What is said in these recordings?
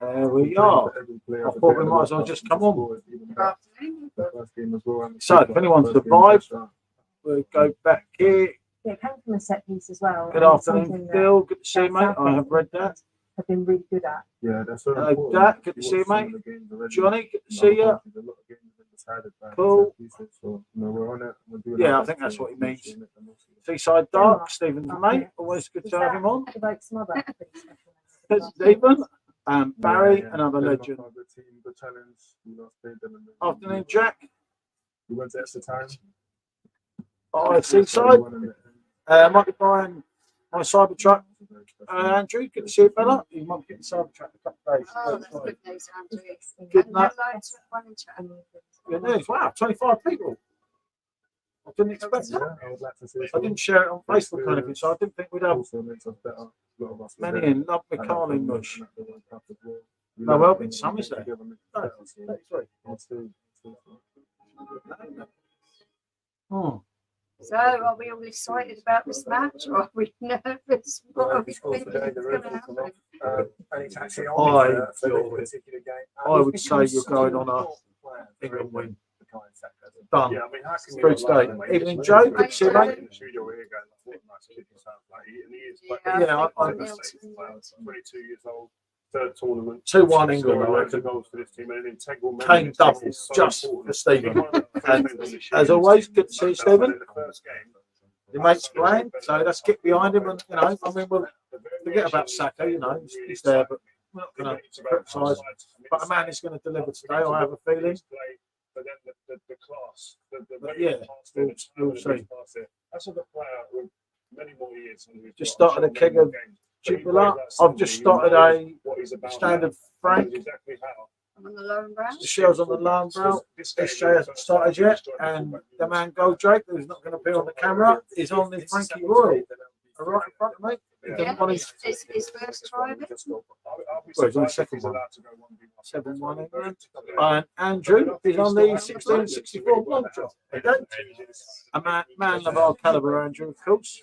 There we are. I thought we might as well just come on. So, if anyone's survived, we'll go back here. Yeah, it came from a set piece as well. Good afternoon, Phil. Good to see you, mate. I have read that. I've been really good at. Yeah, that's Hello, Jack. Good to see you, mate. Johnny, good to see you. Cool. Yeah, I think that's what he means. Seaside Dark, Stephen's mate. Always good to have him on. Stephen, Barry, another legend. Afternoon, Jack. We went to extra time. Oh, Seaside. Might be buying my Cybertruck. Andrew, good to see you, fella. You might be getting Cybertruck in a couple of days. Oh, that's good news, Andrew. Good night. Good news. Wow, 25 people. I didn't expect that. I didn't share it on Facebook or anything, so I didn't think we'd have many in. Love the Carlin Mush. No, well, it's some, is there? No, 33. Oh. So, are we all excited about this match, or are we nervous? What are we thinking is going to happen? I would say you're going on a England win. Done. Through today. Evening, Joe. Good to see you, mate. Yeah, I'm 22 years old. Third tournament. 2-1 England, I reckon. Kane doubles just for Stephen. And as always, good to see you, Stephen. Your mate's playing, so let's get behind him. And, you know, I mean, we'll forget about Saka, you know, he's there, but we're not going to criticise. But a man is going to deliver today, I have a feeling. But yeah, we'll see. Just started a keg of Jubilar. I've just started a standard Frank. On the lower brow. The shells on the lower brow. SJ hasn't started yet, and the man Goldrake, who's not going to appear on the camera, is on the Frankie Royal. Right in front of me. Yeah, his first try of it. Well, he's on the second one. 7-1 England. And Andrew is on the 1664 long shot. Okay. A man of our calibre, Andrew, of course.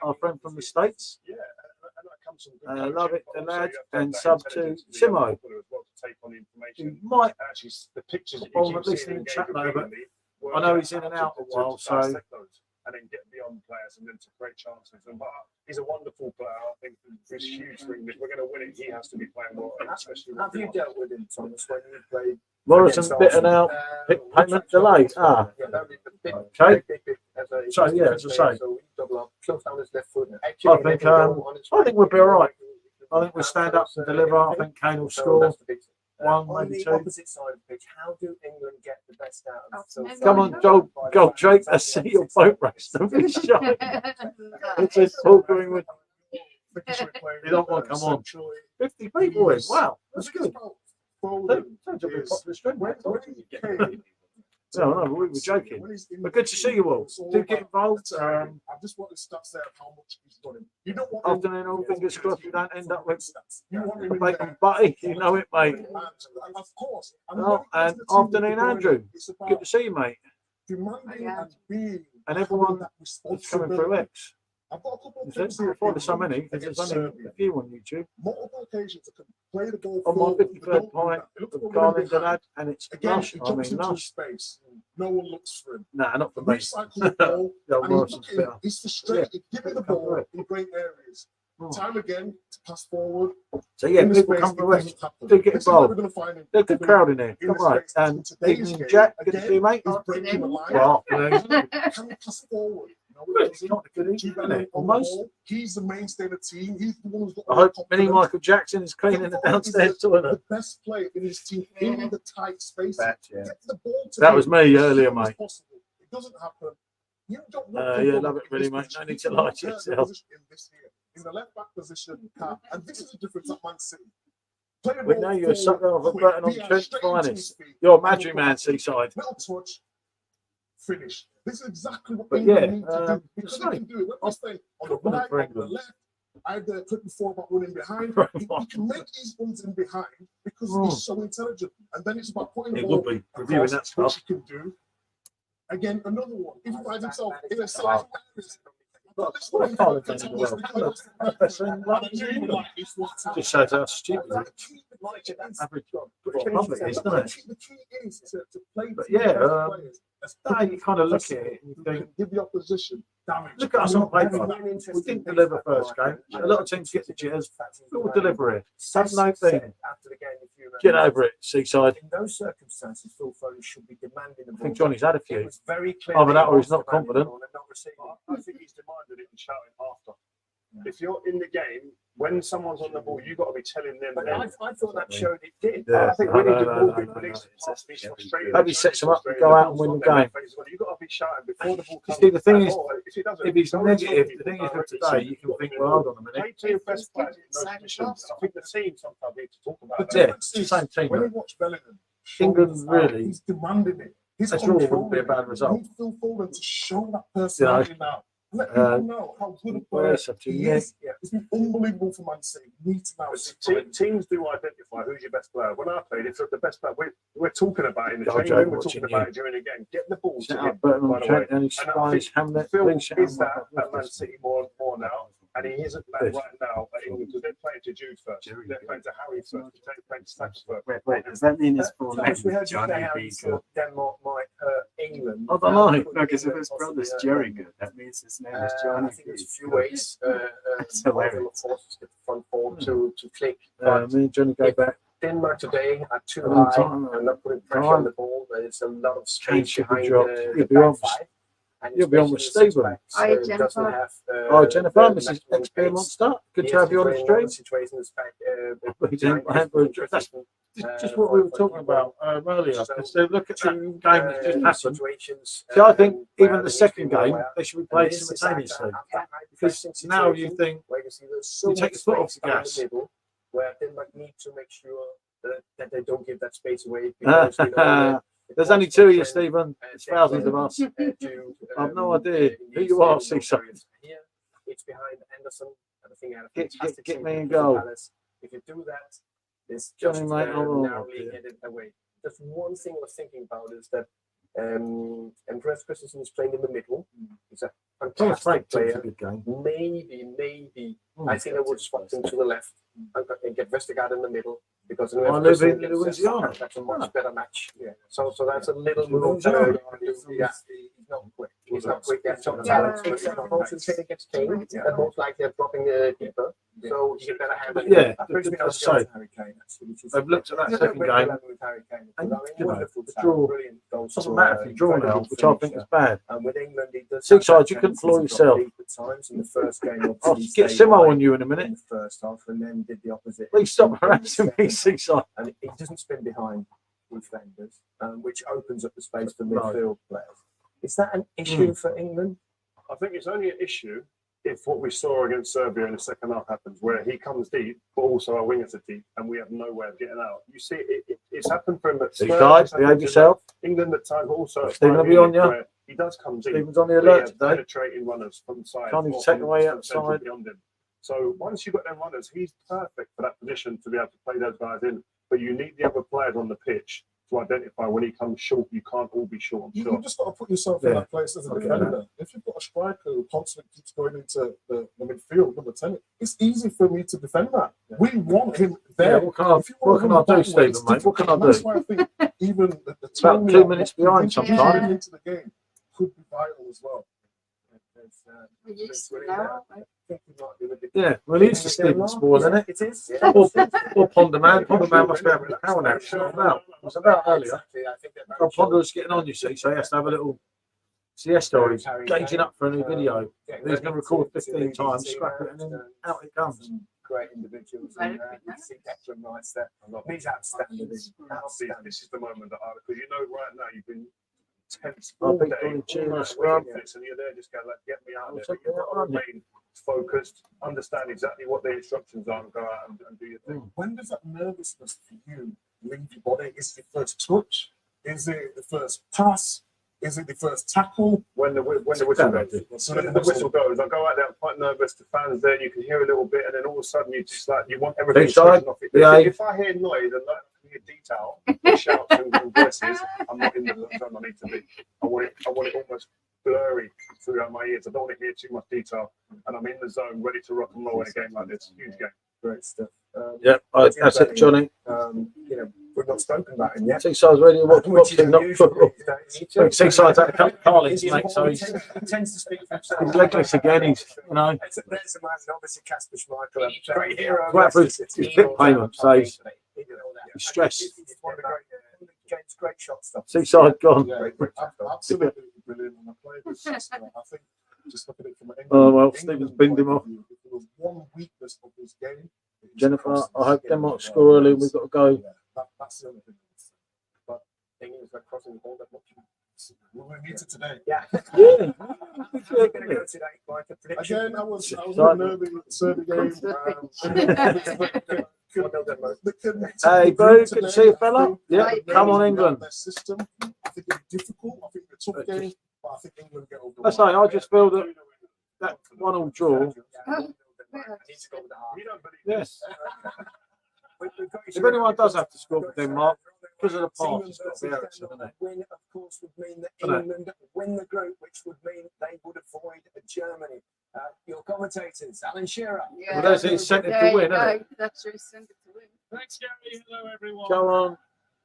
Our friend from the States. Love it, the lad, and sub to Simo. Who might on at least in the chat though, but I know he's in and out a while, so. And then get beyond players and then to create chances. And but he's a wonderful player. I think it's huge for him. If we're going to win it, he has to be playing well. Especially have you dealt with him, Thomas, when you played? Morrison bitten out, payment delayed. Ah, okay. So yeah, as I say, I think we'll be all right. I think we'll stand up and deliver. I think Kane will score. One, maybe two. Opposite side of the pitch, how do England get the best out of Come on, Goldrake, I see your boat race. Don't be shy. It's a talking with. You don't want to come on. 50 people in. Wow, that's good. Sounds a bit popular stream. No, no, we were joking. But good to see you all. Do get involved. I just want the stats there of how much he's running. You don't want afternoon, all fingers crossed we don't end up with bacon butty. You know it, mate. Of course. Oh, and afternoon, Andrew. Good to see you, mate. And everyone that's coming through X. I've got a couple of things here. There's so many, because there's only a few on YouTube. Multiple occasions I can play the ball on my 53rd pint of Garland and Ad, and it's lush. I mean, lush. No one looks for him. Nah, not for me. He's frustrated. Give me the ball in great areas. Time again to pass forward. So yeah, people come to West. Do get involved. There's a good crowd in there. Come right. And evening, Jack. Good to see you, mate. Well, can you pass forward? It's not a good evening, almost. He's the mainstay of the team. He's the one who's got. I hope Mini Michael Jackson is cleaning the downstairs toilet. The best player in his team in the tight space. That was me earlier, mate. It doesn't happen. You don't yeah, love it, really, mate. No need to lie to yourself. In the left back position, and this is the difference at Man City. We know you're a sucker of a button on Trent's finest. You're a magic man, Seaside. Little touch, finish. This is exactly what we need to do. Because they can do it. When we stay on the right, on the left, either click before about running behind. He can make his runs in behind because he's so intelligent. And then it's about putting the ball would be reviewing that stuff. Which he can do. Again, another one. If he finds himself in a certain Just shows how stupid average public is, doesn't it? But yeah, now you kind of look at it and you think, give the opposition damage. look at us on paper. We didn't deliver first game. A lot of teams get the jitters. We will deliver it. Have no thing. Get over it, Seaside. In those circumstances, Phil Foley should be demanding the I ball. think Johnny's had a few. It was very clear Either that or he's he not was demanding confident. the ball and not receiving it. I think he's demanded it and shouting after. If you're in the game, when someone's on the ball, you've got to be telling them. But I thought that showed it did. Yeah. I think when you do No. ball, he's frustrated. Maybe sets them up to go out and win the game. You've got to be shouting before the ball comes. See, the thing is, if he doesn't, if he's don't negative, talk the thing is directly, with today, you can think, well, hold on a minute. Play to your best players in those positions. I think the team sometimes need to talk about But that. yeah, it's the same team. When you though. watch Bellingham, England showing really- he's demanding it. He's A draw wouldn't controlling be a it. bad result. You need Phil Foden to show that personality now. Let people know how good a well, player it's up to he you. is. It's been unbelievable for Man City. You need to now see Teams do identify who's your best player. When I played, if the best player, we're talking about it in the I'll training joke room, we're watching talking about you. it during the game. Get the ball Set to up him, Burton by on the Trent way. and And I Spice, think Hamlet. Phil Please is shout that out at Man City more now, and he isn't that right now at England because they're playing to Jude first, they're playing to Harry first, they're playing to Snaps first. Wait, does that mean it's for We heard you say Johnny how be you good? thought Denmark might hurt England. I don't know. No, because if his brother's Jerry good, that means his name is Johnny I think there's a B. few ways. That's hilarious. Forces get the front four to click. But Me and Johnny go back. Denmark today are too I mean, high time- and not putting pressure on the ball. There's a lot of Change space should be behind dropped. the You'll be back on- five. And you'll be on with especially the Stephen. six-backs, Hi, doesn't Jennifer. have, Oh, Jennifer, the Mrs. maximum XP pace. Monster. Good He to has have you on the very stream. normal situations back, We didn't have a- that's just what we were talking about earlier. Because they look at that game that just happened. See, I think even the second game, they should be played simultaneously. Because now you think, you take your foot off the gas. Where Denmark need to make sure that they don't give that space away. Because, you know, there's only two of you, Stephen. There's thousands of us. I've no idea who you are, Seaside. Here, it's behind Anderson. I think Get me in goal. If you do that, it's Johnny, just mate, oh, narrowly dear. headed away. Just one thing I was thinking about is that Andreas Christensen is playing in the middle. He's a Thomas Frank fantastic took a player. good game. Maybe. I think I would swap him to the left and get Vestergaard in the middle because I live in Louisiana. That's a much better match. Yeah. So that's a little move. Louisiana. Yeah, he's not quick. He's not quick. Yeah. So Yeah. it's not concentrating against Kane, and most likely they're dropping keeper. So he can better handle it. Yeah, That brings me that's on to so. Harry Kane, actually, which is They've looked at that Yeah, second we're game. happy with Harry Kane. And, I mean, you know, wonderful the talent, draw brilliant goal Doesn't scorer, matter if you draw incredible now, which I think finisher. is bad. And with England, he does Six have sides, you that couldn't chance. floor He's got yourself. deep at times in the first game. I'll obviously he get stayed Simo wide on you in a in minute. the first half, and then did the opposite. Please stop harassing me, Seaside. And he doesn't spin behind defenders, which opens up the space for No. midfield players. Is that an issue for England? I think it's only an issue if what we saw against Serbia in the second half happens, where he comes deep, but also our wingers are deep, and we have no way of getting out. You see, it's happened for him at Spurs, Seaside, it's happened behave to yourself. England at times, but also at Stephen will Bayern be on Munich, ya. where he does come deep. Stephen's on the but he alert has today. penetrating runners from the side. Can't even or take from away the central outside. beyond him. So once you've got them runners, he's perfect for that position to be able to play those guys in. But you need the other players on the pitch to identify when he comes short. You can't all be short. I'm sure. You've just got to put yourself in Yeah. that place as a Okay. defender. If you've got a striker who constantly keeps going into the midfield, number 10, it's easy for me to defend that. We want him there. Yeah, what can I- If you want what can him I do, that way, Stephen, it's mate? What can I difficult. That's do? why I think even the About timing 2 of minutes what behind you bring sometimes. into the game could be vital as well. We used to now. Yeah, well, it's the Stephen Sport, isn't it? It is. Or Ponder Man. Ponder Man must be having a power nap. It was about earlier. Exactly. I think they're very Oh, Ponder sure. was getting on, you see, so he has to have a little siesta. Or he's gauging up for a new video. Getting He's going to ready record to 15 lead his times, team scrap it, and then out it comes. Some great individuals. Very And, good, you see Declan Rice there. He's outstanding. Outstanding. This is the moment that because you know right now you've been tense I all think day, Johnny Cheer all the night scrum. waiting for this, and you're there just going like, get me out I'll of there. take But you've it got to out, remain focused, understand exactly what the instructions are, and go out and do your thing. When does that nervousness for you leave your body? Is it the first touch? Is it the first pass? Is it the first tackle? When the whistle goes, when the whistle goes, I go out there, I'm quite nervous. The fans there, you can hear a little bit, and then all of a sudden you just like you want everything Inside, switching off. yeah. If I hear noise and like, detail, the shouts and voices, I'm not in the zone I need to be. I want it almost blurry throughout my ears. I don't want to hear too much detail, and I'm in the zone, ready to rock and roll in a game like this. Huge game. Great stuff. Yeah, that's it, Johnny. You know, we've not spoken about him yet. Seaside's radio, Which is not unusual. football. Seaside's at Carlin's, mate, so He tends to speak for himself. he's legless again. He's, you know, There's a man, obviously, Casper Schmeichel, a great hero. Well, for his pit payment, so he's stressed. It's one of the game's great shot stuff. Seaside gone. Yeah, absolutely brilliant. And I played this just, I think, just looking at it from an Oh, well, England Stephen's binned him point off. of view, if there was one weakness of this game, it was Jennifer, crosses. I hope Denmark score early. We've got to go. Yeah, that's the only thing. But England's not crossing the ball that much. we will need it today. Yeah. Yeah. How are you going to go today, Mike? A prediction? Again, I was a bit nervous with the Serbia game. Hey, Boo, good to see you, fella. Yeah, come on, England. Their system, I think it'll be difficult. I think it's a tough game, but I think England get over the I say, I just feel that that 1-1 draw. I need to go with the heart. You don't believe Yes. We've got If anyone does have to score for Denmark, because of the pass, it's got to be Ericsson, isn't it? Win, of course, would mean that Isn't it? England win the group, which would mean they would avoid Germany. Your commentators, Alan Shearer. Yeah. Well, there's the incentive There to you win, isn't go. it? That's your incentive to win. Thanks, Gary. Hello, everyone. Go on,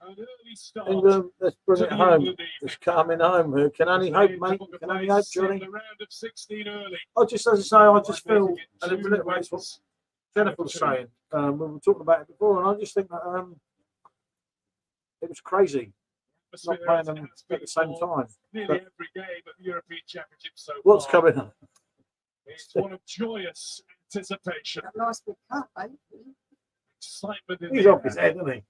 An early start. England, let's bring to it the home. England evening. It's coming home. Who can only hope, Playing mate? took a Can only place hope, in Johnny. the round of 16 early. I just, as I say, I just feel, Making it and it 2 reiterates what wins. Jennifer was saying. We were talking about it before, and I just think that it was crazy not playing them at the same time. Nearly But every game at the European Championship so what's far. coming up? It's one of joyous anticipation, That nice big cup, eh? excitement in He's the off his air. head, isn't he?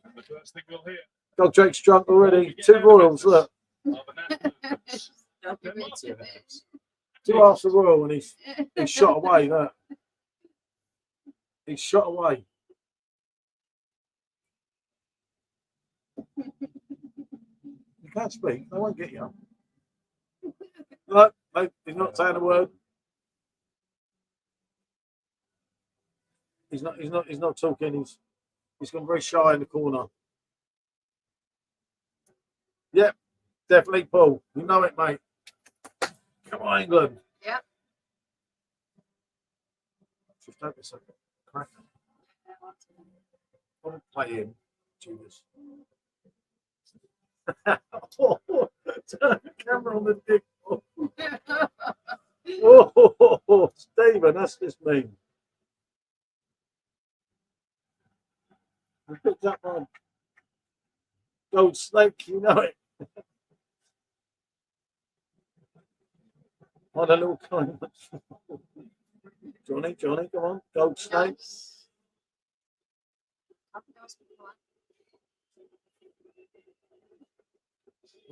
And the first thing we'll hear Drake's drunk already. 2 Royals, look. are the nationals. Don't be Denmark. too much. 2 halves of Royal, and he's shot away, look. He's shot away. You can't speak. They won't get you. Look, no, he's not saying a word. He's not talking. He's gone very shy in the corner. Yep, definitely Paul. You know it, mate. Come on, England. Yeah. Just don't be so crack. Don't play him, Judas. Oh, turn the camera on the dick. Oh, Stephen, that's just mean. We picked up on Gold Snake, you know it. What a little kind. Johnny, come on, Gold Snake.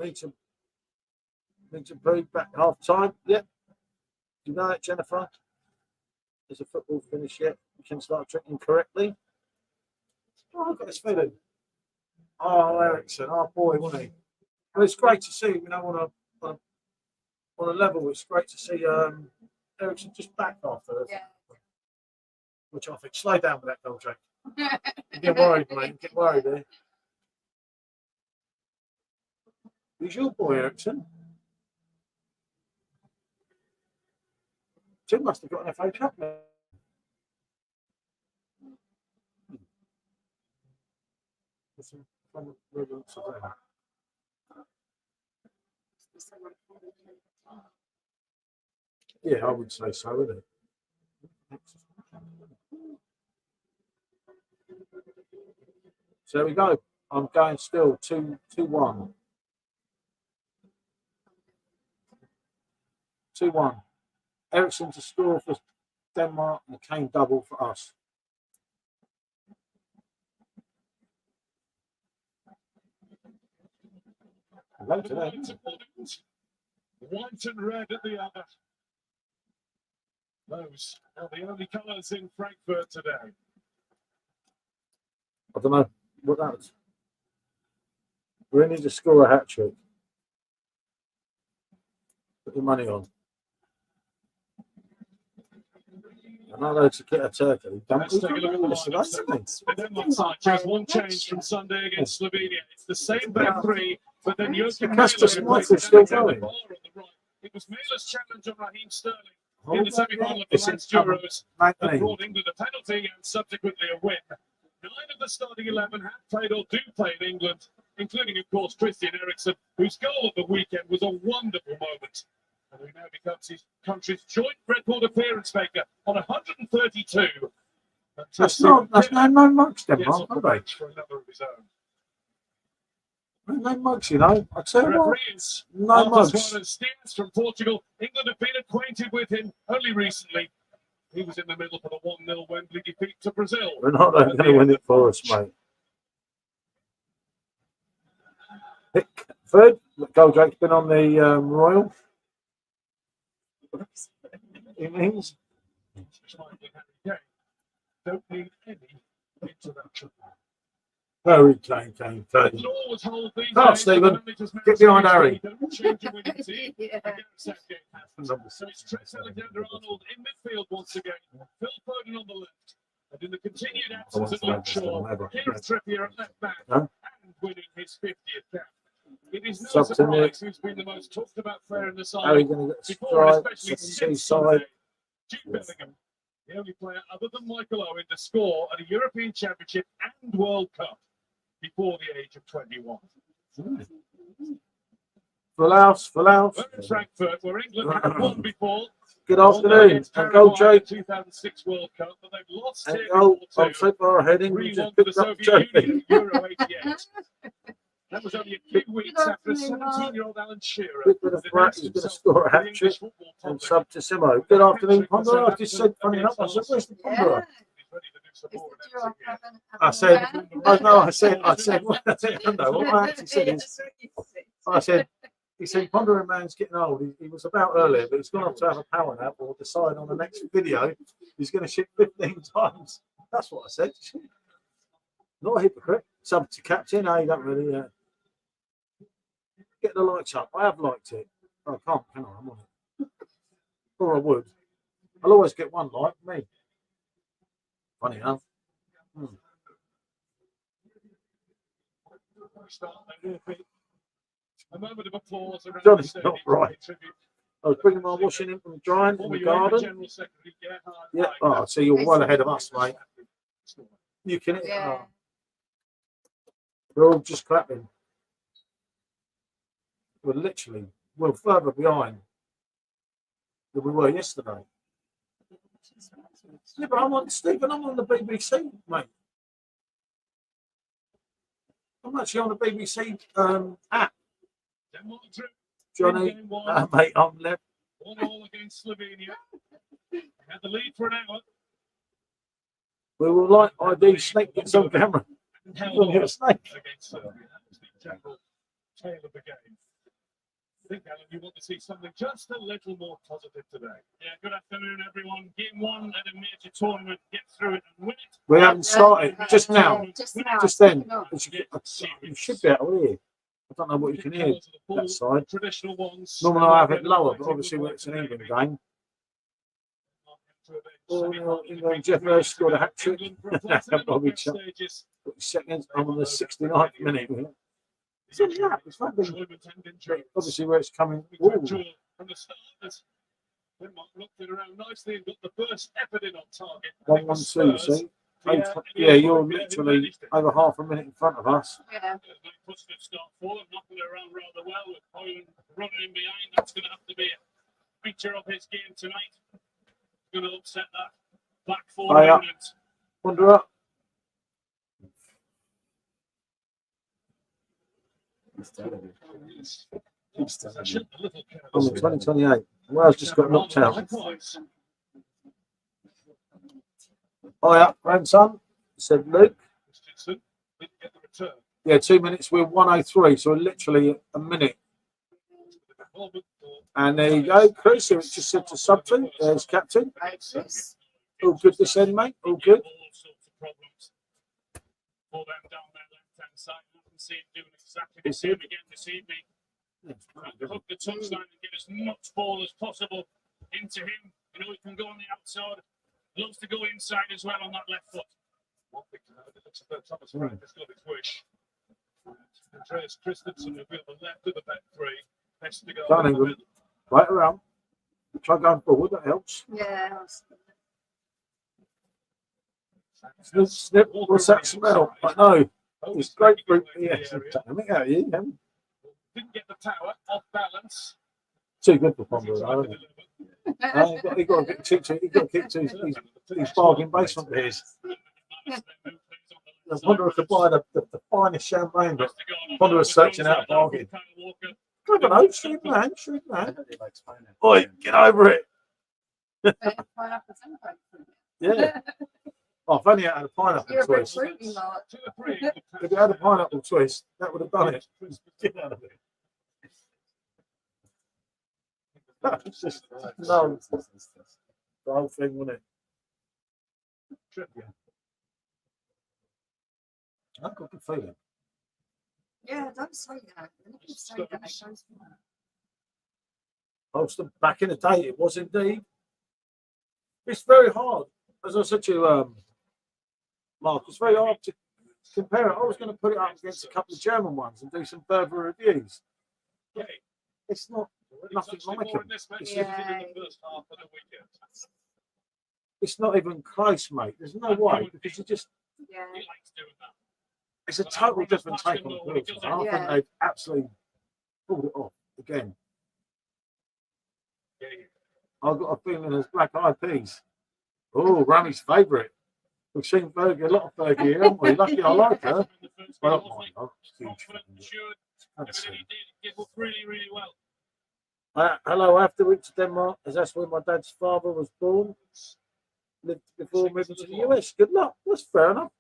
Need to breathe back half time. Yep. You know it, Jennifer. There's a football finish yet. You can start drinking correctly. Oh, I've got this feeling. Oh, Ericsson, our boy, wasn't he? Well, it's great to see, you know, on a level. It's great to see Ericsson just back after, Yeah. which I think slow down with that goal, Jake. You get worried, mate. You get worried there. Who's your boy, Ericsson? Tim must have got an FA Cup now. Yeah, I would say so, wouldn't it? So there we go. I'm going still 2-1. 2-1. Ericsson to score for Denmark and Kane double for us. Hello to them. White and red at the other. Those are the only colours in Frankfurt today. I don't know what that was. We need to score a hat trick. Put your money on. not allowed to get a turkey. Let's take a look at the lineups. The Denmark side has one change from Sunday against Slovenia. It's the same back three, but then Joachim Custis Mæhle Michael's replaced still Alexander going. Boller on the right. It was Mæhle's challenge on Raheem Sterling in the Hold semi-final of the It's last in Euros that Magni. brought England a penalty and subsequently a win. 9 of the starting 11 have played or do play in England, including, of course, Christian Eriksen, whose goal of the weekend was a wonderful moment. And who now becomes his country's joint record appearance maker on 132. That's no mugs, Gets Denmark, off the are they? bench for another of his own. No mugs, you know. I tell you what, Referees, no Arthur mugs. Suarez Diaz from Portugal. England have been acquainted with him only recently. He was in the middle for the 1-0 Wembley defeat to Brazil. We're not going to win it for us, mate. Third, Goldrake's been on the Royal innings. Don't need any introduction. Very clean, clean, clean. Laws hold these Come on, days, Stephen. the managers Get behind manage Harry. Don't change your winning team. Yeah. Again, Southgate has. So it's Trent Alexander-Arnold in midfield once again. Phil Foden on the left. And in the continued absence of Luke Shaw, Kieran Trippier at left back Huh? and winning his 50th cap. It is no Subs in there. surprise who's been the most talked about player in the How are you side going to get before, and stripes? especially See since side. Sunday. Jude Bellingham, the only player other than Michael Owen to score at a European Championship and World Cup before the age of 21. Full house, full house. We're in Frankfurt, where England have won before. Good Won afternoon. against And Paraguay in Goldrake. the 2006 World Cup, but they've lost And here go before on too. so far ahead. England 3-1 just to the picked up the Soviet trophy. Union in Euro 88. That was only a few weeks after afternoon, Mark. 17-year-old Alan Shearer Bit of had brat, announced he's going to himself score a to the hat English trick football and public. sub to Simo. Good afternoon, Ponderer. I just said, funny enough, I said, where's the Ponderer? He's ready to do some Is more the announcing giraffe here. I said, oh no, I said, what I actually said is, I said, he said, Pondering Man's getting old. He was about earlier, but he's gone off to have a power nap or decide on the next video he's going to shit 15 times. That's what I said. Not a hypocrite. Sub to captain. No, you don't really get the likes up. I have liked it. Oh, I can't, can I? I'm on it. Or I would. I'll always get one like me. Funny enough. A moment of applause around Johnny's the stadium not right. to pay tribute. I was bringing my washing in from drying in Former the UEFA garden. General Secretary Gerhard Yeah. Heine. Oh, so you're well ahead of us, mate. You can. Yeah. Oh. We're all just clapping. We're further behind than we were yesterday. Yeah, but I'm on the BBC, mate. I'm actually on the BBC app. Denmark through. Johnny, Game one. mate, I'm left. 1-1 against Slovenia. They had the lead for an hour. We will like ID snake gets on camera. And held We'll get on a snake. against Serbia. That was the general tale of the game. I think, Alan, you want to see something just a little more positive today. Yeah, good afternoon, everyone. Game one at a major tournament. Get through it and win it. We haven't started just now. Just now. Just then. Yeah, You should be able to hear. I don't know what you can hear that side. Traditional ones. Normally I have it lower, but obviously it's an England game. England, Jeff Hurst scored a hat trick. Probably seconds. I'm on the 69th minute. It's on the app. It's not been, obviously where it's coming. Ooh. From the start, Denmark looked it around nicely and got the first effort in on target. 1-1-2, see? Yeah, you're literally over half a minute in front of us. Yeah. Positive start forward, knocking it around rather well with Poland running in behind. That's going to have to be a feature of his game tonight. Going to upset that back four of England. Wanderer. On the 2028. Wales just got knocked out. Oh yeah, grandson, said Luke. Yeah, 2 minutes. We're 1:03, so we're literally a minute. And there you go, Chris. So it's just said to sub to. There's captain. All good this end, mate. All good. Pull them down their left-hand side. You can see him doing exactly the same again this evening. Hook the touchline and get as much ball as possible into him. You know, he can go on the outside Loves to go inside as well on that left foot. One thing to note, it looks as though Thomas Frank has got his wish. Andreas Christensen will be on the left of the back three. Next to go. Can't even. Right around. Try going forward, that helps. Yeah. Snip, snip, what's that smell? I know. It's grapefruit. Yes, let me out you. Didn't get the tower off balance. Too good for Ponderosa, isn't it? He got to keep to his bargain basement beers. Ponderosa could buy the finest champagne, but Ponderosa searching out a bargain. I don't know, shrewd man, shrewd man. Oi, get over it. Yeah. Oh, if only I had a pineapple You're a bit twist. fruity, Mark. If you had a pineapple twist, that would have done it. Get out of it. That's just no. The whole thing, wasn't it? I've got a good feeling. Yeah, don't say that. If you say that, it goes wrong. Holston, back in the day, it was indeed. It's very hard. As I said to you, Mark, it's very hard to compare it. I was going to put it up against a couple of German ones and do some further reviews. It's not nothing like it. It's not even close, mate. There's no way because you just. Yeah. It's a totally different take on the Bills. I think they've absolutely pulled it off again. I've got a feeling there's black eyed peas. Oh, Rammy's favourite. We've seen Fergie, a lot of Fergie here, haven't we? Lucky I like her. Well, not mine. I'm huge fan. Hello, I have to reach Denmark as that's where my dad's father was born. Lived before moving to the US. Good luck. That's fair enough.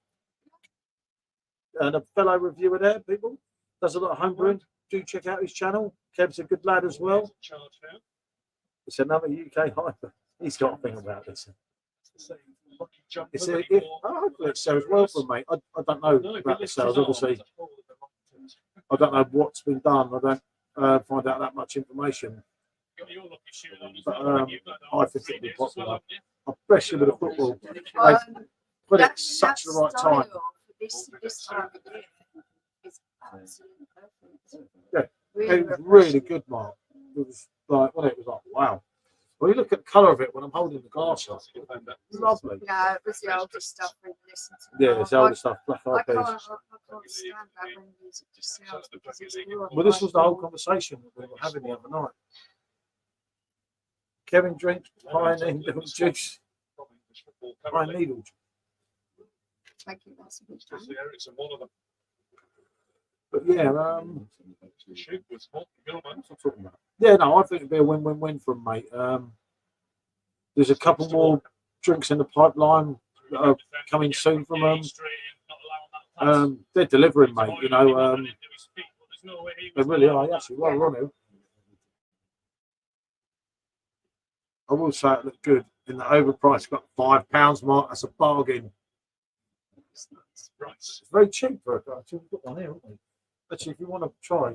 And a fellow reviewer there, people. Does a lot of homebrewing. Do check out his channel. Kev's a good lad as well. It's another UK hyper. He's got a thing about this. Hopefully it sells well for me. I don't know about the sales, obviously. I don't know what's been done. I don't find out that much information. But I think it'll be popular, especially with the football. They've put it such the right time. This time of year is absolutely perfect. Yeah, it was really good, Mark. It was like, well, it was like, wow. Well, you look at the colour of it when I'm holding the glass up. It's lovely. Yeah, it was the older stuff we listened to. Yeah, it's the older stuff, black eyed I can't peas. stand that when music just sounds because it's glorified. Well, this was the whole conversation we were having the other night. Kevin drinks pine needle juice. Pine needle juice. Thank you, that's a good time. But yeah, yeah, no, I think it'd be a win-win-win for them, mate. There's a couple more drinks in the pipeline that are coming soon from them. They're delivering, mate. You know, they really are. Actually, well, we're on it. I will say it looked good in the overpriced. Got £5 mark. That's a bargain. It's very cheap for a guy. We've got one here, haven't we? Actually, if you want to try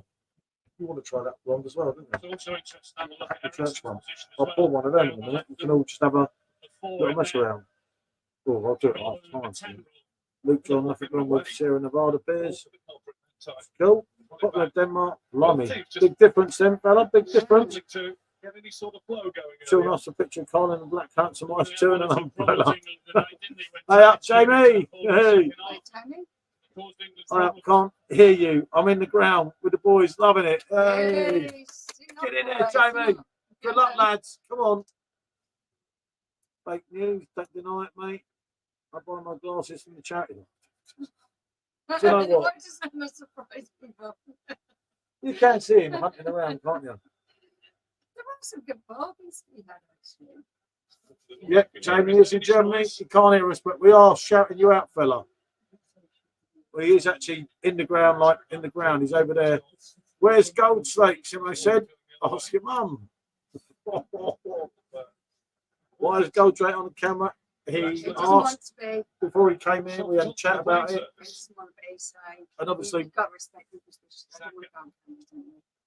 that blonde as well, don't you? The church one. I'll pour one of them in a minute. We can all just have a little mess around. Oh, I'll do it half time. Luke John, nothing wrong with Sierra Nevada beers. Cool. Popular Denmark, Lummy. Big difference then, fella. Big difference. Showing us a picture of Colin and Black Hat, some ice too, and an umbrella. Hey up, Jamie. Hey. I can't hear you. I'm in the ground with the boys, loving it. Hey. Get in there, Jamie. Good luck, lads. Come on. Fake news, don't deny it, mate. I buy my glasses from the charity. Do you know what? You can see him hunting around, can't you? There were some good bargains we had, actually. Yep, Jamie is in Germany. He can't hear us, but we are shouting you out, fella. Well, he is actually in the ground, like in the ground. He's over there. Where's Goldrake? Somebody said. Ask your mum. Why is Goldrake on the camera? He asked before he came in. We had a chat about it. And obviously,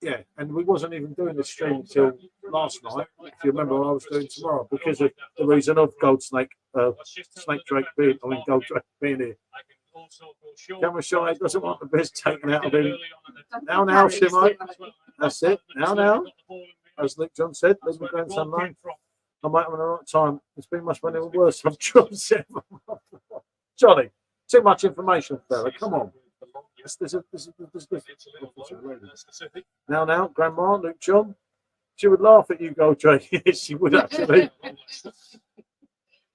Yeah, and we wasn't even doing the stream until last night. If you remember, I was doing tomorrow because of the reason of Snake Drake being, Goldrake being here. Camera shy doesn't want the best taken out of him. Now, Shimo. That's it. Now. As Luke John said, leave my grandson alone. I might have the right time. It's been much better or worse. I've dropped it. Johnny, too much information, fella. Come on. Now, Grandma, Luke John. She would laugh at you, Goldrake. Yes, she would actually.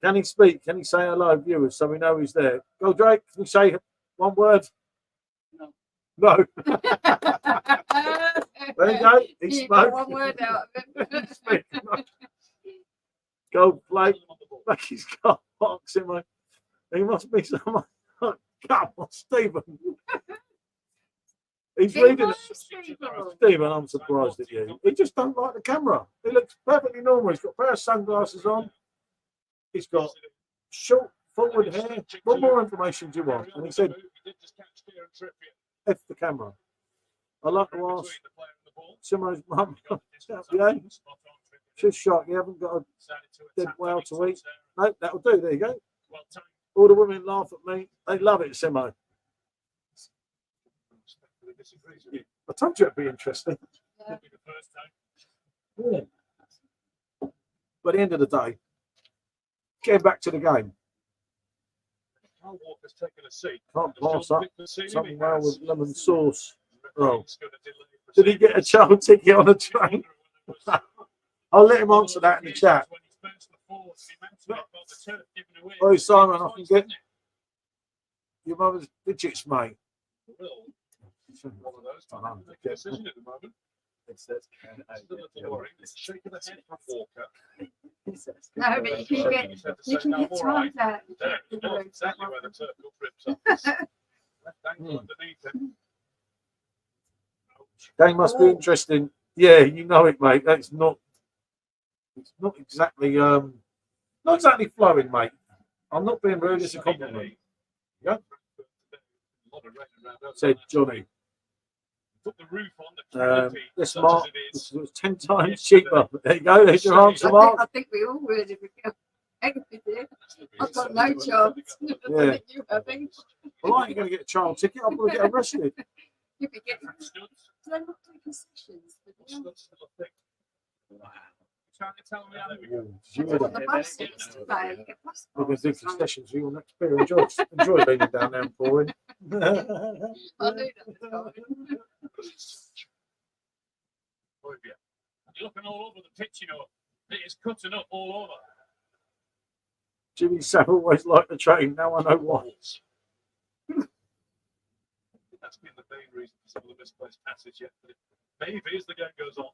Can he speak? Can he say hello, viewers, so we know he's there? Goldrake, can you say one word? No. There you go. He spoke. One word out of it. Gold plate. Back his car box in my. He must be someone. Come on, Stephen. He's reading it. Stephen, I'm surprised at you. He just don't like the camera. He looks perfectly normal. He's got a pair of sunglasses on. He's got short, forward hair. What more information do you want? And he said, F the camera. I like to ask Simo's mum. Yeah. She's shocked. You haven't got a dead whale to eat. No, that'll do. There you go. All the women laugh at me. They love it, Simo. I told you it'd be interesting. Yeah. But at the end of the day, getting back to the game. Can't pass up something well with lemon sauce. Oh. Did he get a child ticket on a train? I'll let him answer that in the chat. Oh, Simon, I can get your mother's digits, mate. No, but you can get time that. Game must be interesting. Yeah, you know it, mate. It's not exactly flowing, mate. I'm not being rude, it's a compliment. Yeah. Said Johnny. This Mark was 10 times cheaper. There you go. There's your answer, Mark. I think we all would if we go. I've got no chance. Yeah. You having. Well, aren't you going to get a child ticket? I'm going to get arrested. You'd be getting. They're not taking sessions. We're going to do concessions for your next beer. Enjoy leaning down there and pouring. I knew that. You're looking all over the pitch, you know. It is cutting up all over. Jimmy Savile always liked the train. Now I know why. That's been the main reason for some of the misplaced passage yet. Maybe as the game goes on.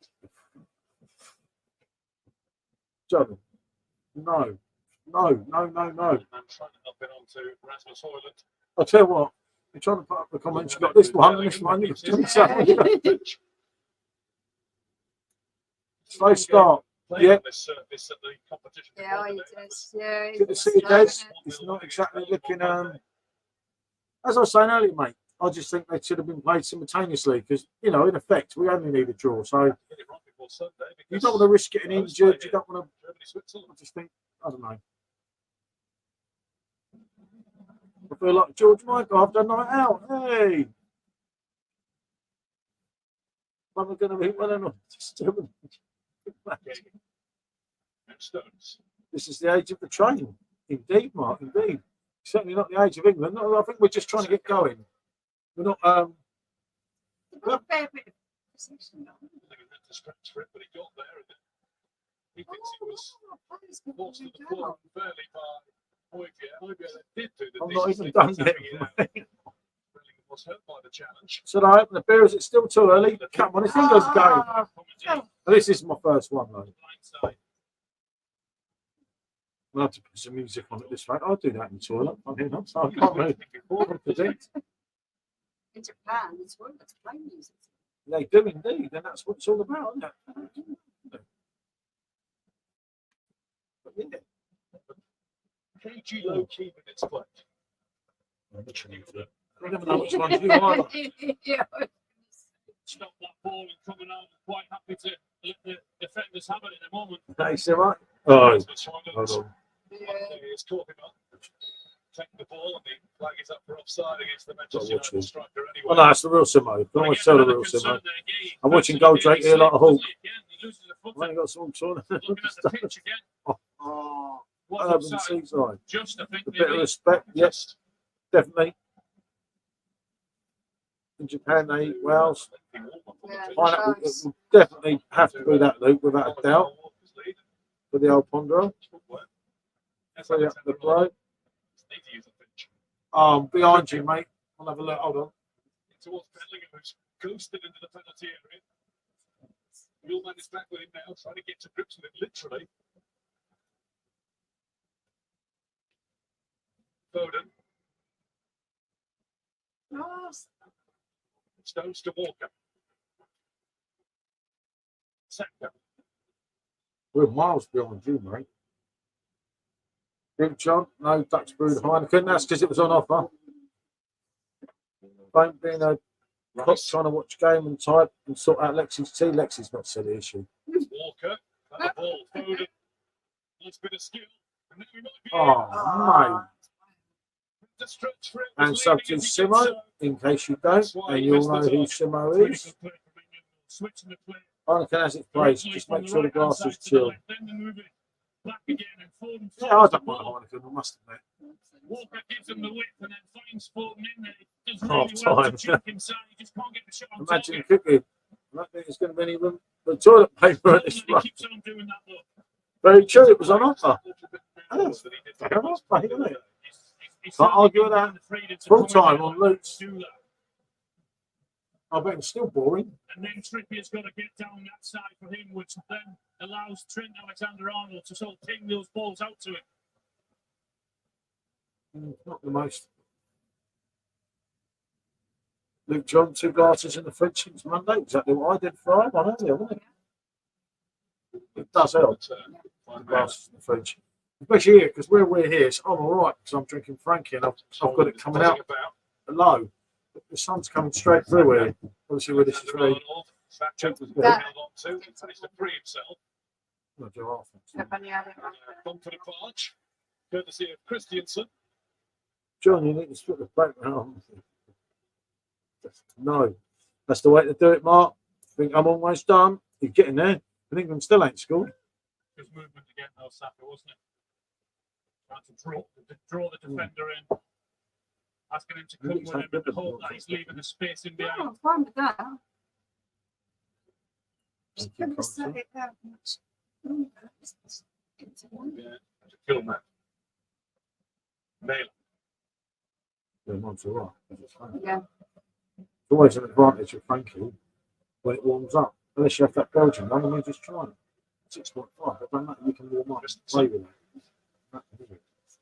John, no. I'm trying to knock it on to Rasmus Hoyland. I'll tell you what. You're trying to put up the comments. You've got this one and this one. You've got Jimmy Savile. Slow start. Yeah. Yeah, Good to see you, Des. It's not exactly looking. As I was saying earlier, mate, I just think they should have been played simultaneously because, in effect, we only need a draw. So you don't want to risk getting injured. You don't want to. I just think, I don't know. I feel like George Michael after a night out. Hey. Am I going to be well enough to This is the age of the train. Indeed, Mark, indeed. Certainly not the age of England. No, I think we're just trying to get going. We're not. A fair bit of precision. But he got there. He thinks he was forced to the floor fairly by Hoybier. Did do the I'm not even done yet. Was hurt by the challenge. Should I open the beer? Is it still too early? Come on, this thing goes going. This is my first one, though. I'll have to put some music on at this rate. I'll do that in the toilet. I mean, so I can't really predict. In Japan, it's one that's playing music. They do indeed, and that's what it's all about, isn't it? But yeah. KG low key with its play. I never know which ones you are. stop that ball and coming out. Quite happy to let the defenders have it at the moment. Hey, Simo. Oh, That's what hold on. he's talking about. Taking the ball and the flag is up for offside against the Got Manchester watch United him. striker anyway. Oh, no, it's the real Simo. Don't always tell the real Simo. I'm watching Goldrake here like a hawk. I've only got some sort Looking at the pitch again. Oh, Was urban offside. seaside. Just, I think, A bit of maybe. respect, yes, definitely. In Japan, they eat whales. Pineapple, it will definitely have to be that, Luke, without a doubt, for the old Pondero. Free up the bloke. Behind you, mate. I'll have a look. Hold on. Towards Bellingham, who's ghosted into the penalty area. Millman is back with him now, trying to get to grips with him, literally. Foden. Stones to Walker. Saka. We're miles beyond you, mate. Big John, no Dutch brewed Heineken. That's because it was on offer. Don't being a cop trying to watch game and type and sort out Lexi's tea. Lexi's not silly issue. Walker. And the ball. Foden. Nice bit of skill. And then we might be Oh, mate. to stretch for it. And sub to Simo, in case you don't, and you'll know who Simo is. Switching the play. Heineken has its place. Just make sure the glass is chilled. Back again and Foden. Yeah, I don't mind Heineken, I must admit. Walker gives him the width and then finds Foden in there. Does Half really well time. to chip inside. He just can't get the shot on Imagine target. cooking. I don't think there's going to be any room for toilet paper at this He run. keeps on doing that though. Very true, it was on offer. Yes. Fair enough, mate, isn't it? Can't argue with that. It's full time on Luke's. I bet it's still boring. And then Trippier's got to get down that side for him, which then allows Trent Alexander-Arnold to sort of ping those balls out to him. Not the most. Luke John, 2 glasses in the fridge since Monday. Exactly what I did Friday on earlier, wasn't it? It does help. Glasses in the fridge. Especially here, because where we're here, so I'm all right because I'm drinking Frankie and I've got it coming out low. But the sun's coming straight through here. Obviously, where this is very. That managed to free himself. Not your Gone for the barge, courtesy of Christiansen. John, you need to split the background. No, that's the way to do it, Mark. I think I'm almost done. You're getting there. I think I'm still ain't scored. His movement again, Saka, wasn't it? Trying to draw the defender in. Asking him to come with him and hope that he's leaving the space in behind. I'm fine with that. Just give us that much. Yeah, to kill that. Nail. Yeah, mine's all right. Yeah. It's always an advantage of Thankyou when it warms up. Unless you have that Belgian one, and you just try it. 6.5. But don't matter, you can warm up. Play with it.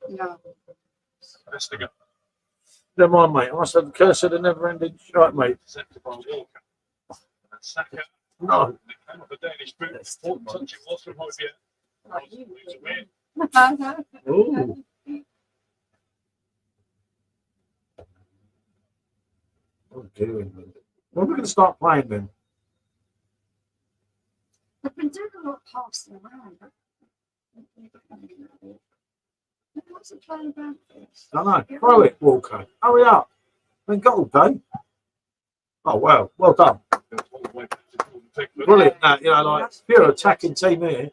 No. Best to go. Never mind, mate. I must have the curse of the never-ending right, mate. Centre by Walker. And Saka. No. The Danish boot. Important touch it was from Højbjerg. Moves away. Ooh. Oh, dear. When are we going to start playing then? They've been doing a lot of passing around. What's it playing about this? I know. Throw it, Walker. Hurry up. Been got all day. Oh, well. Well done. Brilliant. You know, like, pure attacking team here.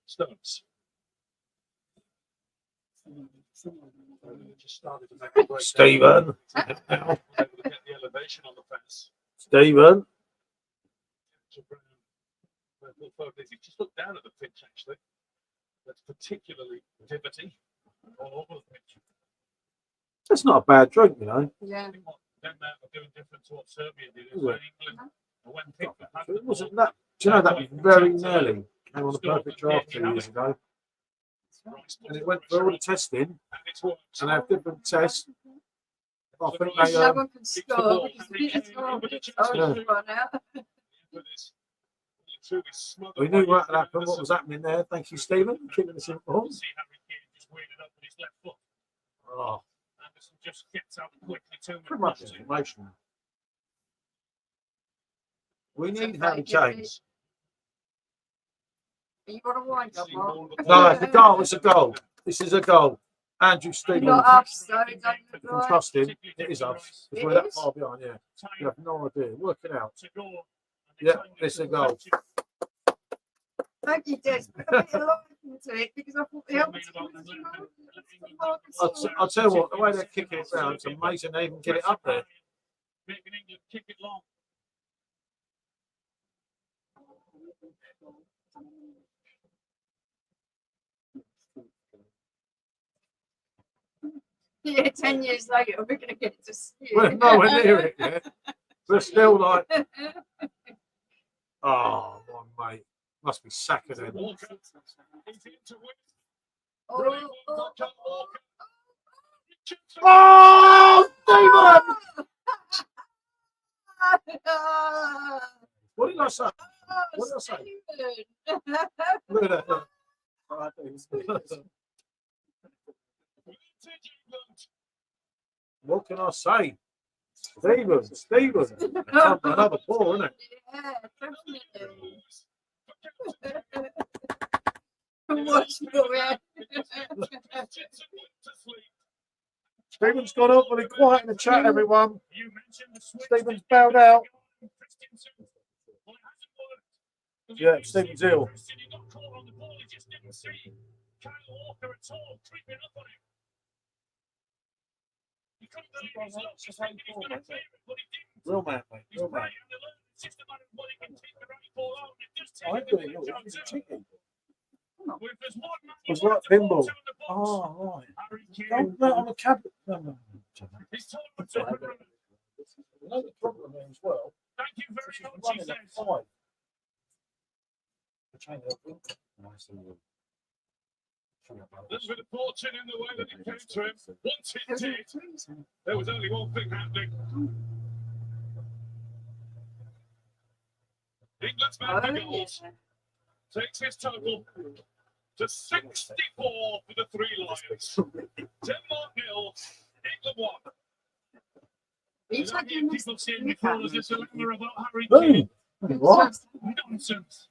Stones. Just started to make a break. Stephen. Able to get the elevation on the fence. Stephen. Just look down at the pitch, actually. That's particularly divotty all over the pitch. That's not a bad drink, you know. Yeah. I think what Denmark are doing different to what Serbia did is Is when it? England, when Pickford had the It wasn't ball, that. Do you know that was very nearly came on the perfect draft 2 years ago, Rice put and it it went through through all a the shot, testing, and it's worked. and they have different tests. I think Rice- they No one can score because we just Yeah. run out. But it's- through this smother we knew way, what had happened, what was happening there. Thank you, Stephen, keeping us informed. See Harry Kane just weighted up with his left foot. Oh, Anderson just gets out quickly to pretty much him. information. We need Harry James. You got to wind up, Mark. No, it's a goal. It's a goal. This is a goal. Andrew Stevens. Not us, though. Don't You look can right. trust him. It is us. It We're that is? far behind. Yeah. You have no idea. Work it out. To go. Yeah, it's a goal. Thank you, Des. Put a bit of life into it because I thought the other I'll tell you what, the way they're kicking it round, it's amazing they even get it up there. Making England kick it long. Yeah, 10 years later, we're going to get to see We're it. nowhere near it yet. We're still like, oh, my mate. Must be sacking it. Walker. He's in to win. Oh, Brilliant oh, work by John Walker. Oh, Stephen! What did I say? What did I say? Look at that. What can I say? Stephen. Another ball, isn't it? Yeah, definitely. What's more, Stephen's gone awfully quiet in the chat, everyone. Stephen's bowed out. Yeah, Stephen's ill. Real man, mate. Real man. I'm doing it. It's cheeky. It's like pinball. Oh, right. No, I'm a cabinet. No. Another problem as well. Thank you very much, he says. A little bit of fortune in the way that it came to him. Once it did, there was only one thing happening. England's man for goals takes his total to 64 for the Three Lions. Denmark 0, England 1. He's not doing this. People seeing me call as a dilemma about Harry Boom. Kane. What? Nonsense.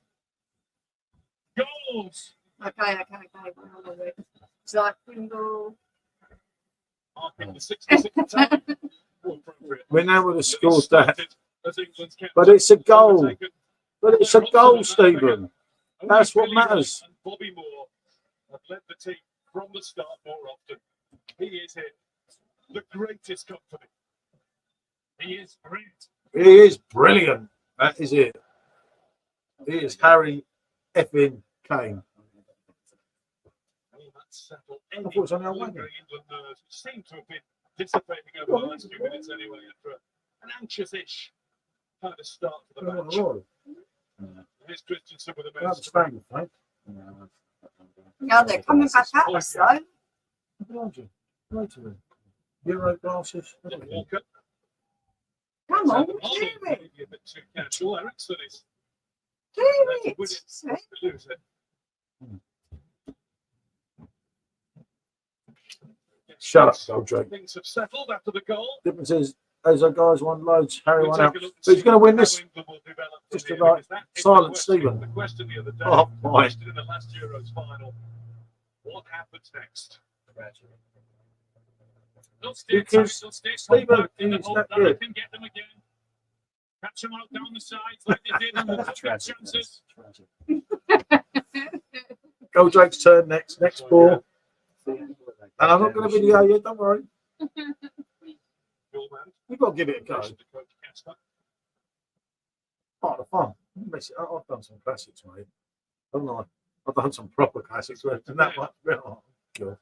Goals. Okay. It's like pinball. Marking the 66th time. We're now with the score that. As England's kept But it's a goal. taken. But it's a goal, Stephen. That's what matters. And Bobby Moore have led the team from the start more often. He is here. The greatest company. He is great. He is brilliant. That is it. He is Harry effing Kane. And that's settled I thought it was on our lingering wagon. England nerves, which seem to have been dissipating over the last few minutes anyway, after an anxious-ish kind of start to the match. Here's Christensen with a That's minute. Spain, right? Yeah, they're coming back at us, though. Behind you. Right to them. Euro glasses. Walker. Come on, Arnold do it. maybe a bit too casual. Ericsson is Do it. See? to lose it. Shut up, Goldrake. Things have settled after the goal. Difference is, those are guys won loads. Harry We'll won take out. a look and Who's see going to win how this? England will develop Just from to here, like because that is silence the question. Stephen. The question the other day, Oh, the my. question in the last Euros final. What happens next? They'll stay tight, Because they'll stay Stephen compact in the is hope that that they good. can get them again. Catch them out down the sides like they did in the couple of chances. Goldrake's turn next. Next ball. And I'm not going to video you, don't worry. Your man, You've got to give it a go. to coach Casper. Part of the fun. I've done some classics, mate. Haven't I? I've done some proper classics. Where and that much. Oh, God.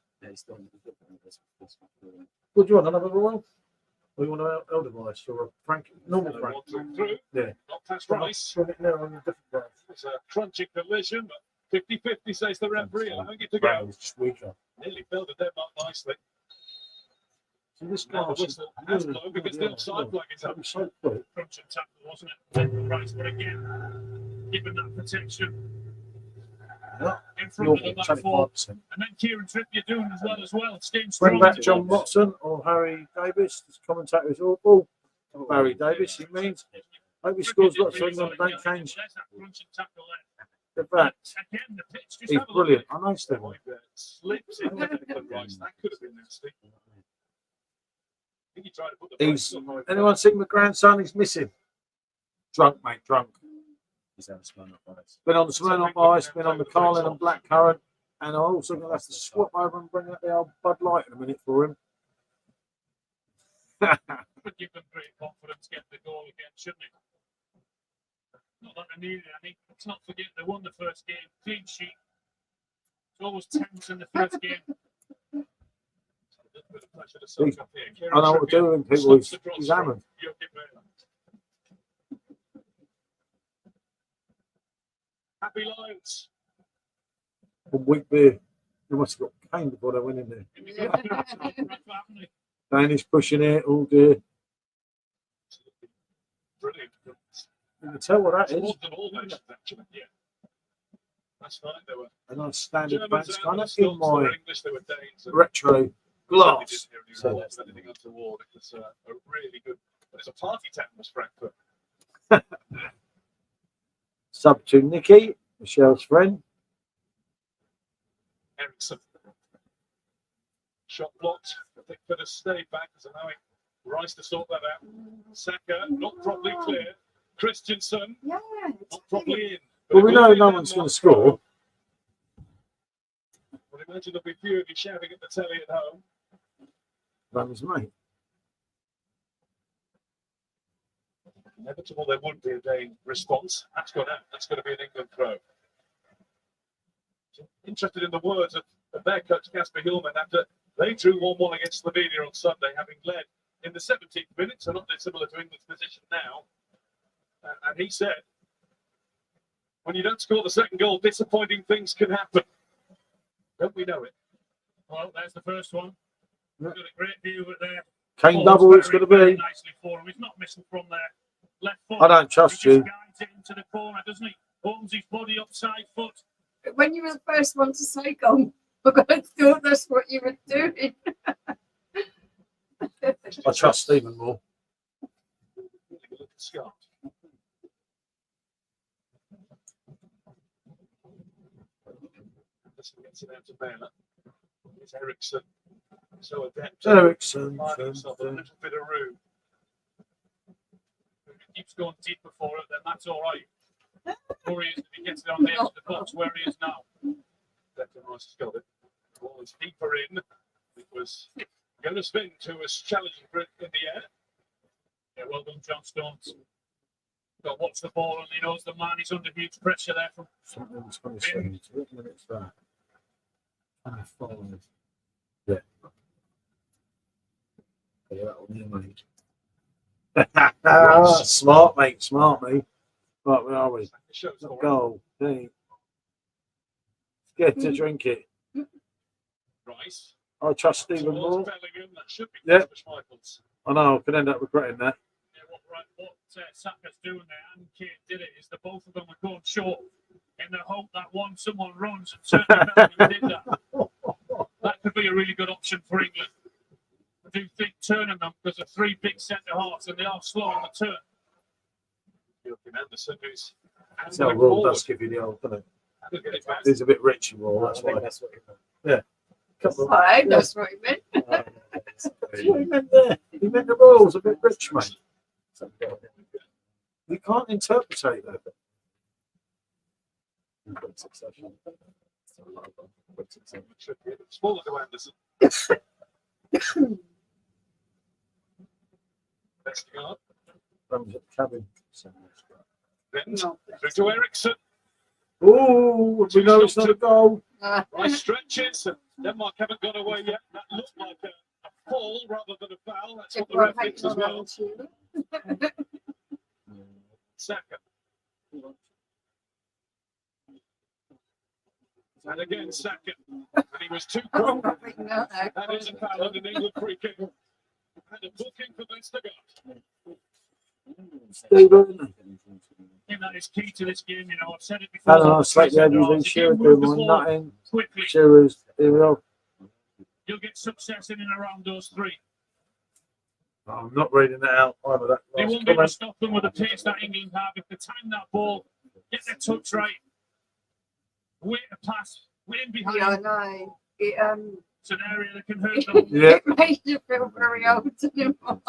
What do you want? Another royal? Or you want an elder device or a Frank? Normal Frank? Through, Yeah. not past Rice. Swing it now on a different guy. It's a crunching collision, but 50-50 says the referee, allowing it to go. It's just weaker. Nearly filled the Denmark nicely. See, this Now the glass is whistle has blown because the offside flag is up. That'd be so quick. Crunching tackle, wasn't it? Rice, but again, given that protection, in front of the back four. 25%. And then Kieran Trippier doing as well, staying Bring strong. back John Watson or Harry Davis. This commentator is awful. Harry Davis, he means. Hope he scores lots of England. Don't change the fact. Again, the pitch just He's have a look brilliant. at I know Stephen. slips in there. Rice. That could have been nasty. I think he tried to put the He's brakes on. anyone seen my grandson? He's missing. Drunk, mate, drunk. He's on Smirnoff Ice. Been on the Smirnoff Ice, been on the Carlin and Blackcurrant, and I'm also going to have to swap over and bring out the old Bud Light in a minute for him. Would give them great confidence getting the goal again, shouldn't it? Not that they needed any. Let's not forget they won the first game, clean sheet. It's always tense in the first game. I know what to do with people. He's hammered. Happy lives. One week beer. They must have got cane before they went in there. Danish pushing it all day. Brilliant. You can tell what that is. More than all nations, actually. Yeah. That's fine. They were A nice standard Germans bass and kind the of in Scots, they my were English, they were Danes. and retro glass. certainly didn't hear anything untoward. It was a really good. It's a party town, was Frankfurt. Sub to Nikki, Michelle's friend. Ericsson. Shot blocked. Pickford has stayed back, as allowing Rice to sort that out. Saka not properly clear. Christensen Yeah. not properly in. Well, we know no one's going to score. But imagine there'll be few of you shouting at the telly at home. That was mate. Inevitable there would be a Dane response. That's gone out. That's going to be an England throw. Interested in the words of their coach Casper Hillman after they drew 1-1 against Slovenia on Sunday, having led in the 17th minute, so not dissimilar to England's position now. And he said, when you don't score the second goal, disappointing things can happen. Don't we know it? Well, there's the first one. We've got a great view of it there. Kane double it's going to Very be. nicely for him. He's not missing from there. Left foot. I don't trust He you. just guides it into the corner, doesn't he? Opens his body up side foot. When you were the first one to say go, I thought that's what you were doing. I trust Stephen more. Look at Scott. This gets it out to Baylor. It's Ericsson. So adept. Ericsson. Finding himself a little bit of room. If he keeps going deeper for it, then that's all right. Or he is if he gets it on the edge of the box where he is now. Declan Rice has got it. Ball is deeper in. It was going to spin to us challenging for it in the air. Yeah, well done, John Stones. Got to watch the ball and he knows the man is under huge pressure there from Something 27. What minute's that? 25. Yeah. Yeah, that'll be mate. Smart, mate. Smart, mate. Right, where are we? shows Not for goal. Thing. Scared to drink it. Rice. I trust Stephen Towards more. Bellingham, that should be Yeah. Michaels. I know, I could end up regretting that. Yeah, what Saka's doing there, and Kate did it, is the both of them are going short in the hope that someone runs, and certainly Bellingham did that. That could be a really good option for England. I do think turning them, because of three big centre halves, and they are slow on the turn. Joachim Anderson, who's So Raw does give you the old, doesn't it? He's a bit rich and Raw, that's why. That's what you Right, that's what he meant. That's what he meant there. He meant the Royals a bit rich, mate. You can't interpretate that. Smaller to Anderson. Best guard. Runs at the cabin. Then through to Ericsson. Oh, we know it's not a goal. Rice stretches. And Denmark haven't gone away yet. That looked like a fall rather than a foul. That's what the ref thinks as well. Saka. And again, Saka. And he was too quick. That is a foul and an England free kick. And a booking for Vestergaard. Stephen. Give that is key to this game. You know, I've said it before. Alan, I'll select the ABV. Shearer, do my nutting. Quickly, Shearers, here we go. you'll get success in and around those three. I'm not reading that out either. That They last won't be able to comment. stop them with the pace that England have. If they time that ball, get their touch right, wait a pass, wait behind. Yeah, I know. It's an area that can hurt them. Yeah. It made you feel very old anymore.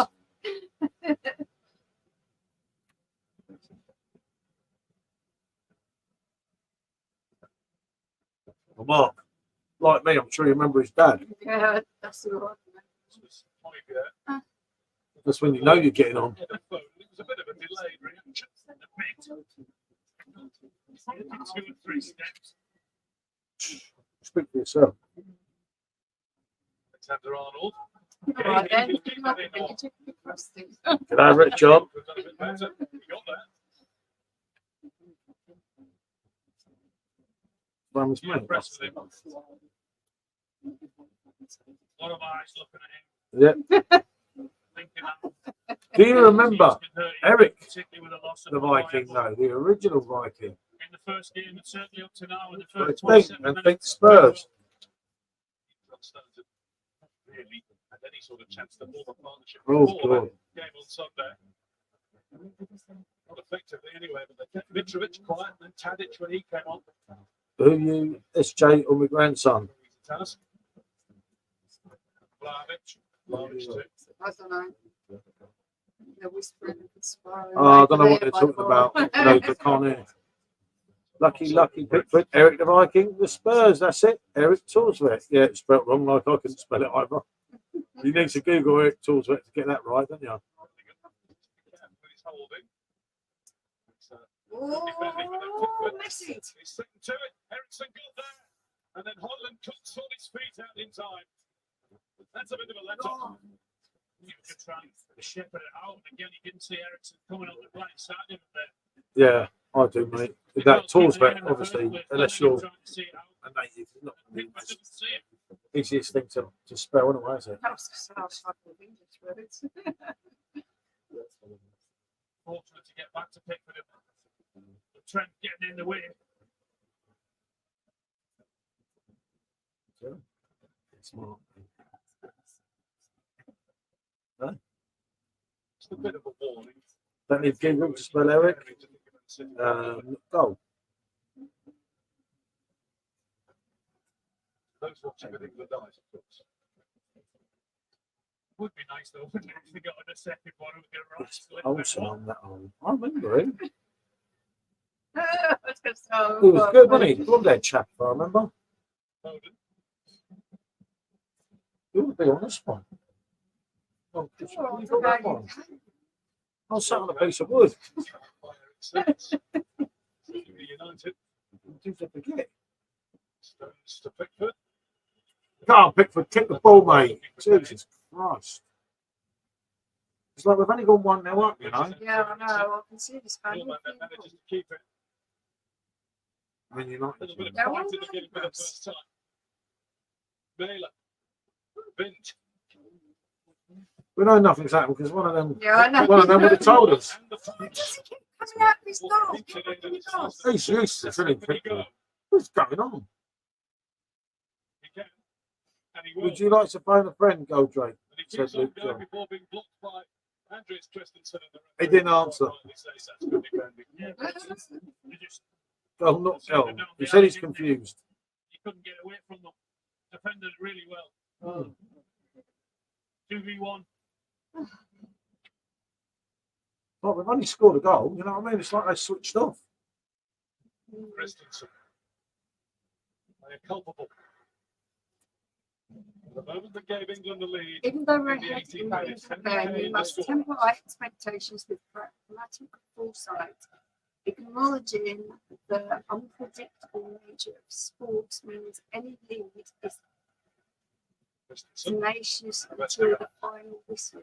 Well, Mark, like me, I'm sure you remember his dad. Yeah, that's the right. That's when you know you're getting on. It was a bit of a delayed reaction. A bit. Probably 2 or 3 steps. Speak for yourself. Alexander Arnold. Right then, Keep that in on. G'day, Rich John. We've done a bit better. We got there. Rams, Yeah, mate. impressed with him. A lot of eyes looking at him. Yeah. Thinking that Do you remember he's been hurt, Eric, particularly with a loss of the Viking, though, the original Viking? in the first game, and certainly up to now in the first Think 27 and minutes. think Spurs. Really had any sort of chance to form a partnership Oh, before God. that game on Sunday. Not effectively anyway, but they kept Mitrovic quiet and Tadic when he came on. Who you, SJ or my grandson? Task. Vlahovic too. I don't know. They're whispering and conspiring. Oh, I don't know what they're talking about. No, they can't hear. Lucky Pickford. Eric the Viking. The Spurs, that's it. Eric Torsvet. Yeah, it's spelled wrong, like I couldn't spell it either. You need to Google Eric Torsvet to get that right, don't you? Oh, Messi. He's sticking to it. Ericsson got there. And then Holland couldn't sort his feet out in time. That's a bit of a letdown. You could try and shepherd it out. Again, you didn't see Ericsson coming on the right side of it there. Yeah, I do, mate. That Torsvet, obviously, unless you're a native, it's not the easiest thing to spell anyway, is it? Fortunate to get back to Pickford. The Trent getting in the way. Smart. It's a bit of a warning. Don't need Google to spell Eric. Goal. Those watching with England eyes, of course. Would be nice though, wouldn't it? If we got on a second one, we get right. Olsen on that one. I remember him. So, He was good, wasn't he? Blonde-haired chap, if I remember. He would be on this one. Oh, you got that one? I was sat on a piece of wood. United. Did you forget? Stones to Pickford. Come on, Pickford, kick the ball, mate. Jesus Christ. It's like we've only gone 1-0 up, you know. yeah, I know. I can see this guy. Hillman then manages to keep it. I mean, you're A not. little bit of They're fight all in the beginning for the first time. Baylor. Bint. We know nothing's happened because one of them would have told us. And the punch. Coming out of his door. He's useless, isn't he, Pickford? What's going on? He can. And he will. Would you like to phone a friend, Goldrake? And he Said keeps on Luke going John. before being blocked by Andreas Christensen. He didn't answer. He just Oh, not tell. He said he's confused. he couldn't get away from them. Defended it really well. 2v1. Well, we've only scored a goal, you know what I mean? It's like they switched off. Christensen. They are culpable. The moment that gave England the lead. Even though we're in the ahead 18 in minutes, that we must temper our expectations with pragmatic foresight, acknowledging the unpredictable nature of sports means any lead is Christensen. tenacious until the final whistle.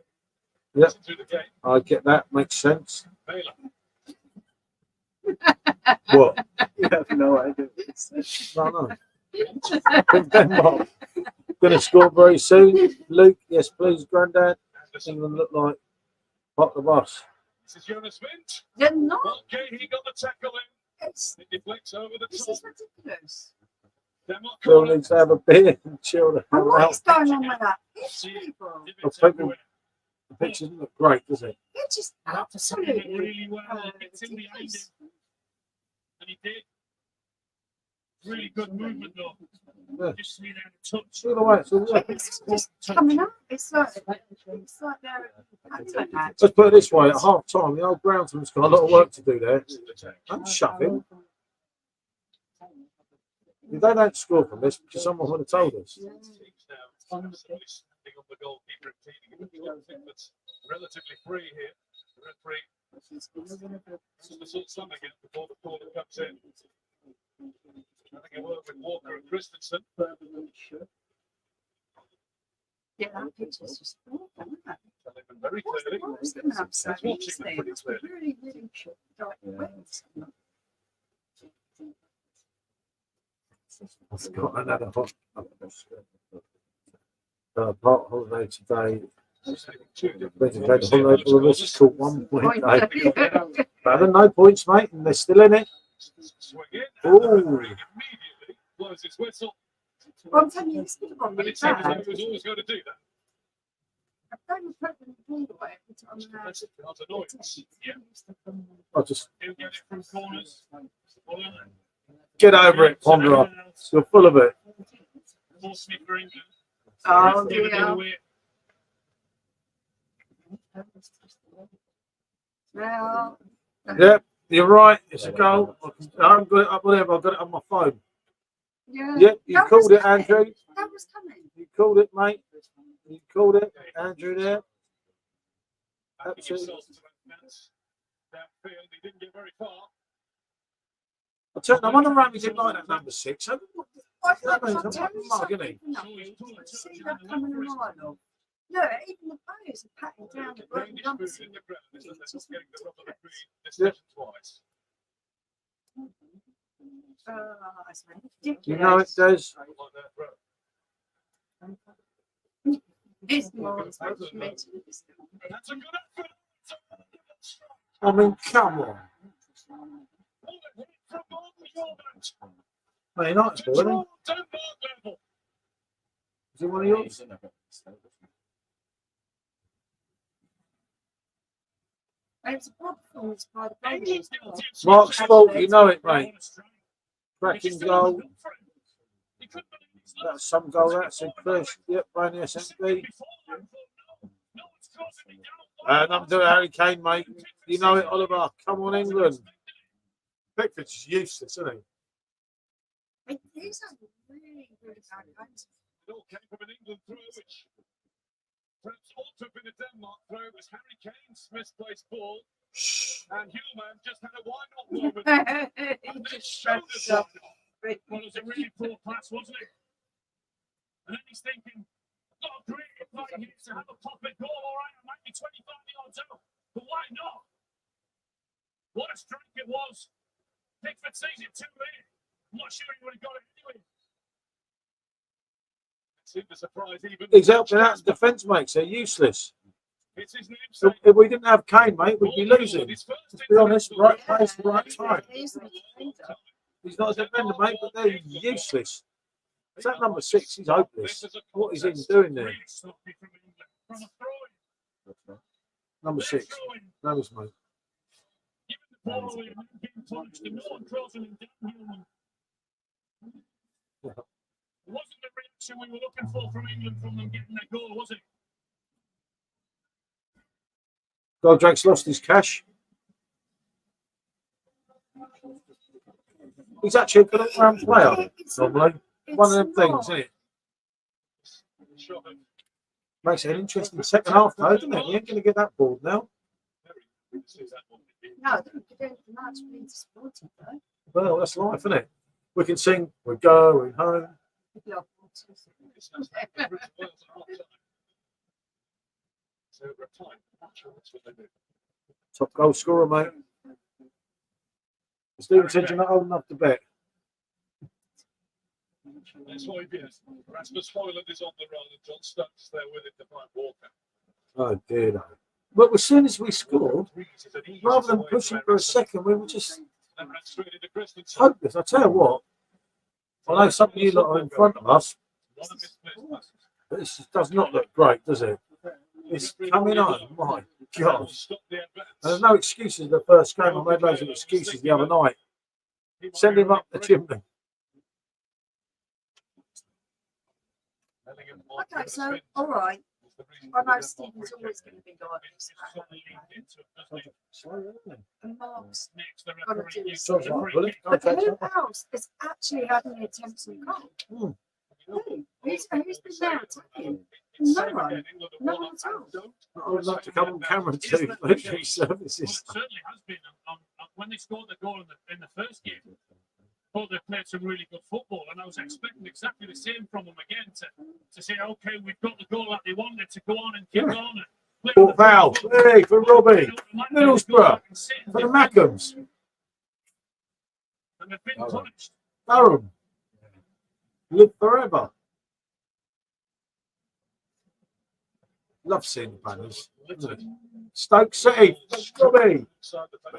Yep, Through the gate. I get that. Makes sense. Baylor. What? You have no idea. No. From Denmark. Going to score very soon. Luke, yes, please, Grandad. Anderson. England look like hot the bus. This is Jonas Vint. They're not. Okay, he got the tackle in. It's, It deflects over the this top. is ridiculous. Denmark Phil corner. needs to have a beer and chill the And hell what out. is going on with that? It's people. It's think- everywhere. The picture doesn't look great, does it? It's just That's absolutely really well. It's in behind him. ridiculous. And he did. Really good movement though. Yeah. Just see there the touch. Either way, it's all right. It's just coming up. It's like they're. I don't know. Let's put it this way: at half time, the old groundsman's got a lot of work to do there. Don't shove him. They don't score from this because someone would have told us. Absolutely standing on the goalkeeper and teaming. That's relatively free here. The referee wants to sort something out before the corner comes in. Trying to get work with Walker and Christensen. Yeah, that picture's just awful, isn't it? Telling them very What's the clearly. balls coming up so He's watching easily? them pretty It's clearly. really, really like wet. I've got another hot part holiday today. Went to go to holiday for the rest. It's called 1 point. Better than no points, mate, and they're still in it. Swing in. Ooh. And the referee immediately blows his whistle. Well, I'm telling you, it's good on And really it seems like bad. he was always going to do that. I've done the put them all away every time. That's not annoyance. Yeah, I'll just he'll get it from corners. get over it, Ponderer. You're full of it. Force me for England. Oh, Give it dear. away. Well, Yeah, you're right. It's a goal. I haven't got it up whatever. I've got it on my phone. yeah. Yeah, you That called was it, coming. Andrew. That was coming. You called it, mate. You called it, Andrew. There. Backing Absolutely. himself to that fence. Downfield, he didn't get very far. I wonder why we didn't like that number 6. I That means can't I'm tell not you mugging something him. for nothing. See that coming a mile off. Look, even the players are patting down the bloody Danish numbers. food in the ground. This is It's just getting the rub of the ridiculous. green decision twice. It's You know it, ridiculous. Des. Like that, bro. It's more expensive mentally. That's a good effort. I mean, come on. From York. Man United's ball, isn't Control Denmark level. he? Is he one of yours? And it's a poor performance by the England's players. guilty of Mark's switching fault, on you know it, mate. He Cracking still goal. hasn't gone for it. He couldn't believe his luck. That's some goal. That's a push. Yep, Brand SMB. No one's crossing me down. I'm doing Harry Kane, mate. You know it, Oliver. Come on, England. Pickford's useless, isn't he? These are really, really bad games. It all came from an England throw, which perhaps ought to have been a Denmark throw. It was Harry Kane's misplaced ball, and Hillman just had a why not moment. And this showed us why not. Well, it was a really poor pass, wasn't it? And then he's thinking, I've got a great play here to have a pop-it goal. All right, I might be 25 yards out, but why not? What a strike it was. Pickford sees it too late. I'm not sure he would have got it anyway. It seemed to surprise even. He's helping out the defence, mate. They're useless. It's his So namesake. if we didn't have Kane, mate, we'd be losing. Let's be honest, right place, right time. He's a defender. He's not a defender, mate, but they're useless. Is that number 6? He's hopeless. What is he doing there? Number 6. That was mate. It wasn't the reaction we were looking for from England from them getting their goal, was it? Goldrake's lost his cash. He's actually a good all-round player, normally. One of them things, isn't it? Makes it an interesting second half, though, doesn't it? You ain't going to get that bored now. No, they don't much being disappointed though. Well, that's life, isn't it? We can sing, we're going home. Yeah. Top goal scorer, mate. Stevenson, you're not old enough to bet. That's why he did. Rasmus Hoyland is on the run and John Stokes there with it to find Walker. Oh, dear, no. But as soon as we scored, rather than pushing for a second, we were just hopeless. I tell you what, I know some of you lot are in front of us. This does not look great, does it? It's coming on, my God. There's no excuses the first game. I made loads of excuses the other night. Send him up the chimney. Okay, so all right. I know Stephen's always going to be like this. And Mark's going to do something. But who else has actually had any attempts on goal? Who's been there attacking? No one. No one at all. I would like to come on camera too. Literary services. Certainly has been. When they scored the goal in the first game, I thought they played some really good football, and I was expecting exactly the same from them again to say, okay, we've got the goal that they wanted to go on and kick on. And For Val, hey, for Robbie, Middlesbrough, for the Mackhams, and they've been punished. Durham, live forever. Love seeing the banners. Stoke City, Robbie.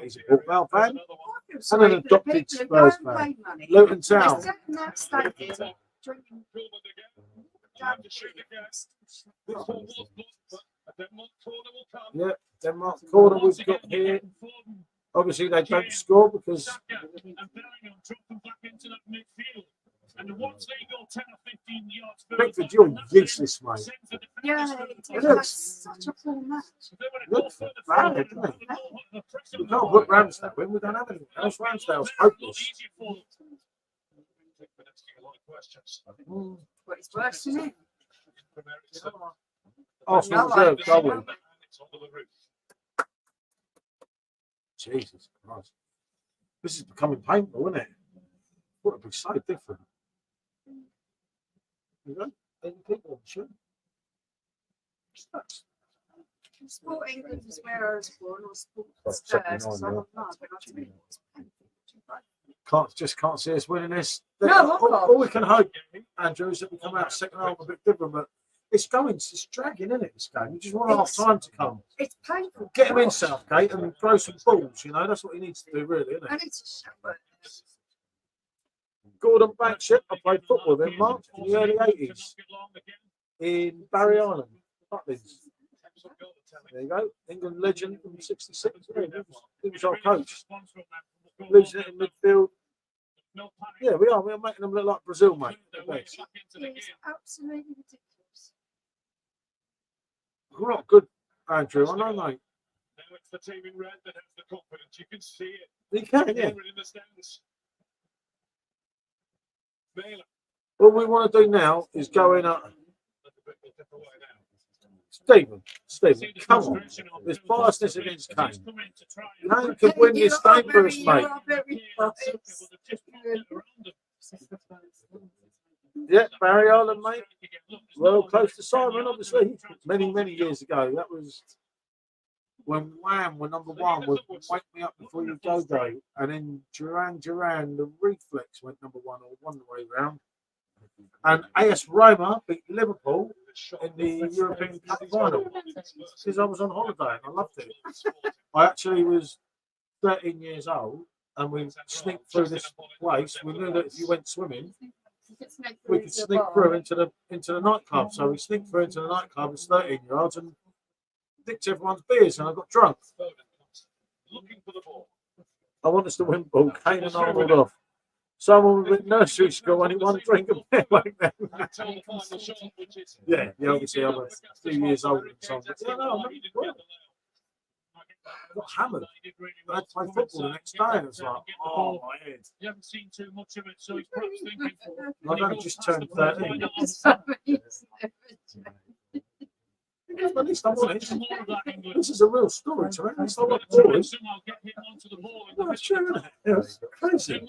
He's a Port Vale fan and an adopted Spurs fan. Luton Town. Yeah, Denmark corner we've got here. Obviously, they don't score because. And once they go 10 or 15 yards Pickford, you're useless, mate. Yeah, that's such a poor match. Looks bad, doesn't it? We can't put Ramsdale in. We don't have anything else. Ramsdale's hopeless. But it's worse than it. Arsenal reserve goal. Jesus Christ. This is becoming painful, isn't it? What a be so different. You know? 8 people, sure. Sport England is where I was born, or Sport Spurs, so I'm not, but I'll tell you what's painful. Can't see us winning this. No, all we can hope, Andrew, is that we come out second half a bit different, but it's dragging, isn't it, this game? You just want half time to come. It's painful. Get him in, Southgate, and throw some balls, you know, that's what he needs to do, really, isn't it? And it's a shower. Gordon Bankship, I played football with him, Mark, in the early 80s in Barry Island, Butlins. There you go, England legend from '66. He was our coach. Losing it in midfield. Yeah, we are making them look like Brazil, mate. It's absolutely ridiculous. We're not good, Andrew, I know, mate. Now it's the team in red that has the confidence. You can see it. You can, yeah. In the stands. What we want to do now is go in at Stephen, come on. There's biasness against Kane. Kane could win this game for us, mate. Yeah, Barry Island, mate. Well, close to Simon, obviously. Many years ago. That was when Wham were number one with Wake Me Up Before You Go Go. And then Duran Duran, the Reflex went number one, or one the way round. And AS Roma beat Liverpool in the European Cup final because I was on holiday and I loved it. I actually was 13 years old and we sneaked through this place. We knew that if you went swimming, we could sneak through into the nightclub. So we sneaked through into the nightclub as 13-year-olds and nicked everyone's beers and I got drunk. I want us to win ball. Kane and Arnold off. Someone with nursery school only one drink of beer like that. Yeah, obviously I'm a few years older than some. Yeah, no, I got hammered. I had to play football the next day and it's like, oh my head. You haven't seen too much of it, so he's perhaps thinking. I don't just turn 13. At least I'm honest. This is a real story to me. At least I like boys. No, it's true, isn't it? Yeah, it's crazy.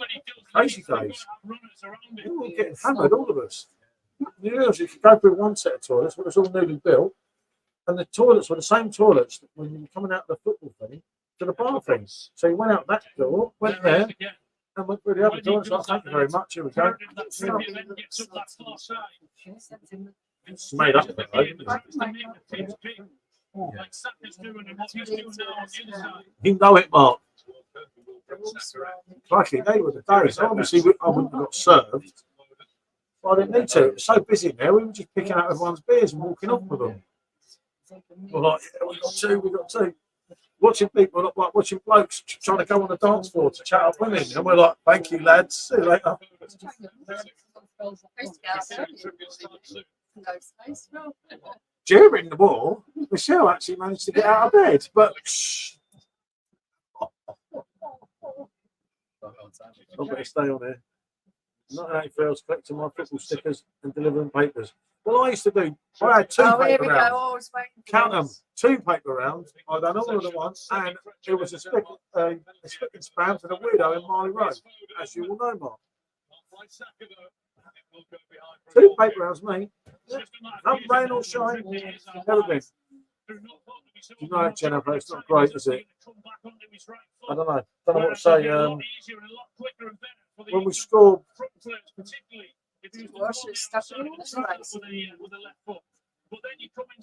Crazy days. We were getting hammered, all of us. You know, you could go through one set of toilets when it was all newly built, and the toilets were the same toilets when you were coming out of the football thing to the bar thing. So you went out that door, went there, and went through the other door. It's like, thank you very much. Here we go. It's made up of it, though, isn't it? Like Saka's doing and what he's doing now on the other side. You know it, Mark. Saka Crikey, they were the days. Obviously, I wouldn't have got served. But I didn't need to. It was so busy there. We were just picking out everyone's beers and walking off with them. We're like, yeah, we got two. Watching people, like watching blokes trying to go on the dance floor to chat up women. And we're like, thank you, lads. See you later. During the war, Michelle actually managed to get out of bed. But I'm going to stay on here. Not how it feels collecting my football stickers and delivering papers. Well, I used to do, I had two Oh, here paper we go. rounds. Always waiting for Count them, this. 2 paper rounds. I done all of them once, and it was a spick and span for the widow in Marley Road, as you will know, Mark. 2 paper rounds, me. Come rain or shine, never been. You know, Jennifer, it's not great, is it? I don't know. Don't know what to say. When we scored,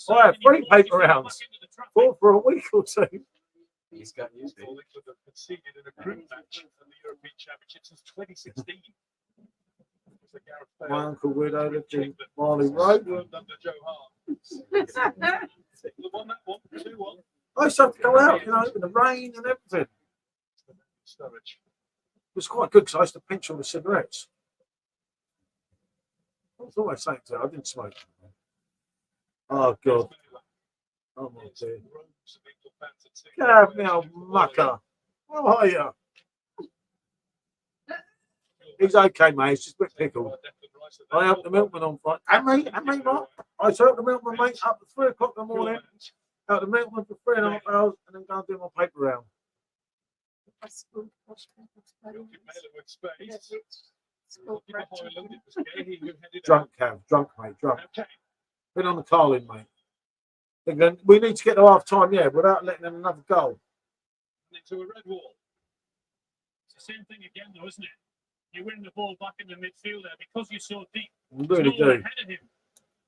I had 3 paper rounds. 4 for a week or 2. He's got used to it. Conceded in a group match in the European Championship since 2016. My uncle Widow lived in Marley Road. I used to have to go out, you know, in the rain and everything. It was quite good because I used to pinch all the cigarettes. I was always saying to her, I didn't smoke. Oh, God. Oh, my dear. Get me, old mucker. How are you? He's okay, mate. He's just a bit pickled. I helped the milkman on Friday. And me, Mark. I helped the milkman, mate, up at 3 o'clock in the morning. Helped the milkman for 3.5 hours and then go and do my paper round. Drunk, mate, drunk. Been on the Carlin, mate. Thinking, we need to get to half time, yeah, without letting them another goal. Into a red wall. It's the same thing again, though, isn't it? You win the ball back in the midfield there because you're so deep. We really do. Ahead of him.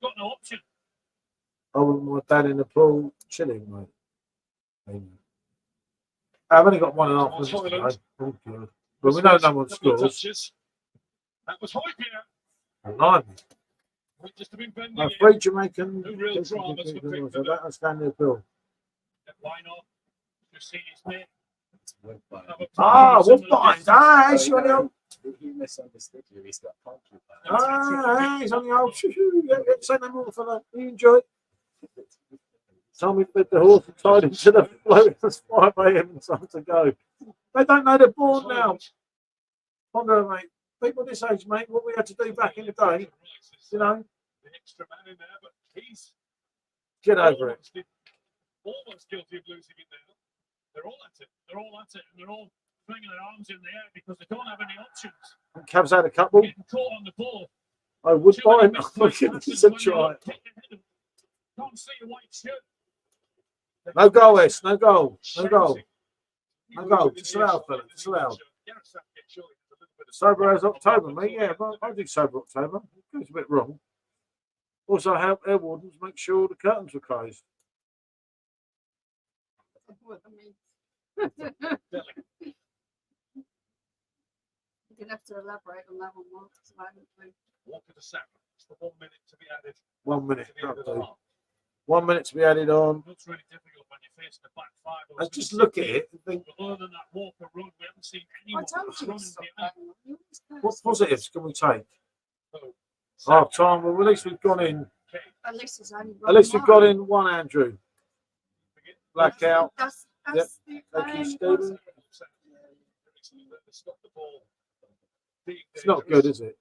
Got no option. I want my dad in the pool chilling, mate. I've only got 1.5 minutes to go. Oh, God. But we know no one scores. That was Hoyt. Blimey. Just to be bending My in. 3 Jamaican. No real dramas for Pickford. That's down the bill. Why not? Just seen his mate. Ah, Woodbine. Ah, he's on the old. He misunderstood you. He's got punctured. Ah, he's on the old. Say no more for that. You enjoy it. Tommy fed the horse and tied him to the float. It's 5 a.m. and time to go. They don't know they're born now. Wonder, mate. People this age, mate, what we had to do back in the day, you know. The extra man in there, but he's Get over it. Almost guilty of losing it now. They're all at it. They're all at it, and they're all flinging their arms in the air because they don't have any options. And Cavs had a couple. Getting caught on the ball. I would buy him. It's a try. Can't see a white shirt. No goal, S. No goal. No goal. No goal. Disallowed, fella. Disallowed. Sober as October, mate. Yeah, I do sober October. It's a bit wrong. Also, help air wardens make sure the curtains were closed. You're gonna have to elaborate on that one more. Walk to the sack. It's the 1 minute to be added. 1 minute. To the end of the half. 1 minute to be added on. Looks really difficult when you're facing the back 5. I just look at it and think, But other than that Walker run, we haven't seen I anyone told you running to stop behind. banging on. You always do. what positives can we take? So, Half time. Well, at least we've gone in. At least it's only At least we've one. got in 1 Andrew. Blackout. That's Thank you, Stephen. Stop the ball. It's not good, is it?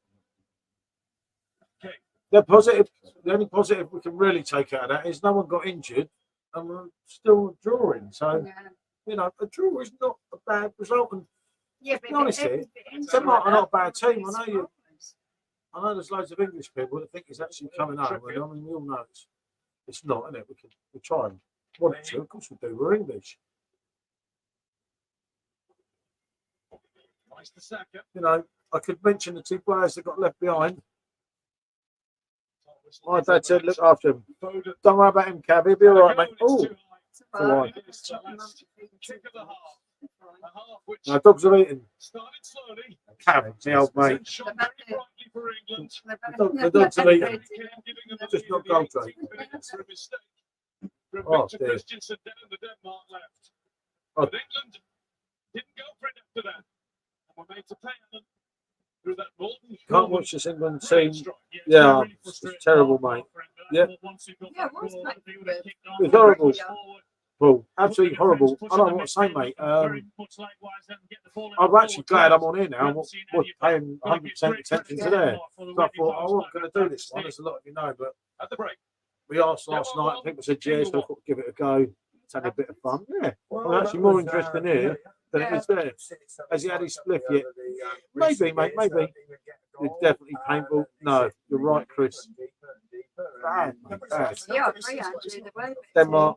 The positive, the only positive we can really take out of that is no one got injured and we're still drawing. So, Yeah. you know, a draw is not a bad result. And Yeah, to be honest here, Denmark are not a bad team. I know there's loads of English people that think it's actually coming home. I mean, we all know it's not, isn't it? We try and want it to. Of course we do. We're English. Nice to sack it. You know, I could mention the 2 players that got left behind. My dad said, look after him. Don't worry about him, Cav. He'll be all right, mate. Oh, go on. No, dogs are eating. Cav, the old mate. The dogs are eating. Just not Goldrake. Oh, dear. Christensen down the Denmark left. Oh. But England didn't go for it after that. And were made to pay them through that golden. Can't watch this England team. Yeah, it's terrible, mate. Yeah. Yeah, it was like It's horrible. Well, absolutely horrible. I don't know what to say, mate. I'm actually glad I'm on here now. We're paying 100% attention to there. So I thought, oh, I'm not going to do this one, as a lot of you know, but at the break. we asked last night, and people said yes, so I thought give it a go. It's had a bit of fun. Yeah. Well, actually more interesting here than it is there. Has he had his spliff yet? Maybe, mate, maybe. It's definitely painful. No, you're right, Chris. Bad, mate, bad. Yeah, I agree, Andrew. The way Denmark,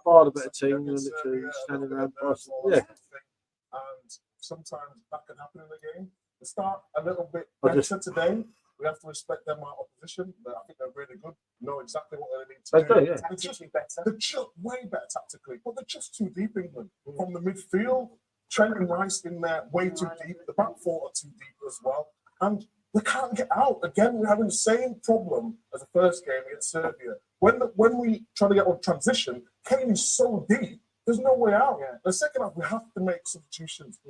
far the better team, they're literally standing around. Yeah. And sometimes that can happen in the game. They start a little bit I better just- today. We have to respect them, our opposition. But I think they're really good. Know exactly what they need to They do. do, yeah. They're just way better tactically, but they're just too deep, England. From the midfield, Trent and Rice in there way too deep. The back four are too deep as well. And they can't get out. Again, we're having the same problem as the first game against Serbia. When we try to get on transition, Kane is so deep, there's no way out. The second half, we have to make substitutions.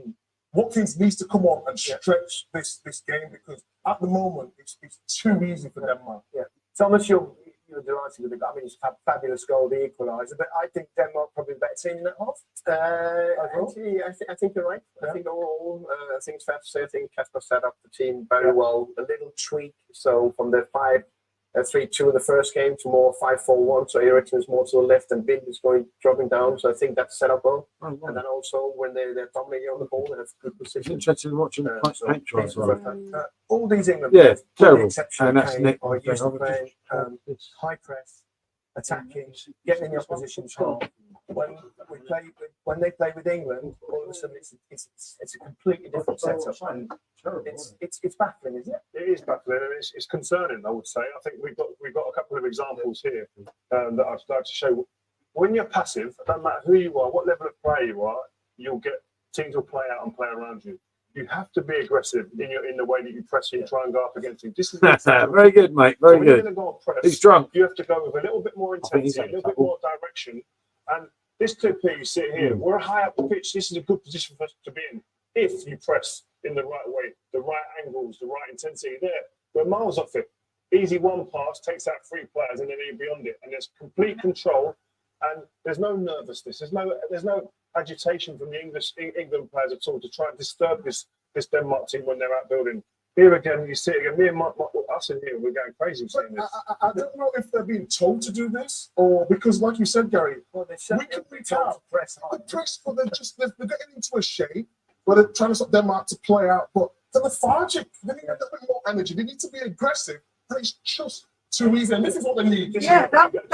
Watkins needs to come on and stretch this game because at the moment, it's too easy for Denmark. Yeah. Thomas, you're delighted with it. I mean, it's a fabulous goal, the equaliser, but I think Denmark probably a better team in that half. Actually, I think you're right. I think overall, I think it's fair to say, I think Kasper set up the team very well. A little tweak, so from the 5-3-2 in the first game to more 5-4-1, so Eriksen is more to the left and Bind is dropping down, so I think that's set up well. Oh, wow. And then also, when they're dominating on the ball, they have good It's position. interesting watching paint dry as well. All these England Yeah, players, with the terrible. exception And of that's Kane, Nick. are used to playing high press, attacking, getting in the opposition's half. When they play with England, all of a sudden it's a completely different setup, and it's baffling, isn't it? It is baffling, and it's concerning. I would say. I think we've got a couple of examples here that I'd like to show. When you're passive, it doesn't matter who you are, what level of player you are, you'll get teams will play out and play around you. You have to be aggressive in the way that you press and try and go up against him. This is Very good, mate. So Very when you're good. gonna go and press, He's drunk. you have to go with a little bit more think he's intensity, a had a little bit couple. more direction. And this clip here, you see here, we're high up the pitch. This is a good position for us to be in. If you press in the right way, the right angles, the right intensity there, we're miles off it. Easy one pass takes out 3 players and then you're beyond it. And there's complete control and there's no nervousness. There's no agitation from the England players at all to try and disturb this Denmark team when they're out building. Here again, you see it again. Me and us in here, we're going crazy seeing this. I don't know if they're being told to do this or because, like you said, Gary, we can be told to press hard. But they're getting into a shape where they're trying to stop Denmark to play out. But they're lethargic. They need a little bit more energy. They need to be aggressive. And it's just too easy. And this is what they need. Yeah, that worked.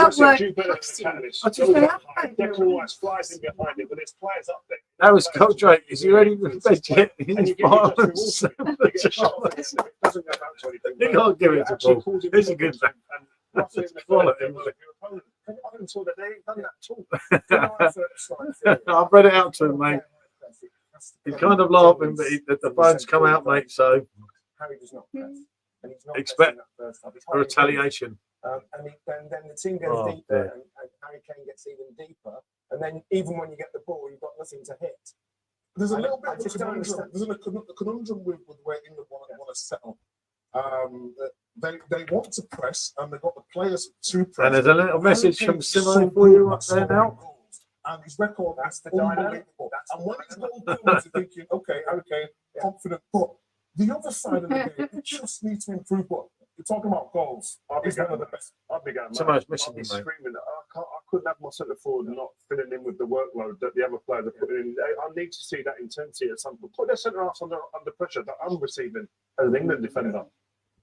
Declan Rice flies in behind it, but there's players up there. That was Goldrake. Is he ready for bed yet? And He's you get your violence. you get a shot at it, it doesn't go back to anything. You can't give it to actually Paul. calls him He's a good forward man. and roughly in the Follow third, him. your opponent. I haven't saw that they ain't done that at all. I've read it out to him, mate. He's kind of laughing, but the phone's come out, mate, so Harry does not press. And he's not Expect pressing that first half. He's a hiding retaliation. and then the team goes Oh, deeper, dear. and Harry Kane gets even deeper. And then even when you get the ball, you've got nothing to hit. There's a I- little bit I of a just don't conundrum. understand. There's a conundrum with where England want to set up. They want to press, and they've got the players to press. And there's a little message from Harry Kane is Simone so for you good up at there scoring now. goals, and his record That's is the dynamic. unbelievable. That's And the when his dynamic. goal comes, you're thinking, okay, Harry Kane, confident. But the other side of the game, it just needs to improve. But you're talking about goals. He's one of the best. I'd be going Somebody's mad. missing I'd be you, mate. screaming. I couldn't have my centre forward not filling in with the workload that the other players are putting in. I need to see that intensity at some point. Put their centre halves under pressure that I'm receiving as an England defender.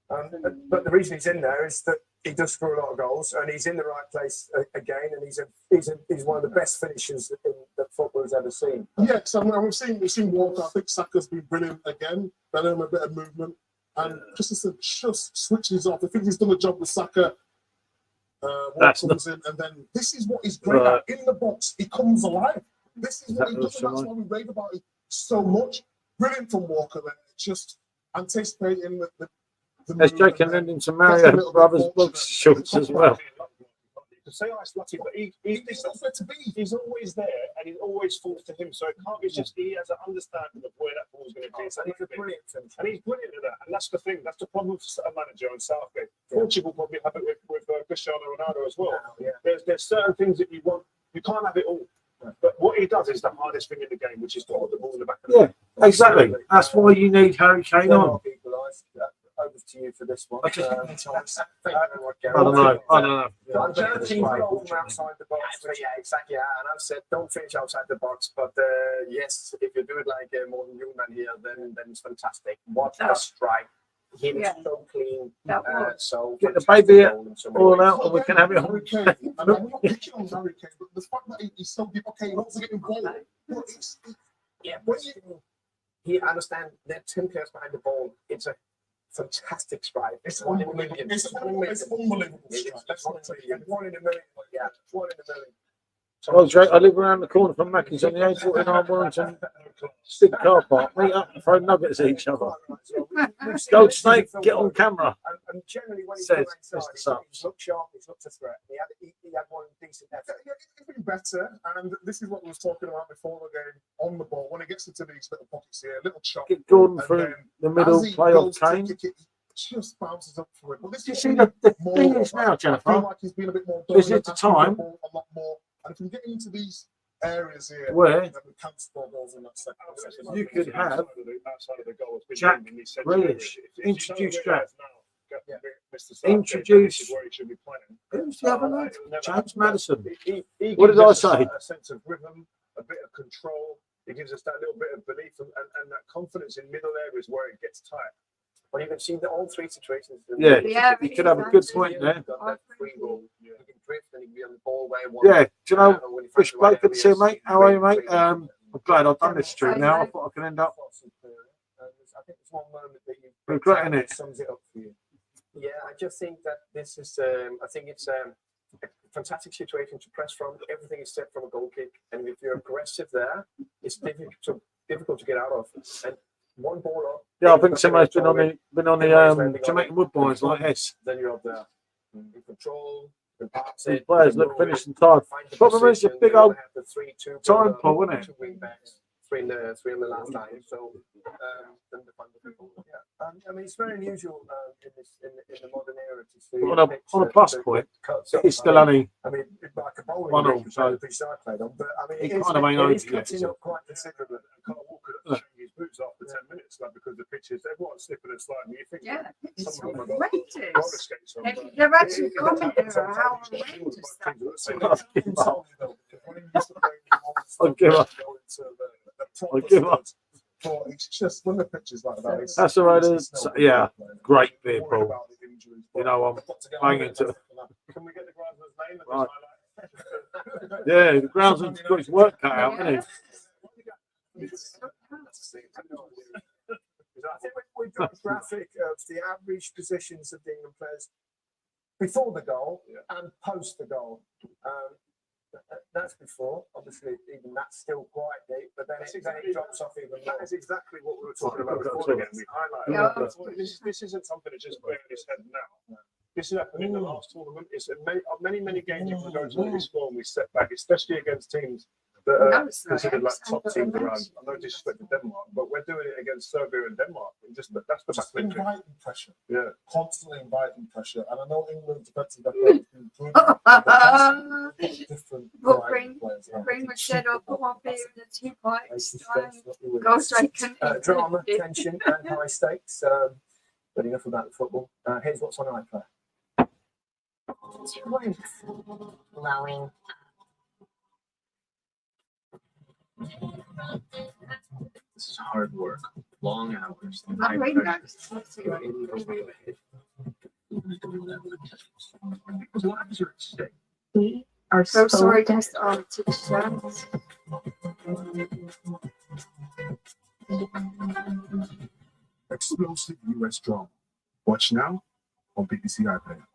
But the reason he's in there is that he does score a lot of goals, and he's in the right place again, and he's one of the best finishers that football's ever seen. Yes, and we've seen Walker. I think Saka's been brilliant again. Better him a bit of movement. And just switches off. I think he's done a job with Saka That's what comes in, and then this is what he's great at. In the box, he comes alive. This is what he does, and that's why we rave about it so much. Brilliant from Walker there. Just anticipating the There's Jake and Lyndon to Mario Brothers books shorts as well. To say it's lucky, but he's nowhere to be. He's always there, and it always falls to him. So it can't be just he has an understanding of where that ball's going to be. So he's brilliant, and he's brilliant at that. And that's the thing. That's the problem for a manager in Southgate. Portugal probably have it with Cristiano Ronaldo as well. There's certain things that you want. You can't have it all. But what he does is the hardest thing in the game, which is to hold the ball in the back of the net. Exactly. That's why you need Harry Kane on. Over to you for this one. I don't know. I'm joking from outside the box. Yeah, exactly. And I've said don't finish outside the box, but yes, if you do it like Morgan Newman here, then it's fantastic. What a strike! Hit it so clean. So get the baby all out, and we can have it on. I'm not picking on Harry Kane, but the fact that he's so deep, okay, he wants to get involved. But he understands there are 10 players behind the ball. It's a fantastic strike. It's unbelievable. It's unbelievable. That's what I'm saying. 1 in a million. Yeah, 1 in a million. Well, Drake, I live around the corner from Mackin's on the A49 Warrington big car park. Meet up and throw nuggets at each other. Gold Snake, get on camera. And generally, when he's Says inside, he's looked sharp, he's looked a threat. He had one decent effort. He's been better, and this is what we was talking about before the game. On the ball, when he gets into these little pockets here, little chop. Get Gordon through the middle, play off Kane. Just bounces up for it. But this Do you see the thing is now, I feel Jennifer? like he's been a bit more This is the time a lot more. And if we get into these areas here, where then we can't score goals in that second. you could have outside of the goal, it's been Jack in these central Grealish, areas. If introduce you don't Jack. realise now, Mr. Southgate, Introduce- this is where he should be playing. Who's the other lad? It'll never James happen. Maddison. He What gives did I us say? A sense of rhythm, a bit of control. He gives us that little bit of belief and that confidence in middle areas where it gets tight. But you can see all 3 situations. Yeah, he could have a good point there. Free ball. He can drift and he can be on the ball where he wants. Yeah, do you know, when he finds Fish the right Blake, good to see you, areas, mate. How are you, mate? free ball. I'm glad I've done this stream now. I thought I could end up I think it's one moment that you regretting it. sums it up for you. Yeah, I just think that this is. I think it's a fantastic situation to press from. Everything is set from a goal kick, and if you're aggressive there, it's difficult to get out of. And one ball up. Yeah, I think somebody's been on the Jamaican Woodbines like this. Then you're up there in control. These players look finished and tired. The problem is a big old time pull, isn't it? 2 wing backs, 3 in the last line. So, then the final people. Yeah, I mean it's very unusual in the modern era to see. On a plus point, he's still only I mean, like a bowling 1-1, so pitch I played on, but I mean, he it kind of ain't over is yet. cutting up quite considerably. Carl Walker changing his boots after 10 minutes, like because the pitches, everyone's slipping and sliding. You think Yeah, it's some of them have got roller outrageous. skates on. They're actually commenting on how outrageous that was. I'll give up. I'll give up. It's just when the pitches like that. That's all right. Yeah, great beer, Paul. You know, I'm banging to. Can we get the groundsman's name? Right. Yeah, the groundsman's got his work cut out, hasn't he? I think we've got a graphic of the average positions of the England players before the goal and post the goal. That's before, obviously, even that's still quite deep, but then it drops off even more. That is exactly what we were talking about before again. We highlighted this isn't something that just playing his head now. This has happened in the last tournament. It's many games you can go to this score and we step back, especially against teams that are considered like top teams around. I no disrespect to Denmark, but we're doing it against Serbia and Denmark. That's the back inviting pressure. Yeah. Constantly inviting pressure. And I know England's defensive record has been good. But that's different Bring players. was said, I'll put my beer in the 2 pints. Go Goldrake drama, tension, and high stakes. But enough about the football. Here's what's on iPlayer. Blowing. This is hard work, long hours. I'm reading that. What happens at stake? We are So sorry, guest artist. Explosive US drama. Watch now on BBC iPlayer.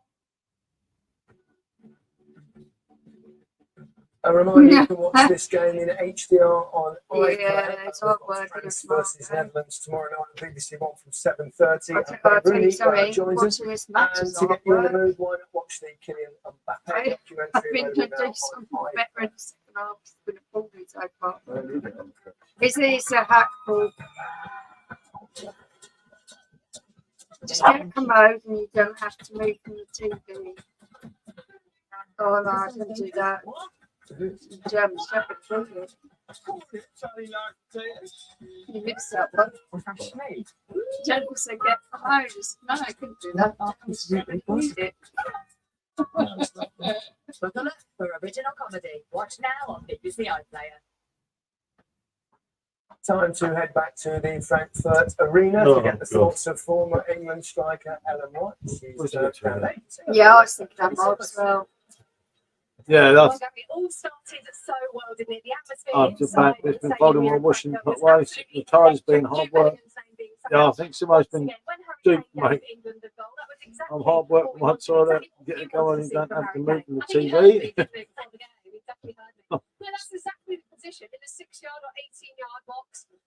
A reminder, you can watch this game in HDR on Yeah, it's all working France tomorrow. versus Netherlands tomorrow night on BBC One from 7:30. I tell you, sorry, joins us. watching this match And is to hard get you in the work. mood, why not watch the Kylian Mbappe I've documentary been available to now do some on iPlayer. veterans second half. It's been a ball so far. Is a hack ball? Just get a commode and you don't have to move from the TV. Oh, no, I didn't do that. German Shepherd, didn't you? You mixed up one. Jen also get commodes. No, I couldn't do that. Need it. Buckle up for original comedy. Watch now on BBC iPlayer. Time to head back to the Frankfurt Arena to get the thoughts of former England striker Ellen White. She's Yeah, I was thinking that Mark as well. Yeah, that's. It all started so well, didn't it? The atmosphere I've just inside, it's been inside folding the my washing Frankfurt put was away. absolutely The tire's been electric. hard work. Yeah, I think somebody's been deep, mate. I'm hard work once I get it going and don't have to move from the TV. Well, that's exactly the position in the 6-yard or 18-yard box. We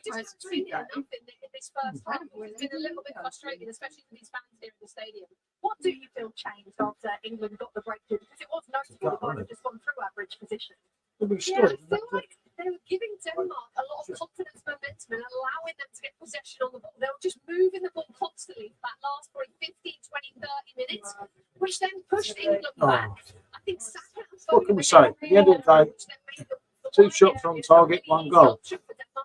just haven't seen enough in this first half. It's been a little bit frustrating, especially for these fans here in the stadium. What do you feel changed after England got the breakthrough? Because it was noticeable that they've just gone through average position. Yeah, I feel like they were giving Denmark a lot of confidence, momentum, and allowing them to get possession on the ball. They were just moving the ball constantly for that last probably 15, 20, 30 minutes, which then pushed England back. I think Saka and What can we say? At the end of the day, 2 shots on target, 1 goal.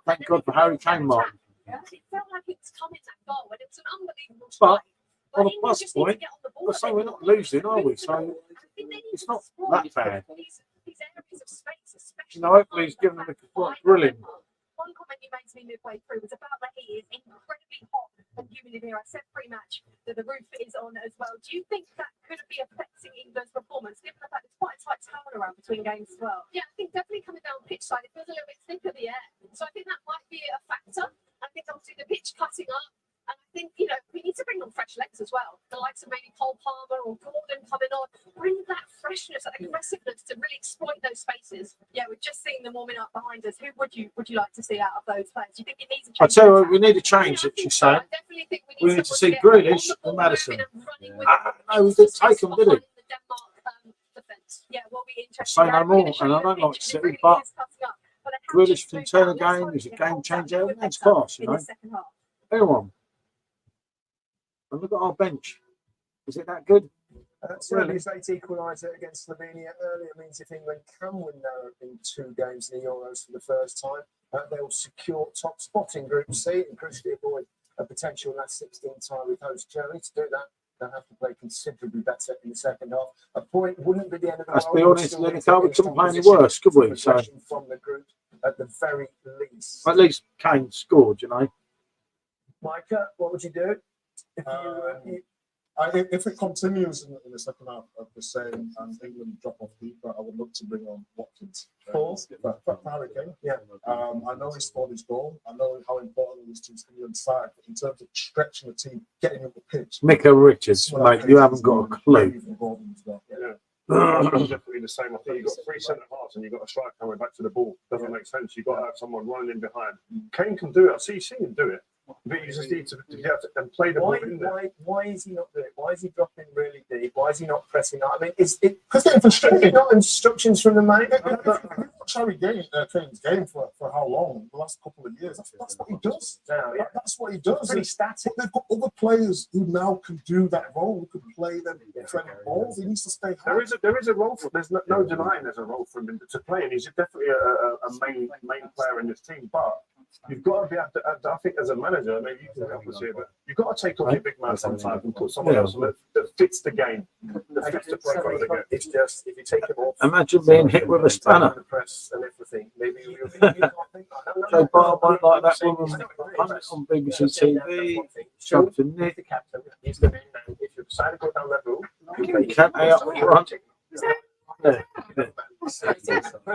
Thank God for Harry Kane, Mark. It felt like it was coming, that goal, and it was an unbelievable But try. on a plus point, we're saying we're not losing, are we? So it's not that bad. You know, hopefully he's given them a grilling. One comment you made to me midway through was about that it is incredibly hot and humid in here. I said pre-match that the roof is on as well. Do you think that could be affecting England's performance, given the fact it's quite a tight town around between games as well? Yeah, I think definitely coming down pitch side, it feels a little bit thicker, the air. So I think that might be a factor. I think obviously the pitch cutting up. And I think, you know, we need to bring on fresh legs as well. The likes of maybe Cole Palmer or Gordon coming on. Bring that freshness, that aggressiveness to really exploit those spaces. Yeah, we've just seen them warming up behind us. Who would you like to see out of those players? Do you think it needs a change? I tell you what, we need a change, that she's saying. We need to see Grealish and Madison. No, we didn't take them, did we? Yeah, we'll be interested. Say no more, and I don't like City, but Grealish can turn a game. He's a game changer. That's class, you know. Everyone. And look at our bench. Is it that good? Serbia's late equaliser against Slovenia earlier means if England can win now in 2 games in the Euros for the first time, they'll secure top spot in Group C and crucially avoid a potential last 16 tie with host Germany. To do that, they'll have to play considerably better in the second half. A point wouldn't be the end of the world. Let's be honest, we couldn't play any worse, could we? So from the group at the very least. at least Kane scored, you know. Micah, what would you do If it continues in the second half of the same and England drop off deeper, I would look to bring on Watkins. For Harry Kane. Yeah. I know he scored his goal. I know how important it is to his England side, but in terms of stretching the team, getting up the pitch. Mika Richards, mate, you haven't got a clue. Yeah. Definitely the same. I think you've got 3 centre halves and you've got a striker coming back to the ball. Doesn't make sense. You've got to have someone running in behind. Kane can do it. I've seen him do it. But you just need to and play the ball in there. Why is he not doing it? Why is he dropping really deep? Why is he not pressing out? I mean, is it because they're frustrated? Not instructions from the manager. Harry Kane's game for how long? The last couple of years. That's what he does. That's what he does. Pretty static. They've got other players who now can do that role, who can play them trending balls. He needs to stay high. There is a role for. There's no denying there's a role for him to play, and he's definitely a main player in this team. But you've got to be able to. I think as a manager, maybe you can help us here, but you've got to take off your big man sometimes and put someone else that fits the game, that fits the profile of the game. It's just if you take him off. Imagine being hit with a spanner. The press and everything. Maybe you can't think. Joe Barton might like that woman on BBC TV. Sub to Nick. The captain. He's the main man. If you decide to go down that route, Kante up front. Yeah. I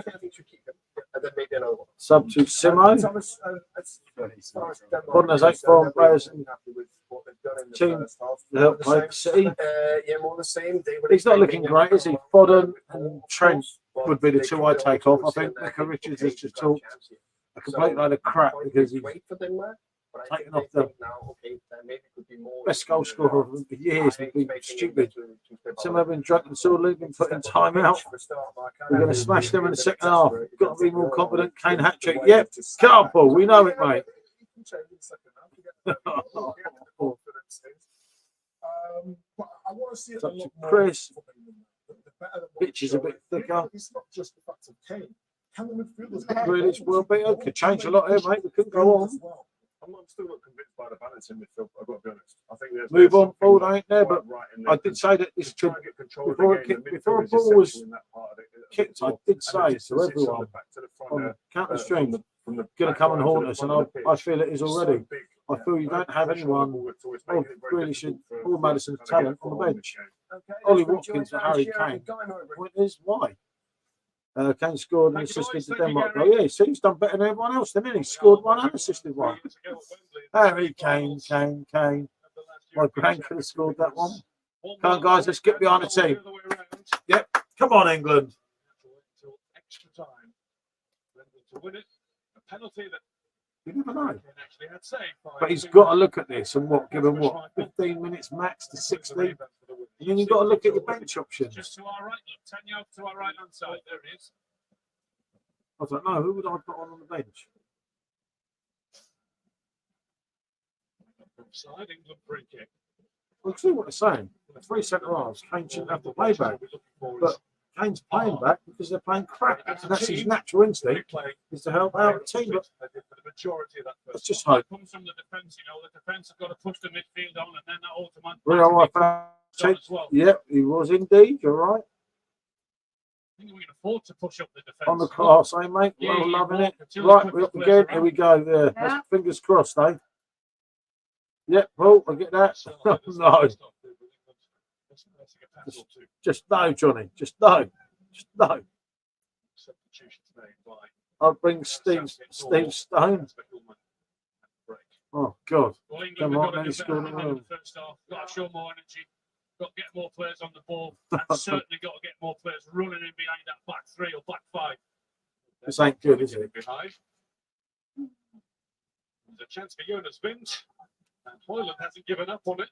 think you should keep him. And then maybe another one. Sub to Simo. Corners out for players in team to help play City. Yeah, more the same. He's not looking great, is he? Foden and Trent would be the two I take off. I think Micah Richards has just talked a complete load of crap because he's taken off the best goal scorer of the years. Would be stupid. Some have been drunk and sorely been put in time out. We're going to smash them in the second half. Got to be more confident. Kane hat trick. Yep, careful. We know it, mate. But I want to see it a Touch lot of more. Chris. The better the Pitch is a bit thicker. It's not just the fact of Kane. Can the midfielders Grealish will be. Could change a lot here, mate. We couldn't go on. I'm still not convinced by the balance in midfield. I've got to be honest. I think there's Move on. something Forward not ain't there, quite but right in there. I did say that this Try could, and get control of before the it game. kicked, The before a midfield is ball was essential in that part of it. kicked, I did say to everyone on counter stream, going to come and haunt us, and I feel it is already. I feel you don't have anyone of Grealish or Madison's talent on the bench. Ollie Watkins and Harry Kane. The point is, why? Kane scored and assisted the Denmark goal. Yeah, see, he's done better than everyone else, didn't he? He scored one and assisted one. Harry Kane. My grand could have scored that one. Come on, guys, let's get behind the team. Yep, come on, England. Extra time. To win it, a penalty that You never know. actually had saved. But he's got to look at this and give him what, 15 minutes max to 60. And then you've got to look at your bench options. Just to our right, look, Thankyou to our right hand side. There he is. I don't know, who would I put on the bench? Offside, England free kick. We'll see what they're saying. The three centre halves, Kane shouldn't have to play back. But Kane's playing back because they're playing crap. And that's his natural instinct, is to help out the team. But let's just hope. Comes from the defence, you know, the defence have got to push the midfield on, and then that automatic. Yep, he was indeed. You're right. I think we can afford to push up the defence. On the class, eh, mate? Well, loving it. Right, we're up again. Here we go. There. That's fingers crossed, eh? Yep, Paul, I get that. No. Just no, Johnny. Just no. Just no. I'll bring Steve Stone. Oh, God. Well, England Come have on, got to he's do better scored in a the first half. Got to show more energy. Got to get more players on the ball. And certainly got to get more players running in behind that back three or back five. This ain't good, is it? Behind. There's a chance for Jonas Vint. And Hoyland hasn't given up on it.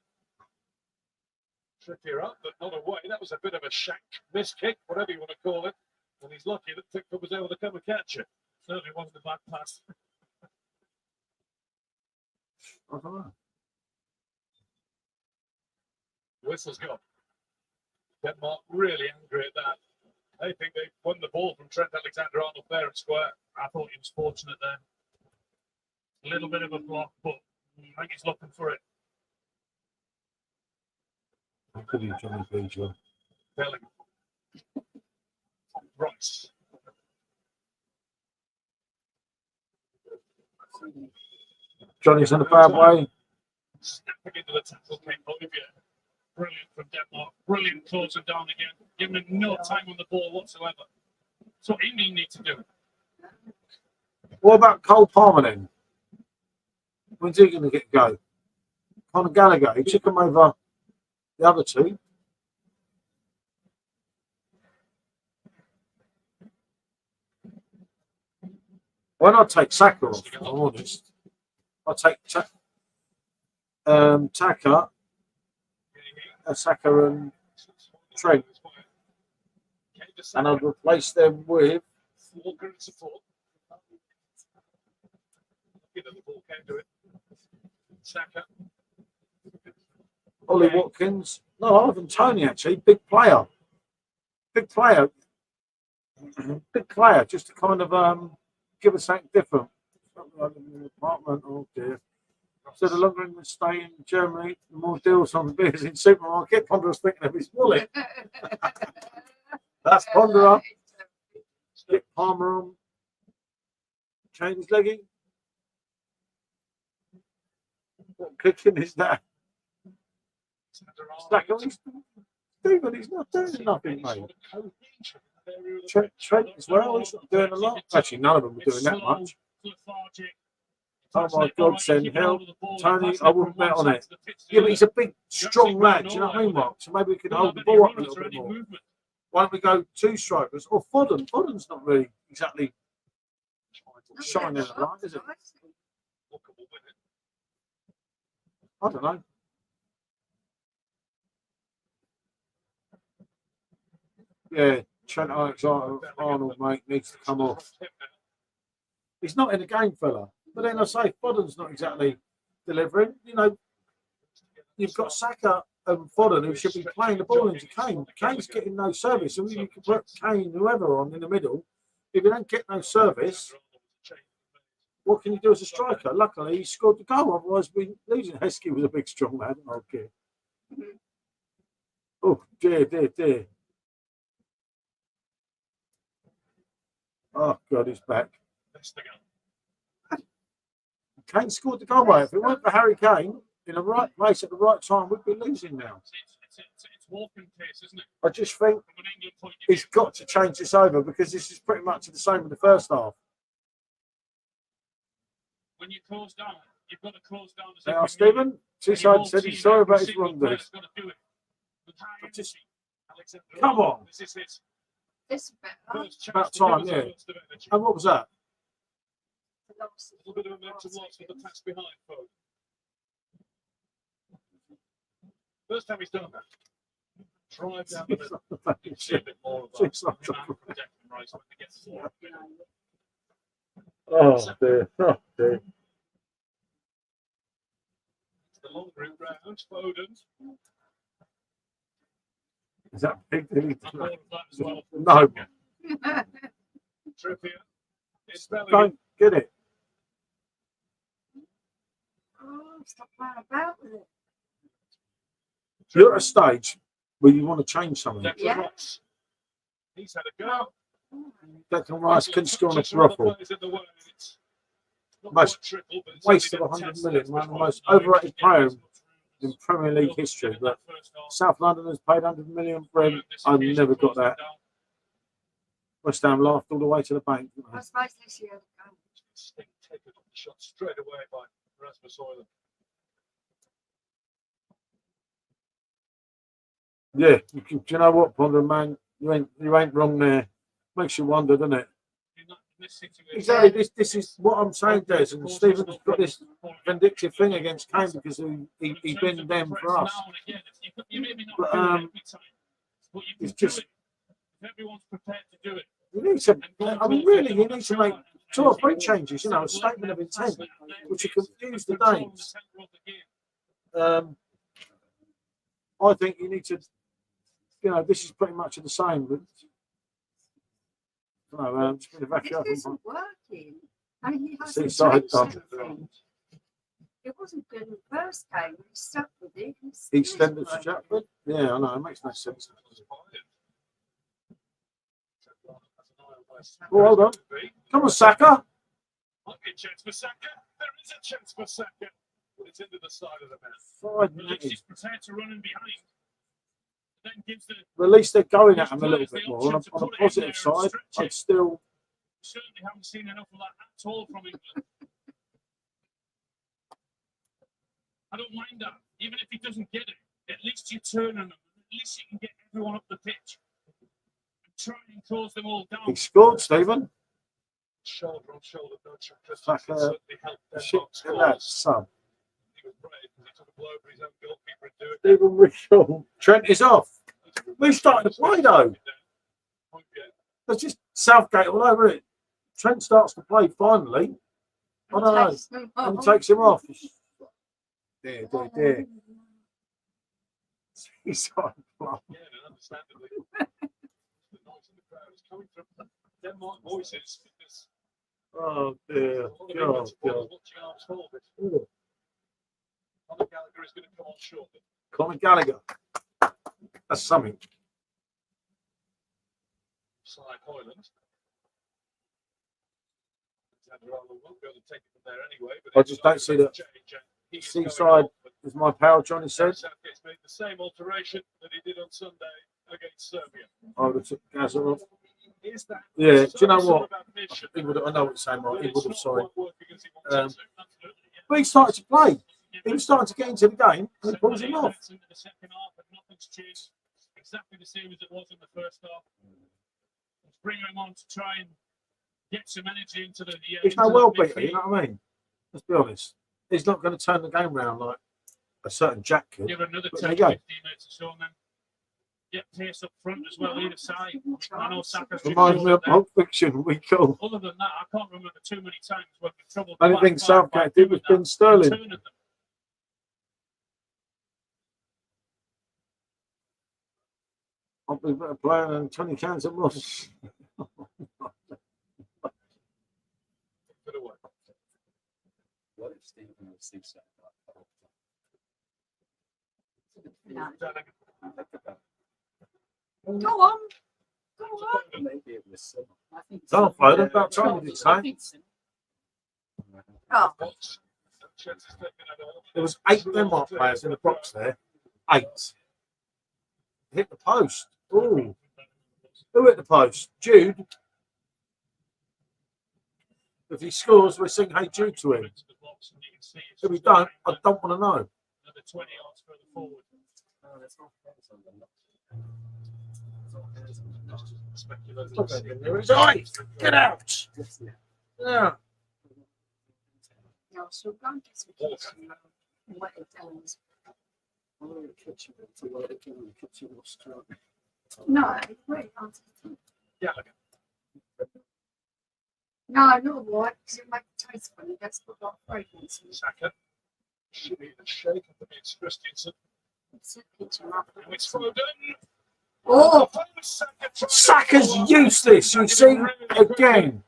Trippier up, but not away. That was a bit of a shank, miss kick, whatever you want to call it. And he's lucky that Pickford was able to come and catch it. Certainly wasn't a bad pass. I don't know. Whistle's gone. Denmark really angry at that. They think they won the ball from Trent Alexander-Arnold fair and square. I thought he was fortunate there. A little bit of a block, but I think he's looking for it. How could he, Johnny Beagle? Bellingham. Rice. Johnny's in a bad way. Snapping into the tackle came Olivier. Brilliant from Denmark. Brilliant closing down again. Giving him no time on the ball whatsoever. That's what England need to do. What about Cole Palmer then? When's he going to get go? Conor Gallagher. He took him over the other two. Why not take Saka off? I'm honest. I'll take Taka, Saka and Trent. And I'd replace them with Walker and support. The ball came to it. Saka. Ollie Watkins. No, Ivan Toney actually. Big player. Big player. Big player. Just to kind of give us something different. Apartment. Oh dear. So the longer we stay in Germany, the more deals on the beers in supermarket. Ponder was thinking of his wallet. That's Ponder up. Get Palmer on. Change his legging. What kicking is that? Stephen, he's not doing nothing, mate. Trent as well, he's not doing a lot. Actually, none of them are doing that much. Oh my God, send help. Tony, I wouldn't bet on it. Yeah, but he's a big, strong lad. Do you know what I mean, Mark? So maybe we could hold the ball up a little bit more. Why don't we go two strikers or Fodden? Fodden's not really exactly shining a light, is it? I don't know. Yeah, Trent Alexander-Arnold, mate, needs to come off. He's not in the game, fella. But then I say Fodden's not exactly delivering. You know, you've got Saka and Fodden who should be playing the ball into Kane. Kane's getting no service. And you can put Kane, whoever, on in the middle. If you don't get no service, what can you do as a striker? Luckily, he scored the goal. Otherwise, we're losing. Heskey was a big, strong man. Okay. Oh, dear. Oh, God, he's back. Kane scored the goal, mate. If it weren't for Harry Kane in the right place at the right time, we'd be losing now. It's walking pace, isn't it? I just think From an England point of he's view. got to change this over because this is pretty much the same in the first half. When you close down, you've got to close down. as Now, every Stephen, minute. Seaside said he's sorry about his Single wrongdoings. player's got to do it. With high Just- energy. Alexander Come on. This is his This is better. first chance About to give time, us a yeah. burst of energy. And what was that? A little bit of momentum lost with the pass behind, folks. First time he's done that. Drive down the middle. You can see a bit more of that. It's not The man from Declan Rice when he gets the ball. Oh, dear. Oh, dear. It's the long route round. Foden. Is that big? Did he- And more of that as well. No, Trippier. It's Bellingham. don't get it. Oh, stop playing about with it. You're at a stage where you want to change something. Declan Yeah. Rice. He's had a go. Declan Rice can score on a Touches from other ruffle. players in the way. It's not Most quite triple, but it's waste of only 100 10 million, steps one of the before most it's overrated nine. players in Premier League history. But South London has paid 100 million for him. I've never got that. West Ham laughed all the way to the bank. didn't I they? suppose this year the game. Taken shot straight away by Rasmus Højlund. Yeah, do you know what, Ponder, man? You ain't wrong there. Makes you wonder, doesn't it? In this situation, Exactly. This is what I'm saying, Des. And Stephen's got this vindictive thing against Kane because he been them for us. But, it's just- if everyone's prepared to do it. You need to, I mean, really, you need to make 2 or 3 changes, you know, a statement of intent, which will confuse the Danes. I think you need to, you know, this is pretty much the same. But, you know, just going to back you up. This isn't working. I mean, he hasn't Seaside changed done. anything. It wasn't good in the first game. He stuck with it. Extended to Stratford? Yeah, I know, it makes no sense. Oh, hold on. Come on, Saka. Might be a chance for Saka. There is a chance for Saka. But it's into the side of the man. 5 At least minutes. he's prepared to run in behind. Then gives the At least they're going at him a little bit more. On a positive side, I'd still. certainly haven't seen enough of that at all from England. I don't mind that. Even if he doesn't get it, at least you turn on him. At least you can get everyone up the pitch. And try and close them all down. He scored, Stephen. Shoulder on shoulder, no check. Like certainly helped Shit, Denmark at that scores. son. He was brave because he took a blow for his own goalkeeper and do it. Stephen Whishaw. Trent is off. We started to play though. That's just Southgate all over it. Trent starts to play finally. I don't know. And takes him off. Dear. He's on. Yeah, and understandably. The noise in the crowd is coming from Denmark voices because Oh dear. a lot of England God, supporters God. watching arms forward. Conor Gallagher is going to come on shortly. Conor Gallagher. That's something. Side Højlund. Alexander Arnold won't be able to take it from there anyway. But I just don't see that. Seaside, as my pal Johnny said. Southgate's made the same alteration that he did on Sunday against Serbia. I would have took Gazza off. Is that Yeah, do you know some what? sort of ambition He would have, I know what you're saying, that right? He it's would have not sorry. quite working as he wants Um, it to? Absolutely, yeah. But he started to play. He was starting to get into the game and he pulls him off. Into the second half, but nothing's changed. exactly the same as it was in the first half. Let's bring him on to try and get some energy into the. He's no well beater, you know what I mean? Let's be honest. He's not going to turn the game round like a certain Jack could. Give another But 10, there you 15 go. minutes or so, and then get pace up front as well, either side. I know Saka's Reminds me of Pulp Fiction, we call. Other than that, I can't remember too many times when we've troubled. Only thing Southgate did was Ben Sterling. I'll be better player than 20 cans of Moss. What if Stephen receives that? Go on. Go on. Maybe it was Sim. I think Don't play them, about time you did say. Oh. There was 8 Denmark players in the box there. 8. Hit the post. Ooh. Who hit the post? Jude. If he scores, we sing Hey Jude to him. If we don't, I don't want to know. Another 20 yards further forward. Get out! Yeah. No, so go and get some kitchen. What it does. No, wait, Yeah, no, not what, because it makes it taste funny. That's what got fragrance. Saka. Should be the shake of the Mitch Christensen. It's a kitchen up. It's Foden. Oh, Saka's useless, you see, again.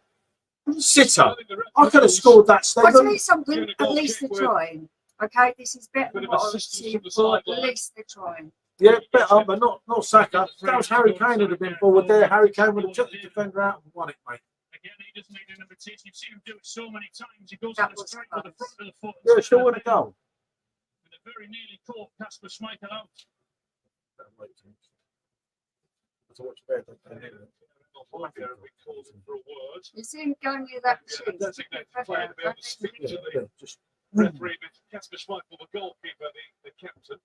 Sitter. I could have scored that, I'll tell Stephen. you something, at least they're trying. Okay, this is better than what I was seeing, but at least they're trying. Yeah, better, but not Saka. That was Harry Kane would have been forward there. Harry Kane would have took the defender out and won it, mate. Again, he doesn't need an invitation. You've seen him do it so many times. He goes That on the was straight to the front of the foot. Yeah, still want to go. And it very nearly caught Kasper Schmeichel out. You see him going near that cheese. Designated player to be able to speak to the referee, but Kasper Schmeichel, the goalkeeper, the captain.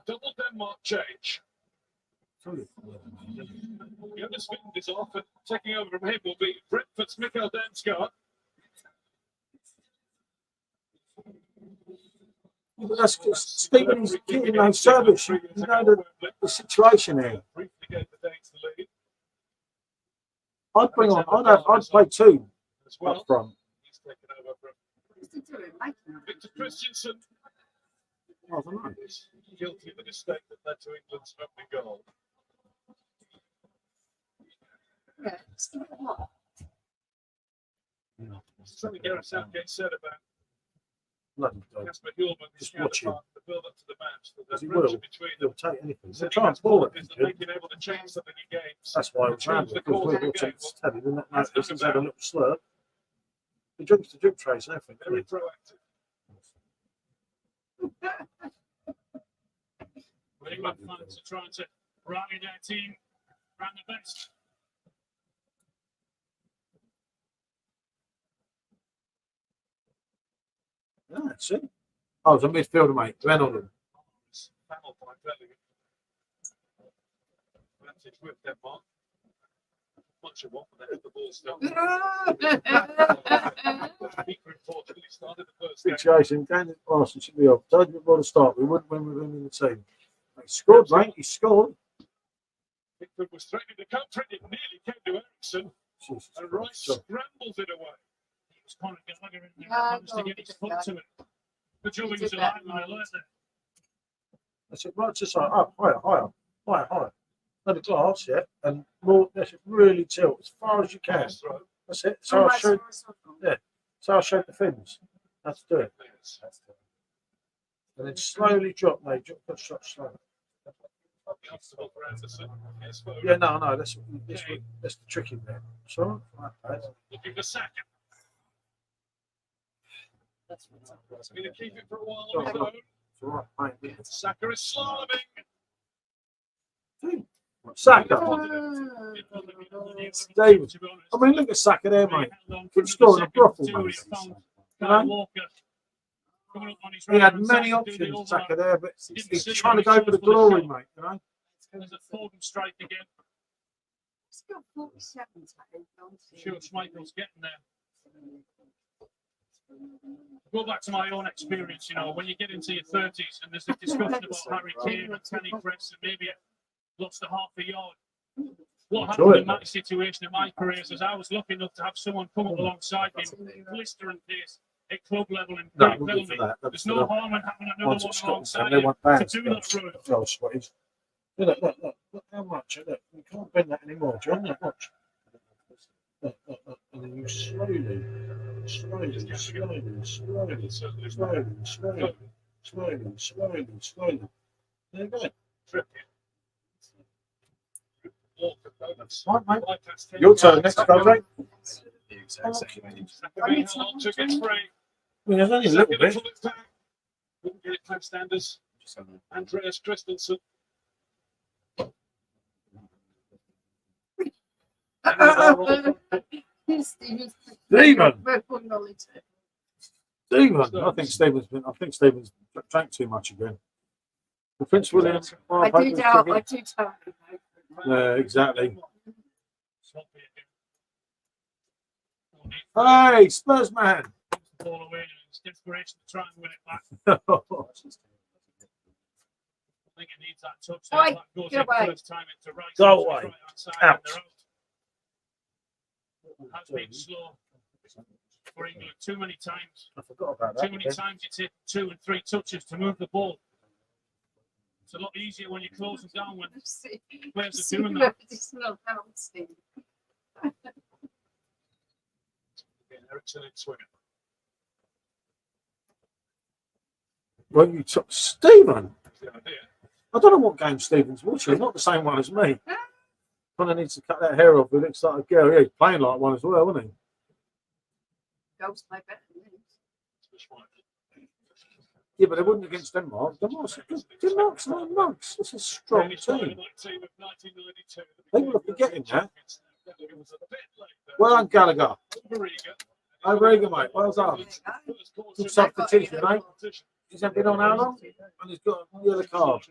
Double Denmark change. Jonas Vind is off, and taking over from him will be Brentford's Mikael Damsgaard. But that's because Stephen's getting no service. You know the situation here. Briefly gave the Danes the lead I'd play 2 as well. up front. He's taken over from What's he doing? Making it. Victor Christensen. I don't know. Is guilty of the mistake that led to England's opening goal. Yeah, it's not a lot. Something Gareth Southgate said about Bloody dog. Kasper Hjulmand, his Just watch him. counterpart, the build up to the match, Because the he friendship will. between He'll them. take anything. So He'll try and ball it. is that they've been able to change something in games. That's why we're trying to. Because we'll take this telly. We'll not notice he's had a little slurp. He drinks the drip trays and everything. Very doesn't proactive. England fans are trying to rally their team around the best. he? Yeah, see? Oh, it's a midfielder, mate. Reynolds. Panel by Bellingham. Advantage with Denmark. Much of one, but they had the ball still. Keeper unfortunately started the first game. Situation. Daniel Arsenal should be off. Told you before the start. We wouldn't win with him in the team. He scored, mate. He scored. Pickford was threatening to come for it. It nearly came to Ericsson. Jesus And Rice Christ. scrambles it away. He was Conor Gallagher in there. Yeah, Managed to get his foot to it. Good job he was Did alive that. when I learned that. That's it. Right, just like up, higher. Not a glass, yeah, and more. That's it. Really tilt as far as you can. Nice throw. That's it. So I'll show. So I'll show the fins. That's do it. Yes. And then slowly drop, mate. Drop slow. Comfortable for Anderson. Yes, Foden. Yeah, no. That's the trick in there. So, right. Looking for Saka. He's going to keep it for a while on his own. It's all right, mate. Saka is slaloming. Saka. David. I mean, look at Saka there, mate. Keep scoring a brothel, mate. You know? Walker. coming up on his He had right-hand many side to do the options, overlap. Tucker, there, but Didn't he's see trying to him, he go for the chose for the glory, shot. mate. You know. There's a Foden strike again. It's got 47 today. Sure, Schmeichel's getting there. Go back to my own experience, you know, when you get into your 30s and there's a discussion about Harry Kane and Kenny Press and maybe lost a half a yard. What happened in my situation in my career is I was lucky enough to have someone come up alongside me, blistering pace at club level and No, great we'll penalty. do for that. There's no harm in having another Once one it's Scotland, alongside they you want to bands. do that road. Oh, Scottish. Look, look how much. Look, you can't bend that anymore, John. Look, watch. Look, and then you slowly, slowly. There you go. Right, mate. Your turn next, Goldrake. There's only a little bit. Wouldn't get it past Anders. Andreas Christensen. Stephen. Stephen. I think Stephen's drank too much again. The Prince William. I do doubt. Yeah, exactly. Hey, Spurs man. Ball away and it's desperation to try and win it back. I think it needs that touch. Oi, That goes get in away. first time into right. Go side, away. right-hand side, Out. and they're out. Has been slow for England too many times. I forgot about Too many times you take 2 and 3 touches to move the ball. It's a lot easier when you close them down when players are doing that. Ericsson in swimming. When you took Stephen, That's the idea. I don't know what game Stephen's watching. Not the same one as me. Kind of needs to cut that hair off. He looks like a girl. Yeah, he's playing like one as well, isn't he? Yeah, but they wouldn't against Denmark. Denmark's no mugs. It's a strong team. People are forgetting that. Well done, Gallagher. Overeager, mate. Well done. Good substitution, mate. He's been on how long? And he's got a yellow card.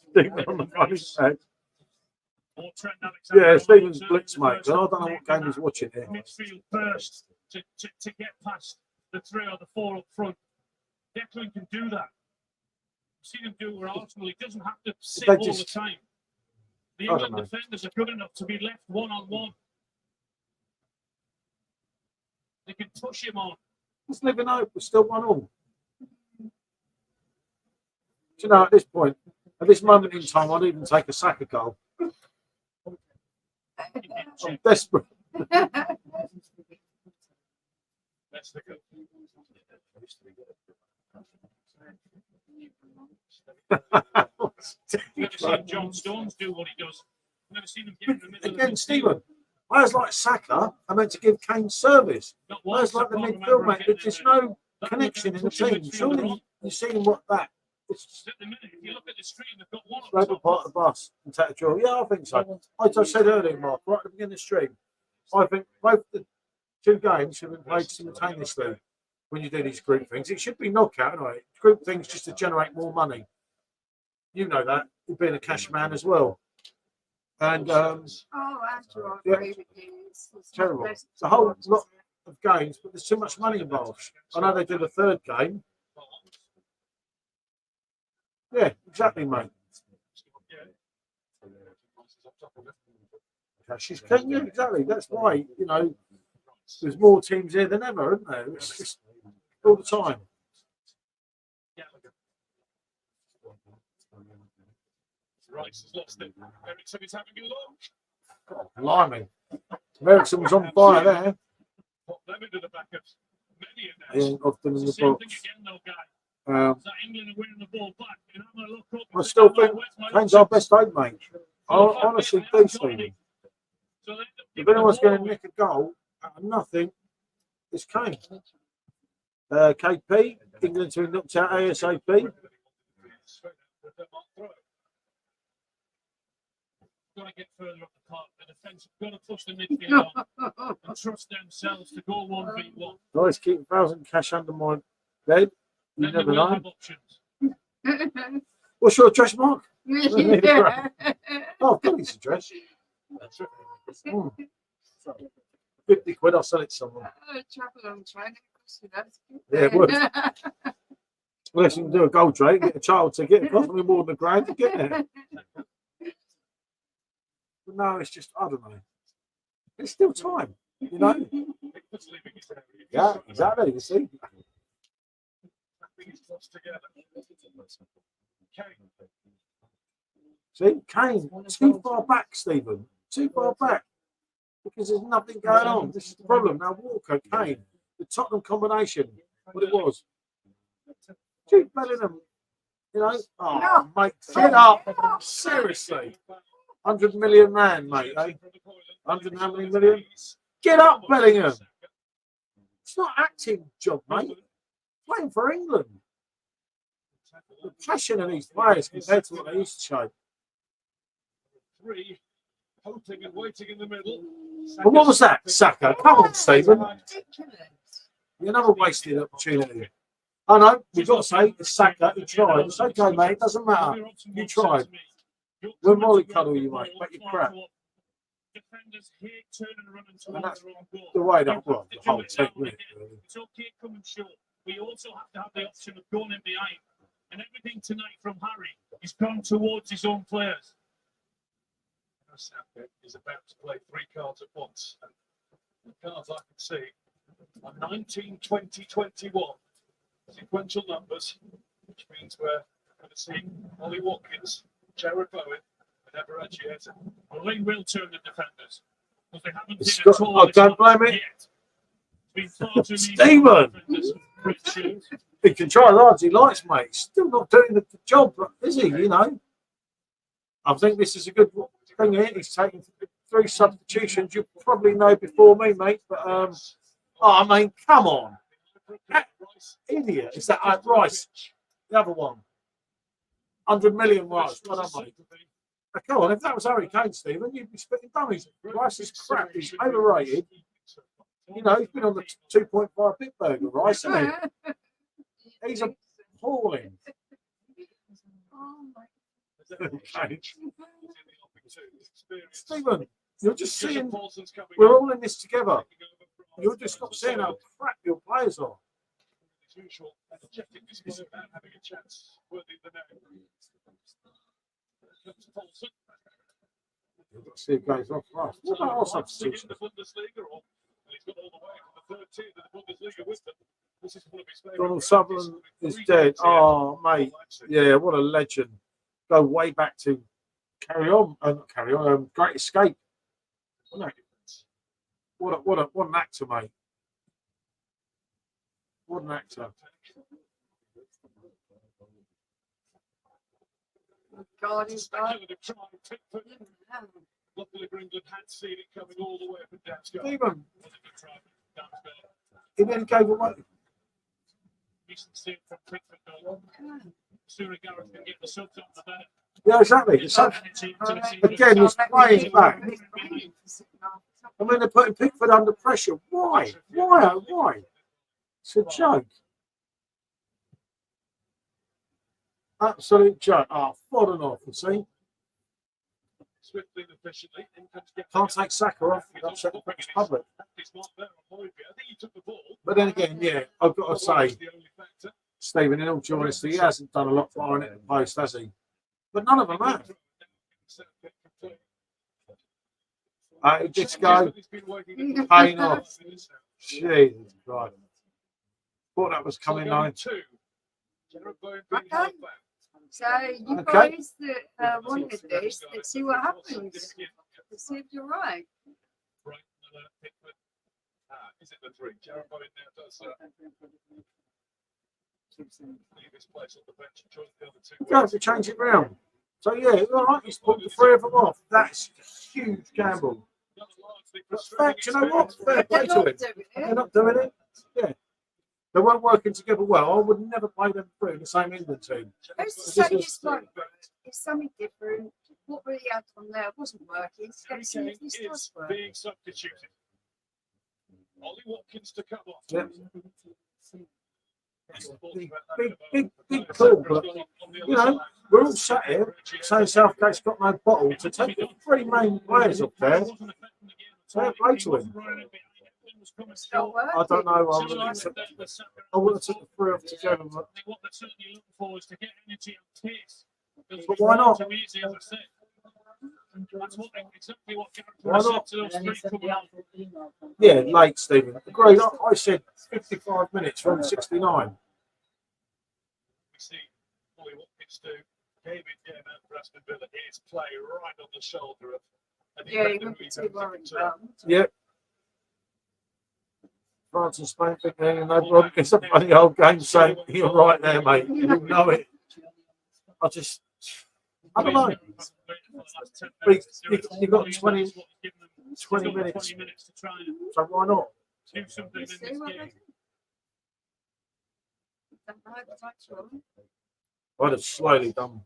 Stephen on the funny side. Yeah, Stephen's blitz, mate. So I don't know what game he's watching here. Midfield burst to get past the 3 or the 4 up front. Declan can do that. I've seen him do it with Arsenal. He doesn't have to sit all the time. The England defenders are good enough to be left one-on-one. They can push him on. Let's live in hope. We're still 1-1. Do you know, at this point, at this moment in time, I'd even take a Saka goal. I'm desperate. That's the good. Never seen John Stones do what he does. Never seen him get in the middle. Again, Stephen, players like Saka are meant to give Kane service. Players like the midfield, mate, there's no connection in the team. Surely you've seen what that. It's At the minute, if you look at the stream, they've got one Labour on part of the bus and take a draw. Yeah, I think so. As I said earlier, Mark, right at the beginning of the stream, I think both the 2 games should have been played simultaneously when you do these group things. It should be knockout, anyway. Group things just to generate more money. You know that, you've been a cash man as well. And Andrew, I agree with you. It's terrible. It's a whole lot of games, but there's too much money involved. I know they did a 3rd game. Yeah, exactly, mate. She's yeah, exactly. That's why, you know, there's more teams here than ever, isn't there? It's just all the time. Rice has lost it. Ericsson is having a look. God, blimey. Ericsson was on fire there. Put them into the back of many of He them. ain't often in the It's the same box. thing again, though, guy. Is that England are winning the ball back? And I'm gonna look up and I say, still "Oh, think where's my Kane's option?" our best aid, mate. I honestly do, Stephen. So they end up If giving the anyone's ball going to away. nick a goal out of nothing, it's Kane. KP, England to be knocked out ASAP. got to get further up the park. The defence have got to push the midfield on and trust themselves to go 1v1. Guys, keep 1,000 cash under my bed. You Then never you will know. have options. What's your address, Mark? Yeah. Oh, I've got his address. That's right. 50 quid, I'll sell it to someone. Travel on train. Yeah, it would. Unless you can do a Goldrake, get a child ticket, it costs me more than £1,000 to get there. But no, it's just, I don't know. It's still time, you know? Yeah, exactly, you see. See, Kane, too far back, Stephen. Too far back. Because there's nothing going on. This is the problem. Now, Walker, Kane, the Tottenham combination, what it was. Jude Bellingham, you know, oh, mate, get up. Seriously. 100 million man, mate, eh? 100 how many million? Get up, Bellingham. It's not acting job, mate. Playing for England. The passion of these players compared to what they used to show. Three, hoping and waiting in the middle. But what was that, Saka? Come on, Stephen. Another wasted opportunity. I know, we've got to say, it's Saka, he tried. It's okay, mate, it doesn't matter. You tried. We'll mollycoddle you, mate, but you're crap. Defenders here turn and run into And that's their own goal. the way that, well, the whole team, really. It's okay coming short. We also have to have the option of going in behind. And everything tonight from Harry is gone towards his own players. Saka is about to play 3 cards at once. And the cards I can see are 19, 20, 21. Sequential numbers, which means we're going to see Ollie Watkins, Jared Bowen, and Everett Chiesa. Well, they will turn the defenders. Because they haven't It's been at got- all. I don't blame it. Yet. It's been far too many Stephen! defenders. Great shoot. He can try as hard as he likes, mate. Still not doing the job, is he? You know. I think this is a good thing here. He's taking 3 substitutions. You probably know before me, mate. But oh, I mean, come on, that idiot! Is that Rice? The other one. 100 million Rice. Well done, mate. Now, come on, if that was Harry Kane, Stephen, you'd be spitting dummies. Rice is crap. He's overrated. You know, he's been on the 2.5 bit burger, Rice, isn't he? He's appalling. Okay. Stephen, you're just seeing, we're all in this together. You're just not seeing how crap your players are. You've got to see it goes off fast. What about our substitutions? Donald Sutherland is dead. Oh, mate. Yeah, what a legend. Go way back to Carry On. Not Carry On. Great Escape. What an actor, mate. What an actor. God, he's got Luckily, England had seen it coming all the way up and down. Stephen, he then gave away. Sooner Gareth can get the subs on the better. Yeah, exactly. So, again, he's playing back. I mean, they're putting Pickford under pressure. Why? Why? It's a joke. Absolute joke. Oh, fodden off, you see. Swiftly and efficiently. Can't take Saka off. Upset the British public. But then again, yeah, I've got to say, Stephen, in all honesty, he hasn't done a lot for it in the post, has he? But none of them have. Disco, paying off. Jesus Christ. Thought that was coming now. okay. So you Okay. guys that wanted this, let's see what happens. Let's see if you're right. Is it the 3? Jared Bowen now does leave his place on the bench and join the other 2. You have to change it round. So yeah, all right, he's put the 3 of them off. That's a huge gamble. But fair, do you know what? Fair play to him. They're not doing it. Yeah. They weren't working together well. I would never play them 3 in the same England team. Who's to say this won't work? It's something different. what we had on there wasn't working. Let's see if this does Is work. being substituted. Ollie Watkins to come off. Yeah. Big call, but you know, we're all sat here saying Southgate's got no bottle to take the three main players up there. Fair play to him. It's not working. I don't know. I would have took the three off together, but What they're certainly looking for is to get energy and pace. But why not? Too easy, as I said. That's what exactly what Why not? to those three coming on. yeah, late, Stephen. Agreed. I said 55 minutes from 69. We see Ollie Watkins do. David Game out for Aston Villa. His play right on the shoulder of an Yeah, you defender wouldn't who be he's too able to worried control. about. Yep. France and Spain, big thing, and no problem. It's a funny old game saying, you're right there, mate. You know it. I don't know. You got 20 minutes. to try and So why not? do something in See this what they game. do. Don't know if it's actual. I'd have slowly done.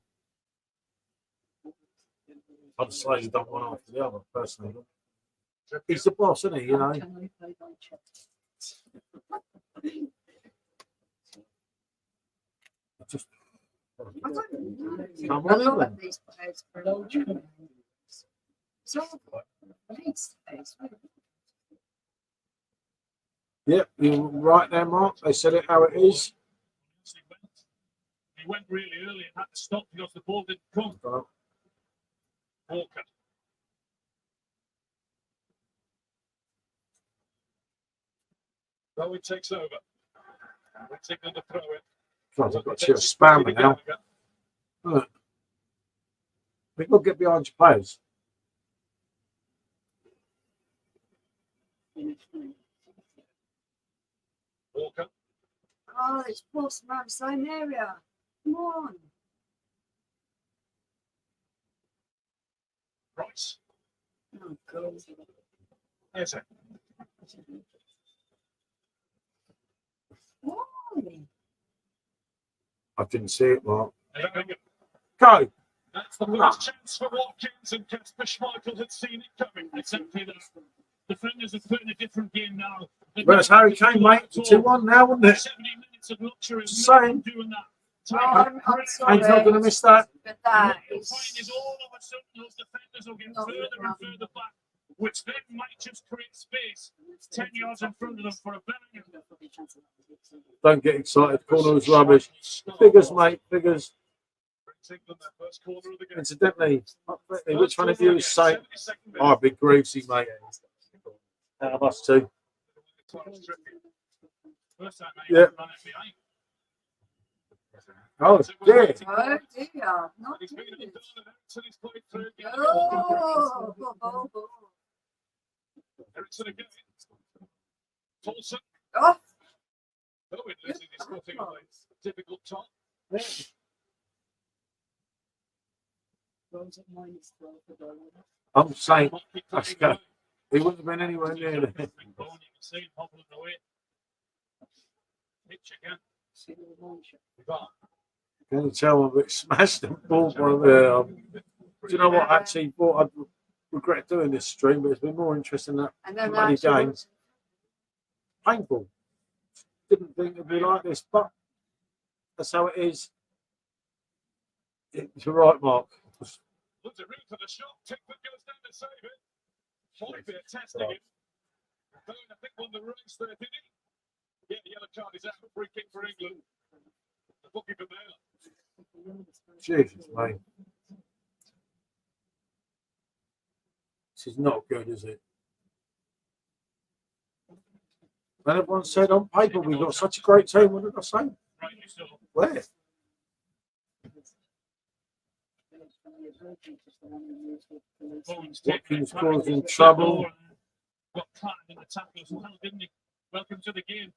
I'd have slowly done one after the other, personally. He's the boss, isn't he? You know. Just I don't know. come A on, lot England. of these players are a lot of it's all needs space. Yep, you're right there, Mark. They said it how it is. He went really early and had to stop because the ball didn't come. Walker. Bowen takes over. We take another throw in. God, I've got to spam it now. Look. We've got to get behind your players. Walker. Oh, it's forced around the same area. Come on. Rice. Oh, God. Yes, sir. Why? I didn't see it, Mark. Go. Go. That's the first chance for Watkins, and Kasper Schmeichel had seen it coming. Exactly that. Defenders have put in a different game now. Where's Harry Kane, mate? 2-1 now, wouldn't it? 70 minutes of luxury. Same. Doing that. Oh, I'm sorry. Kane's not going to miss that. But that What you'll is find is all of a sudden those defenders will get not further and enough. further back, which then might just create space 10 yards in front of them for a Bellingham. Don't get excited. Corner was rubbish. Figures, mate. Figures. England their first corner of the game. Incidentally, which one of you is saying, oh, big Greavesy, mate? Out of us two. First time Yeah. run it behind. Oh, dear. Oh, dear. Not He's been good. done and Ericsson is played through. Oh. Ericsson again. Tolson. Oh. Owen losing his footing on a difficult top. I'm saying, let's go. He wouldn't have been anywhere near there. You can see him hobbling away. Pitch again. Can you tell I'm a bit smashed and ball from there? Do you know what? I actually thought I'd regret doing this stream, but it's been more interesting than And then many that games. Painful. Didn't think it'd be like this, but that's how it is. You're right, Mark. Looks a room for the shot. Tickford goes down to save it. Might be a test again. Bowen, I think, won the race there, did he? Yeah, the yellow card is out. Free kick for England. The bookkeeper there. Jesus, mate. This is not good, is it? And everyone said on paper we've got such a great team. What did I say? Rightly so. Where? Bowen's Watkins taken it. causing trouble. Got clattered in the tackle as well, didn't he? Welcome to the game.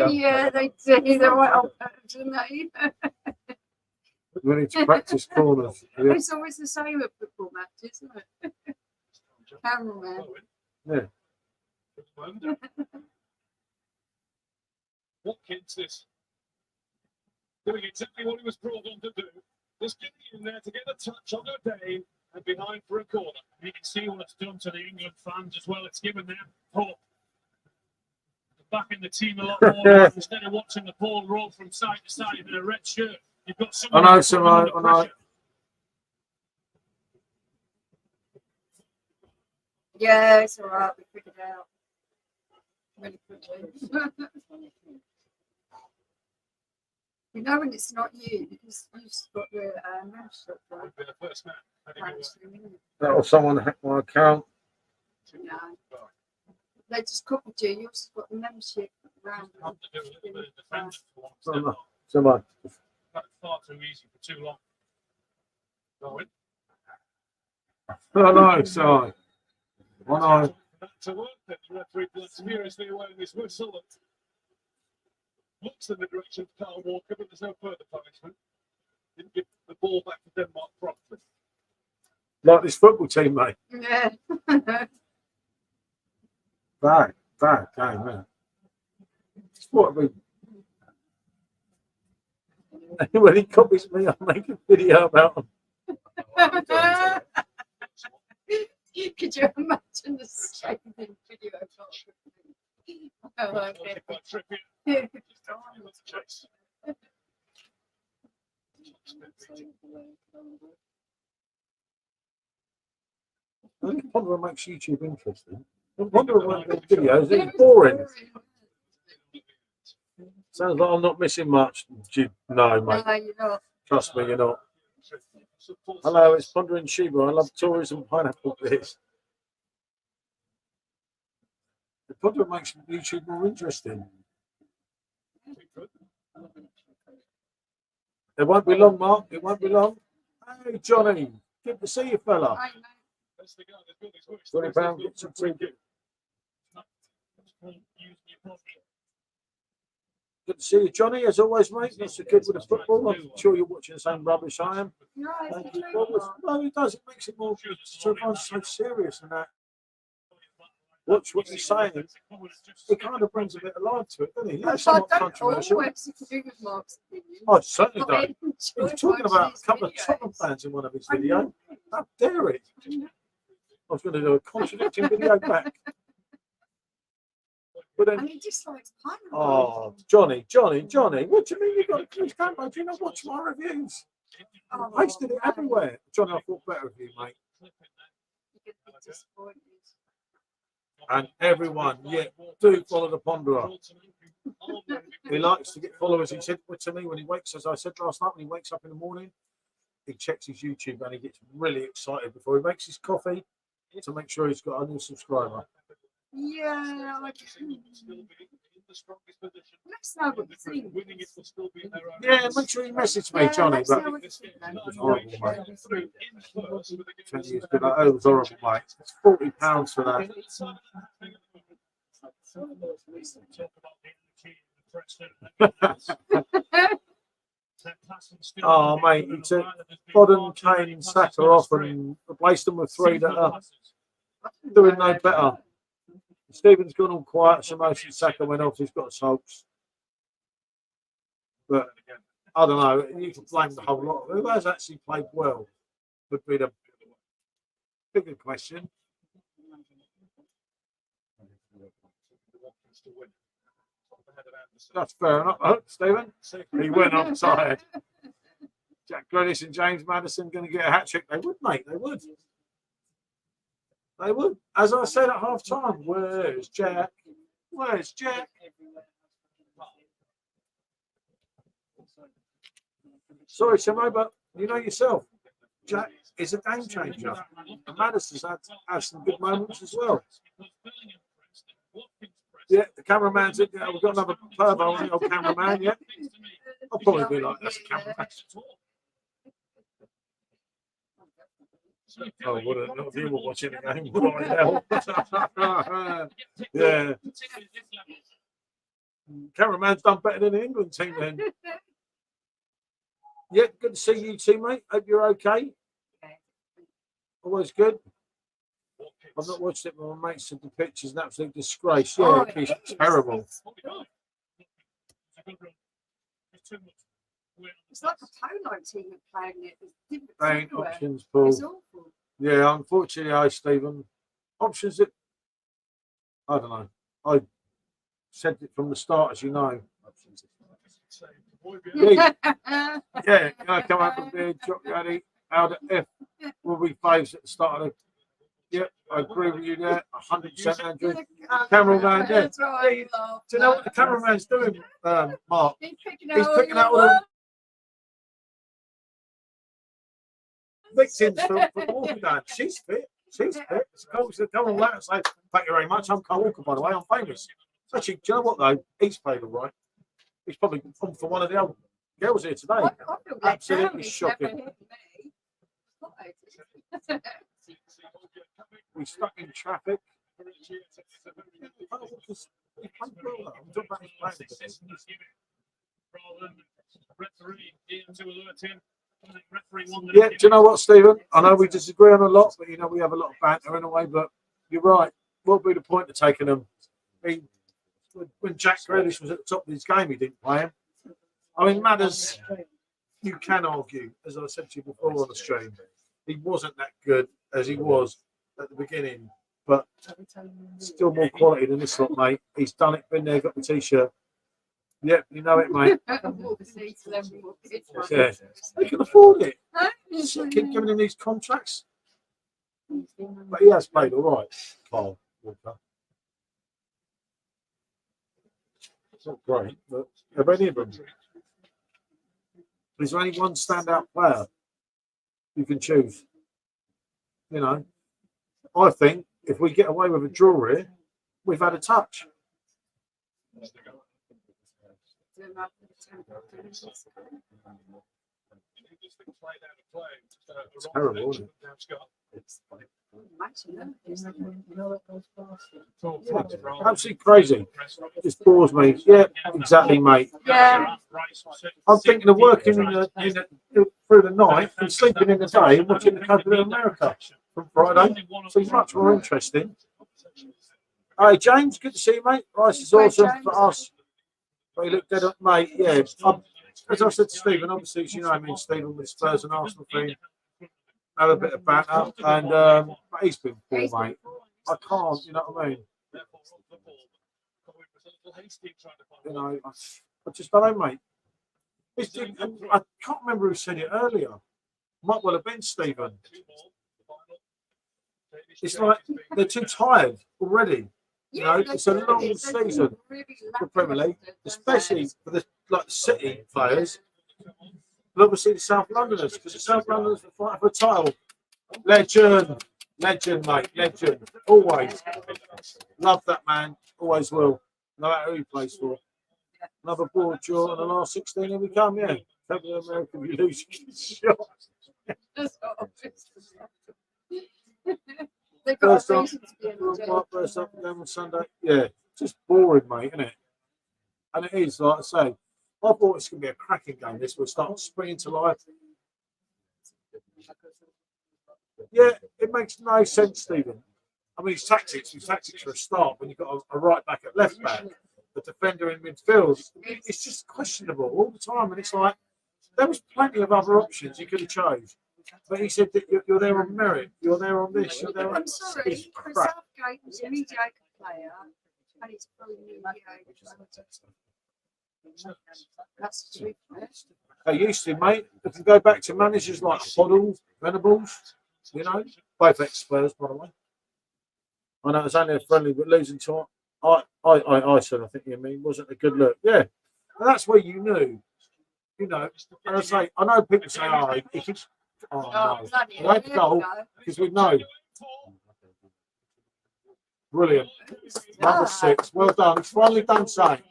Yeah, they do. They're right on purpose, aren't they? We need to practice corners. Yeah. It's always the same at football matches, isn't it? Cameraman. Bowen. Yeah. Watkins. against this. Doing exactly what he was brought on to do. Just getting in there to get a touch on the Dane and behind for a corner. You can see what it's done to the England fans as well. It's given them hope. Back in the team a lot more instead of watching the ball roll from side to side in a red shirt. You've got someone I know, who's put them under pressure. Yeah, it's all right. We figured it out really quickly. You know when it's not you because you've got the membership, right? Would be the first man. That or someone hacked my account. No. They just copied you. You also got the membership around. Someone. That's far too easy for too long. Going. Oh, no, sorry. Oh, no. To work that the referee blows furiously away with his whistle and looks in the direction of Carl Walker, but there's no further punishment. Didn't give the ball back to Denmark promptly. Like this football team, mate. Yeah. Bad game, man. It's what we. When he copies me, I'll make a video about him. Could you imagine the shaving video? Oh, okay. I wonder what makes YouTube interesting. I wonder what makes videos. It's boring. Sounds like I'm not missing much. No, mate. No, you're not. Trust me, you're not. Hello, it's Pondering Sheba. I love tourism pineapple beers. The Ponder makes YouTube more interesting. It won't be long, Mark. It won't be long. Hey, Johnny. Good to see you, fella. £20, get some tea. Good to see you, Johnny, as always, mate. That's so good with the football. I'm sure you're watching the same rubbish I am. Thank you. No, it does. It makes it more. Everyone's so serious and that. Watch what he's saying. It kind of brings a bit of life to it, doesn't it? Yeah, somewhat controversial. I certainly don't. He was talking about a couple of Tottenham fans in one of his videos. How dare it? I was going to do a contradicting video back. But then, and he dislikes pineapple. oh, Johnny, what do you mean you got a close camera? Do you not watch my reviews? I pasted it everywhere. Johnny, I thought better of you, mate. And everyone, yeah, do follow the Ponderer. He likes to get followers. He said to me when he wakes, as I said last night, when he wakes up in the morning, he checks his YouTube and he gets really excited before he makes his coffee to make sure he's got a new subscriber. Yeah, I can. Let's know what you think. Yeah, make sure you message me, Johnny. But it was horrible, mate. 20 years good. Oh, it was horrible, mate. It's £40 for that. Oh, mate, he took Bodden, Kane, and Saka off and replaced them with three that are doing no better. Stephen's gone all quiet, so most of Saka went off. He's got sulks. But I don't know. You can blame the whole lot. Who has actually played well would be the bigger question. That's fair enough, Stephen. He went offside. Jack Grealish and James Maddison going to get a hat trick. They would, mate. They would. They would. As I said at half time, where's Jack? Where's Jack? Sorry, Samo, but you know yourself, Jack is a game changer. And Maddison's had some good moments as well. Yeah, the cameraman's in there. We've got another turbo on the old cameraman, yeah. I'll probably be like, that's a cameraman. Oh, what a lot of you were watching the game. What the hell? Yeah. Cameraman's done better than the England team then. Yeah, good to see you too, mate. Hope you're okay. Always good. I've not watched it, but my mate said the picture's an absolute disgrace. Yeah, it's terrible. It's like a polo team playing it. There's different Playing silverware. options, Paul. It's awful. Yeah, unfortunately, Stephen. Options that I don't know. I said it from the start, as you know. Yeah, yeah. Come up with beer, drop ready. How the F will be faves at the start of the. Yep, I agree with you there. 100%, Andrew. Cameraman there. That's right. Do you know what the cameraman's doing, Mark? He's picking He's picking out all the victims for Walker Dan. She's fit. She's fit. It's cool. So come on, let us say thank you very much. I'm Carl Walker, by the way. I'm famous. Actually, do you know what though? He's played all right. He's probably come for one of the old girls here today. Absolutely shocking. We're stuck in traffic. Yeah, do you know what, Stephen? I know we disagree on a lot, but you know we have a lot of banter in a way. But you're right. What would be the point of taking them? When Jack Grealish was at the top of his game, he didn't play him. I mean, Madders, you can argue, as I said to you before on the stream, he wasn't that good as he was at the beginning, but still more quality than this lot, mate. He's done it, been there, got the t-shirt. Yep, you know it, mate. Yeah, they can afford it. Keep giving him these contracts. But he has played all right, Carl Walker. It's not great, but have any of them? Is there only one standout player you can choose? You know, I think if we get away with a draw here, we've had a touch. It's terrible, isn't it? Absolutely crazy. Just bores me. Yeah, exactly, mate. Yeah. I'm thinking of working through the night and sleeping in the day and watching the Copa America from Friday. So it's much more interesting. Hey, James, good to see you, mate. Rice is awesome for us. But you look dead up, mate. Yeah. As I said to Stephen, obviously, as you know, I mean, Stephen with Spurs and Arsenal thing. Have a bit of banter, and he's been poor, mate. I can't, you know what I mean? You know, I just don't know, mate. I can't remember who said it earlier. Might well have been Stephen. It's like they're too tired already. You know, it's a long season for Premier League, especially for the City players. But obviously the South Londoners, because the South Londoners are fighting for a title. Legend, mate, legend. Always. Love that man. Always will. No matter who he plays for. Another board draw in the last 16, here we come, yeah. Copa America, we lose. First up and down on Sunday. Yeah, just boring, mate, isn't it? And it is, like I say, I thought it's going to be a cracking game. This will start springing to life. Yeah, it makes no sense, Stephen. I mean, it's tactics for a start when you've got a right back at left back, the defender in midfield. It's just questionable all the time. And it's like, there was plenty of other options you could have chose. But he said that you're there on merit, you're there on this, you're there on... I'm sorry, for Southgate was a mediocre player, and it's probably mediocre. That's the truth, mate. They used to, mate. If you go back to managers like Hoddle, Venables, you know, both ex-Spurs, by the way. I know it was only a friendly, but losing to I said, I think you mean, wasn't a good look. Yeah, and that's where you knew, you know. And I say, I know people say, he keeps, no, he won't goal because we know. Brilliant. Number 6. Well done. It's finally done saying.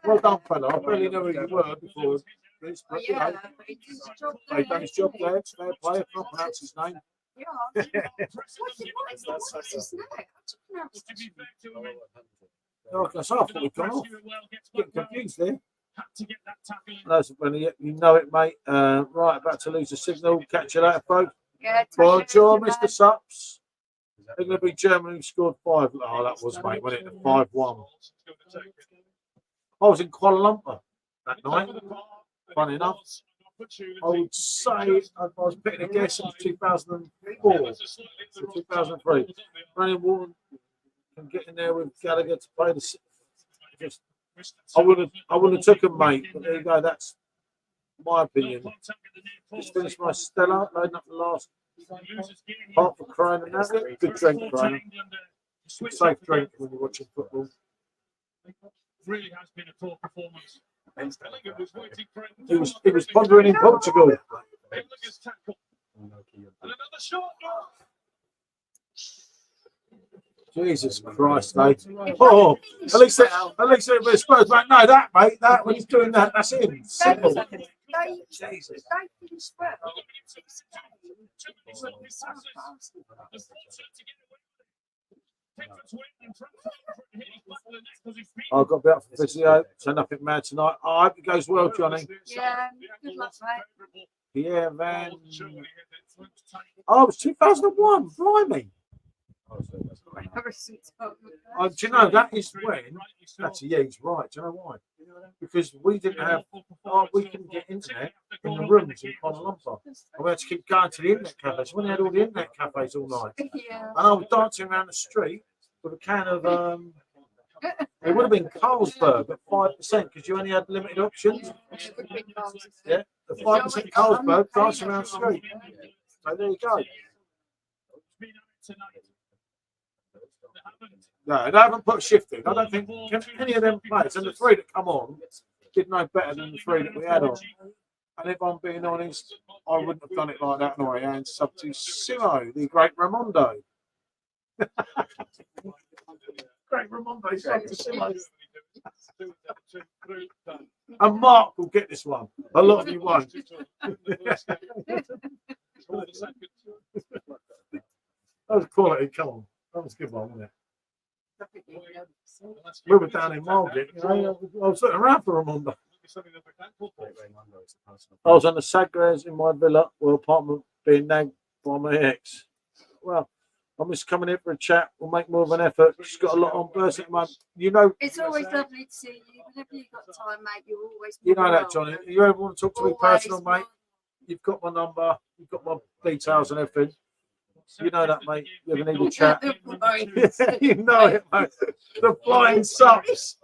Well done, fella. I barely knew who you were before this, but you know, he's done his job there. It's fair play. I can't pronounce his name. Like I said, I thought we'd gone off. Getting confused there. That's when you know it, mate. Right, about to lose the signal. Catch you later, folks. Bonjour, Mr. Sups. They're going to be Germany who scored 5. Oh, that was, mate, wasn't it? 5-1. I was in Kuala Lumpur that night. Funny enough, I would say, if I was picking a guess, it was 2004 to 2003. Running Warren can get in there with Gallagher to play the. Just, I wouldn't have took him, mate. But there you go. That's my opinion. Just finished my Stella, loading up the last half a crown, and that's a good drink, crown. Safe drink when you're watching football. Really has been a poor performance. He was pondering in Portugal. Tackle. And another shot. Jesus Christ, mate. Oh, at least it was Spurs, mate. No, that, mate, that, when he's doing that, that's him. Simple. Jesus. I've got a bit of physio, so nothing mad tonight. I hope it goes well, Johnny. Yeah, good luck, mate. Yeah, man. Oh, it was 2001. Blimey. Do you know that is when? Actually, yeah, he's right. Do you know why? Because we didn't have, we couldn't get internet in the rooms in Kuala Lumpur. And we had to keep going to the internet cafes. We had all the internet cafes all night. Yeah. And I was dancing around the street with a can of, it would have been Carlsberg at 5% because you only had limited options. Yeah, the 5% Carlsberg dancing around the street. So there you go. No, they haven't put shift in. I don't think any of them players, and the three that come on, did no better than the three that we had on. And if I'm being honest, I wouldn't have done it like that anyway. And sub to Simo, the great Ramondo. Great Ramondo, sub to Simo. And Mark will get this one. A lot of you won't. That was quality. Come on. That was a good one, wasn't it? We were down in Margate, you know, I was looking around for Ramondo. I was on the Sagres in my villa, well, apartment being nagged by my ex. Well, I'm just coming in for a chat. We'll make more of an effort. Just got a lot on burst at the moment. You know, it's always lovely to see you. Whenever you've got time, mate, you're always. You know that, Johnny. You ever want to talk to me personal, mate? You've got my number. You've got my details and everything. You know that, mate. You ever need a chat? You know it, mate. The flying subs.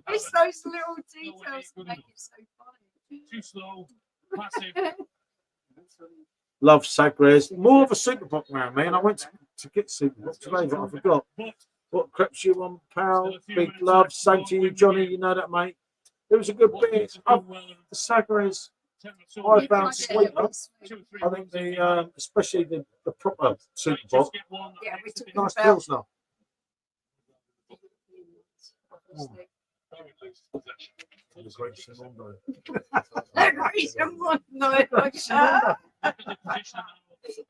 It's those little details that make it so funny. Too slow, passive. Love Sagres. More of a Superbook man, man. I went to get Superbook today, but I forgot. What creeps you on, pal? Big love. Same to you, Johnny. You know that, mate. It was a good bit. The Sagres. I found sweeter. I think the especially the proper Superbook. Yeah, we took Nice pills now.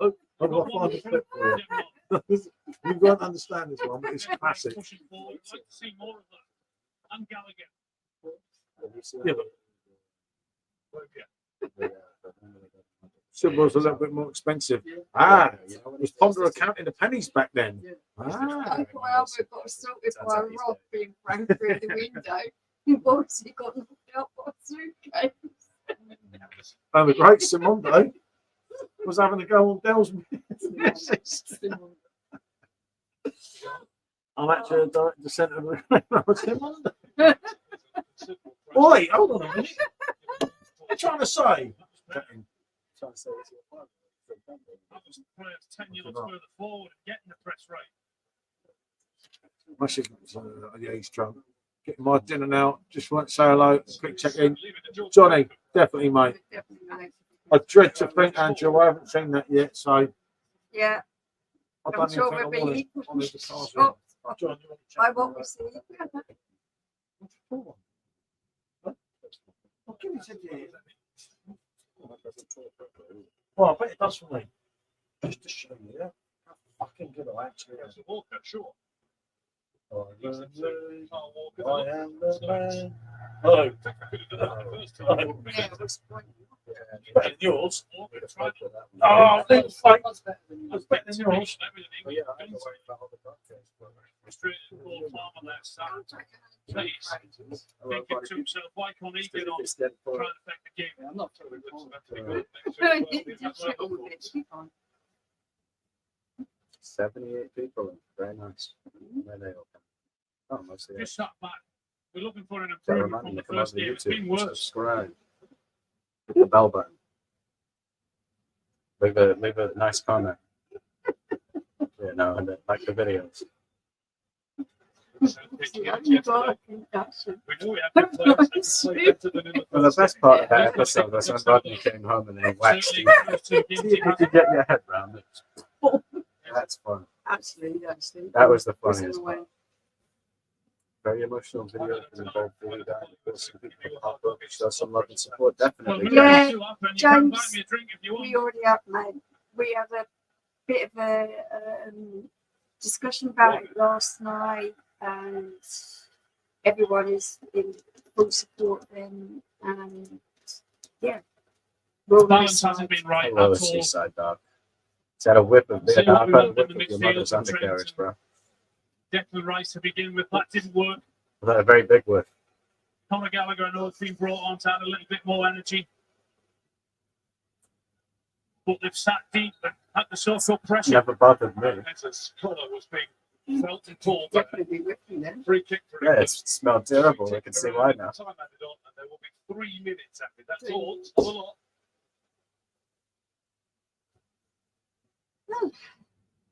I've got to find a clip for you. You won't understand this one, but it's classic. Yeah, but Silver was a little bit more expensive. It was Ponder counting the pennies back then. Well, we've got assaulted by a rob being thrown through the window. What's he got knocked out by a suitcase? And the great Simondo was having a go on Dell's. I'm actually a direct descent of Simondo. Oi, hold on a minute. What are you trying to say? That was players 10 yards further forward and getting the press right. Yeah, he's drunk. Getting my dinner now. Just want to say hello. Quick check in. Johnny, definitely, mate. I dread to think, Andrew, I haven't seen that yet, so. Yeah. I I'm sure we'll be by what we see. I'll give it to you. Well, I bet it does for me. Just to show you how fucking good I actually am. Walker, sure. I am the man. Oh. Yeah, it was Better than yours. Oh, that's better than yours. frustrated Paul Palmer there, Sam. He's thinking to himself, why can't he get on trying to affect the game? I'm not Well, totally it's meant to be good next week as well. 78 people. Very nice. Where they all come. Oh, mostly. Just sat back. We're looking for an So improvement remind from me the to come over first to game. It's been YouTube. worse. Subscribe. Hit the bell button. Leave a nice comment. You know, and then like the videos. We know we have good players. They play better than in the Well, the first best game. part of that episode was when Rodney came home and then waxed you. See if you could get your head around it. That's fun. Actually. That was the Wasn't funniest aware. part. Very emotional video from the both of you guys. Some people pop up, show some love and support. Definitely. Yeah, James, James, me a drink if you want. we already have, mate. We had a bit of a discussion about it last night, and everyone is in full support of them. And yeah, we're all Balance on hasn't been right Hello, at all. Seaside Dog. It's had a whip of beer. I've had a whip of your mother's undercarriage, bro. Declan Rice to begin with, that didn't work. I've had a very big whip. Conor Gallagher, I know, has been brought on to add a little bit more energy. But they've sat deep and had the social pressure. Never bothered me. As a scholar was being felt and told there. definitely with you then. Free kick for Yeah, England. it smelled terrible. I can see why now. Time added on, and there will be 3 minutes after. That's all. It's not a lot. No.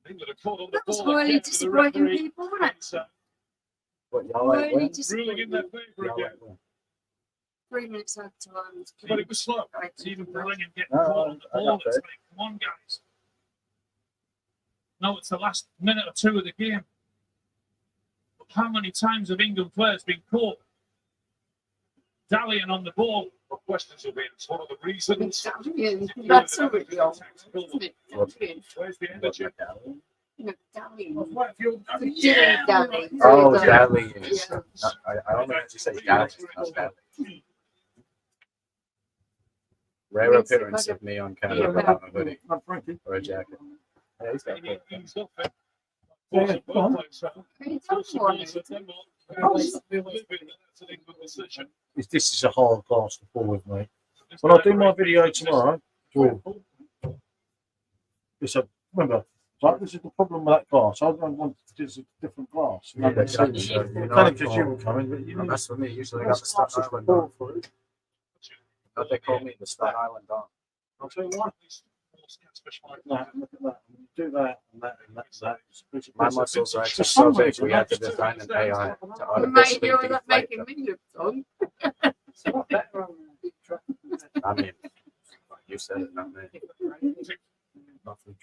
England are caught on the That was ball really again with the disappointing referee. people, wasn't it? It's, What, y'all like Really win? ruling in disappointing. their favour Y'all again. like win? 3 minutes after time. But it was slow. Right. It's even Brillingham getting No, caught on the I ball. got It's that. like, come on, guys. No, it's the last minute or two of the game. But how many times have England players been caught dallying on the ball? What questions will be answered? What are the reasons? That's already on. Isn't it? Dallying. Where's the What, energy? medallion? No, dallying. What if you're Yeah. Dally. Oh, Dally. dallying. Yeah. No, I only heard you say dallying, not dallying. Rare Yes, appearance but- of me on camera Yeah, without a hoodie Oh, Frankie. or a jacket. Yeah, he's got He it. eased up it. Yeah, go on. It's on one. This is a hard glass to pour with me. When I do my video tomorrow, remember, like, this is the problem with that glass. I don't want to use a different glass. Yeah, It's exactly. So, you know, only because you were coming, but you Well, know, that's for me. Usually I got the Staten Island Dawn. What they call me, the Staten Island Dawn. I'll tell you what. Look at that. Do that and that and that. And that. It's- My it's- muscles are it's- actually for so some big reason, we had to I just- design an AI to Mate, artificially you're not deflate making them. me look on. I mean, you said it, not me. Nothing.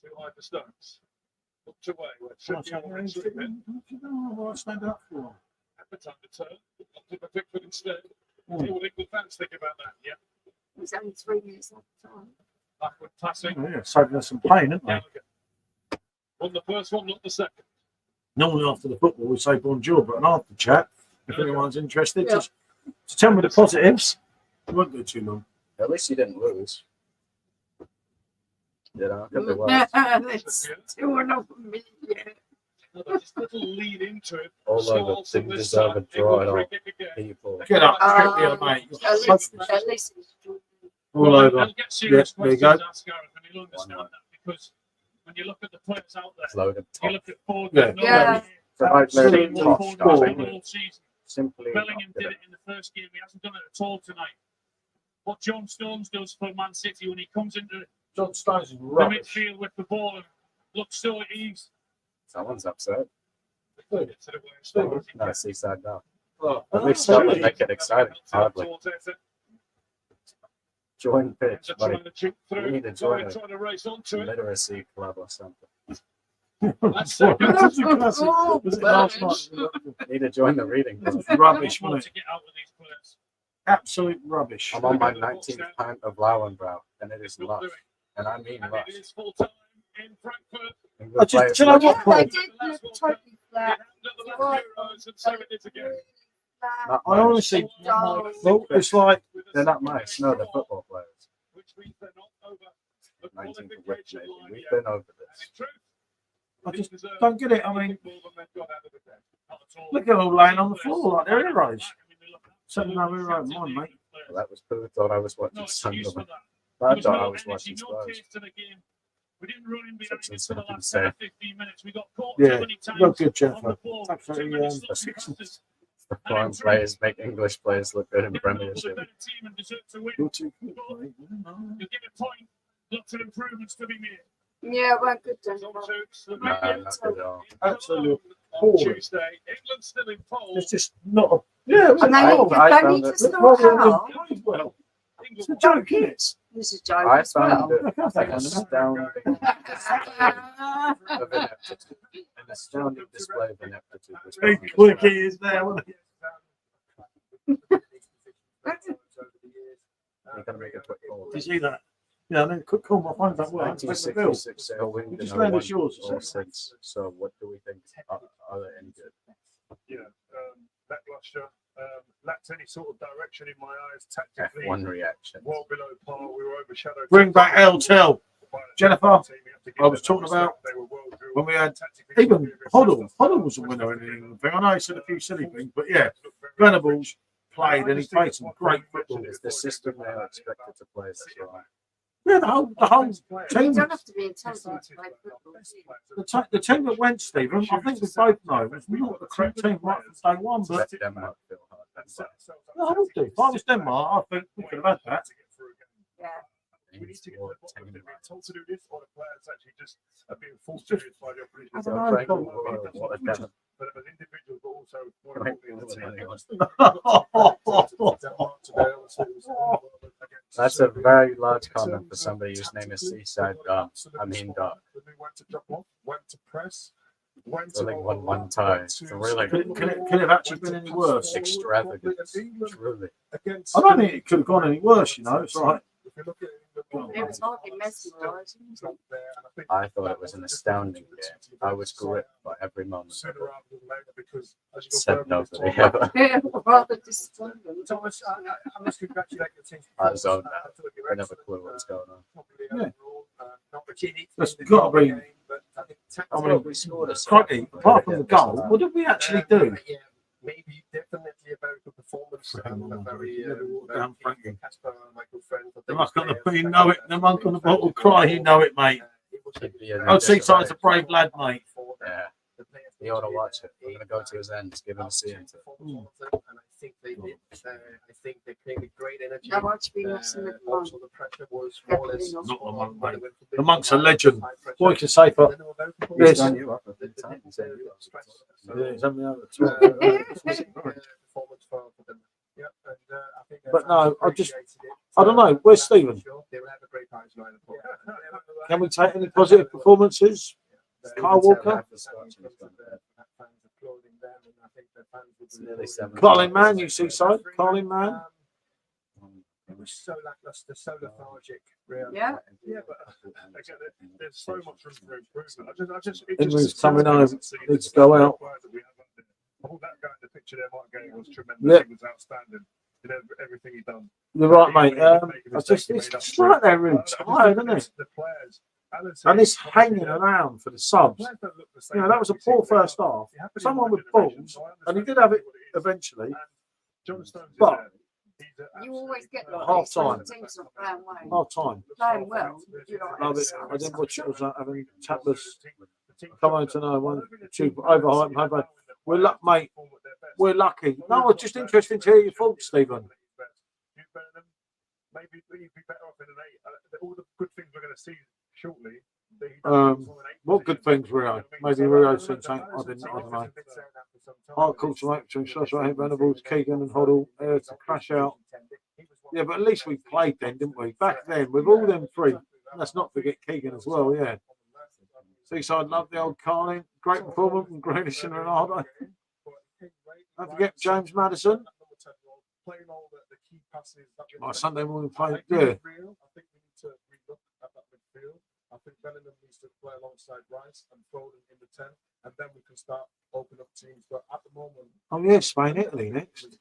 Too high for Stones. Looked away. Where it should What's be on the strip in. what I stand up for? At the time to turn. Looked at the Pickford instead. Hmm. What do England fans think about that? Yeah. It was only 3 minutes after time. Backward passing. Oh, yeah, saving us some pain, isn't they? Gallagher. Won the first one, not the second. Normally after the football we say bonjour, but an after chat, if anyone's interested, Yeah. just to tell me the positives. It won't go too long. At least you didn't lose. You know, it could be worse. It's 2.5 minutes. Yeah. Another just little lead into it. All over. Stalls Didn't on this deserve a side. draw England at free all. kick again. People. Get up, Um, here, mate. At least it's All over. They'll get serious Yeah, there you questions go. asked, Gareth, and you'll understand that because when you look at the players out there, Loaded you top. look at Ford, Yeah. Yeah. Provide Absolutely. very Seen top Ford Four. doing starting. all season. Simply Bellingham not did good it in the first game. He hasn't done it at all tonight. What John Stones does for Man City when he comes into John Stones is the rubbish. midfield with the ball and looks so at ease. Someone's upset. It's a way of starting. No, Seaside Dog. Oh, At least sorry. that would make it exciting. Hardly. Join pitch, They're buddy. trying to chip You through. need to join Trying to race onto it. Literacy club or something. That's second. That's a classic. Was it last night? Need to join the reading club. It's rubbish, Want wasn't to it? get out of these players. Absolute rubbish. I'm on my 19th pint of Lauenbrau, and it is Not lush. doing. And I mean And lush. it is full time in Frankfurt. England I just- players do you know lush. what, Yeah, Paul? they did look totally flat. Under the last Euros and so it is again. Not I much. honestly, Dull. well, it's like With a They're not second nice. No, they're draw, football players. Which means they're not over the 19th of which qualification maybe. line We've yet. been over And this. in truth, I just don't get it. I mean, look at them all laying on the floor like they're heroes. Something no hero of mine, mate. Well, that was who thought I was watching Sunderland. I thought I was watching Spurs. We didn't run in behind Such it for the a last sad 15 minutes. We got caught Yeah, too many times. look good, on Jennifer. the ball. Absolutely, 2 minutes the left. The foreign players make English players look good in Premiership. Better team and deserve to win. You're too good, mate. You give it a point. Lots of improvements to be made. Yeah, well, good done. No, not good at all. Absolute On boring. Tuesday, England's still in pole. It's just not a. Yeah, it was And a they, goal. they found need to it- sort Well, out. well, it's a England joke, isn't it? This is a joke I as well. found it astounding. Of ineptitude. An astounding display of ineptitude. Very quick he is now. Isn't You're going to make a quick call. he? You see that? Yeah, and then quick call. My phone's up. Well, I expect the bill. 1966 sail wind You and just no landed one yours, or so- since. So what do we think? Are they any good? Yeah, lackluster. Lacked any sort of direction in my eyes. Tactically, F1 reaction. well below par. We were overshadowed. Bring back L-Tel. Jennifer, I was talking about when we had even Hoddle. Hoddle was a winner in the England thing. I know he said a few silly things, but yeah, Venables played and he played some great football. Is the system they are expected to play this wrong? Yeah, the whole You team. don't have to be intelligent to play football. do you? The team that went, Stephen, I think we both know, was not the correct team right from day one. But Let Denmark feel hard. That's no, I would do. If I was Denmark, I think we could have had that. Yeah. We need to get to the bottom of it. We're told to do this, or the players actually just are being forced It's to just- do it by the opposition. I So don't know, Frank Paul. will be the What a top devil. but as individuals, but also more Right. importantly as a team. That's a very large comment for somebody whose name is Seaside Dom. I mean, Dom. Went to drop off, went to press, went Only won one tie. It's really Can it have actually been any worse? extravagance. Truly. I don't think it could have gone any worse, you know. It's like, It was hardly mesmerising. Was it? I thought it was an astounding game. I was gripped by every moment. sooner rather than later because as you go Said further nobody into the ever. Yeah, rather disappointing. Thomas, I must congratulate the team. I zoned out. I never clue what was going on. Yeah. Not Richie. That's got to be. But I think I mean, we scored a crikey, apart from the goal, what did we actually do? Yeah, maybe definitely a very good performance. A very, Down, Frankie. Casper, my good friend. The monk on the, you know it. The monk on the bottle cry, you know it, mate. Yeah, Oh, Seaside's a brave lad, mate. Yeah. You ought to watch it. We're going to go to his end. Give him a see into it. And I think they did. I think they created great energy. How much been messing with the monk? Also, the pressure was more or less. Not the monk, mate. The monk's a legend. What can say for? He's Yes. done you up a few times. He said you up. Yeah, something else. But no, I don't know. Where's Stephen? Can we take any positive performances? Kyle Walker? Nearly 7. Colin Mann, you see side? Colin Mann? It was so lackluster, so lethargic, really. Yeah. Yeah, but again, there's so much room for improvement. Henry's coming home. Needs to go out. I thought that guy in the picture there, Mark Gay, was tremendous. Yeah. He was outstanding in everything he done. You're right, mate. It's just like they're really tired, isn't it? The players. And this hanging around for the subs. You know, that was a poor first half. Someone with balls, and he did have it eventually. But You always get like Half this when time. the team's not playing well. half time. Playing well, you like Love it. I didn't watch it. I was having tapless. Come on to know one, two, overhype, hyper. We're lucky, mate. We're lucky. No, it's just interesting to hear your thoughts, Stephen. Maybe he'd be better off in an 8. All the good things we're going to see shortly. What good things Rio? Maybe Rio said something. I don't know. Hard call to make between Joshua Venables, Keegan, and Hoddle to crash out. Yeah, but at least we played then, didn't we? Back then, with all them three. Let's not forget Keegan as well, yeah. Seaside loved the old Carlin. Great performance from Grealish and Ronaldo. Don't forget James Maddison. My Sunday morning play, yeah. I think we need to relook at that midfield. I think Bellingham needs to play alongside Rice and Foden in the 10, and then we can start opening up teams. But at the moment, Oh, yeah, Spain, Italy next.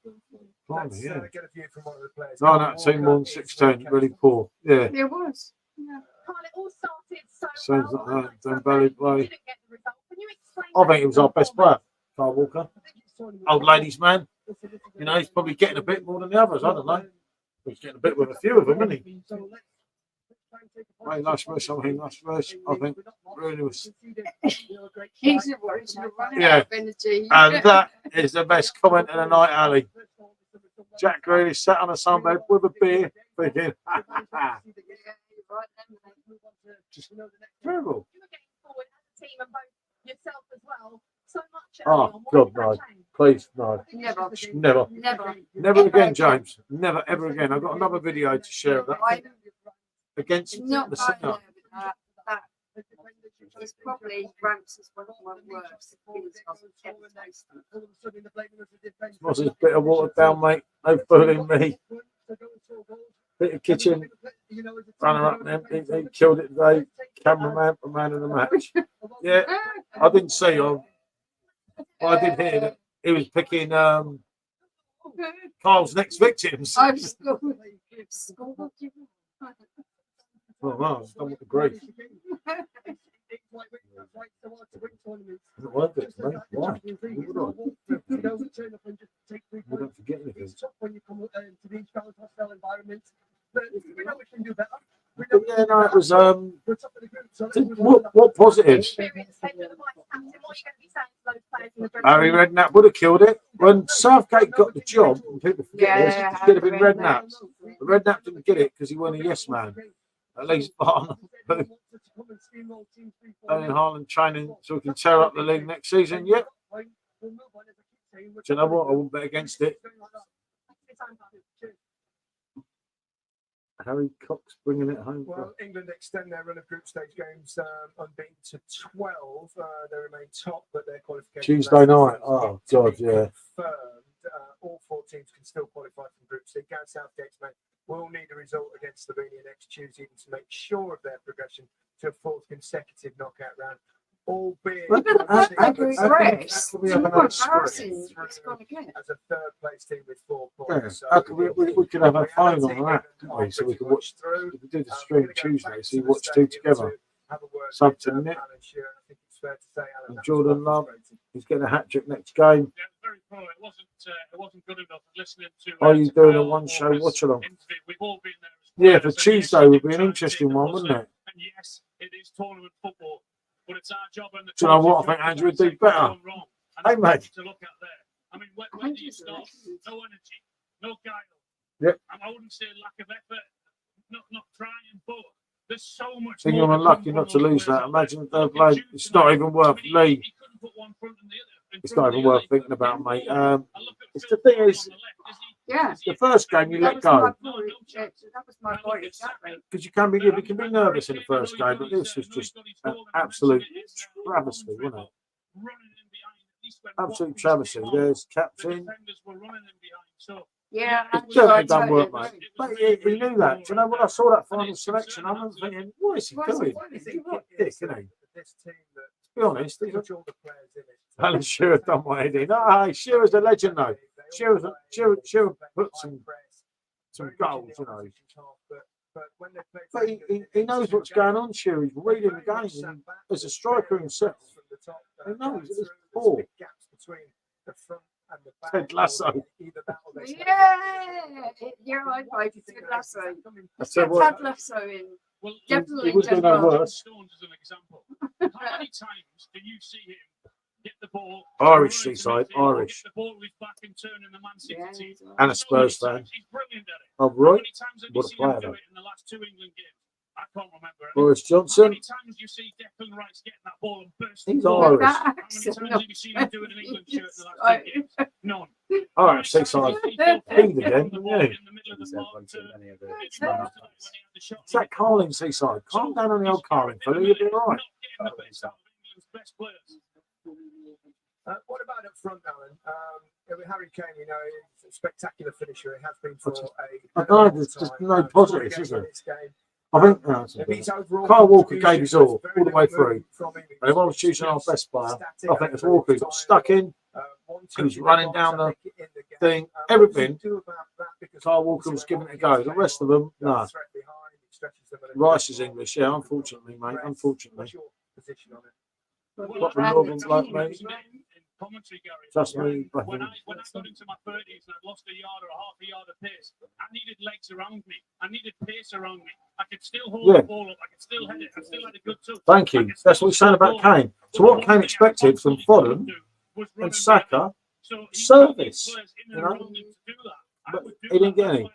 Blimey, yeah. Get a view from one of the players. No, that team won 16, really poor. Yeah. There was. Yeah. Carl, it all started so Seems well. like that. Done valid play. Didn't get the result. Can you explain I that think it was our best performance? player, Carl Walker. Old ladies man. You know, he's probably getting a bit more than the others. I don't know. He's getting a bit with a few of them, isn't he? Hey, last verse, I think last verse, I think really was. He's a original running Yeah. out of energy. And that is the best comment of the night, Ali. Jack Grealish sat on a sunbed with a beer, thinking, ha ha ha. Just terrible. You were getting forward as a team and both yourself as well. So much. Oh, God, no. Please, no. Never. Never. Never. Never again, James. Never, ever again. I've got another video to share of that against Not the right there singer. with that. That is probably ranks as one of my worst things I've ever tasted. What's his bit of watered down, mate? No fooling me. Bit of kitchen, runner up and empty. He killed it today. Cameraman for man of the match. Yeah, I didn't see him. But I did hear that he was picking Carl's next victims. I've scored you. Oh, wow, I don't agree. Is it worth it, mate? Why? We don't forget anything. But yeah, no, it was what positives? Harry Redknapp would have killed it. When Southgate got the job, and people forget this, it should have been Redknapp. But Redknapp didn't get it because he wasn't a yes man. At least Erling Haaland training so we can tear up the league next season. Yep. Do you know what? I wouldn't bet against it. Harry Cox bringing it home. Well, England extend their run of group stage games unbeaten to 12. They remain top, but their qualification Tuesday night. Oh, God, yeah. Confirmed. All 4 teams can still qualify from Group C. Gareth Southgate's men will need a result against Slovenia next Tuesday to make sure of their progression to a 4th consecutive knockout round. Albeit That's we have another embarrassing. It's gone again. as a 3rd place team with 4 Yeah. points. How could we could have a phone on that, couldn't we? So we could watch. We could do the stream Tuesday, so you watch 2 together. Sub to Nick. And Jordan Love, he's getting a hat trick next game. Yeah, very poor. It wasn't good enough. Listening to. Are you doing a one-show watch-along? We've all been there. As well. Yeah, for Tuesday would be an interesting one, wouldn't it? And yes, it is tournament football, but it's our job. And the Do you know what? I think Andrew would do better. Hey, mate. To look at there. I mean, when do you start? No energy, no guile. Yep. And I wouldn't say lack of effort, not trying, but there's so much. I think you're unlucky not to lose that. Imagine if they've played. It's not even worth Lee. It's not even worth thinking about, mate. It's the thing is, Yeah. the first game you That let was go my point. That was my point exactly. because you can be nervous in the first game, but this was just an absolute travesty, wasn't it? Absolute travesty. There's captain. Yeah. It's certainly done work, mate. But he knew that. Do you know when I saw that final selection, I was thinking, what is he doing? He's a right dick, isn't he? To be honest, he's Alan Shearer done my head in. Oh, hey, Shearer's a legend, though. Shearer put some goals, you know. But he knows what's going on, Shearer. He's reading the game. And as a striker himself, he knows it's poor. Ted Lasso. Yeah, I voted Ted Lasso. I tell you Get what, Ted Lasso in. he Definitely would do Ted no Lasso. worse. Stones as an example. How many times do you see him get the ball? Irish run into seaside, midfield, Irish. get the ball with his back and turn in the Man City Yeah, team? And a Spurs fan. He's brilliant at it. Oh, How right. many times have you What a seen him player, do though. it in the last 2 England games? I can't remember. Boris How Johnson. many times do you see Declan Rice getting that ball and bursting? He's forward? Irish. How many times have you seen him do it in England shirt in the last 2 games? None. Irish seaside. Heed again, yeah. It's that Carling seaside. Calm down on the old Carling, fella. You'll be all right. What about up front, Alan? With Harry Kane, you know, he's a spectacular finisher. He has been for I know, there's just no positives, is there? I think Kyle Walker gave his all the way through. And if I was choosing our best player, I think it's Walker. He got stuck in. He was running down the thing. Everything. Kyle Walker was giving it a go. The rest of them, no. stretches them. Rice is English, yeah, unfortunately, mate. Unfortunately. What's your position on it? What the Northern bloke, mate? Commentary, Gary. Trust me. When I got into my 30s and I'd lost a yard or a half a yard of pace, I needed legs around me. I needed pace around me. I could still hold the ball up. I could still head it. I still had a good touch. Thank you. That's what he's saying about Kane. So what Kane expected from Foden and Saka, service, you know, but he didn't get any.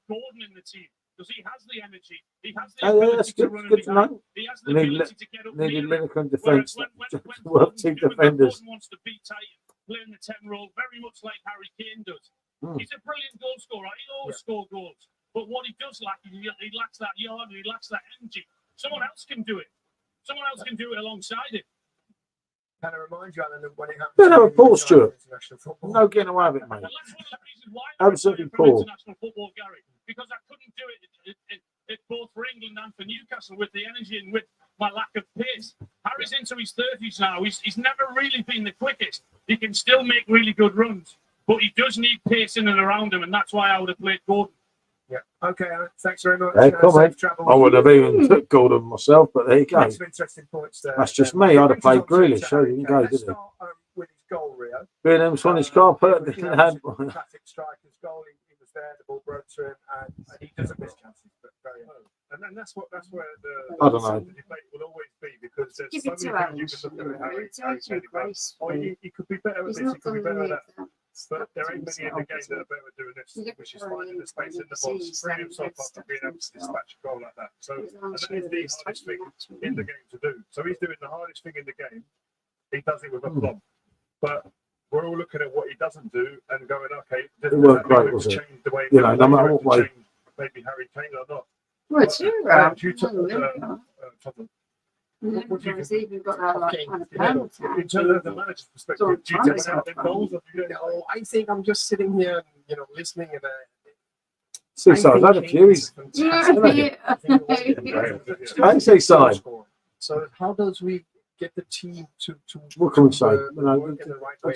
Gordon in the team because he has the energy. He has the Oh, yeah, ability that's to good. run Good to behind. know. He has the Needed ability to get up needed near him. Lincoln Whereas defence. when World team defenders. Gordon wants to beat Titan, playing the 10 role very much like Harry Kane does. Hmm. He's a brilliant goal scorer. He always score goals. But what he does lack, he lacks that yard and he lacks that energy. Someone else can do it. Someone else can do it alongside him. Can I remind you, Alan, of when it happened? Bit of a poor, Stuart. International football? No getting away with it, mate. And that's one of the reasons why I'm Absolutely from poor. international football, Gary, because I couldn't do it both for England and for Newcastle with the energy and with my lack of pace. Harry's into his 30s now. He's never really been the quickest. He can still make really good runs, but he does need pace in and around him, and that's why I would have played Gordon. Yeah. Okay, Alan, thanks very much. Hey, come on. Safe travel. I would have even took Gordon myself, but there you go. Some interesting points there. That's just me. I'd have played Grealish, so he didn't go, Let's did he? start with his goal, Rio. Being him, Swansea Scarpa didn't have. Classic striker's goal. He was there, the ball broke to him, and he doesn't miss chances, but very well. And then that's where the I don't know. the debate will always be because there's Give so it to many things you Alan. can look at Harry It's actually Kane about. Oh, graceful. he could be better at He's this, he not could be done better any at of that. that. But there ain't stuff many in the game that are better at doing this, Look at which is Harry finding the space in the box, overseas freeing and himself red up stuff and being able to and stuff. dispatch a goal like that. So It was and last that year is that the he was hardest thing taking in the that. game to do. So he's doing the hardest thing in the game. He does it with a club. But we're all looking at what he doesn't do and going, okay, does It weren't that great, mean was we've it? changed the way You know, no matter we've what way. changed maybe Harry Kane or not? Well, it's you, You took Tottenham. He's even got that like kind of plan. In terms of the manager's perspective, do you take them out in goals or do you No, I think I'm just sitting here, listening and Seaside, had a few. He's and Seaside. So how does we get the team to What can we say? work You know, in the right way?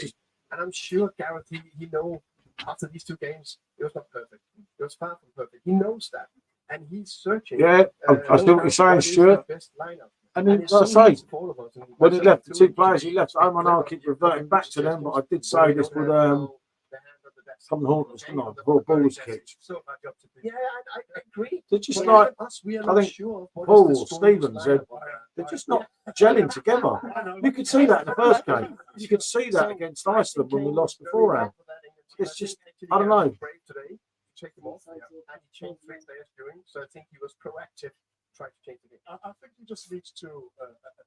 And I'm sure Gareth, he know after these two games, it was not perfect. It was far from perfect. He knows that, and he's searching. Yeah, I see what you're saying, Stuart. And then, like I say, when he left the two players, he left home, and I'll keep reverting back to them. But I did say this would come and haunt us, didn't I? Before ball was kicked. Yeah, I agree. They're just But like, us, we are I not think sure what Paul is the strongest Stevens said, lineup. they're just not gelling together. You could see that in the first game. You could see that against Iceland when we lost beforehand. It's just, I don't know. Check him off, and he changed 3 players doing. So I think he was proactive, trying to change the game. I think he just needs to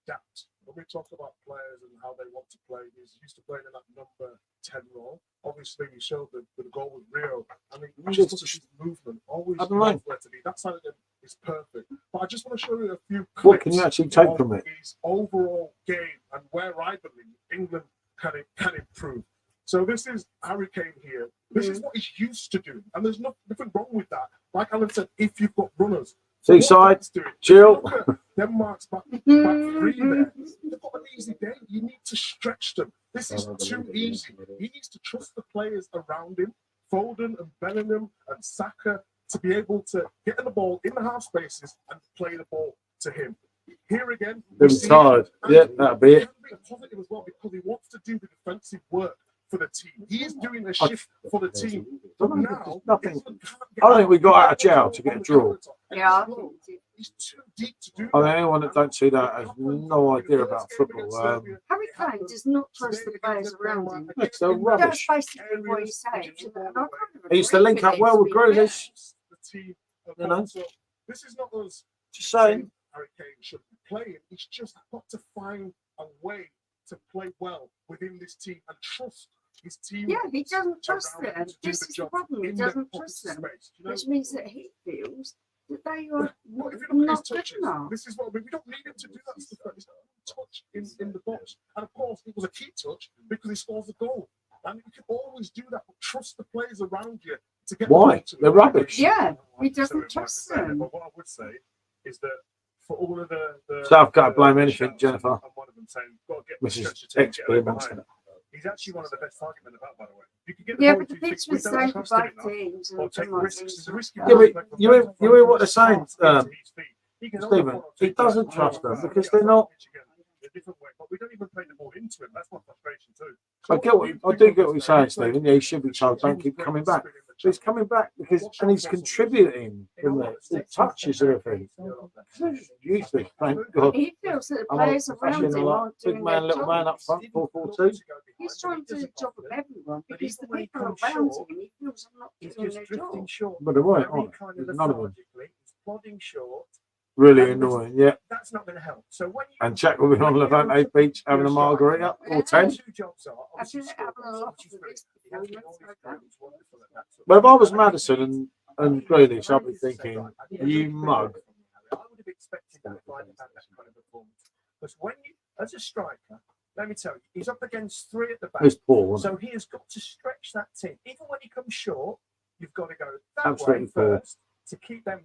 adapt. When we talk about players and how they want to play, he's used to playing in that number 10 role. Obviously, he showed the goal with Rio. I mean, just look at his movement. Always I don't know. where to be. That side of him is perfect. But I just want to show you a few clips What can you actually take of from it? his overall game and where I believe England can improve. So this is Harry Kane here. This is what he's used to doing, and there's nothing wrong with that. Like Alan said, if you've got runners, Seaside, Jill. Denmark's back 3 there. They've got an easy game. You need to stretch them. This is too easy. He needs to trust the players around him, Foden and Bellingham and Saka, to be able to get the ball in the half spaces and play the ball to him. Here again, Been tired. Yeah, that'll be it. He can be positive as well because he wants to do the defensive work for the team. He is doing a shift for the team. But now, Nothing. I don't think we got out of jail to get a draw. Yeah. He's too deep to do I mean, that. anyone that don't see that has no idea about football. Harry Kane does not trust the players around him. It's so That's rubbish. basically what he's saying. And I kind of He used to agree link up it, well to with be fair. Grealish. The team of You know? So this is not us Just saying. Harry Kane should be playing. He's just got to find a way to play well within this team and trust his team. Yeah, he doesn't trust around him them. to do This the is the job problem. He in their doesn't pocket trust them, space, you know? which means that he feels that they are What if you look at his not good touches? enough. This is what I mean. We don't need him to do that stuff. It's not a touch in the box. And of course, it was a key touch because he scores the goal. And you can always do that, but trust the players around you to get the ball Why? to They're them. rubbish. Yeah, he So doesn't it might trust be better, them. But what I would say is that for all of the South can't the blame anything, shouts Jennifer. And one of them saying, got to get the Mrs. stretcher to get Experiment. behind. He's actually one of the best target men about, by the way. You could get the Yeah, ball but the to your pitch feet. We was don't so for trust him both enough. teams. Or And take come on, risks. It's a risky Yeah, but you hear what they're saying, Stephen. He doesn't trust them because they're not. A different way, but we don't even play the ball into him. That's my frustration too. I do get what you're saying, Stephen. Yeah, he should be told don't keep coming back. But he's coming back because and he's contributing in the touches and everything. Useless, thank God. he feels that the I'm players not around him aren't big doing man, their little man job. up front, 4-4-2. He's trying to do the job of everyone because the people around him, he feels are not doing their job. But they're right, aren't they? None of them. Plodding short. Really annoying, yeah. That's not going to help. So when you And Jack will be on Levante Beach having a margarita or 10. two jobs are I feel like having a lot of this performance. But if I was Madison and Grealish, I'd be thinking, you mug. I would have expected that kind of performance. Because when you, as a striker, let me tell you, he's up against three at the back. It's poor, wasn't So he has got to stretch that team. Even when he comes short, you've got to go that Absolutely way poor. first to keep them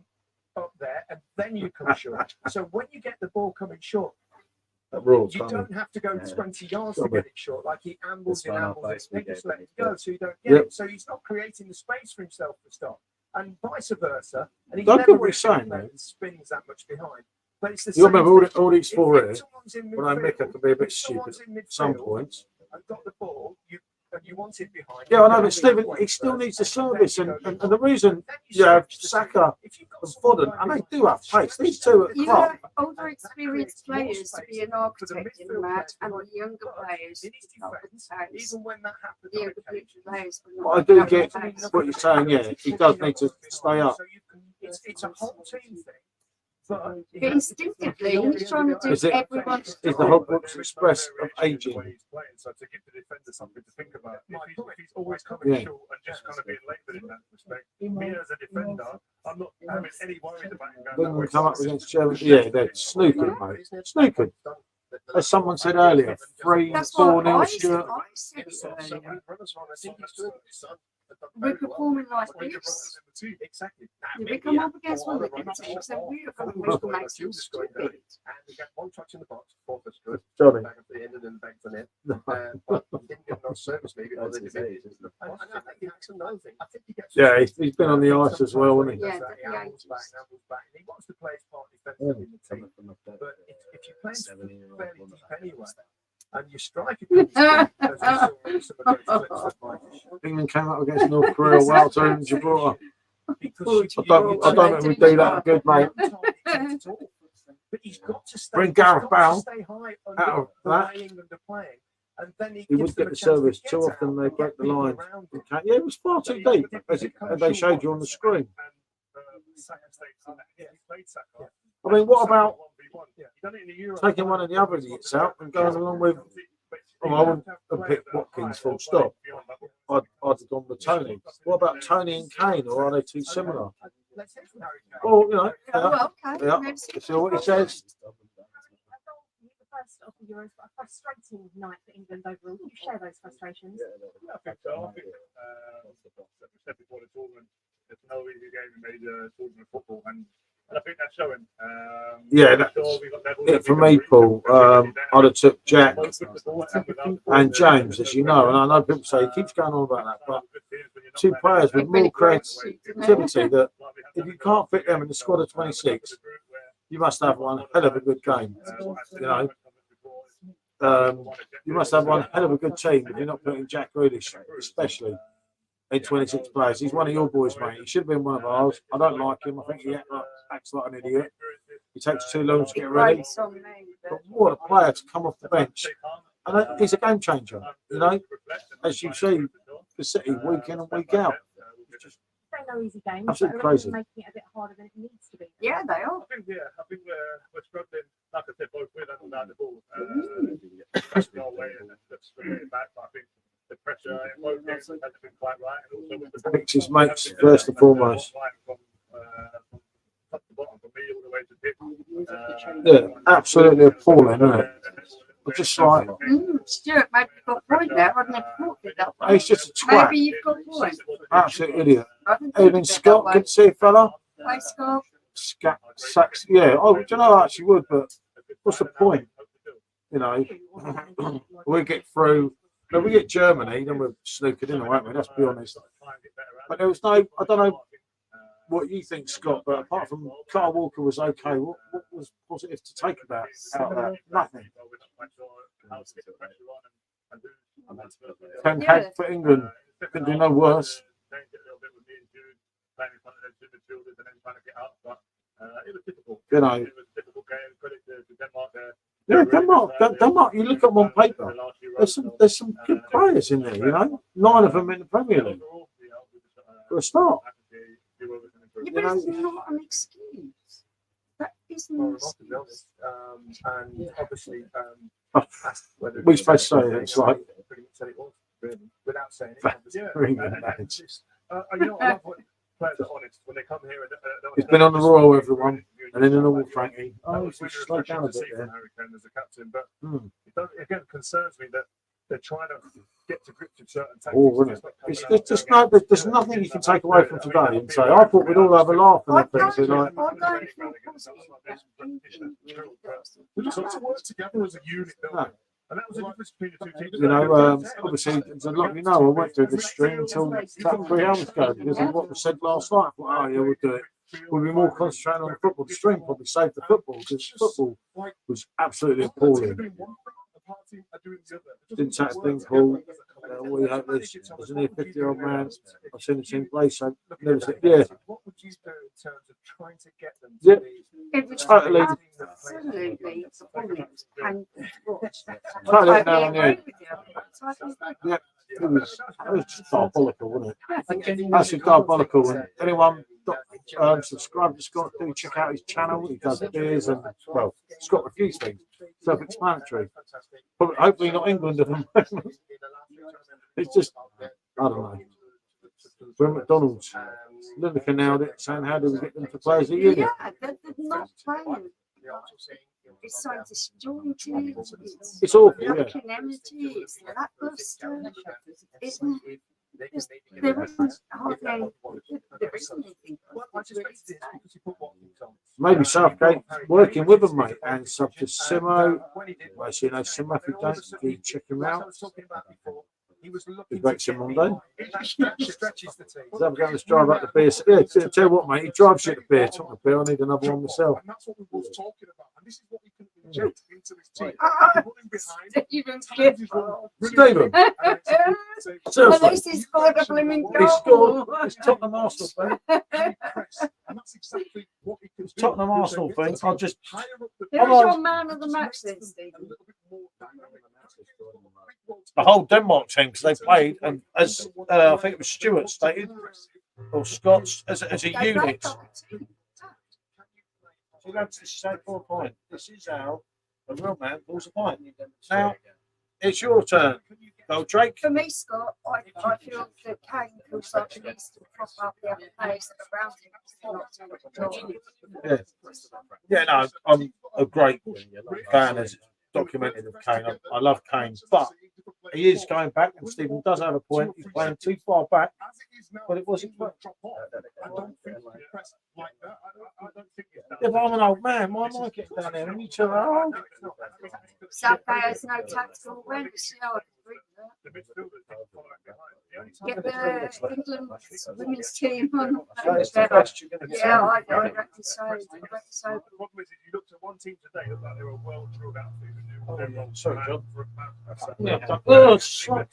up there, and then you come short. So when you get the ball coming short, you don't have to go 20 yards to get it short. Like he ambles and ambles, and just let it go, so you don't get it. So he's not creating the space for himself to stop, and vice versa. And he's I never get what really you're saying, been mate. spins that much behind. But it's the You same remember thing. all these four here, If someone's in when I make it midfield, can be a bit if stupid someone's in at some midfield points. and got the ball, you want it behind. Yeah, I know, but Stephen, he still needs the service. And the reason you have Saka and Foden, and they do have pace. These two at the You club. have older experienced players to be an architect in that, and the younger players to not the pace. Even when that happens, The younger players will But I not do have get the pace. what you're saying, yeah. He does need to stay up. So you can, it's a whole team thing. But But instinctively, he's trying to Is do it- everyone's Is the job. Hogwarts Express of aging. So to give the defender something to think about. If he's always Yeah. coming short and just kind of being laboured in that respect, me as a defender, I'm not having any worries about him going Then that we way. come up against Germany. Yeah, they're snookered, mate. Snookered. As someone said earlier, 3-4 That's what nil I Stuart. said So earlier. I think he's good. We're performing like this. Exactly. If we come up against one of the good teams, then we are going to make them make some stupid. And we get one touch in the box, fourth is good. Johnny. Back at the end and then back to net. But he didn't get enough service maybe. And I think that's another thing. I think he gets. Yeah, he's been on the ice as well, hasn't he? Yeah, He yeah. ambles back, ambles back. And he wants to play his part defensively in the team. But if you play fairly deep anyway, and your striker comes through, as we saw in some of those clips that Mike England came up against North Korea, Wales, and Gibraltar. because I don't think we do that good, mate. But he's got to stay. Bring Gareth he's got to Bale stay high out of that. playing and playing, and then He gives would them get a the chance to service get too out often. They and break get the people line. around him. Yeah, it was far too deep, as they showed you on the screen. I mean, what about taking one of the other idiots out and going along with? Oh, I wouldn't have picked Watkins full stop. I'd have gone with Tony. What about Tony and Kane, or are they too similar? Let's hear from Harry Kane. Well, you know, Well, okay. yeah. Maybe see- See what he says. I thought the first of the Euros, but a frustrating night for England overall. Do you share those frustrations? Yeah, I think so. I think, as we said before the tournament, there's no easy game in major tournament of football, and I think that's showing. Yeah, that's it for me, Paul. I'd have took Jack and James, as you know, and I know people say he keeps going on about that, but two players with more creativity that if you can't fit them in the squad of 26, you must have one hell of a good game. You know, you must have one hell of a good team if you're not putting Jack Grealish, especially in 26 players. He's one of your boys, mate. He should have been one of ours. I don't like him. I think he acts like an idiot. He takes too long to get ready. Right, so maybe, But what a player to come off the bench. And he's a game changer, you know, as you see for City week in and week out. They're no easy games. Absolutely but I reckon crazy. making it a bit harder than it needs to be. Yeah, they are. I think we're struggling, like I said, both with and without the ball. That's no way, and that's bringing it back. But I think the pressure in both games hasn't been quite right, and also with the Thanks his mates first and foremost. From top to bottom, from me all the way to tip. Yeah, absolutely appalling, isn't it? I'm just like, Stuart, maybe you've got a point there. I never thought of it that way. he's just a twat. Maybe you've got a point. Absolute idiot. I didn't think Even of it Scott that way. could see a fella. Play Scott. Sacks, yeah. Oh, do you know, I actually would, but what's the point? You know, we get through When we get Germany, then we're snookered in, won't we? Let's be honest. But there was no, I don't know what you think, Scott, but apart from Carl Walker was okay, what was positive to take about out of that? Nothing. 10 head for England. Couldn't do no worse. You know. Yeah, Denmark. You look at them on paper. There's some good players in there. You know, 9 of them in the Premier League. For a start. Yeah, but it's not an excuse. That isn't an excuse. And obviously, We supposed to say it's like pretty much said it was, really, without saying it. very good match. You know, I love when players are honest when they come here. He's been on the Royal, everyone, and in a normal Frankie. Oh, That he's was slowed down a bit refreshing to see there. from Harry Kane as a captain, but Hmm. it does, again concerns me that they're trying to get to grips with certain tactics. Oh, isn't it? There's nothing you can take away from today and say, I thought we'd all have a laugh and everything. So like, We just got to work together as a unit, don't we? And that was the difference between the two teams. you know, obviously, there's a lot, you know, I went through the stream until about 3 hours ago because of what was said last night. I thought, oh, yeah, we'll do it. We'll be more concentrated on the football. The stream probably saved the football because football was absolutely appalling. Didn't take a thing, Paul. We hope there's only a 50-year-old man. I've seen the team play, so never said, yeah. What would you do in terms of trying to get them Yeah. to be It was Totally. absolutely brilliant and Totally down agree here. with you. Yeah. It was just diabolical, wasn't it? Absolutely diabolical. And anyone subscribe to Scott, do check out his channel. He does beers and, well, Scott reviews things. Self-explanatory. Probably, hopefully not England at the moment. It's just, I don't know. We're at McDonald's. Lineker nailed it, saying how do we get them to play as a unit? Yeah, they're not playing. It's so disjointed. It's awful, yeah. lacking energy. It's lackluster. There isn't hardly. There isn't anything. Maybe Southgate working with them, mate, and sub to Simo. Well, you know, Simo, if you don't, you check him out. He breaks him one day. He's never going to drive up the beer. Yeah, tell you what, mate, he drives you to the beer. Talking of beer, I need another one myself. And that's what we were talking about. And this is what we can inject into this team. Stephen Stephen. At Seriously. least he's scored a blooming He goal. scored. It's Tottenham Arsenal thing. And that's exactly what we can do. Tottenham Arsenal thing. I'll just. Who's your man of the match then, Stephen? The whole Denmark team, because they played, and as I think it was Stuart stated, or Scott's, as a unit. So that's the same for a point. This is how a real man pulls a point. Now, it's your turn. Goldrake. For me, Scott, I feel that Kane feels like he needs to prop up the other players around him because they're not doing the job. Yeah, no, I'm a great fan, as documented, of Kane. I love Kane, but he is going back, and Stephen does have a point. He's playing too far back, but it wasn't. Yeah, but I'm an old man. Why am I getting down there? And you two are old. Southgate has no tactical awareness. You know, I can agree with that. Get the England women's team on the page better. Yeah, I reckon so. I reckon so. The problem is, if you looked at one team today, looked like they were a well-drilled outfit. Sorry, John. Yeah. Oh, sorry.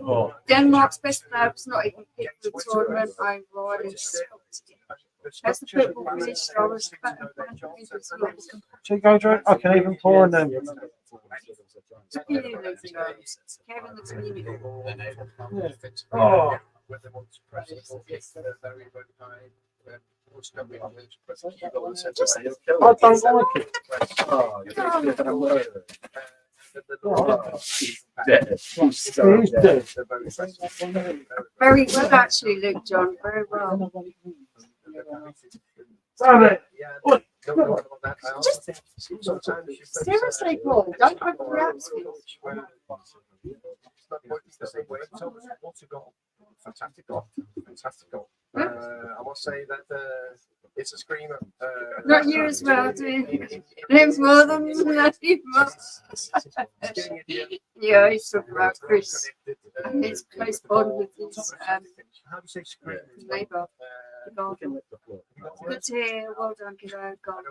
Oh, Denmark's best player was not even picked for the tournament overall. That's the football position. I was so Goldrake, I can even pour in them. Kevin the community. Oh. I don't like it. Oh, he's dead. Very well, actually, Luke John. Very well. Damn it. Seriously, Paul, don't overreact. Fantastic goal. Fantastic goal. I must say that It's a screamer. Not you as well, do you? Lives more than nothing much. Yeah, he's talking about Chris and his close bond with his How do you say screamer? neighbour. The garden. Good to hear. Well done, kiddo. God.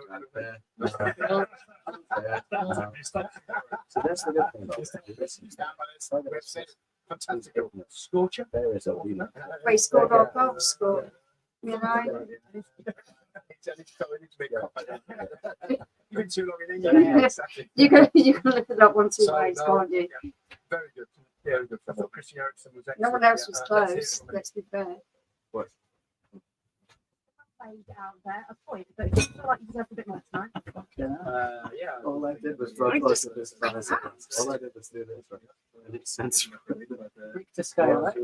So that's the good thing about it. Fantastic. Scorcher. We scored our goal score. You know? You've been too long in England. Yeah. Exactly. You can look at that one two So, ways, no, can't you? yeah, very good. Yeah, very good. I thought Christian Eriksen was excellent. No one else was Yeah, that's it close. from me. Let's be fair. Played out there a point, but it feel like you deserve a bit more tonight. Yeah. All I did was run most of this by myself. All I did was do this, right? And it's sensible. To scale it.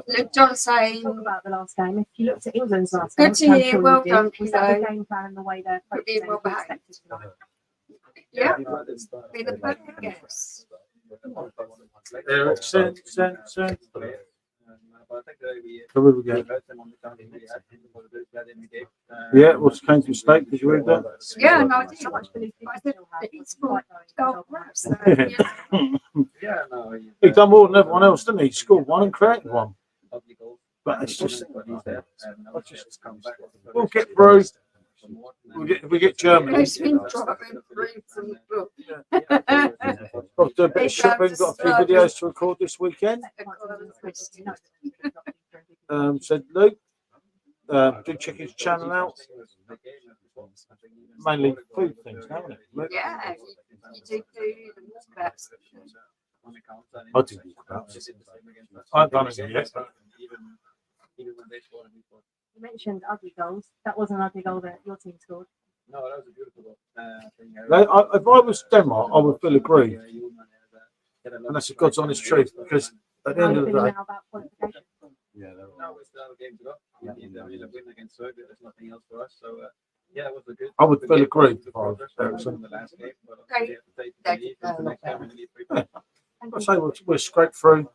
Look, John saying, Talk about the last game. If you looked at England's last Good game, to which I'm hear, sure you well did, done, was that the Kiddo. game plan and the way they're Could be well behaved. expected tonight? yeah, be the perfect guess. Eriksen. But I think that we So where we go? hurt them on the time we had was a bit better in the game. Yeah, what's Kane's mistake? Did you read that? Yeah, no, I did. How much belief did I you think still have? that he's scored goal perhaps. So, Yeah, no, He done more than everyone else, didn't he? He scored one and created one. ugly goal. But it's just, But he's there, and now it's just come back. we'll get through. We get Germany. He's been dropping through from the book. Got to do a bit of shopping. Got a few videos to record this weekend. Said Luke. Do check his channel out. Mainly food things, haven't it? Luke? Yeah, you do food and walkabouts. I do walkabouts. I haven't done it yet. But You mentioned ugly goals. That was an ugly goal that your team scored. No, that was a beautiful goal. if I was Denmark, I would feel aggrieved. And that's the God's honest truth. Because at the How end are of you the feeling day, now about qualification? Yeah, No, we still have a game to go. We need a win against Serbia. There's nothing else for us. So, yeah, it was a good. I would feel aggrieved. In the last game, but we have to take the lead. The next time we need 3 points. I say we're scraped through.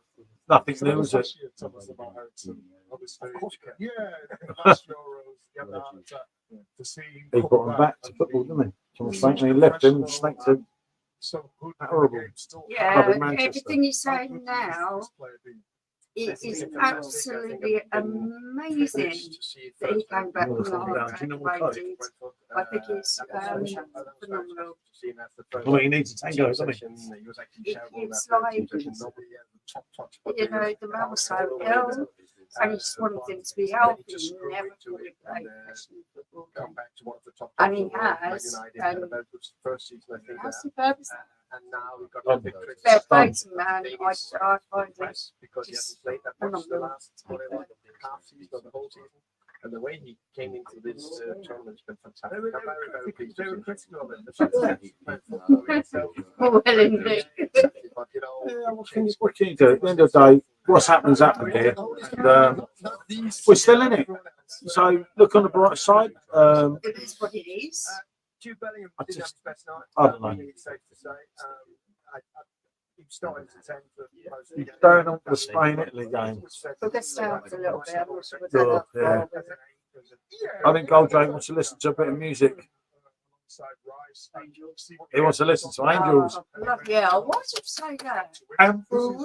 Nothing new, is it? Tell us about Eriksen. Obviously, yeah, the last Euros, yeah, to see him He come brought him back to football, didn't he? Thomas Franklin, he left him, snaked him. so good. Horrible. Yeah, Club in Manchester. everything you're saying now, it is absolutely amazing that he came back from the heart and waited. I think it's phenomenal. Well, he needs a tango, doesn't he? It's like, you know, the man was so ill, and he just wanted him to be healthy. He never thought he'd play professional football. Come back to one of the top. And he has, and first season, I think. how's the purpose? And now we've got a victory. Fair play to the man. I find it Because he hasn't played that much the last whatever half season or the whole season. And the way he came into this tournament has been fantastic. I'm very pleased. They were critical of it. well, indeed. But, you know, What can you do? At the end of the day, what's happened's happened here. And, we're still in it. So look on the bright side. It is what it is. Jude Bellingham didn't have his best night. I don't know. It's safe to say. He started to 10 for most of the game. Going on the Spain-Italy game. But let's stay up a little bit. I'm not sure what Good, that yeah. I think Goldrake wants to listen to a bit of music. He wants to listen to Angels. bloody hell. Why did you say that? And no,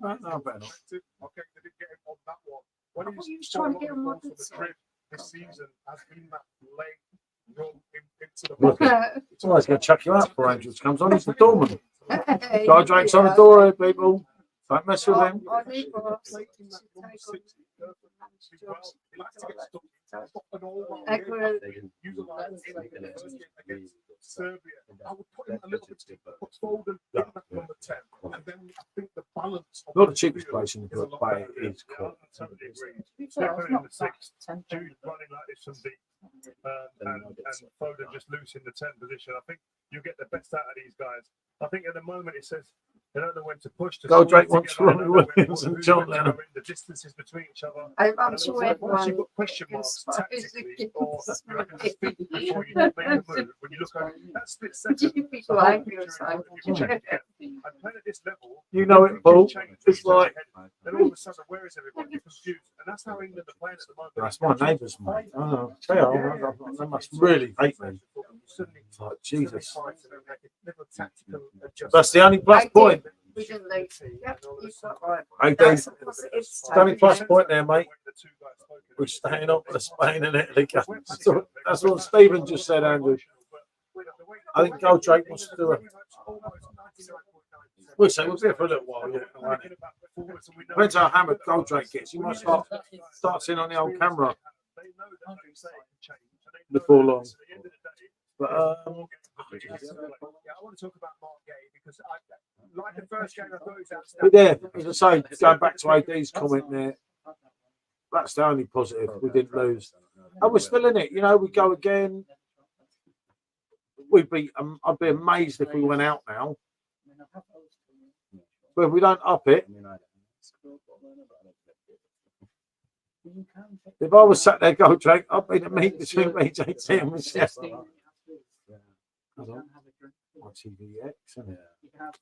better not. Okay, they didn't get him on that one. When I thought he's you was trying to fallen get him on off the this trip this season has been that late run into the Look, back. Well, he's going to chuck you out before Angels comes on. He's the doorman. Hey, Goldrake's on the door here, people. Don't mess with him. I need more. Serbia, I would put him a little bit put Foden in that number 10, and then I think the balance of Not the cheapest place in the group, but it is cool. Totally agree. Stephen in the sixth, Jude running like this from deep, and Foden just loose in the 10 position. I think you get the best out of these guys. I think at the moment it says They don't know when to push. Goldrake wants Robbie Williams and John Lennon. The distances between each other. I'm sure Once everyone you've got question marks inspires tactically, or against you have to me. speak before you make a move, when you look over that split second, You the people whole angry or picture in front of you something. changes. And playing at this level, You know it, Paul. It's like then all of a sudden, where is everybody? You're confused, and that's how England are playing at the moment. that's my neighbours, mate. Oh, they must really hate me. It's like Jesus. That's the only plus point. We didn't lose. Yep, you've got right. Hey, That's Dave. a positive It's the only statement. plus point there, mate. We're staying up for the Spain and Italy game. That's what Stephen just said, Andrew. I think Goldrake wants to do it. We'll say we'll be here for a little while, yeah. Depends how hammered Goldrake gets. He might start seeing on the old camera before long. But Yeah, I want to talk about Mark Gay because like the first game, I thought it was But outstanding. yeah, as I say, going back to AD's comment there, that's the only positive. We didn't lose. And we're still in it. You know, we go again. We'd be, I'd be amazed if we went out now. But if we don't up it, if I was sat there, Goldrake, I'd be the meet between BJT and Michelle. ITVX, isn't it? You have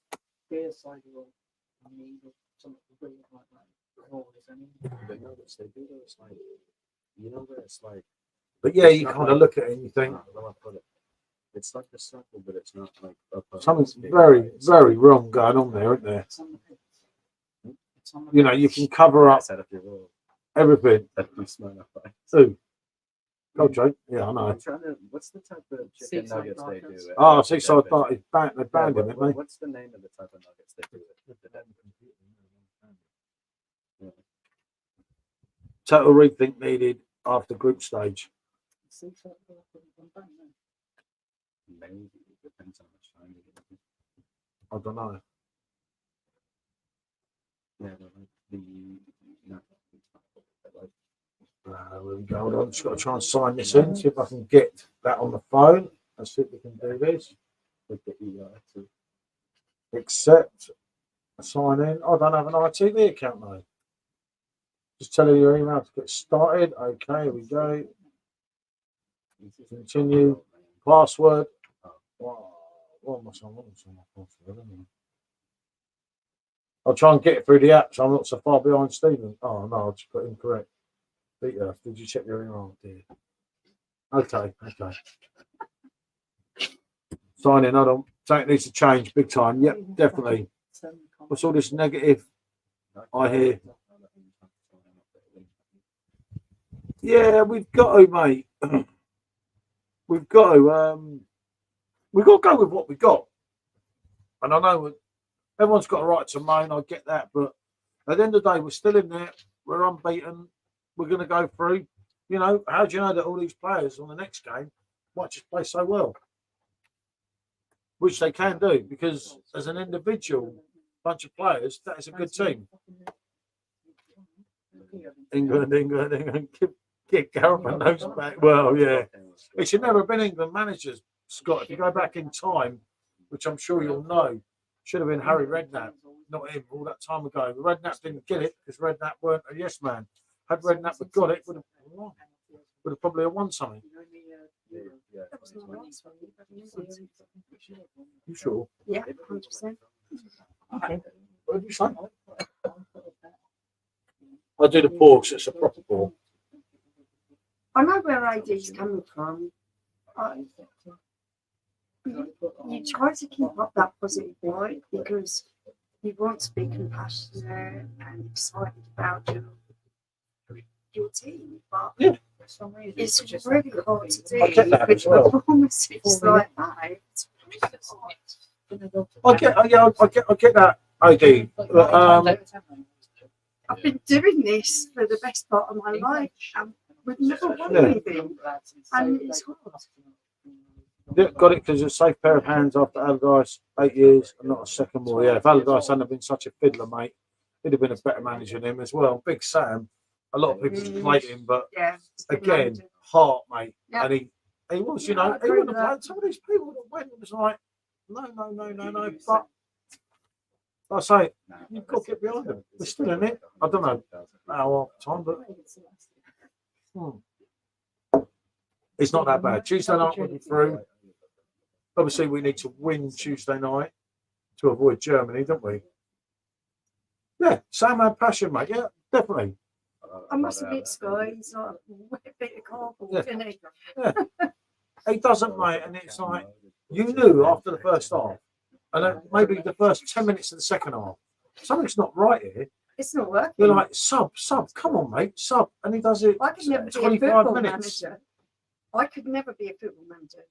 beer cider or something brilliant like that. But no, it's they do though, it's like, you know where it's like, But yeah, you kind of look at it and you think it's like a circle, but it's not like something's very, very wrong going on there, isn't there? You know, you can cover up everything. Ooh. Goldrake, yeah, I know. I'm trying to, what's the type of chicken Seaside nuggets they do? nuggets. Oh, Seaside Party, they banned him, didn't they? What's the name of the type of nuggets they do? Total rethink needed after group stage. Maybe it depends how much time you get. I don't know. Yeah, the no. There we go. Hold on. Just got to try and sign this in. See if I can get that on the phone. Let's see if we can do this. With the EI too. Accept. Sign in. I don't have an ITV account though. Just tell her your email to get started. Okay, here we go. Continue. Password. What am I saying? I'll try and get it through the app so I'm not so far behind Stephen. Oh no, I just got incorrect. Peter, did you check your email? Dear. Okay. Sign in, hold on. Something needs to change big time. Yep, definitely. What's all this negative I hear? Yeah, we've got to, mate. We've got to go with what we got. And I know everyone's got a right to moan, I get that, but at the end of the day, we're still in there, we're unbeaten, we're going to go through. You know, how do you know that all these players on the next game might just play so well? Which they can do, because as an individual bunch of players, that is a good team. England, get Gareth and those back. Well, yeah. It should never have been England managers, Scott. If you go back in time, which I'm sure you'll know, should have been Harry Redknapp, not him, all that time ago. Redknapp didn't get it because Redknapp weren't a yes man. Had Redknapp have got it, would have probably won something. You sure? Yeah, 100%. Okay. What did you say? I do the pour because it's a proper pour. I know where AD's coming from. You try to keep up that positive vibe because you want to be compassionate and excited about your team, but it's really hard to do I get that with as well. performances like that. I get that, AD. But, I've been doing this for the best part of my life and we've never won Yeah. anything, and it's hard. yeah, got it because it's a safe pair of hands after Allardyce 8 years and not a second more. Yeah, if Allardyce hadn't been such a fiddler, mate, he'd have been a better manager than him as well. Big Sam, a lot of people played him, but Yeah, again, heart, mate. Yeah. And he was, you Yeah, I know, he agree wouldn't with have that. played. Some of these people that went, it was like, no. But I say, you've got to get behind them. We're still in it. I don't know how time, but it's not that bad. Tuesday night we'll be through. Obviously, we need to win Tuesday night to avoid Germany, don't we? Yeah, same passion, mate. Yeah, definitely. I must admit, Sky, he's like a bit of cardboard, isn't he? Yeah. He doesn't, mate. And it's like, you knew after the first half, and then maybe the first 10 minutes of the second half, something's not right here. It's not working. You're like, sub, come on, mate, sub. And he does it I could never be a 25 football minutes. manager. I could never be a football manager.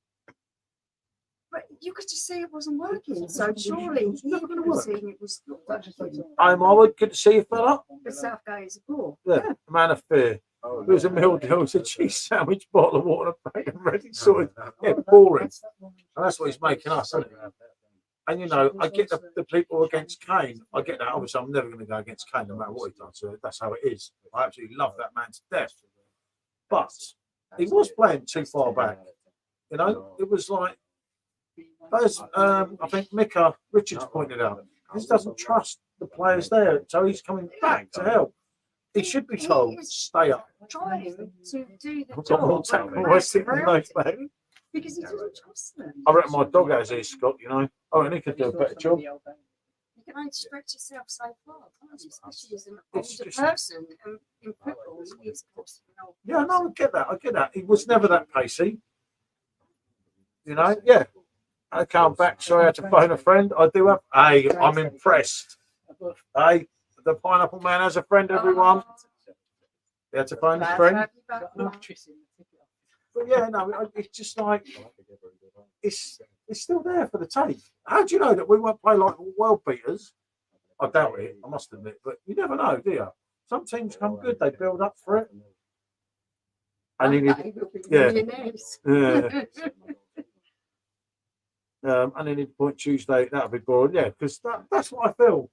But you could just see it wasn't working. So surely he never gonna could have work. seen it was not working. I would good to see you, fella. The Southgate is a ball. Yeah, a man of fear. There was a meal deal, it's a cheese sandwich, bottle of water, bag and ready sorted. Yeah, boring. And that's what he's making us, isn't it? And you know, I get the people against Kane. I get that. Obviously, I'm never going to go against Kane no matter what he does. So that's how it is. I absolutely love that man to death. But he was playing too far back. You know, it was like, as I think Mika Richards pointed out, he doesn't trust the players there. So he's coming back to help. He should be told, stay up. Trying to do the I've got more job. tackle wasting than those, mate. Because he doesn't trust them. I reckon my dog has his, Scott, you know. Oh, and he could do a better job. You can only stretch yourself so far, can't you? Especially as an It's older just- person in football. It's Yeah, no, I get that. He was never that pacey. You know, yeah. Okay, I'm back. Sorry, I had to phone a friend. I do have. Hey, I'm impressed. Hey, the Pineapple Man has a friend, everyone. He had to phone his friend. But yeah, no, it's just like, it's still there for the tape. How do you know that we won't play like world beaters? I doubt it, I must admit. But you never know, do you? Some teams come good, they build up for it. And then and then point Tuesday, that'll be boring. Yeah, because that's what I feel.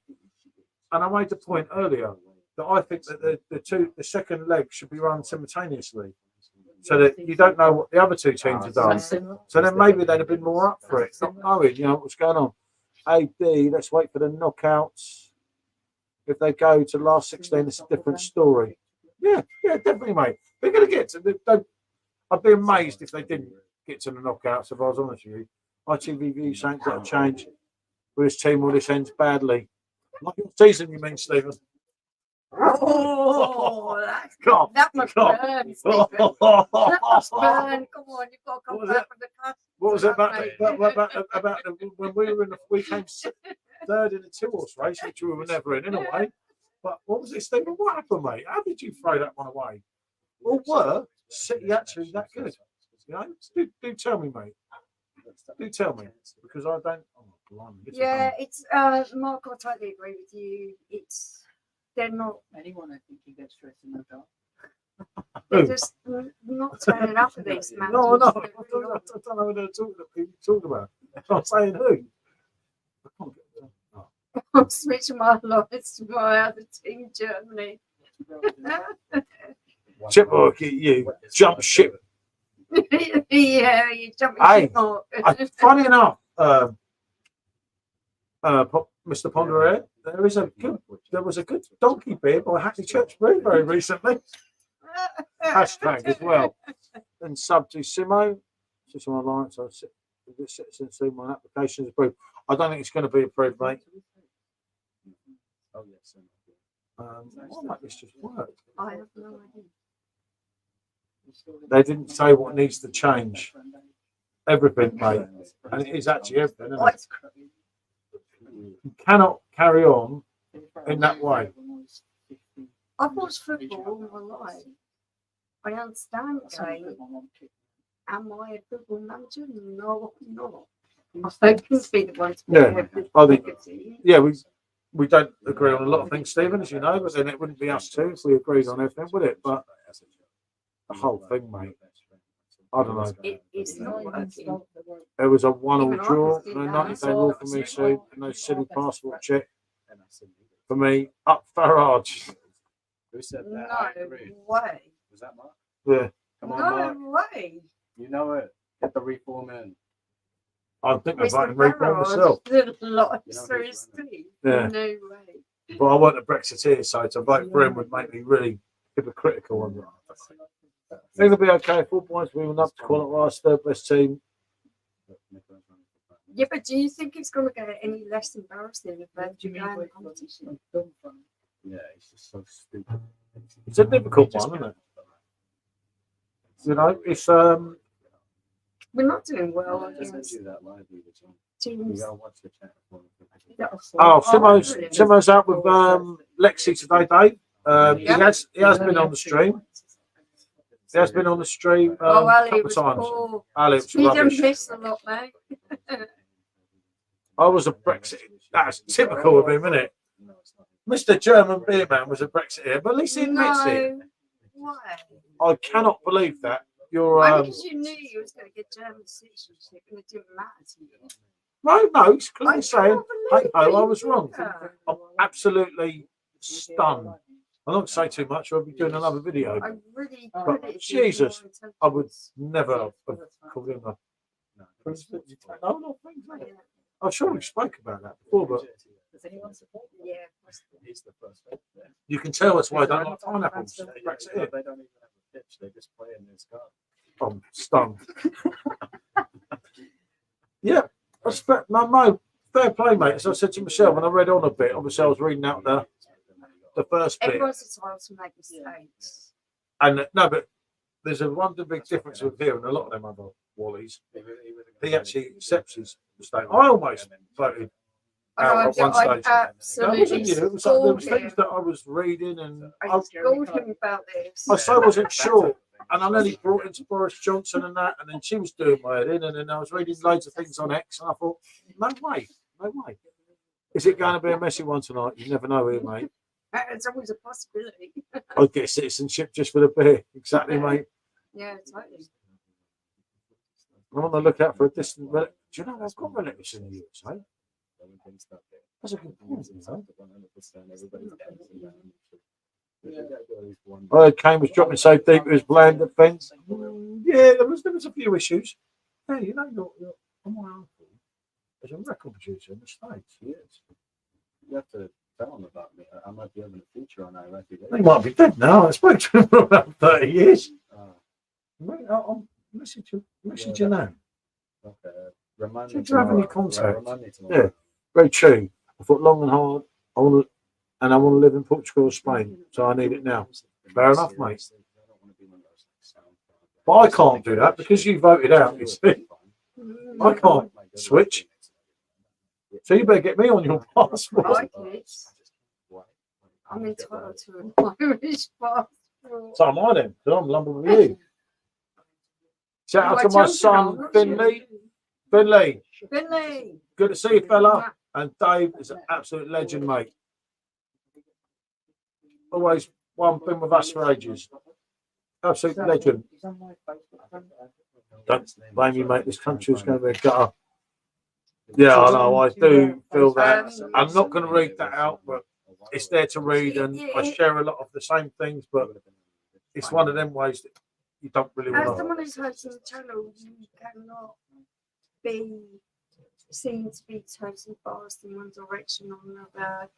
And I made the point earlier that I think that the second leg should be run simultaneously, so that you don't know what the other two teams have done. So then maybe they'd have been more up for it, not knowing, you know, what's going on. AD, let's wait for the knockouts. If they go to last 16, it's a different story. Yeah, definitely, mate. They're going to get to. I'd be amazed if they didn't get to the knockouts. If I was honest with you, ITV view saying got to change. With this team, all this ends badly. Like your season, you mean, Stephen? Oh, that must burn, Stephen. That must burn. Come on, you've got to come back from the cut. What was it about when we were we came third in the 2-horse race, which we were never in a way. But what was it, Stephen? What happened, mate? How did you throw that one away? Or were City actually that good? You know, do tell me, mate. Do tell me, because I don't. Oh, blimey, Yeah, it's Mark. I totally agree with you. They're not. Anyone, I think, can get stressed in the dark. They're just not turning up for these matches. No, I don't know what they're talking about. I'm saying who. I'm switching my lights to my other team, Germany. Chipmunk, you jump ship. Yeah, you jumping Hey, ship. Funny enough, Mr. Ponderer, there was a good donkey beer by Hackney Church Brew very recently. Hashtag as well. And sub to Simo. Just on my line, so since my application is approved. I don't think it's going to be approved, mate. Oh yes. Why might this just work? I have no idea. They didn't say what needs to change. Everything, mate. And it is actually everything, isn't it? You cannot carry on in that way. I've watched football all my life. I understand the game. Am I a football manager? No, I'm not. I can be the one to Yeah, I think. Yeah, we don't agree on a lot of things, Stephen, as you know, but then it wouldn't be us two if we agreed on everything, would it? But the whole thing, mate. I don't know. It's not working. There was a 1-1 Even I draw, can see no that. 90-day rule for me, so no silly passport check for me. Up Farage. Who said that? I No agree. way. Was that Mark? Yeah. Come on, Mark. No way. You know it. Get the reform in. I think I'm Mr. voting Rebrand Farage myself. did a lot of seriously. Yeah. No way. But I wasn't a Brexiteer, so to vote for him would make me really hypocritical. On that. I think it'll be okay. 4 points. We will not qualify us third best team. Yeah, but do you think it's going to get any less embarrassing if they began the competition? Yeah, it's just so stupid. It's a difficult one, isn't it? You know, it's We're not doing well It doesn't against do that lively, which one. You teams. gotta watch the chat. oh, brilliant. Simo's out with Lexi today, Dave. Yeah. He has been on the stream. He has been on the stream a Ali couple of was times. poor. Ali, it was He done rubbish. miss a lot, mate. I was a Brexit. That's typical of him, isn't it? Mr. German Beer Man was a Brexiteer, but at least he admits it. No. Why? I cannot believe that. You're Why? Because you knew you was going to get German citizenship and it didn't matter to you. no, it's I clearly saying, can't hey, believe oh, that I you was did wrong. that. I'm absolutely stunned. I'm not say too much, or I'll be doing another video. I really But credit you Jesus, for your I would intelligence. never have called him a. No, no, thanks, mate. I'm sure we spoke about that before, but Yeah. He's the first one. you can tell that's why I don't like pineapples. Brexiteer. They don't even have a pitch, they just play in this car. I'm stunned. Yeah, I expect no fair play, mate. As I said to Michelle when I read on a bit, obviously I was reading out the first bit, Everyone's entitled to make mistakes. and no, but there's a one big difference with here and a lot of them other Wallies. He actually accepts his mistake. I almost voted out at one I stage. No, it absolutely wasn't you. It was like, there schooled was him. things that I was reading, and I schooled him about this. I so wasn't sure. And I nearly brought into Boris Johnson and that, and then she was doing my head in, and then I was reading loads of things on X, and I thought, no way. Is it going to be a messy one tonight? You never know here, mate. It's always a possibility. I'd get citizenship just for the beer. Exactly, mate. Yeah, totally. I'm on the lookout for a distant relative. Do you know I've got relatives in the USA? That's a good point, you know. I heard Kane was dropping so deep it was bland at fence. Yeah, there was a few issues. Hey, you know, my uncle is a record producer in the States. He is. You have to tell him about me. I might be having a feature on Iraqi. He might be dead now. I spoke to him for about 30 years. Mate, I'll message you now. Okay. Remind Do me you have any tomorrow. contact? Remind me tomorrow. Yeah, very true. I thought long and hard. I want to live in Portugal or Spain, so I need it now. Fair enough, mate. But I can't do that because you voted out. You see, I can't switch. So you better get me on your passport. Like it. I'm entitled to an Irish passport. So am I then, because I'm lumbering with you. Shout out to my son, Finley. Finley, Finley. good to see you, fella. And Dave is an absolute legend, mate. Always been with us for ages. Absolute legend. Don't blame me, mate. This country's going to be a gutter. Yeah, I know. I do feel that. I'm not going to read that out, but it's there to read, and I share a lot of the same things. But it's one of them ways that you don't really As want someone to. who's hosting the channel, you cannot be seen to be totally biased in one direction or another.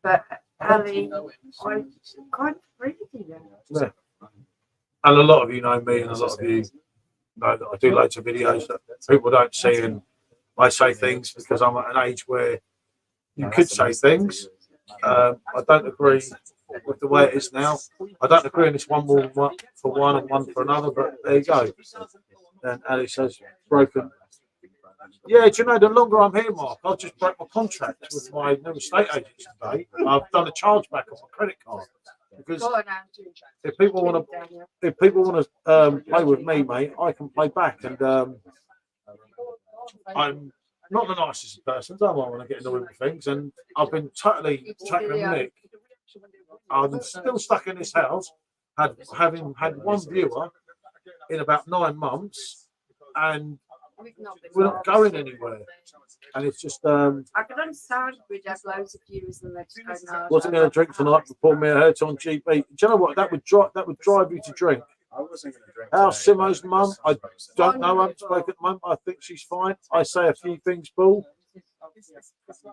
But Ali, I kind of agree with you there. Yeah. And a lot of you know me, and a lot of you know that I do loads of videos that people don't see, and I say things because I'm at an age where you could say things. I don't agree with the way it is now. I don't agree on this one more for one and one for another, but there you go. And Ali says, broken. Yeah, do you know, the longer I'm here, Mark, I'll just break my contract with my new estate agent today. I've done a chargeback on my credit card. Because Go on, Andrew. if people want to play with me, mate, I can play back. And I'm not the nicest of persons. I want to get annoyed with things, and I've been totally taking a mick. I'm still stuck in this house, having had one viewer in about 9 months, and we're not going anywhere. And it's just I can understand we'd have loads of viewers and they just go, no. wasn't going to drink tonight before me a hurt on GB. Do you know what? That would drive you to drink. wasn't going to drink. Our today, Simo's but mum, I process. don't know. I haven't spoken at the moment. I think she's fine. I say a few things, Paul.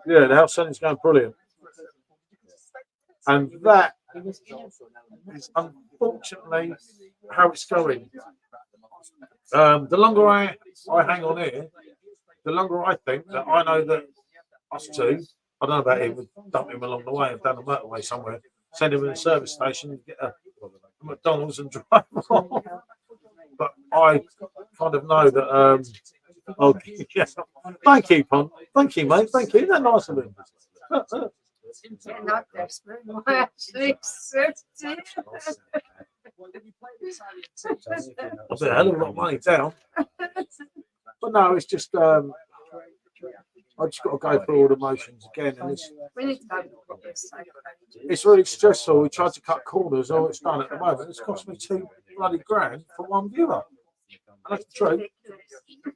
Yeah, the house selling's going brilliant. And that is unfortunately how it's going. The longer I hang on here, the longer I think that I know that us two, I don't know about him, we dump him along the way and down the motorway somewhere, send him to the service station, get a McDonald's and drive off. But I kind of know that, oh, yeah. Thank you, Pon. Thank you, mate. Thank you. Isn't that nice of him? Yeah, not desperate. I actually accept it. I've been a hell of a lot of money down. But no, it's just, I just got to go through all the motions again. And We need to go with this. it's really stressful. We tried to cut corners. All it's done at the moment. It's cost me £2 bloody grand for one viewer. And that's the truth.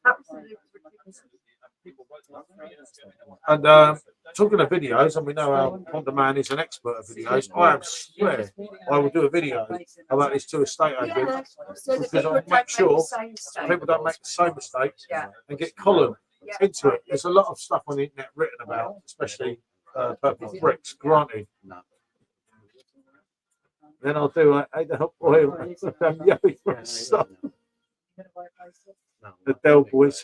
Absolutely. And talking of videos, and we know how Honda Man is an expert at videos, I swear I will do a video about these two estate agents Yeah, so the because people I'll don't make make sure the same mistake. people don't make the same mistake Yeah. and get Colin Yeah. into it. There's a lot of stuff on the internet written about, especially purple bricks, granted. Then I'll do the help oil and yellow stuff. The Del Boys,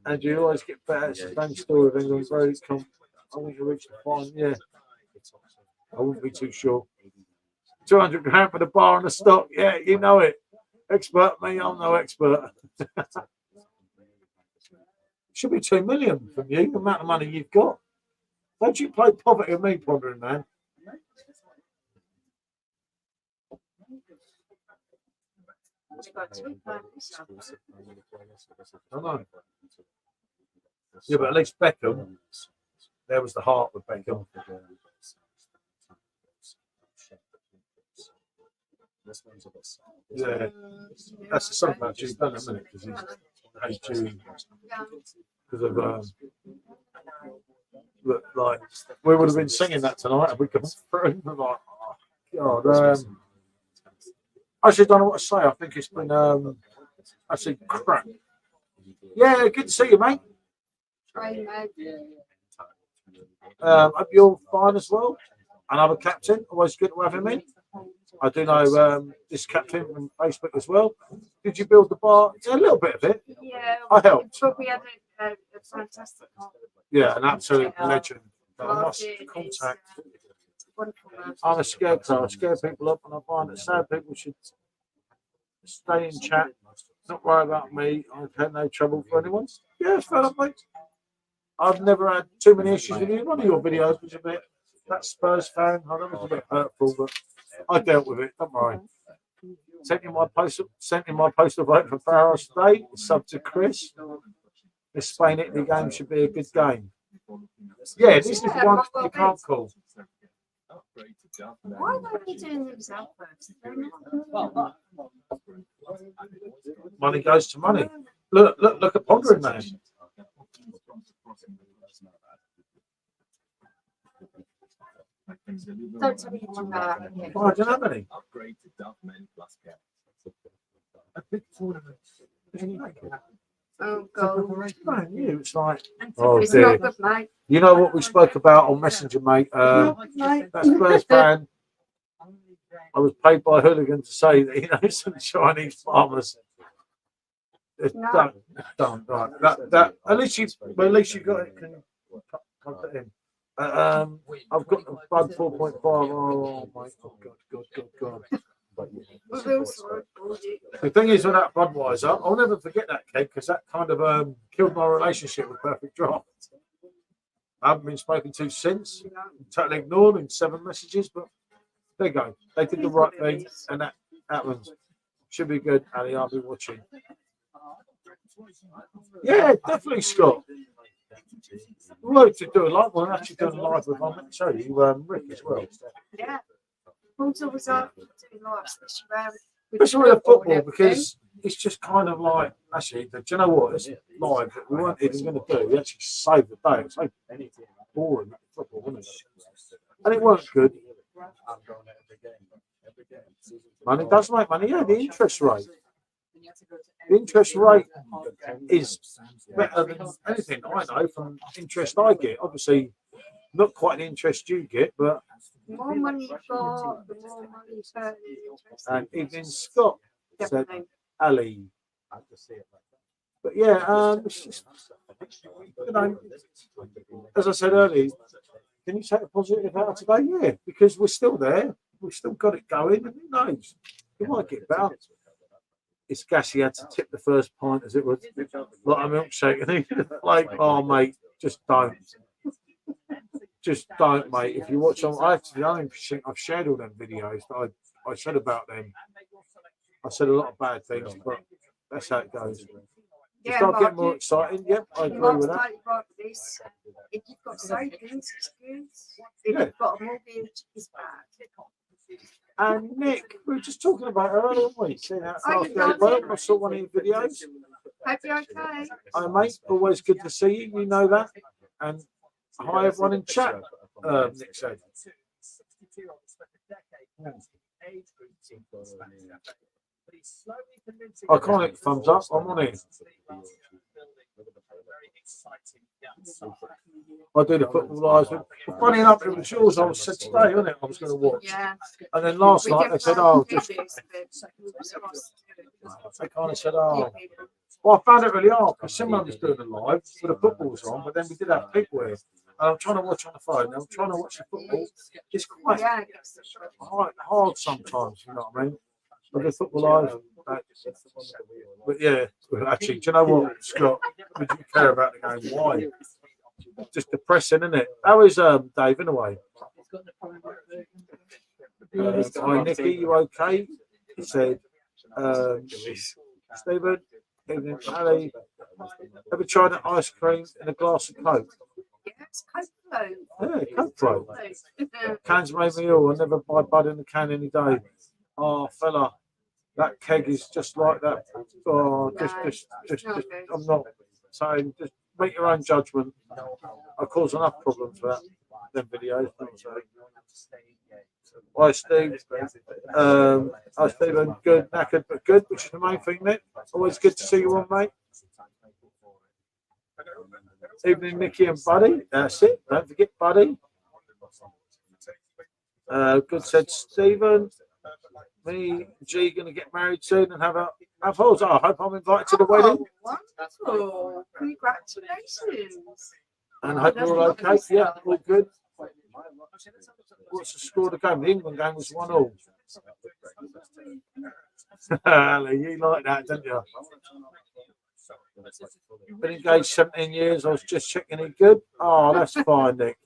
and you always get better. It's the same story of England. Very I think you reach the fine. Yeah, I wouldn't be too sure. 200 grand for the bar and the stock. Yeah, you know it. Expert me, I'm no expert. Should be 2 million from you, the amount of money you've got. Don't you play poverty with me, Pondering Man? I know. Yeah, but at least Beckham, there was the heart with Beckham. Yeah, that's the song about Jude Bell, isn't it? Because he's Jude. Because of look, like we would have been singing that tonight if we come through. Like, oh, God, I actually don't know what to say. I think it's been actually crap. Yeah, good to see you, mate. Hope you're fine as well. Another captain, always good to have him in. I do know this captain from Facebook as well. Did you build the bar? Yeah, a little bit of it. Yeah, I helped. but we had a fantastic Yeah, an absolute legend. I must contact. wonderful man. I'm a scarecrow. I scare people up, and I find that sad people should stay in chat, not worry about me. I've had no trouble for anyone. Yeah, it's fair enough, mate. I've never had too many issues with you. One of your videos was a bit, that Spurs fan, I know it was a bit hurtful, but I dealt with it. Don't worry. Sent in my postal vote for Farrell's today. Sub to Chris. This Spain Italy game should be a good game. Yeah, this is the one you can't call. Why are they doing these outbursts? Money goes to money. Look at Pondering Man. Don't tell me you want that. Oh, I don't have any. Oh, God. Man, you, it's like, It's dear. not good, mate. You know what we spoke about on Messenger, mate? That Spurs fan, I was paid by Hooligan to say that he knows some Chinese farmers. It's No. done, right. That at least you got it. Can put it in? I've got the Bud 4.5. Oh my God. The thing is with that Budweiser, I'll never forget that keg because that kind of killed my relationship with Perfect Draft. I haven't been spoken to since. Totally ignored in 7 messages, but there you go. They did the right thing, and that happens. Should be good, Ali. I'll be watching. Yeah, definitely, Scott. We'd like to do a live one. Actually, doing a live with my mate, show you, Rick as well. Yeah. Paul's always up doing live, Especially with football, because it's just kind of like, actually, do you know what? It's live that we weren't even going to do. We actually saved the day. It's so boring, that football, wasn't it? And it weren't good. Money does make money. Yeah, the interest rate. The interest rate is better than anything I know from interest I get. Obviously, not quite the interest you get, but. The more money you got, the more money you earn. And even Scott said, Definitely. Ali. But yeah, it's just, you know, as I said earlier, can you take a positive out of today? Yeah, because we're still there. We've still got it going, and who knows? It might get better. It's gassy. Had to tip the first pint as it was like a milkshake, and he was like, "Oh, mate, just don't, mate." If you watch them, I don't think I've shared all them videos that I said about them. I said a lot of bad things, but that's how it goes. You start getting more exciting. Yep, I agree with that. This. If you've got savings, it's good. If you've got a mortgage, it's bad. And Nick, we were just talking about her earlier, weren't we? Seeing how Oh, fast they work. I saw one of your videos. Hope you're okay. Hi, mate. Always good to see you. You know that. And hi, everyone in chat. Nick said. Iconic, thumbs up. I'm on it. I do the football lives. Funny enough, it was yours. I was said today, wasn't it? I was going to watch. Yeah. And then last night they said, "Oh, just." They kind of said, "Oh." Well, I found it really hard because someone was doing a live with the footballs on, but then we did have people here. And I'm trying to watch on the phone. I'm trying to watch the football. It's quite hard sometimes. You know what I mean? With the football live. But yeah, actually, do you know what, Scott? Would you care about the game? Why? Just depressing, isn't it? How is Dave in a way? Hi, Nicky, you okay? He said, Stephen, evening, Ali. Ever tried an ice cream in a glass of Coke? Yes, Coke float. Yeah, Coke float. Cans made me ill. I never buy Bud in the can any day. Oh, fella. That keg is just like that. Oh, just I'm not saying, just make your own judgment. I cause enough problems for that. Them videos. Hi, Steve. Hi, Stephen. Good, knackered, but good, which is the main thing, Nick. Always good to see you on, mate. Evening, Nicky and Buddy. That's it. Don't forget Buddy. Good, said Stephen. Me, G, going to get married soon and have holes. I hope I'm invited to the wedding. Wonderful. Congratulations. And I hope you're all okay. Yeah, all good. What's the score of the game? The England game was 1-1. You like that, don't you? Been engaged 17 years. I was just checking it good. Oh, that's fine, Nick.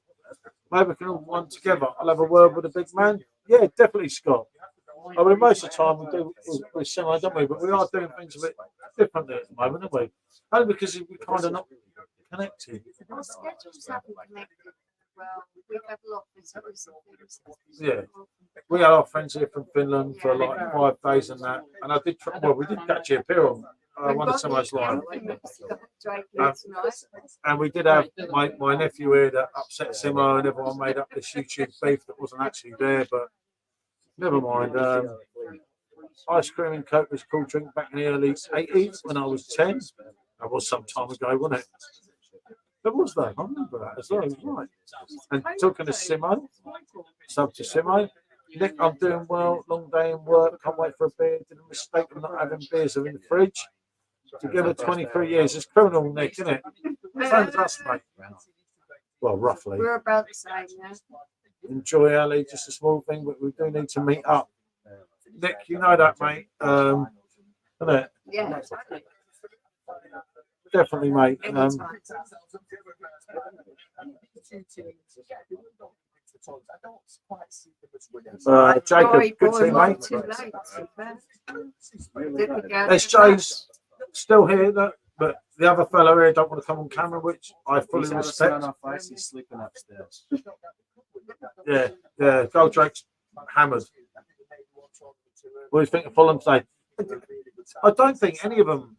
Maybe we can all one together. I'll have a word with the big man. Yeah, definitely, Scott. I mean, most of the time we do we're similar, don't we? But we are doing things a bit differently at the moment, aren't we? Only because we're kind of not connected. Our schedules haven't connected well. We've had a lot of visitors. Yeah, we had our friends here from Finland for like 5 days and that. And I did, we did actually appear on one of somebody's live. And we did have my nephew here that upset Simo, and everyone made up this YouTube beef that wasn't actually there, but. Never mind. Ice cream and Coke was cool drink back in the early 80s when I was 10. That was some time ago, wasn't it? There was that. I remember that as well. Right. And talking to Simo, sub to Simo. Nick, I'm doing well. Long day in work. Can't wait for a beer. Did a mistake of not having beers in the fridge. Together 23 years. It's criminal, Nick, isn't it? Same as us, mate. Well, roughly. We're about the same, yeah. Enjoy, Ali. Just a small thing, but we do need to meet up. Nick, you know that, mate. Isn't it? Yeah. Definitely, mate. Jacob, good to see you, mate. SJ's still here, but the other fellow here don't want to come on camera, which I fully respect. He's sleeping upstairs. Yeah, Goldrake's hammered. What do you think of Fulham today? I don't think any of them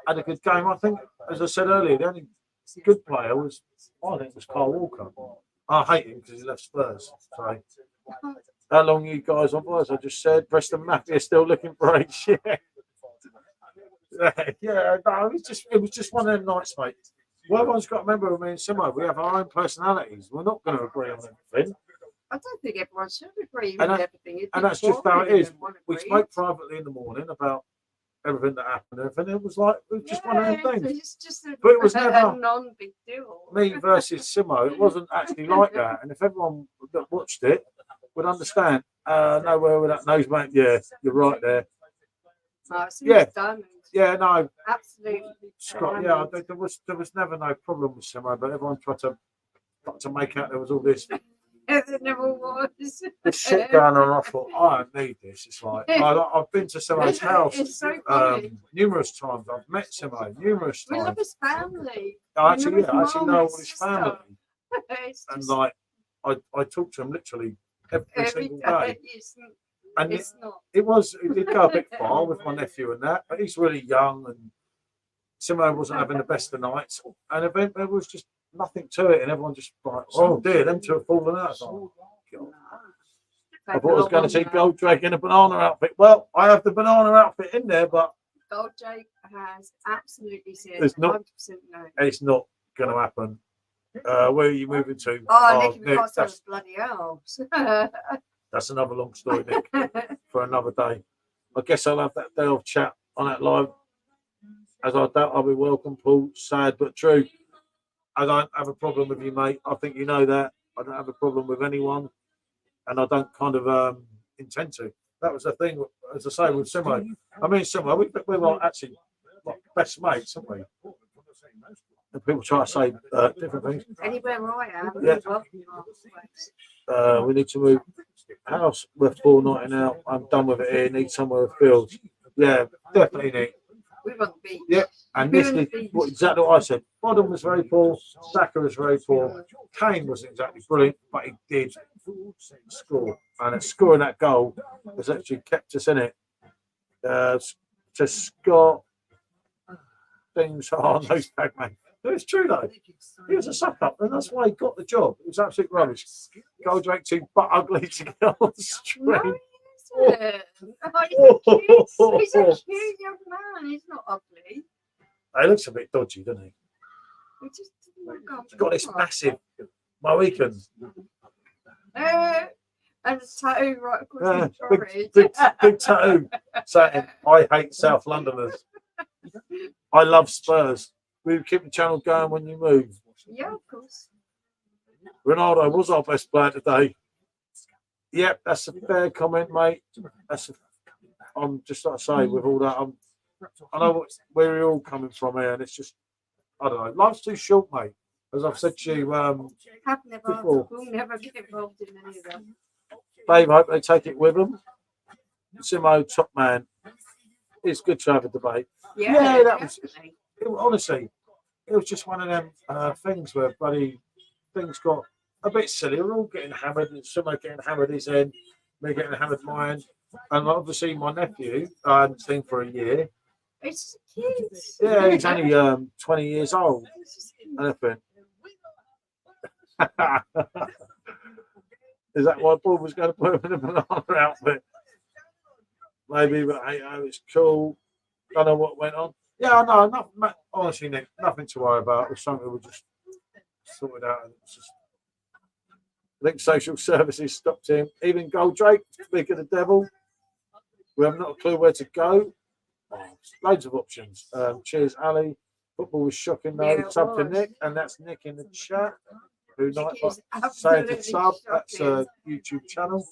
had a good game. I think, as I said earlier, the only good player was, I think, was Kyle Walker. I hate him because he left Spurs. So, how long you guys on board? As I just said, Preston Mafia still looking for a shit. Yeah, no, it was just one of them nights, mate. Well, everyone's got to remember with me and Simo, we have our own personalities. We're not going to agree on everything. I don't think everyone should agree And with that- everything. It'd And be that's just how it boring is. if everyone We agreed. spoke privately in the morning about everything that happened. And it was like, it was just one of them things. It's just a, But it was never a non-big deal. me versus Simo. It wasn't actually like that. And if everyone that watched it would understand, nowhere with that nose, mate. Yeah, you're right there. No, it's Yeah. diamonds. Yeah, no, Absolutely. Scott. Yeah, there was never no problem with Simo, but everyone tried to make out there was all this There never was. shit going on. I thought, I don't need this. It's like I've been to Simo's house It's so funny. numerous times. I've met Simo numerous We love times. his family. I actually We love know his all mum, his his family, It's and just like I talk to him literally every every single day. day. And It's not. it did go a bit far with my nephew and that, but he's really young and Simo wasn't having the best of nights. And there was just nothing to it, and everyone just like, oh dear, them two have fallen out. So, I thought I was going to see Goldrake in a banana outfit. Well, I have the banana outfit in there, but Goldrake has absolutely said There's not- 100% no. it's not going to happen. Where are you moving to? Oh, Nicky Nick, Picasso's bloody elves. that's another long story, Nick, for another day. I guess I'll have that day of chat on that live. As I doubt I'll be welcome, Paul. Sad but true. I don't have a problem with you, mate. I think you know that. I don't have a problem with anyone, and I don't kind of intend to. That was the thing, as I say, with Simo. I mean, Simo, we were actually like best mates, aren't we? And people try to say different things. Anywhere I am, Yeah. welcome you always. We need to move house. We're 4 nighting out. I'm done with it here. Need somewhere with fields. Yeah, definitely, Nick. We want the beach. Yeah, and this is exactly what I said. Bodden was very poor. Saka was very poor. Kane wasn't exactly brilliant, but he did score. And scoring that goal has actually kept us in it. To Scott, things on those bag, mate. It's true though. He was a suck up, and that's why he got the job. It was absolute rubbish. Goldrake too but ugly to get on the No, street. he isn't. Oh, he's a cute young man. He's not ugly. He looks a bit dodgy, doesn't he? He just didn't go He's got this massive Mohican. and a tattoo right across his forehead. Big tattoo saying, I hate South Londoners. I love Spurs. We keep the channel going when you move. Yeah, of course. Ronaldo was our best player today. Yep, that's a fair comment, mate. I'm just like I say, with all that, I know where we're all coming from here, and it's just, I don't know. Life's too short, mate. As I've said to you Have never, before. will never get involved in any of them. Dave, I hope they take it with them. Simo, top man. It's good to have a debate. Yeah, that was definitely. honestly, it was just one of them things where bloody things got a bit silly. We're all getting hammered, and Simo getting hammered his end, me getting hammered mine. And obviously my nephew, I hadn't seen for a year. It's cute. Yeah, he's only 20 years old. Anything. Is that why Paul was going to put him in a banana outfit? Maybe, but hey, it's cool. Don't know what went on. Yeah, no, nothing, honestly, Nick, nothing to worry about. It was something we just sorted out. And it's just, I think social services stopped him. Even Goldrake, speak of the devil. We have not a clue where to go. Oh, loads of options. Cheers, Ali. Football was shocking, though. Yeah, it Sub to was. Nick, and that's Nick in the chat. Who Nick not is saying to absolutely sub? That's a shocking. YouTube channel.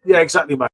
Yeah, exactly, mate.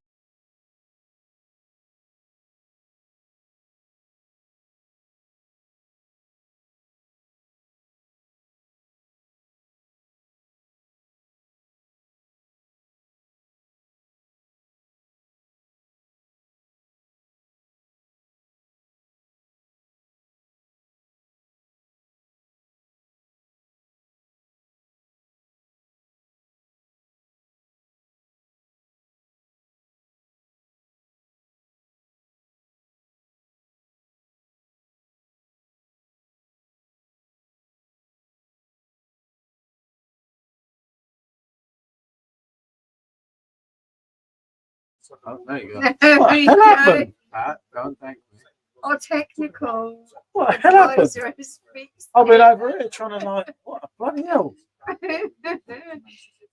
Oh, there you go. What the hell happened? Don't thank me. Oh, technical. What the hell happened? Advisor speaks. I've been over here trying to like, what a bloody hell.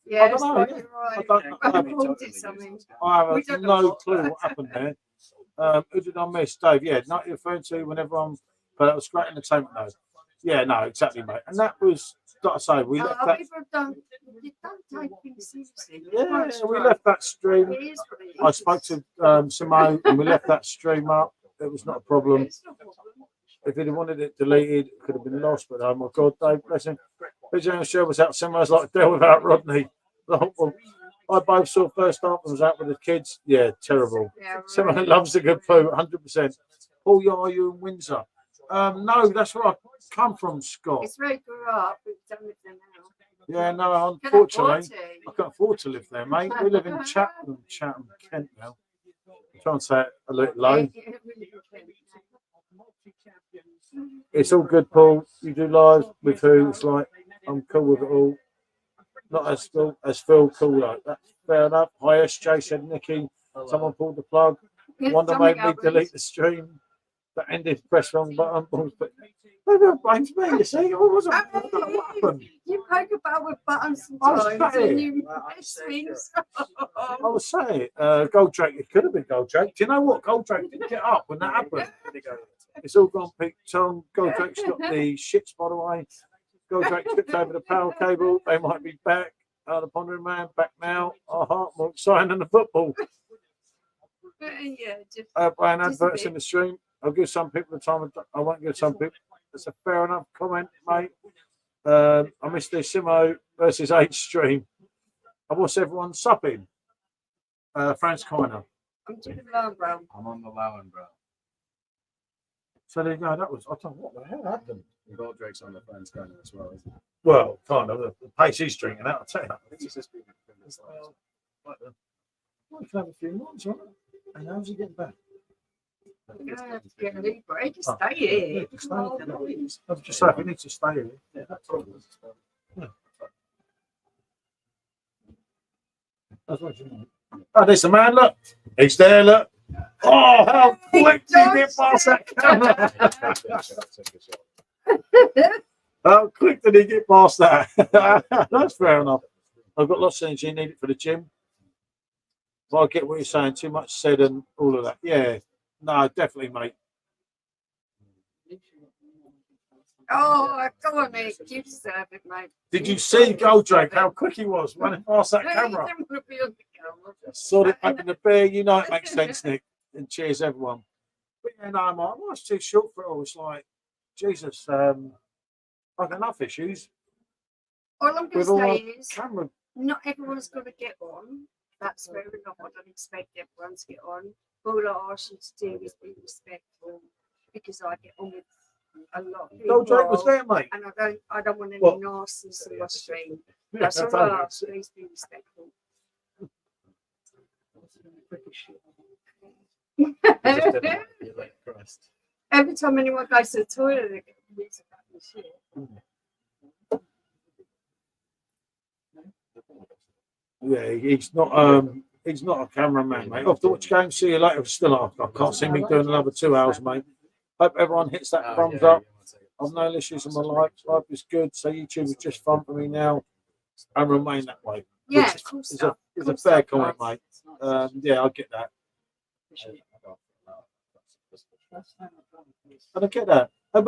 Yeah, I don't know. you're right. I don't I know. called it something. I We have don't know no what- clue what happened there. Who did I miss? Dave, yeah, not referring to when everyone, but that was great entertainment though. Yeah, no, exactly, mate. And that was, like I say, we left that. People don't take things seriously. Yeah, we left that stream. It is what it I is. spoke to Simone and we left that stream up. It was not a problem. It's not a problem. If he'd wanted it deleted, it could have been lost. But oh my God, Dave, bless him. Big James Show was out somewhere like there without Rodney. I both saw first half and was out with the kids. Yeah, terrible. Yeah, Someone right. that loves a good poo, 100%. Paul, are you in Windsor? No, that's where I come from, Scott. It's where I grew up. We've done with them now. Yeah, no, Can I afford unfortunately, to? I can't afford to live there, mate. We live in Chatham, Kent now. I'm trying to say it a little low. Yeah, really good. It's all good, Paul. You do live with who? It's like, I'm cool with it all. Not as Phil cool, like that's fair enough. Hi, SJ, said Nikki. Someone pulled the plug. Yeah, Wonder something made me happens. delete the stream. That ended, press wrong button. But they don't blame me, you see. I wasn't, I don't know what happened. You poke about with buttons I was sometimes saying. and you miss things. I was saying, Goldrake, it could have been Goldrake. Do you know what? Goldrake didn't get up when that happened. It's all gone peaked on. Goldrake's got the shits, by the way. Goldrake tripped over the power cable. They might be back. The Pondering Man, back now. Our heart more exciting than the football. Yeah, just Brian Just a adverts bit. in the stream. I'll give some people the time. I won't give some people. That's a fair enough comment, mate. I missed the Simo versus H stream. And what's everyone supping? Franz Kiner. I'm doing low brown. I'm on the low end, bro. So there you go. That was, I don't know what the hell happened. And Goldrake's on the fence going as well, isn't it? Well, kind of. The pace he's stringing out, I'll tell you that. It's just been this last. Well, you can have a few months, right? And how's he getting back? I'm gonna have to get a leave break. Just Oh, stay here. yeah, stay here. I was just saying, we need to stay here. Yeah, that's all. Yeah. That's what you mean. Oh, there's the man, look. He's there, look. Oh, how quick did he get past that camera? How quick did he get past that? That's fair enough. I've got lots of energy needed for the gym. But I get what you're saying. Too much said and all of that. Yeah. No, definitely, mate. Oh, go on, Nick. You deserve it, mate. Did you see Goldrake, how quick he was running past that No, you camera? don't want to be on the camera. Sort it back in the beer. You know it makes sense, Nick. And cheers, everyone. But yeah, no, I'm like, well, it's too short for it all. It's like, Jesus, I've got enough issues All I'm going with to all say my is, camera. not everyone's going to get on. That's fair enough. I don't expect everyone to get on. All I ask you to do is be respectful, because I get on with a lot of people. Goldrake was there, mate. And I don't want any What? nastiness in my stream. Yeah, That's all totally. I ask. Please be respectful. Every time anyone goes to the toilet, they get use of that shit. Yeah, he's not a cameraman, mate. Off to watch game, see you later. Still off. I can't see me doing another 2 hours, mate. Hope everyone hits that thumbs up. I've no issues in my life. Life is good. So YouTube is just fun for me now and remain that way. Yeah, Which cool is stuff. a Cool fair stuff, comment, guys. mate. Yeah, I get that. And I get that. But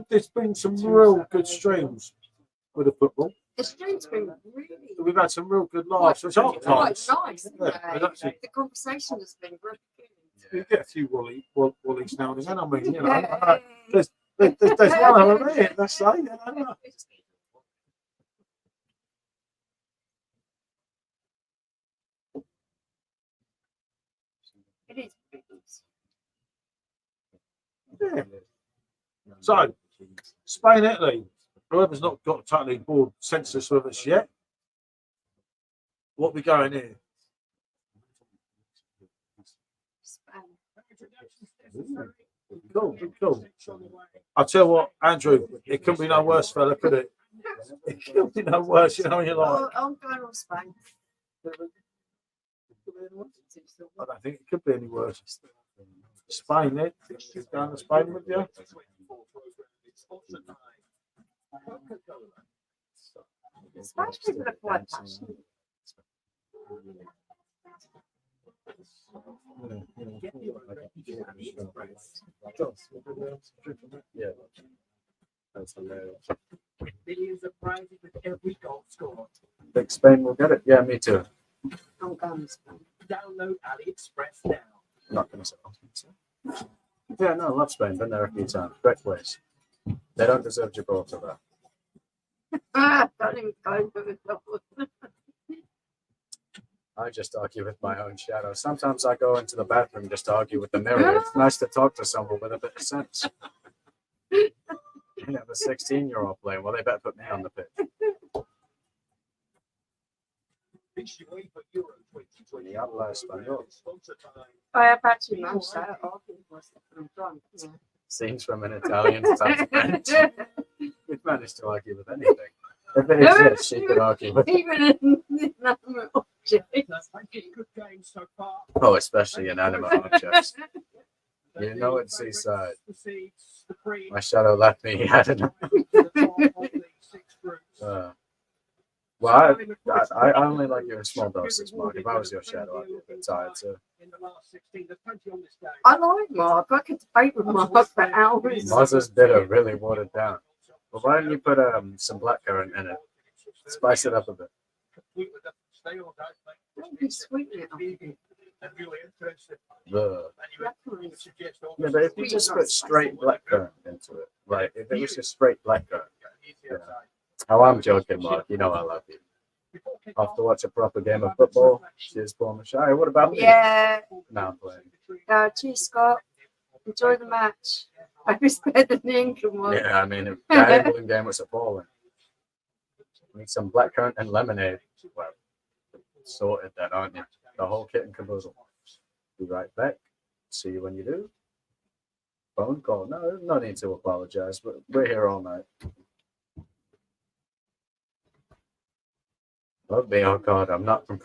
there's been some real good streams with the football. The stream's been really We've had some real good laughs. So it's hard quite times. nice. Yeah, but actually, The conversation has been really good. you get a few woolies now and again. I mean, you know, there's one of them here. That's say, you know. It is big. Yeah. So, Spain, Italy. Whoever's not got totally bored census with us yet, what we going here? Cool, cool. I'll tell you what, Andrew, it couldn't be no worse, fella, could it? It couldn't be no worse, you know, you're like, Oh, I'm going on Spain. I don't think it could be any worse. Spain, it. You've gone to Spain with you? Spanish people are quite passionate. Yeah. That's hilarious. Millions of prizes with every goal scored. Think Spain will get it? Yeah, me too. I'm going to Spain. Download AliExpress now. Not gonna say. Yeah, no, I love Spain. Been there a few times. Great place. They don't deserve Gibraltar though. Don't even go for the I just argue with my own shadow. Sometimes I go into the bathroom just to argue with the mirror. It's nice to talk to someone with a bit of sense. You have a 16-year-old playing. Well, they better put me on the pitch. Ni habla español. I have actually managed that arguing for a second. I'm drunk. Yeah. Seems from an Italian to sounds French. We've managed to argue with anything. If it exists, she could argue with. Even in inanimate objects. Good game so far. Oh, especially inanimate objects. You know it's seaside. My shadow left me. He had enough. Well, I only like your small doses, Mark. If I was your shadow, I'd be a bit tired too. I like Mark. I could debate with Mark for hours. Moz's bitter really watered down. Well, why don't you put some blackcurrant in it? Spice it up a bit. Don't be sweet now. Ugh. Yeah, but if you just put straight blackcurrant into it, like if it was just straight blackcurrant, yeah. Oh, I'm joking, Mark. You know I love you. Off to watch a proper game of football. Cheers, Paul Mashai. What about me? Yeah. No, I'm playing. Cheers, Scott. Enjoy the match. I was better than the England one. Yeah, I mean, if that England game was appalling. Need some blackcurrant and lemonade. Well, sorted then, aren't you? The whole kit and caboodle. Be right back. See you when you do. Phone call. No need to apologize, but we're here all night. Love me, oh God, I'm not from.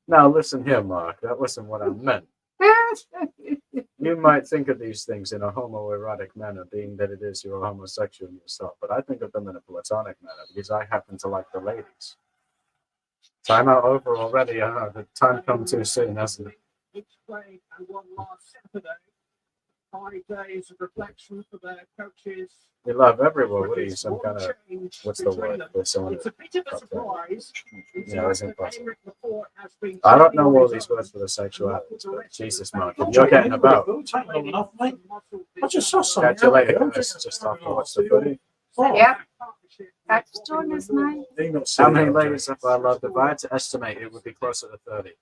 Now listen here, Mark. That wasn't what I meant. You might think of these things in a homoerotic manner, being that it is you're a homosexual yourself, but I think of them in a platonic manner because I happen to like the ladies. Time out over already. I know the time come too soon, hasn't it? It's played and one last Saturday. 5 days of reflection for their coaches. You love everyone. What are you, some kind of, what's the word for someone? It's a bit of a surprise. Yeah, it's impossible. I don't know all these words for the sexualities, but Jesus, Mark, if you're getting about. I just saw something. Catch you later, guys. Just off to watch the footy. Yeah. Thanks for joining us, mate. How many ladies have I loved? If I had to estimate, it would be closer to 30.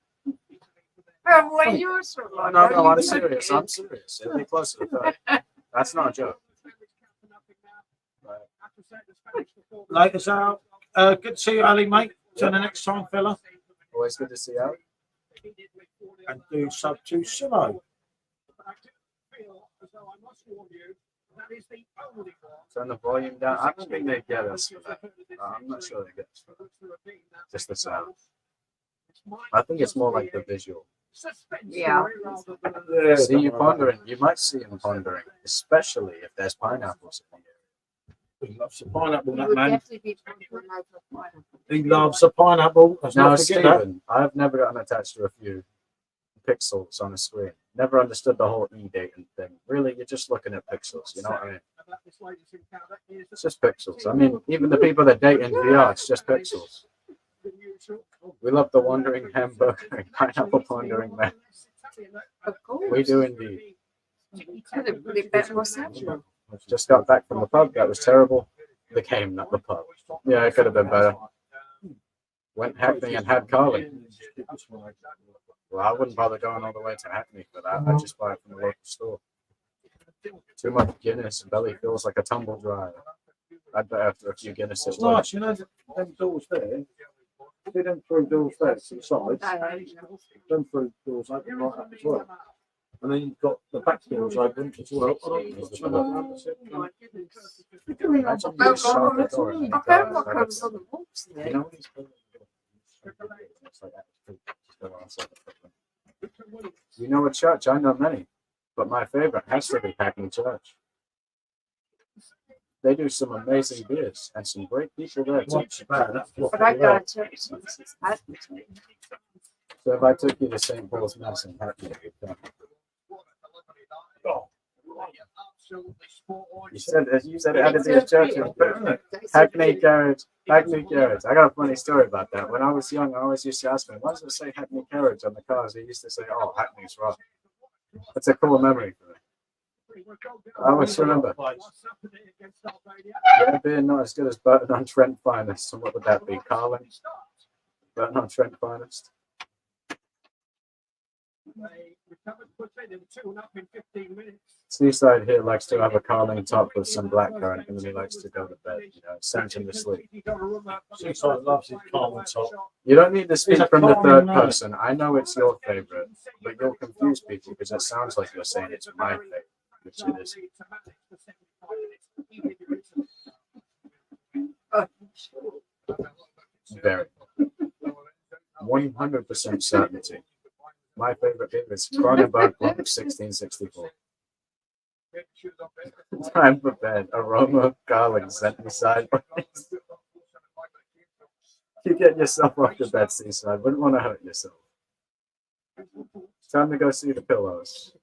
Well, you're sort of No, I'm serious. I'm serious. It'd be closer to 30. That's not a joke. Later, out. Good to see you, Ali, mate. Till the next time, fella. Always good to see you. And do sub to Simo. Turn the volume down. I don't think they get us for that. I'm not sure they get us for that. Just the sound. I think it's more like the visual. Yeah. See you pondering. You might see him pondering, especially if there's pineapples in here. He loves the pineapple, You that would man. definitely be pondering over a pineapple. He loves the pineapple. Let's Now, not forget that. Stephen, I've never gotten attached to a few pixels on a screen. Never understood the whole e-dating thing. Really, you're just looking at pixels. You know what I mean? It's just pixels. I mean, even the people that date in VR, it's just pixels. We love the wandering hamburger and pineapple pondering man. Of course. We do indeed. Could have put it better myself. Just got back from the pub. That was terrible. The game, not the pub. Yeah, it could have been better. Went Hackney and had Carly. Well, I wouldn't bother going all the way to Hackney for that. I'd just buy it from the local store. Too much Guinness. Belly feels like a tumble dryer. I'd bet after a few Guinness It's as well. nice, you know, them doors there. See them three doors there to the sides. Them three doors open right up as well. And then you've got the back doors open as well. Imagine you just shut the door and I found what comes on the walls you there. know what he's doing? It's like that. Just go outside the footprint. You know a church? I know many, but my favorite has to be Hackney Church. They do some amazing beers and some great people there too. But I go to church since Hackney. So if I took you to St. Paul's Mass in Hackney, you'd come. You said it had to be a church. Hackney Carriage. Hackney Carriage. I got a funny story about that. When I was young, I always used to ask me, why does it say Hackney Carriage on the cars? They used to say, oh, Hackney's wrong. That's a cool memory for me. I always remember. Yeah, being not as good as Burton on Trent Finest. So what would that be? Carling? Burton on Trent Finest? Seaside here likes to have a Carling top with some blackcurrant, and then he likes to go to bed, you know, sent him to sleep. Seaside loves his Carling top. You don't need to speak from the third person. I know it's your favorite, but you'll confuse people because it sounds like you're saying it's my favorite, which it is. Very. 100% certainty. My favorite beer is Kronenberg Blanc 1664. Time for bed. Aroma of garlic sent me sideways. You get yourself off the bed, Seaside. Wouldn't want to hurt yourself. Time to go see the pillows.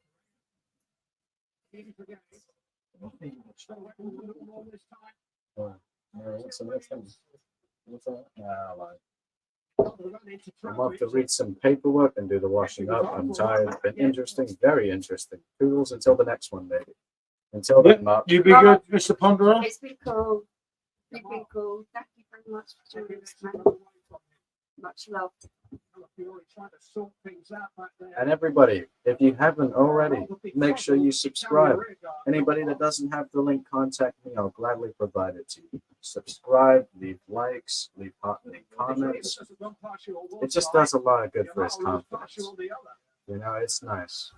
I'm off to read some paperwork and do the washing up. I'm tired. Been interesting, very interesting. Toodles until the next one, maybe. Until then, Mark. You be good, Mr. Ponderer. It's been cool. You've been cool. Thank you very much for joining us, man. Much love. And everybody, if you haven't already, make sure you subscribe. Anybody that doesn't have the link, contact me. I'll gladly provide it to you. Subscribe, leave likes, leave heartening comments. It just does a lot of good for his confidence. You know, it's nice.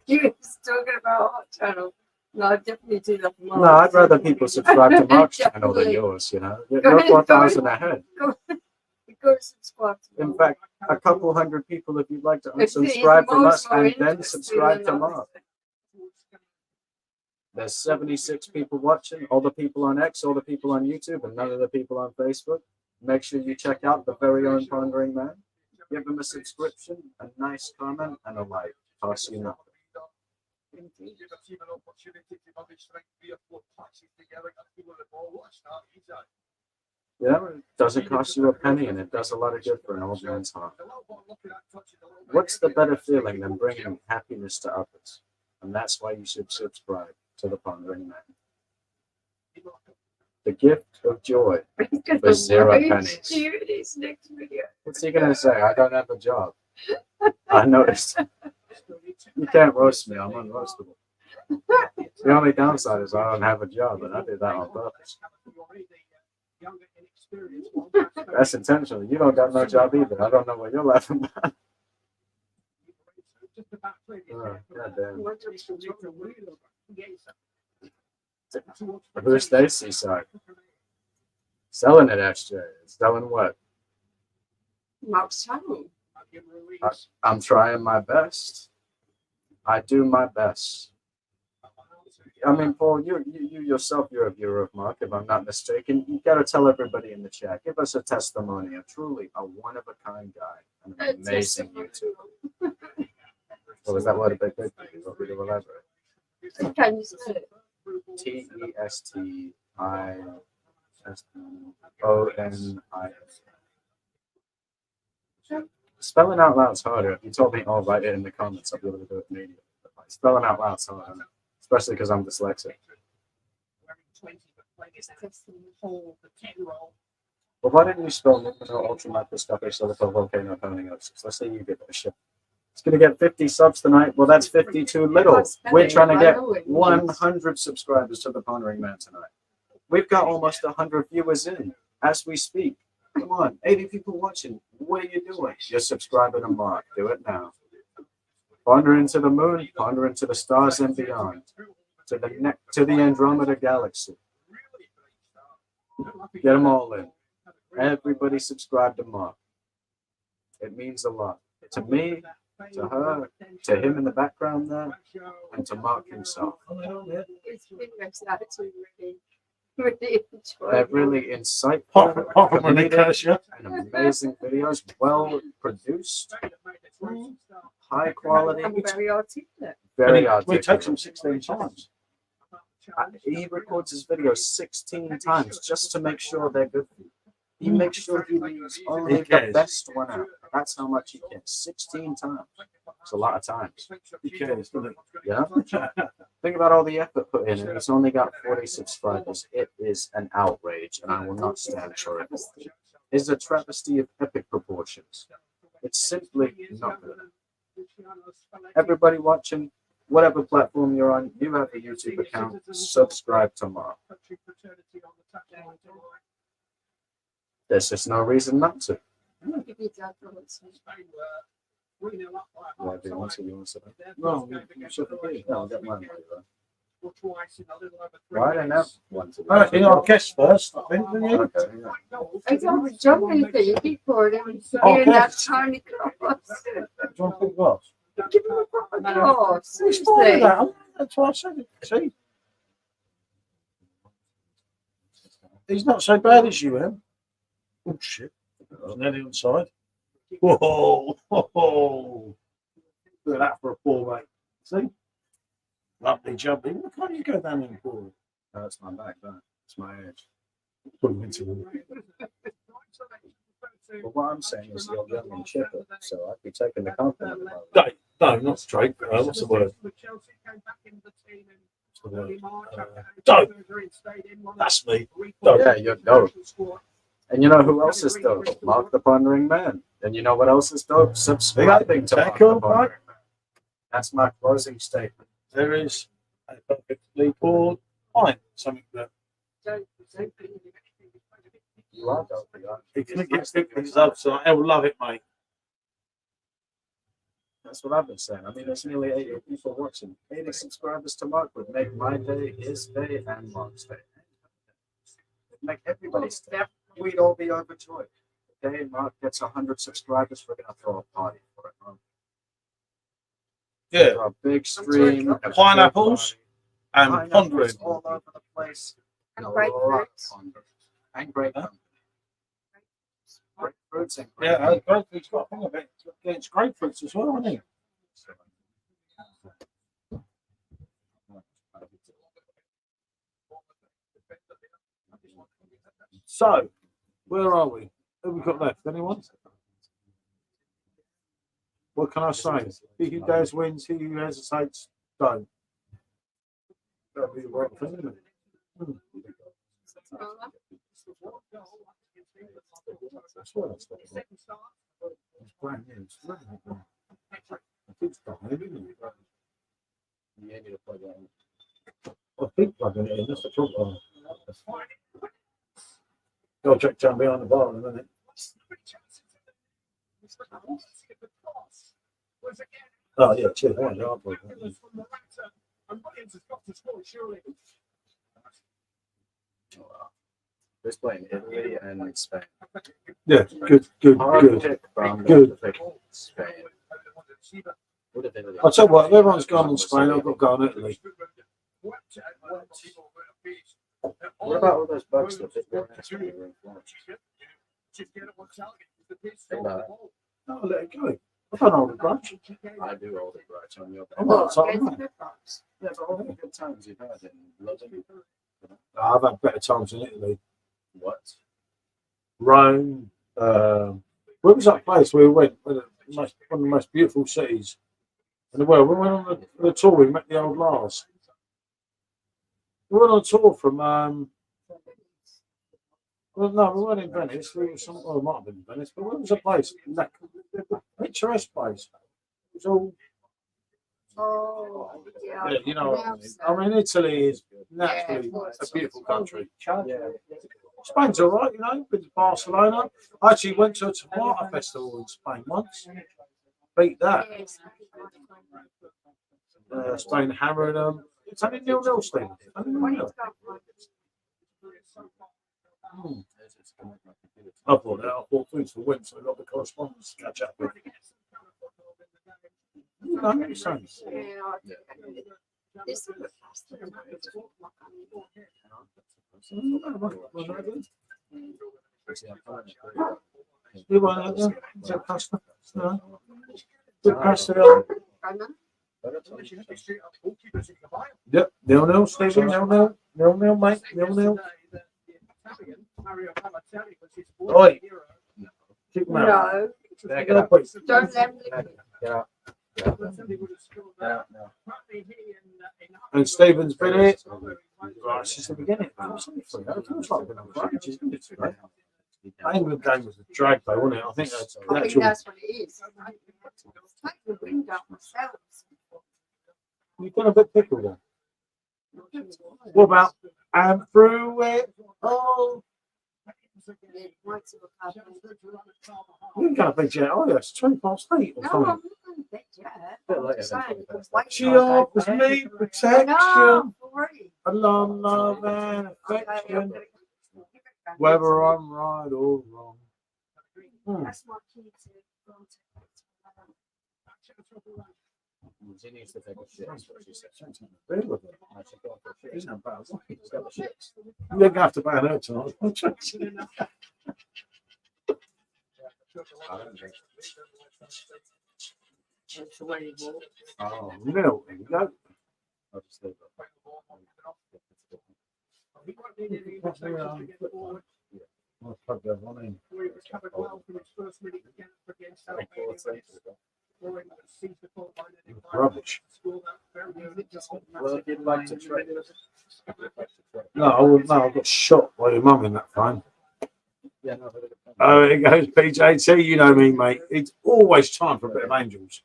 You were talking about Hot Channel. No, I definitely do that for Mark. No, I'd rather people subscribe to Mark's channel than yours, you know. You're 4,000 ahead. Go subscribe to In fact, a couple hundred people if you'd like to unsubscribe from us and then subscribe to Mark. There's 76 people watching, all the people on X, all the people on YouTube, and none of the people on Facebook. Make sure you check out the very own Pondering Man. Give him a subscription, a nice comment, and a like. Costs you nothing. Yeah, it doesn't cost you a penny, and it does a lot of good for an old man's heart. What's the better feeling than bringing happiness to others? And that's why you should subscribe to the Pondering Man. The gift of joy for 0 pennies. What's he going to say? I don't have a job. I noticed. You can't roast me. I'm unroastable. The only downside is I don't have a job, and I did that on purpose. That's intentional. You don't got no job either. I don't know what you're laughing about. Oh, goddamn. Who's they, Seaside? Selling it, SJ. Selling what? Mark's Channel. I'm trying my best. I do my best. I mean, Paul, you yourself, you're a viewer of Mark, if I'm not mistaken. You got to tell everybody in the chat. Give us a testimony of truly a one-of-a-kind guy and an amazing YouTuber. Well, is that what a big big thing is? What we do elaborate? Can you say it? TESTIONI. Spelling out loud's harder. If you told me, I'll write it in the comments, I'll be able to do it immediately. But spelling out loud's harder, especially because I'm dyslexic. Well, why didn't you spell Numenor ultramicroscopic silica volcano honeosis? Let's say you give it a shot. It's going to get 50 subs tonight. Well, that's 50 too little. We're trying to get 100 subscribers to the Pondering Man tonight. We've got almost 100 viewers in as we speak. Come on, 80 people watching. What are you doing? You're subscribing to Mark. Do it now. Pondering to the moon, pondering to the stars and beyond, to the Andromeda galaxy. Get them all in. Everybody subscribe to Mark. It means a lot to me to her, to him in the background there, and to Mark himself. It's videos that I actually really enjoy. They're really insightful, Apart from when they curse you. and amazing videos, well produced, high quality, I'm very articulate. very We articulate. take them 16 times. He records his videos 16 times just to make sure they're good. He makes sure he leaves only the cares? best one out. That's how much he cares. 16 times. It's a lot of times. Who cares, doesn't it? Yeah. Think about all the effort put in, and he's only got 40 subscribers. It is an outrage, and I will not stand for it. It's a travesty of epic proportions. It's simply not good. Everybody watching, whatever platform you're on, you have a YouTube account, subscribe to Mark. There's just no reason not to. If you don't know what's Yeah, do you want to? You want to? No, you should be. No, I'll get mine. Well, I don't have one to. I think I'll guess first, I think, didn't you? Okay, yeah. I don't jump anything. You keep pouring him Oh, in that yes. tiny glass. Do you want to put glass? Give him a proper glass. It's fine Seriously. now. That's why I said it. See? He's not so bad as you, Em. Oh, shit. There's Nelly on side. Whoa. Whoa. Look at that for a poor mate. See? Lovely jumping. Why can't you go down and pour? That's my back, that. It's my age. Put him into the But what I'm saying is you're young and chipper, so I'd be taking the compliment about it. No, not straight. What's the word? Dope. That's me. Dope. Yeah, you're dope. And you know who else is dope? Mark the Pondering Man. And you know what else is dope? Subscribing to Mark the Pondering Man. That's my closing statement. There is a perfectly poured pint. Something that You are dope. You are. he can get things up, so I'll love it, mate. That's what I've been saying. I mean, there's nearly 80 people watching. 80 subscribers to Mark would make my day, his day, and Mark's day. It'd make everybody's day. We'd all be overjoyed. The day Mark gets 100 subscribers, we're going to throw a party for it. Huh? Yeah. Throw a big stream. a big Pineapples party. and pondering. Pineapples all over the place. And a lot of grapefruits. pondering. And grapefruits. Grapefruits and Yeah, grapefruits. grapefruit's got a thing of it. It's grapefruits as well, isn't it? So, where are we? Who have we got left? Anyone? What can I say? He who dares wins, he who hesitates don't. That'd be the right thing, isn't it? That's what I said. It's brand new. It's brand new. I think it's brand new, isn't it? You need to plug that in. I think plugging it in. That's the problem. Go check down behind the bar in a minute. Oh yeah, cheers. One, yeah, I'll plug that in. This playing Italy and Spain. Yeah, good, good, Hard good. pick from Good. Spain. What if Italy? I'll tell you what, if everyone's gone on Spain, I've got to go on Italy. What about all those bugs that fit your ass when you were in Florence? Think about it. No, let it go. I don't hold a grudge. I do hold it right on your back. I'm not What? excited. Against the box? Yeah, but all the good times you've had in London. I've had better times in Italy. What? Rome. Where was that place where we went? One of the most beautiful cities in the world. We went on the tour. We met the old Lars. We went on a tour from. Well, no, we weren't in Venice. We were well, it might have been in Venice, but where was the place? That picturesque place. It was all. Oh, yeah. Yeah, you know what I mean. I mean, Italy is naturally a beautiful country. Yeah. Spain's all right, you know. Been to Barcelona. I actually went to a tomato festival in Spain once. Beat that. Yes. Spain hammering them. It's only 0-0 still. Only 0-0. I thought that. I thought things for win, so I got the correspondence to catch up with. I know what you're saying. It's a bit faster than that. You want that? Is that pasta? No. Good pasta. Yep. 0-0, Stephen. 0-0. 0-0, mate. 0-0. Oi. Keep them out. No, Back it up. don't let them. Yeah. And Stephen's been here. Right, since the beginning. It feels like it's been on for ages, isn't it, today? The England game was a drag, though, wasn't it? I think that's I the think actual. that's what it is. Take the wind out myself. You've got a bit pickled then. What about through it? Oh, you're going to be jet. Oh, yes, 20 past 8 or No, I'm something. not going to bet yet. I'm saying it's way She too offers late. me protection, No, already. alone, love, and affection, whether I'm right or wrong. That's my key to She needs to take a shit. That's what she said. Isn't that bad? You're going to have to ban her tonight. Oh, no, there you go. I'll plug that one in. Rubbish. Well, if you'd like to trade. No, I wouldn't know. I got shot by your mum in that phone. Yeah, no, Oh, it goes PJT. You know me, mate. It's always time for a bit of angels.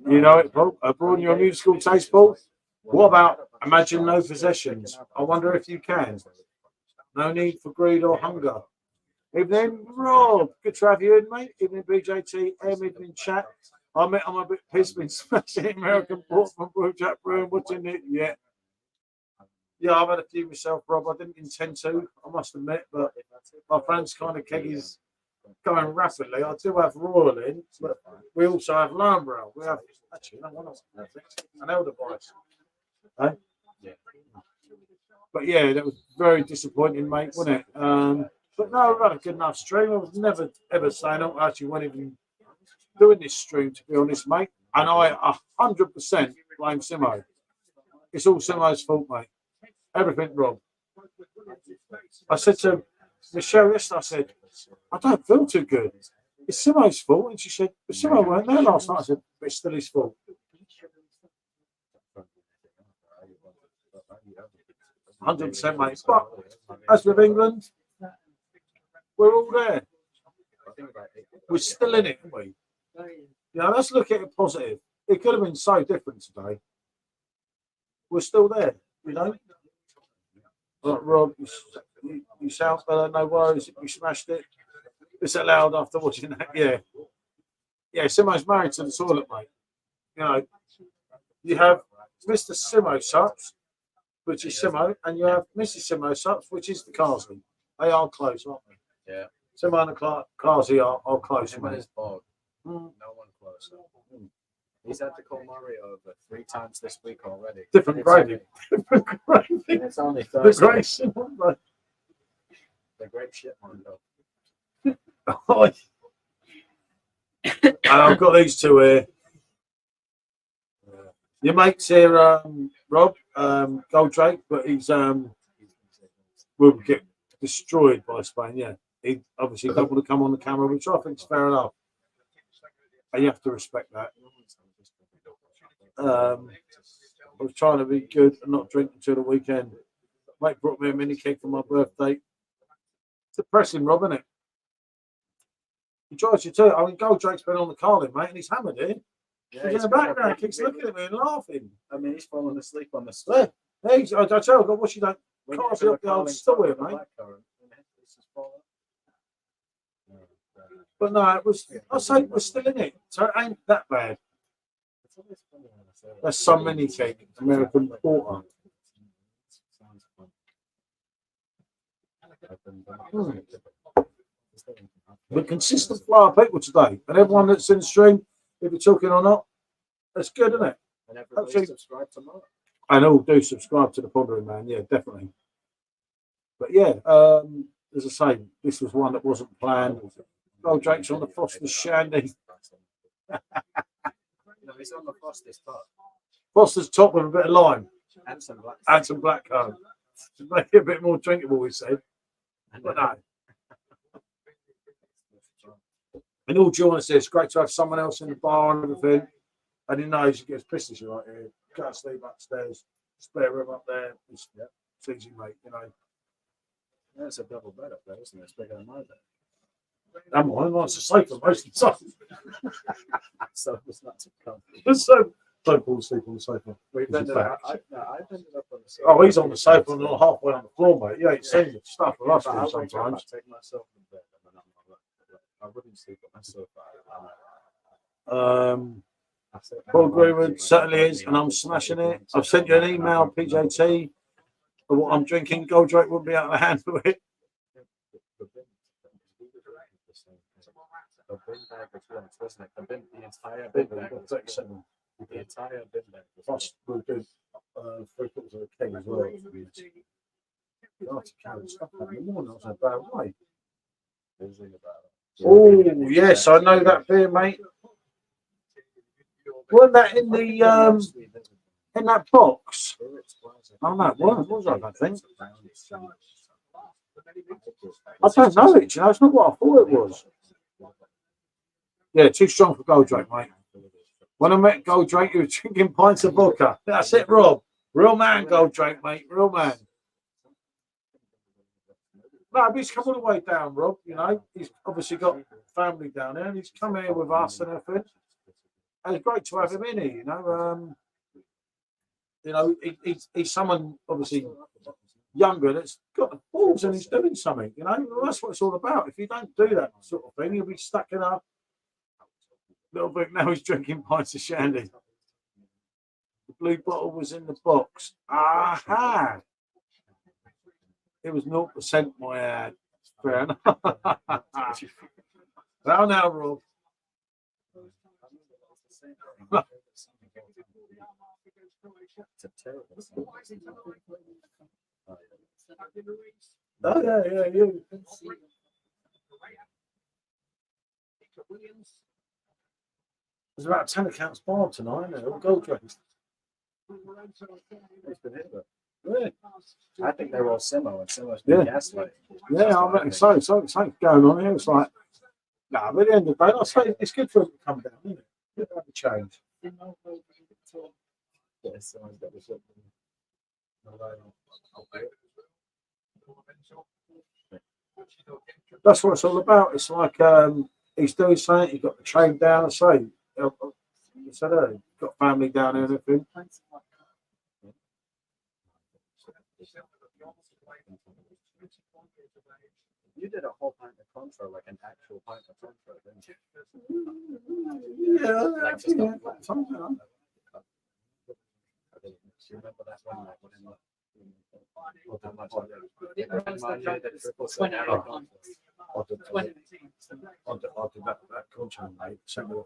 You know it, Paul. Broaden your musical taste, Paul. What about Imagine No Possessions? I wonder if you can. No need for greed or hunger. Evening, Rob. Good to have you in, mate. Evening, BJT. Evening, chat. I'm a bit pissed. Been smashing American port from Brew Jack Brew. What's in it? Yeah. Yeah, I've had a few myself, Rob. I didn't intend to, I must admit, but my friend's kind of keg is going rapidly. I do have Royal in, but we also have Lambrow. We have actually no one else. An elder vice. Eh? Yeah. But yeah, that was very disappointing, mate, wasn't it? But no, we've had a good enough stream. I was never ever saying I actually wasn't even doing this stream, to be honest, mate. And I 100% blame Simo. It's all Simo's fault, mate. Everything, Rob. I said to Michelle yesterday, I said, I don't feel too good. It's Simo's fault. And she said, but Simo weren't there last night. I said, but it's still his fault. 100%, mate. But as with England, we're all there. We're still in it, aren't we? Yeah, let's look at it positive. It could have been so different today. We're still there, you know. Like Rob, you sound better, no worries. You smashed it. It's allowed after watching that. Yeah. Yeah, Simo's married to the toilet, mate. You know, you have Mr. Simo Sups, which is Simo, and you have Mrs. Simo Sups, which is the Carsley. They are close, aren't they? Yeah. Simo and the Carsley are close, Him and mate. his bog. No one closer. He's had to call Murray over 3 times this week already. Different gravy. Different gravy. It's only The Thursday. great Simo. The great shit one, though. And I've got these two here. Your mate's here, Rob, Goldrake, but he's will get destroyed by Spain. Yeah, he obviously don't want to come on the camera, which I think is fair enough. And you have to respect that. I was trying to be good and not drink until the weekend. Mate brought me a mini cake for my birthday. It's depressing, Rob, isn't it? He tries you too. I mean, Goldrake's been on the Carlin, mate, and he's hammered in. Yeah, He's in the background, keeps looking at me and laughing. I mean, he's falling asleep on the street. Yeah, I tell you, what you don't. Can't see up the old story, mate. But no, it was. I say we're still in it, so it ain't that bad. That's some mini cake, American porter. We're consistent flow of people today, and everyone that's in the stream, if you're talking or not, that's good, isn't it? And everybody Actually- subscribe to Mark. And all do subscribe to the Pondering Man, yeah, definitely. But yeah, as I say, this was one that wasn't planned. Goldrake's on the Foster's Shandy. No, he's on the Foster's top. Foster's top with a bit of lime And some black. and some blackcurrant to make it a bit more drinkable, we said. But no. In all honesty, it's great to have someone else in the bar and everything. I didn't know he gets pissed as you right here. Can't sleep upstairs, spare room up there. It's easy, mate, you know. Yeah, it's a double bed up there, isn't it? It's bigger than my bed. I'm on, it's a sofa most of the time. So it's not too comfortable. So don't fall asleep on the sofa. We've Is it ended back? up, I've ended up on the sofa. Oh, he's on the sofa and not halfway on the floor, mate. You ain't seen the stuff with us But do I wake up, sometimes. I take myself in bed and then I wouldn't sleep on my sofa. Paul Greenwood certainly is, and I'm smashing it. I've sent you an email, PJT, of what I'm drinking. Goldrake wouldn't be out of the hand with it. The bin bag was once, wasn't it? The entire bin bag was the entire bin bag. Plus, we'll do 3/4 of a keg as well. God, to carry stuff out in the morning, I was in a bad way. Oh, yes, I know that beer, mate. Wasn't that in the in that box? Oh no, it was I don't think. I don't know it, you know, it's not what I thought it was. Yeah, too strong for Goldrake, mate. When I met Goldrake, he was drinking pints of vodka. That's it, Rob. Real man, Goldrake, mate. Real man. No, but he's come all the way down, Rob. You know, he's obviously got family down there, and he's come here with us and everything. And it's great to have him in here. He's someone obviously younger that's got the balls and he's doing something. You know, well, that's what it's all about. If you don't do that sort of thing, you'll be stuck in a little bit. Now he's drinking pints of shandy. The blue bottle was in the box. Aha! It was 0%, my ad. Fair enough. Now, Rob. Oh, yeah. There's about 10 accounts bar tonight, isn't there? All Goldrake. It's been here, but Yeah. I think they're all Simo and Simo's been gaslight. Yeah, I reckon so. Something's going on here. It's like, nah, but at the end of the day, I say it's good for him to come down, isn't it? Good to have a change. Yeah, Simo's got the shit. That's what it's all about. It's like he's doing something. He's got the train down. So, you said he's got family down there and everything. You did a whole pint of Contra, like an actual pint of Contra, didn't you? Yeah, Like just yeah. a- Something. Do you remember that one? Like, when in the- or how much of it? Remind you of the triple sec arrow Contra. I did that contract, mate. Sent me a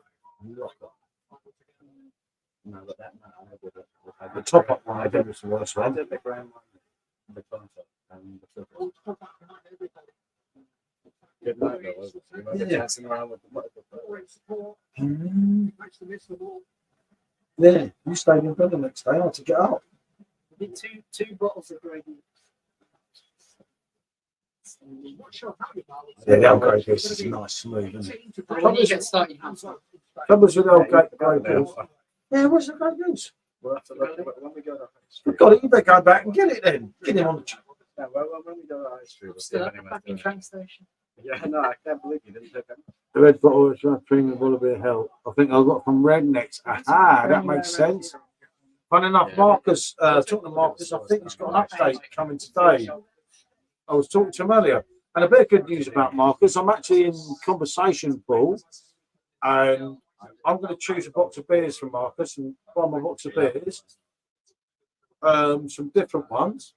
rocker. No, but that night I did it. The top up one I did was the worst I one. did the grand one, the Contra, and the triple. Good night, though, wasn't it? You remember Yeah. dancing around with the Yeah, you stayed in bed the next day. I had to get up. Two bottles of gravy. Yeah, the old Grey Goose is nice, smooth, isn't it? When you get started, you have to. Covers with the old Grey Goose. Yeah, what's the Grey Goose? We'll have to look at it when we go to High We've Street. got it. You better go back and get it then. Get him on the chat. Yeah, well, when we go to High Street, we'll see Still if at the anyone's fucking doing it. train station. Yeah, no, I can't believe you didn't pick up. The red bottle is a premium Wallaby of Hell. I think I got from Rednecks. Aha, that makes sense. Fun enough, Marcus, talking to Marcus, I think he's got an update coming today. I was talking to him earlier. And a bit of good news about Marcus. I'm actually in conversation, Paul, and I'm going to choose a box of beers from Marcus and buy my box of beers, some different ones.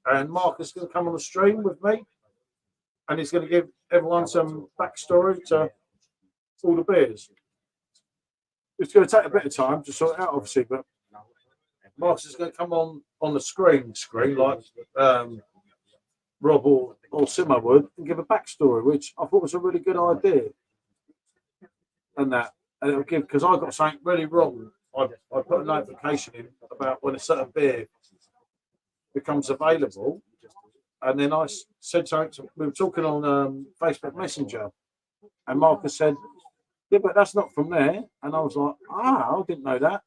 And Marcus is going to come on the stream with me, and he's going to give everyone some backstory to all the beers. It's going to take a bit of time to sort it out, obviously, but Marcus is going to come on the screen like Rob or Simo would, and give a backstory, which I thought was a really good idea. And it'll give, because I got something really wrong. I put a notification in about when a certain beer becomes available, and then I said something. We were talking on Facebook Messenger, and Marcus said, "Yeah, but that's not from there." And I was like, "Ah, I didn't know that."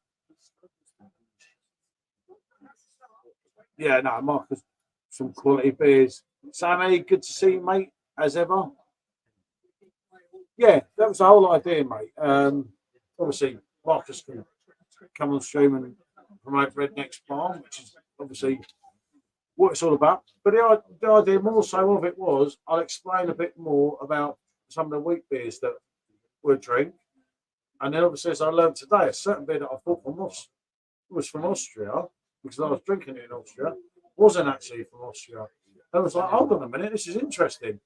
Yeah, no, Marcus, some quality beers. Sammy, good to see you, mate, as ever. Yeah, that was the whole idea, mate. Obviously, Marcus can come on stream and promote Redneck's Farm, which is obviously what it's all about. But the idea more so of it was I'll explain a bit more about some of the wheat beers that we drink. And then obviously, as I learned today, a certain beer that I thought was from Austria, because I was drinking it in Austria, wasn't actually from Austria. I was like, hold on a minute, this is interesting.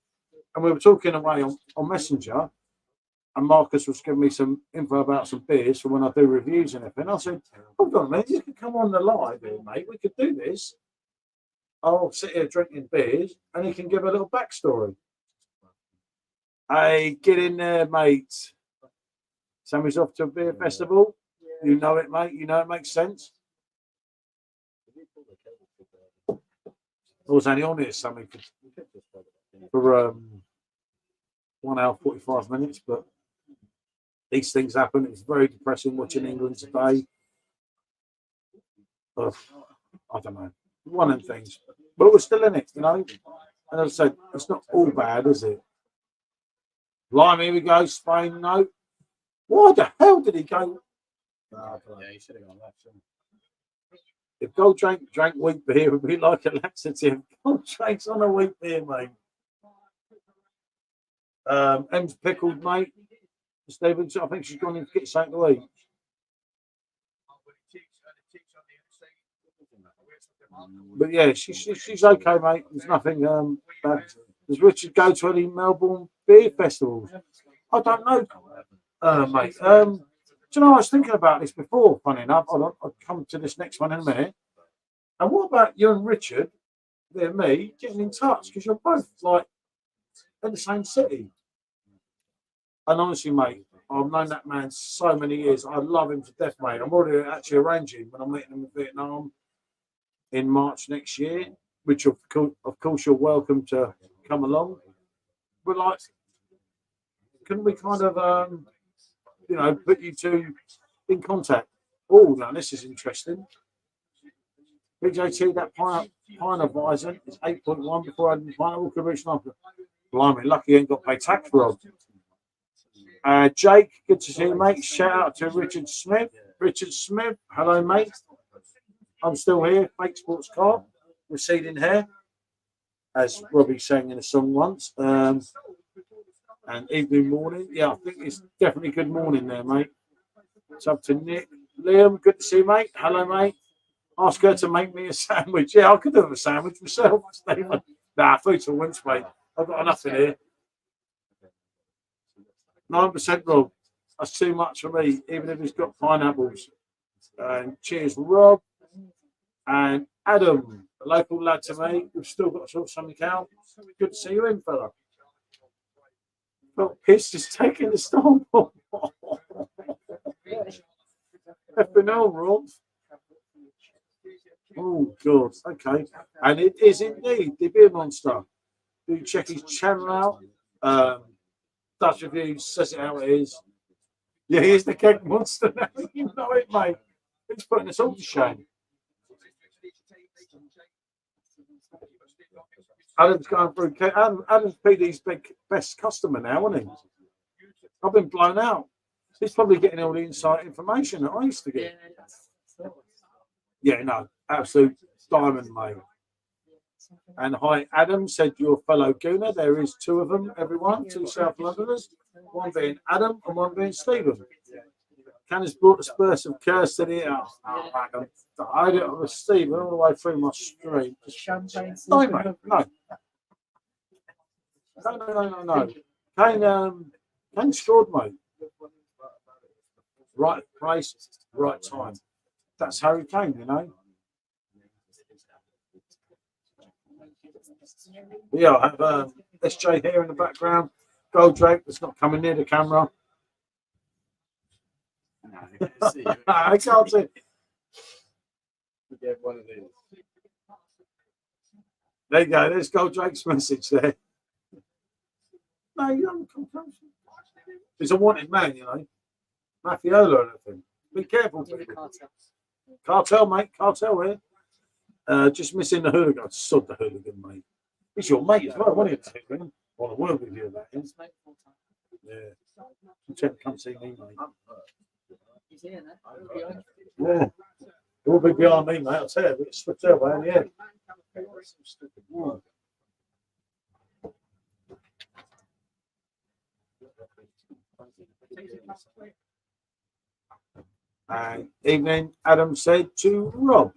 And we were talking away on Messenger, and Marcus was giving me some info about some beers for when I do reviews and everything. I said, hold on a minute, you could come on the live here, mate. We could do this. I'll sit here drinking beers, and he can give a little backstory. Hey, get in there, mate. Sammy's off to a beer festival. You know it, mate. You know it makes sense. I was only on here, Sammy, for 1 hour 45 minutes, but these things happen. It's very depressing watching England today. I don't know, one of them things, but we're still in it, you know. And as I said, it's not all bad, is it? Lime, here we go. Spain, no. Why the hell did he go? Yeah, he should have gone left. If Goldrake drank wheat beer, it would be like a laxative. Goldrake's on a wheat beer, mate. M's pickled, mate. Stephen, I think she's gone in to get something to eat. But yeah, she's okay, mate. There's nothing bad. Does Richard go to any Melbourne beer festivals? I don't know, mate. Do you know, I was thinking about this before, funny enough. I'll come to this next one in a minute. And what about you and Richard, me, getting in touch? Because you're both, like, in the same city. And honestly, mate, I've known that man so many years. I love him to death, mate. I'm already actually arranging when I'm meeting him in Vietnam in March next year, which, of course, you're welcome to come along. But, like, can we kind of... you know, put you two in contact. Oh, now this is interesting. BJT, that pine of Bison is 8.1 before I didn't find it. Could reach after. Blimey, lucky you ain't got to pay tax, Rob. Jake, good to see you, mate. Shout out to Richard Smith. Richard Smith, hello, mate. I'm still here. Fake sports car, receding hair, as Robbie sang in a song once. And evening, morning. Yeah, I think it's definitely good morning there, mate. It's up to Nick. Liam, good to see you, mate. Hello, mate. Ask her to make me a sandwich. Yeah, I could have a sandwich myself. Nah, food's for once, mate. I've got enough in here. 9% Rob. That's too much for me, even if it's got pineapples. And cheers, Rob. And Adam, a local lad to me. We've still got to sort something out. Good to see you in, fella. Felt pissed just taking the storm. FNL, Rob. Oh, God. Okay. And it is indeed the Beer Monster. Do check his channel out. Dutch Reviews says it how it is. Yeah, he's the Keg Monster now. You know it, mate. It's putting us all to shame. Adam's going through. Adam's PD's best customer now, isn't he? I've been blown out. He's probably getting all the inside information that I used to get. Yeah, no, absolute diamond, mate. And hi, Adam said your fellow Gooner. There is two of them, everyone, two South Londoners. One being Adam and one being Stephen. Candice brought the Spurs of curse to the house. I did it with Stephen all the way through my stream. No, mate, no. No. Kane scored, mate. Right place, right time. That's Harry Kane, you know. But yeah, I have SJ here in the background. Goldrake that's not coming near the camera. I can't see. Get one of these. There you go. There's Goldrake's message there. No, you don't come close. He's a wanted man, you know. Mafiola or anything. Be careful. Cartel, mate. Cartel here. Just missing the hooligan. Sod the hooligan, mate. He's your mate as well, wasn't he? I want to work with you about him. Yeah. Come see me, mate. He's here now. Yeah. You'll be behind me, mate. I'll tell you. It's slipped over in the head. And evening, Adam said to Rob.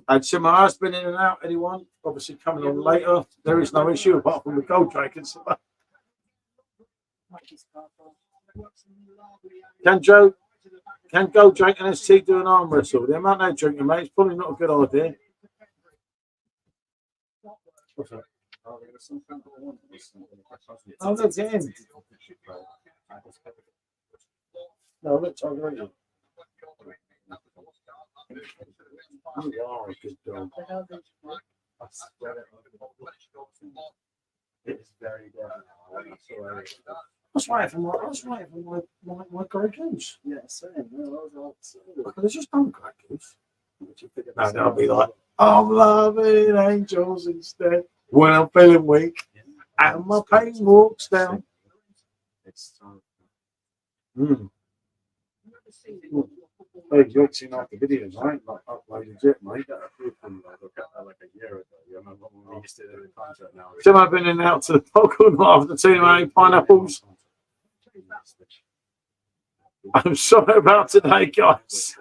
And Simmer has been in and out, anyone? Obviously coming on later. There is no issue apart from the Goldrake and Simmer. Can Goldrake and ST do an arm wrestle? The amount they're drinking, mate, it's probably not a good idea. What's that? Oh, look at him. No, look, Tiger. You are a good dog. It's very good. I was waiting for my grey goose. Yeah, same. There's just one grey goose. No, they'll be like, I'm loving angels instead. When I'm feeling weak and my pain walks down. Hey, you've seen like the videos, right? Like uploaded it, mate. Like a year ago. You remember when we used to do the concert now? Tim, I've been in and out to the Pokemon after the team having pineapples. I'm sorry about today, guys.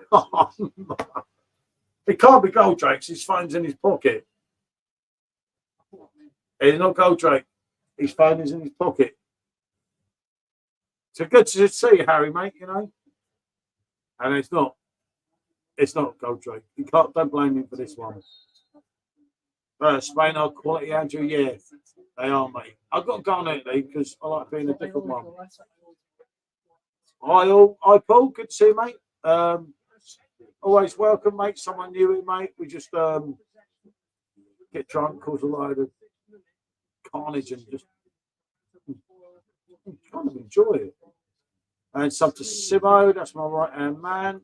It can't be Goldrake's. His phone's in his pocket. It's not Goldrake. His phone is in his pocket. So good to see you, Harry, mate, you know. And it's not Goldrake. You can't, don't blame me for this one. Spain are quality, Andrew. Yeah, they are, mate. I've got to go on it, because I like being a different one. Hi, Paul. Good to see you, mate. Always welcome, mate. Someone new in, mate. We just get drunk, cause a load of carnage, and just kind of enjoy it. And sub to Simo, that's my right hand man.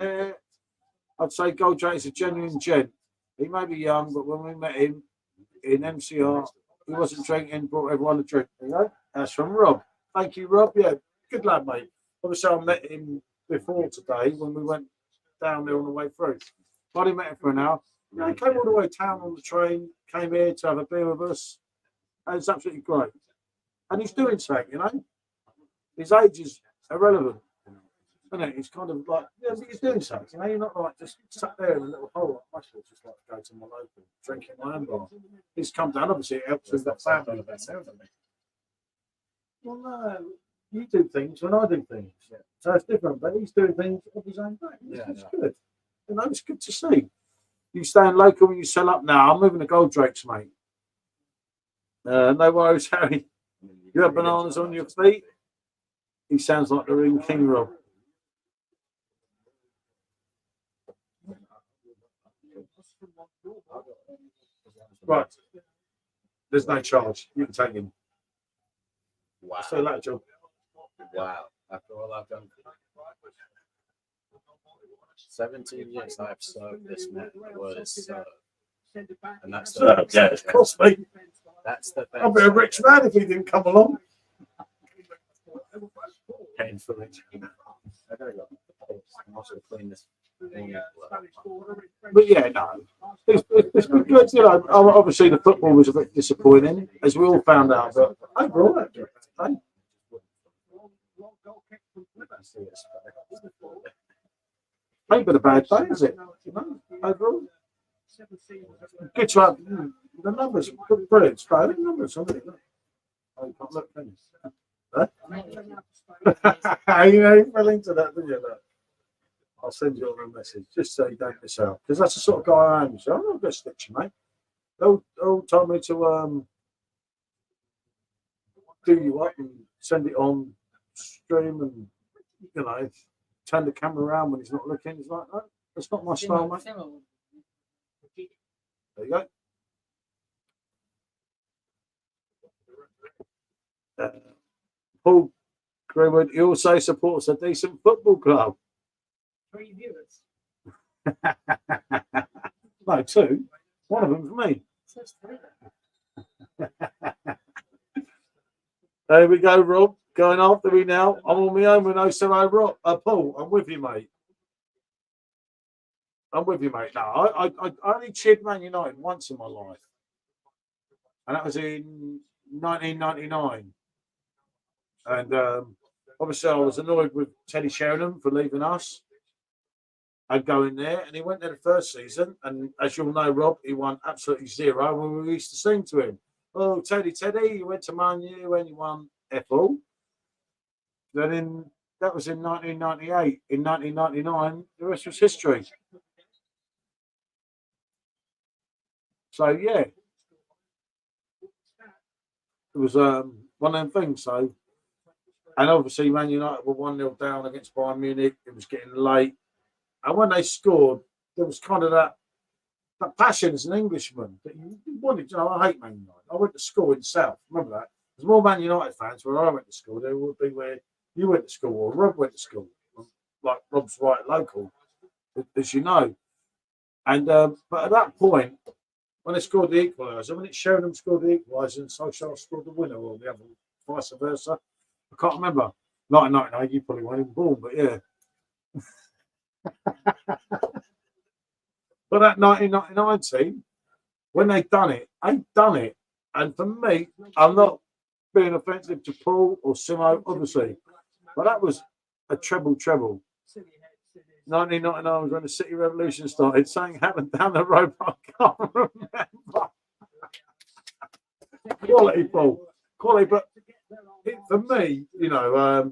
I'd say Goldrake's a genuine gent. He may be young, but when we met him in MCR, he wasn't drinking, brought everyone a drink. You know, that's from Rob. Thank you, Rob. Yeah, good lad, mate. Obviously, I met him before today when we went down there on the way through. I only met him for an hour. You know, he came all the way down on the train, came here to have a beer with us, and it's absolutely great. And he's doing something, you know. His age is irrelevant, isn't it? He's kind of like, yeah, but he's doing something, you know. You're not like just sat there in a little hole like myself, just like go to my local, drinking my own bar. He's come down, obviously, it helps with that family. Well, no, you do things when I do things. Yeah. So it's different, but he's doing things of his own back. It's good. You know, it's good to see. You staying local when you sell up now. I'm moving to Goldrake's, mate. No worries, Harry. You have bananas on your feet. He sounds like the Ring King, Rob. Right. There's no charge. You can take him. Wow. So that job. Wow. After all I've done. 17 years I've served this man was and that's the Yeah, it's cost me. That's the best. I'll be a rich man if he didn't come along. Painfully. I gotta go. I'm also clean this. But yeah, no, it's been good. You know, obviously the football was a bit disappointing, as we all found out. But overall, ain't been a bad day, is it? You know, overall, good to have. We've the numbers are brilliant. The numbers, aren't they? Look. Oh, you can't look, can you? Huh? You fell into that, didn't you? Look. I'll send you a message just so you don't miss out. Because that's the sort of guy I am. So I'm not going to stitch you, mate. They'll told me to do you up and send it on stream and, you know, turn the camera around when he's not looking. He's like, no, that's not my style, mate. There you go. Paul Greenwood, he also supports a decent football club. 3 viewers. No, 2. One of them's me. There we go, Rob. Going after me now. I'm on my own with no solo Rob. Paul, I'm with you, mate. I'm with you, mate. No, I only cheered Man United once in my life. And that was in 1999. And obviously I was annoyed with Teddy Sheringham for leaving us. I'd go in there, and he went there the first season. And as you'll know, Rob, he won absolutely 0 when we used to sing to him. Oh, Teddy, you went to Man U when you won FL. Then that was in 1998. In 1999, the rest was history. So, yeah. It was one of them things. So, and obviously, Man United were 1-0 down against Bayern Munich. It was getting late. And when they scored, there was kind of that passion as an Englishman that you wanted. You know, I hate Man United. I went to school in South. Remember that? There's more Man United fans where I went to school. There would be where you went to school or Rob went to school. Like Rob's right local, as you know. And but at that point, when they scored the equaliser, when it's Sheringham scored the equaliser and Solskjaer scored the winner, or the other, vice versa. I can't remember. 1999, you probably weren't even born, but yeah. But that 1999 team, when they done it. And for me, I'm not being offensive to Paul or Simo, obviously, but that was a treble. 1999 was when the City Revolution started. Something happened down the road, but I can't remember. Quality, Paul. Quality, but for me, you know,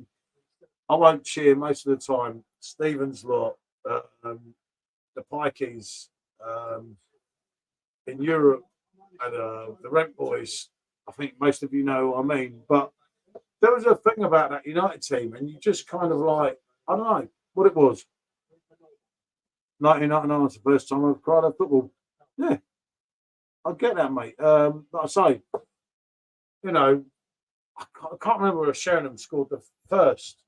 I won't cheer most of the time. Stevens lot, the Pikeys in Europe, and the Rent Boys. I think most of you know what I mean. But there was a thing about that United team, and you just kind of like, I don't know what it was. 1999 was the first time I've cried at football. Yeah, I get that, mate. But I say, you know, I can't remember if Sheringham scored the first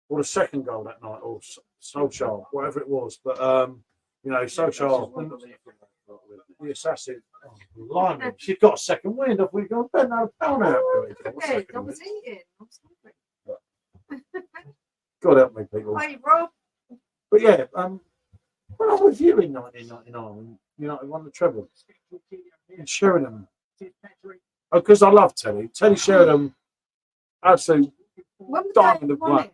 or the second goal that night, or Solskjaer, whatever it was. But you know, Solskjaer, the assassin, blimey, she's got a second wind. Have we got Ben no pound out? Hey, I was eating. God help me, people. Hey, Rob. But yeah, when I was you in 1999, United won the treble. In Sheringham. Oh, because I love Teddy. Teddy Sheringham, absolute diamond of black.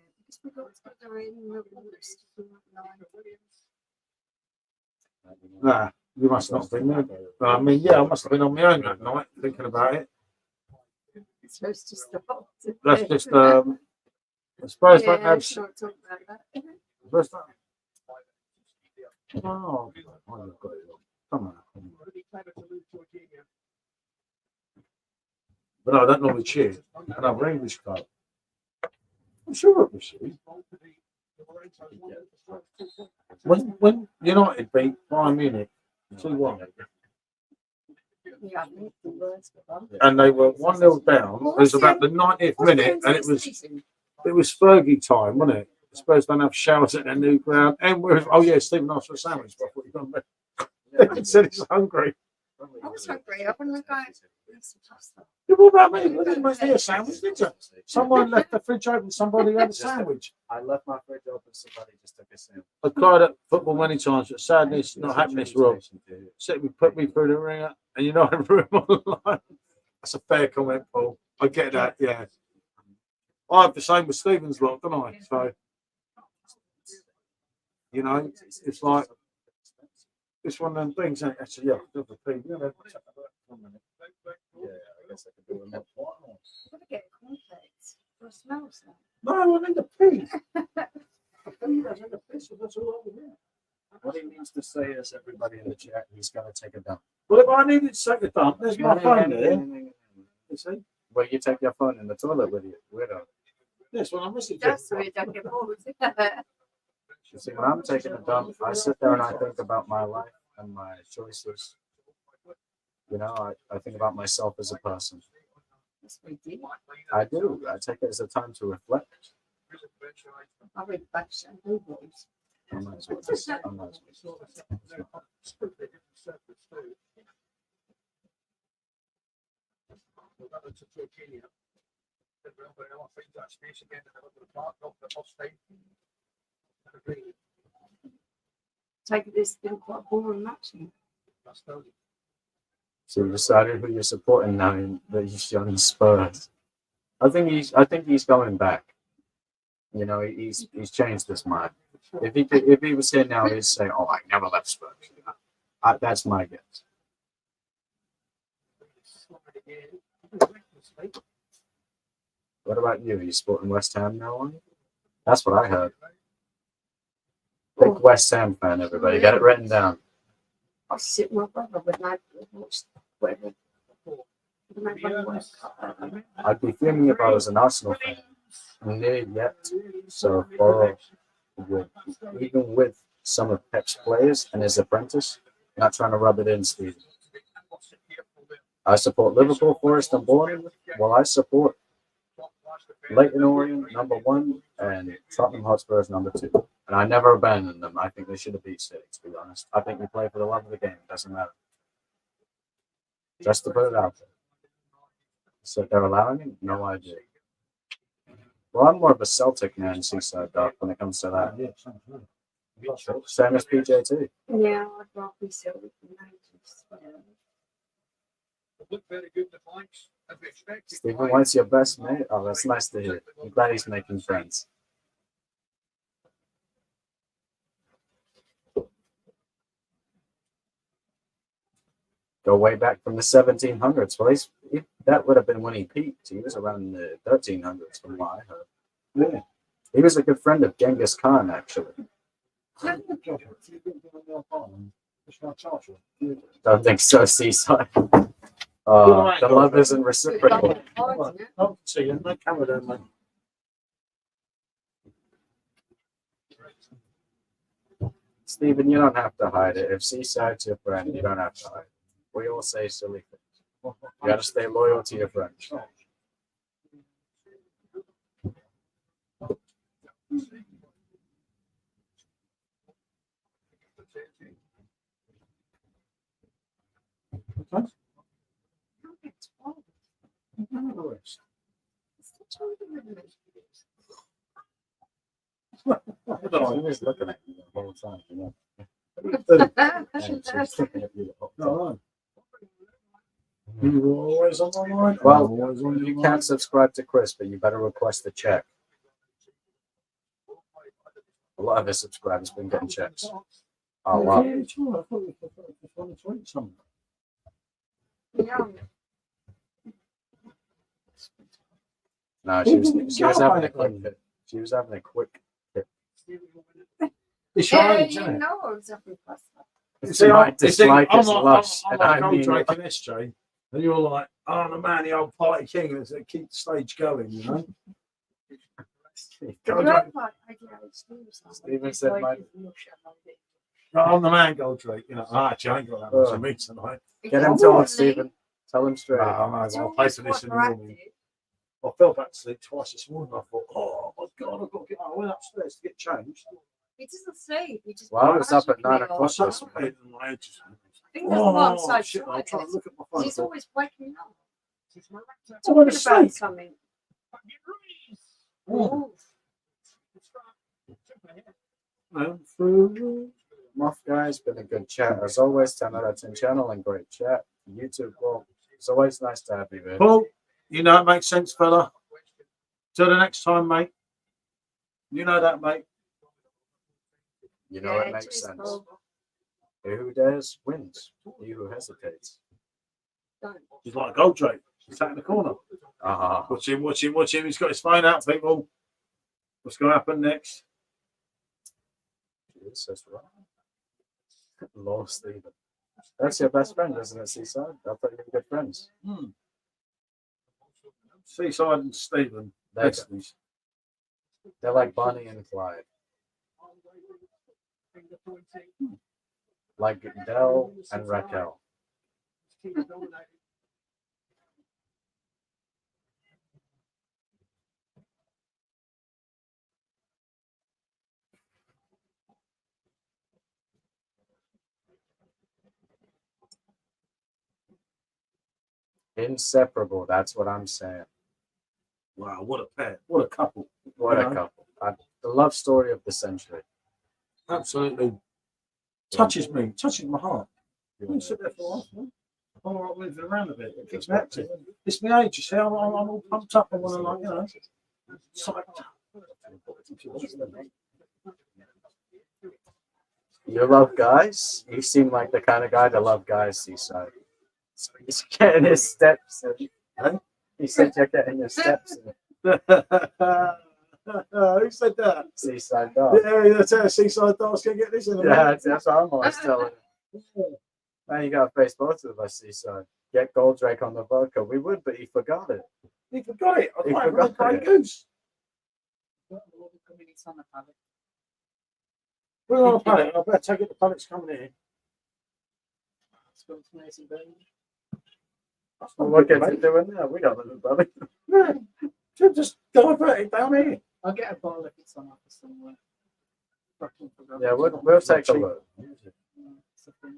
Nah, you must not have been there. I mean, yeah, I must have been on my own that night thinking about it. That's just I suppose yeah, that has. sure, talk about that. Where's that? Oh, I've got it. Come on. But no, I don't normally cheer. Another English club. I'm sure it was you. When United beat Bayern Munich 2-1. And they were 1-0 down. It was about the 90th minute, and it was Fergie time, wasn't it? Spurs don't have showers at their new ground. And Stephen asked for a sandwich. But I thought you'd gone. He said he's hungry. I was hungry. I want to go. What about me? I didn't make me a sandwich, did you? Someone left the fridge open. Somebody had a sandwich. I left my fridge open. Somebody just took a sandwich. I cried at football many times, but sadness, not happiness, Rob. Put me through the ringer, and you know I ruined my life. That's a fair comment, Paul. I get that, yeah. I have the same with Stevens lot, don't I? So, you know, it's like, it's one of them things, isn't it? Actually, yeah, Yeah, I guess I could do a lot. Gotta get cornflakes. Or smells like. No, I need the pee. The pee, that's in the piss, that's all over there. What he needs to say is, everybody in the chat, he's going to take a dump. Well, if I needed to take a dump, there's my phone there. You see? Well, you take your phone in the toilet with you, weirdo. This one, I'm missing. That's where you don't get bored. You see, when I'm taking a dump, I sit there and I think about my life and my choices. You know, I think about myself as a person. That's what you do. I do. I take it as a time to reflect. I read books and Googles. I might as well. I might as well. Take it, it's been quite boring matching. So you decided who you're supporting now in these young Spurs. I think he's going back. You know, he's changed his mind. If he was here now, he'd say, "Oh, I never left Spurs." That's my guess. What about you? Are you supporting West Ham now on? That's what I heard. Big West Ham fan, everybody. Get it written down. I sit with my brother when I watch whatever. I'd be fuming if I was an Arsenal fan. Near yet so far, even with some of Pep's players and his apprentice, not trying to rub it in, Steve. I support Liverpool, Forest, and Bournemouth. Well, I support Leighton Orient #1 and Tottenham Hotspurs #2. And I never abandoned them. I think they should have beat City, to be honest. I think we play for the love of the game. It doesn't matter. Just to put it out there. So they're allowing it? No idea. Well, I'm more of a Celtic man, Seaside Dark, when it comes to that. Same as PJ too. Yeah, I'd rather be silly than Stephen White's your best mate? Oh, that's nice to hear. I'm glad he's making friends. Go way back from the 1700s. Well, that would have been when he peaked. He was around the 1300s, from what I heard. Yeah. He was a good friend of Genghis Khan, actually. Don't think so, Seaside. The love isn't reciprocal. Oh, see you. No camera there, mate. Stephen, you don't have to hide it. If Seaside's your friend, you don't have to hide it. We all say silly things. You gotta stay loyal to your friends. Always looking at you the whole time, you know. No, you always on my mind. Well, you can't subscribe to Chris, but you better request a check. A lot of his subscribers have been getting checks. Oh, wow. No, she was having a quick hit. She was having a quick hit. It's Yeah, right, you isn't it? know I was up in plus. See, my dislike is lush, I'm and like I mean, Goldrake in this, Jay. And you're like, oh, the man, the old party king, that keep the stage going, you know? Goldrake. Stephen said, No, I'm the man, Goldrake. You know, actually, I ain't got that much of me tonight. get him told, Stephen. Tell him straight. I'll pay for this in the morning. I fell back to sleep twice this morning. I thought, oh my God, I've got to get out. I went upstairs to get changed. He doesn't sleep. He just. Well, I was up at 9 o'clock I sat this up morning. and my head just went, I think that's why I'm so shit, I'm trying to look at my phone. He's always waking up. I went to Talking about sleep. something. Oh. Moth guys, been a good chat as always. 10 out of 10 channel and great chat. YouTube, well, it's always nice to have you here. Paul, you know it makes sense, fella. Till the next time, mate. You know that, mate. You know it makes sense. He who dares wins. He who hesitates He's like Goldrake. He's sat in the corner. Watch him, watch him, watch him. He's got his phone out, people. What's going to happen next? Jesus, right. Lord Stephen. That's your best friend, isn't it, Seaside? I thought you were good friends. Seaside and Stephen. They're like Bonnie and Clyde. Like Del and Raquel. Inseparable, that's what I'm saying. Wow, what a pair. What a couple. What a couple. The love story of the century. Absolutely. Touches me, touches my heart. You can sit there for a while. Man. I'm all right moving around a bit. It gets me active. It's my age, you see. I'm all pumped up. I want to, like, you know, psyched up. You love guys? You seem like the kind of guy to love guys, Seaside. So he's getting his steps in. Huh? He said you're getting your steps in. Who said that? Seaside Dog. Yeah, that's how Seaside Dog's going to get this in. Yeah, that's what I'm always telling him. Now you got to face both of us, Seaside. Get Goldrake on the vodka. We would, but he forgot it. He forgot it. He forgot Grey it. Goose. We're on a pallet. I better take it. The pallet's coming in. Well, what gets it doing there? We don't know, brother. Yeah, just divert it down here. I'll get a bottle if it's on offer somewhere. Yeah, we'll take a look.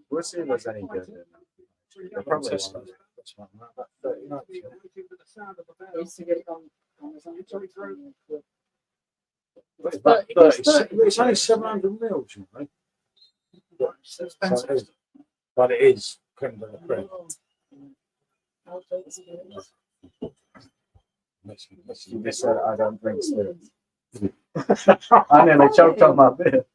We'll see if there's any good in them. They're probably I used to get it on Amazon. It's only 700 mils, you know. It's expensive. But it is creme de la creme. They said I don't drink spirits. I nearly choked on my beer.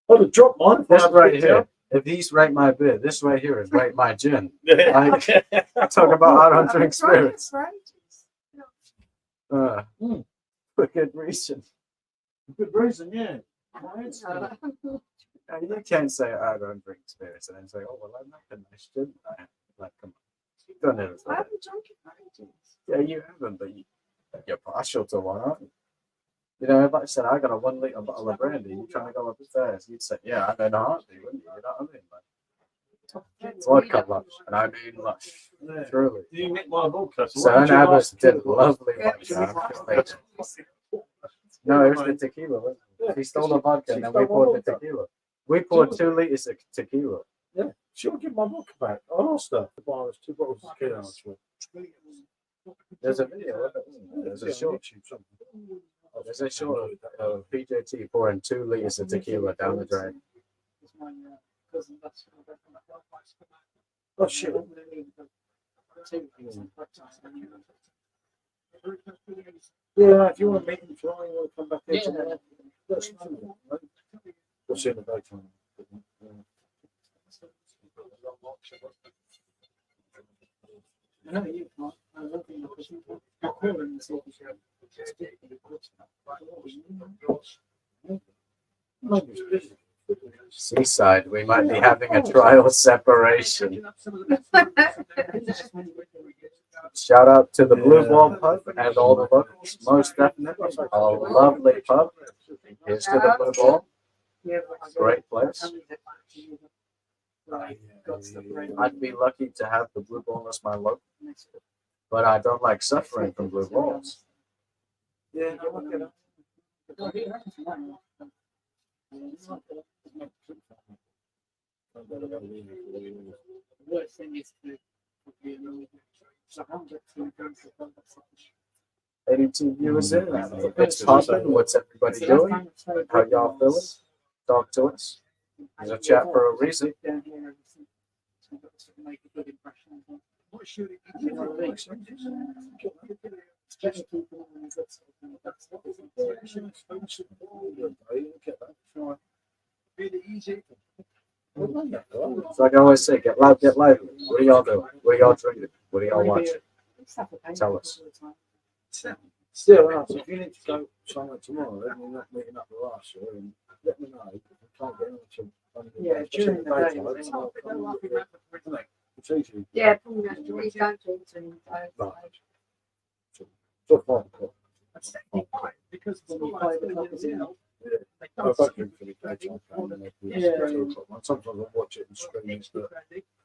Oh, the drop mine. This right here. If these rate my beer, this right here is rate my gin. I talk about I don't drink spirits. For good reason. Good reason, yeah. You can't say I don't drink spirits and then say, oh, well, I make a nice gin. Like, come on. You've done it as well. I haven't drunk it for ages. Yeah, you haven't, but you're partial to one, aren't you? You know, if I said I got a 1 litre bottle of brandy, you're trying to go upstairs, you'd say, yeah, I'm in a heartbeat, wouldn't you? You know what I mean? Like, vodka lush, and I mean lush. Yeah. Truly. You nicked my vodka. So Ann Abbott did lovely vodka. No, it was the tequila, wasn't it? She stole the vodka and then we poured the tequila. We poured 2 litres of tequila. Yeah, she'll give my vodka back. I asked her to buy us 2 bottles of tequila. There's a video of it, isn't there? There's a short. There's a short of PJT pouring 2 litres of tequila down the drain. Oh, shit. Yeah, if you want to meet them flying, we'll come back here tomorrow. That's fine. We'll see in the daytime. No, you can't. I love you because you're calling this Seaside, we might be having a trial separation. Shout out to the Blue Ball Pub and all the locals. Most definitely a lovely pub. Here's to the Blue Ball. Great place. I'd be lucky to have the Blue Ball as my local, but I don't like suffering from blue balls. Yeah, I look at it. worst thing is to be 82 viewers in. It's popping. What's everybody doing? How y'all feeling? Talk to us. There's a chat for a reason. So like I always say, get loud, get lively. What are y'all doing? What are y'all drinking? What do y'all watch? Tell us. Still, if you need to go somewhere tomorrow, then we're not meeting up with us, and let me know. If we can't get into Yeah, during the day. it's easy. Yeah, probably not. He's going to him. Till 5 o'clock. Because it's Maybe all 5 like o'clock, isn't it? they I don't don't see drink for the daytime plan, and Yeah. 2 o'clock one. Sometimes I watch it and screen it, but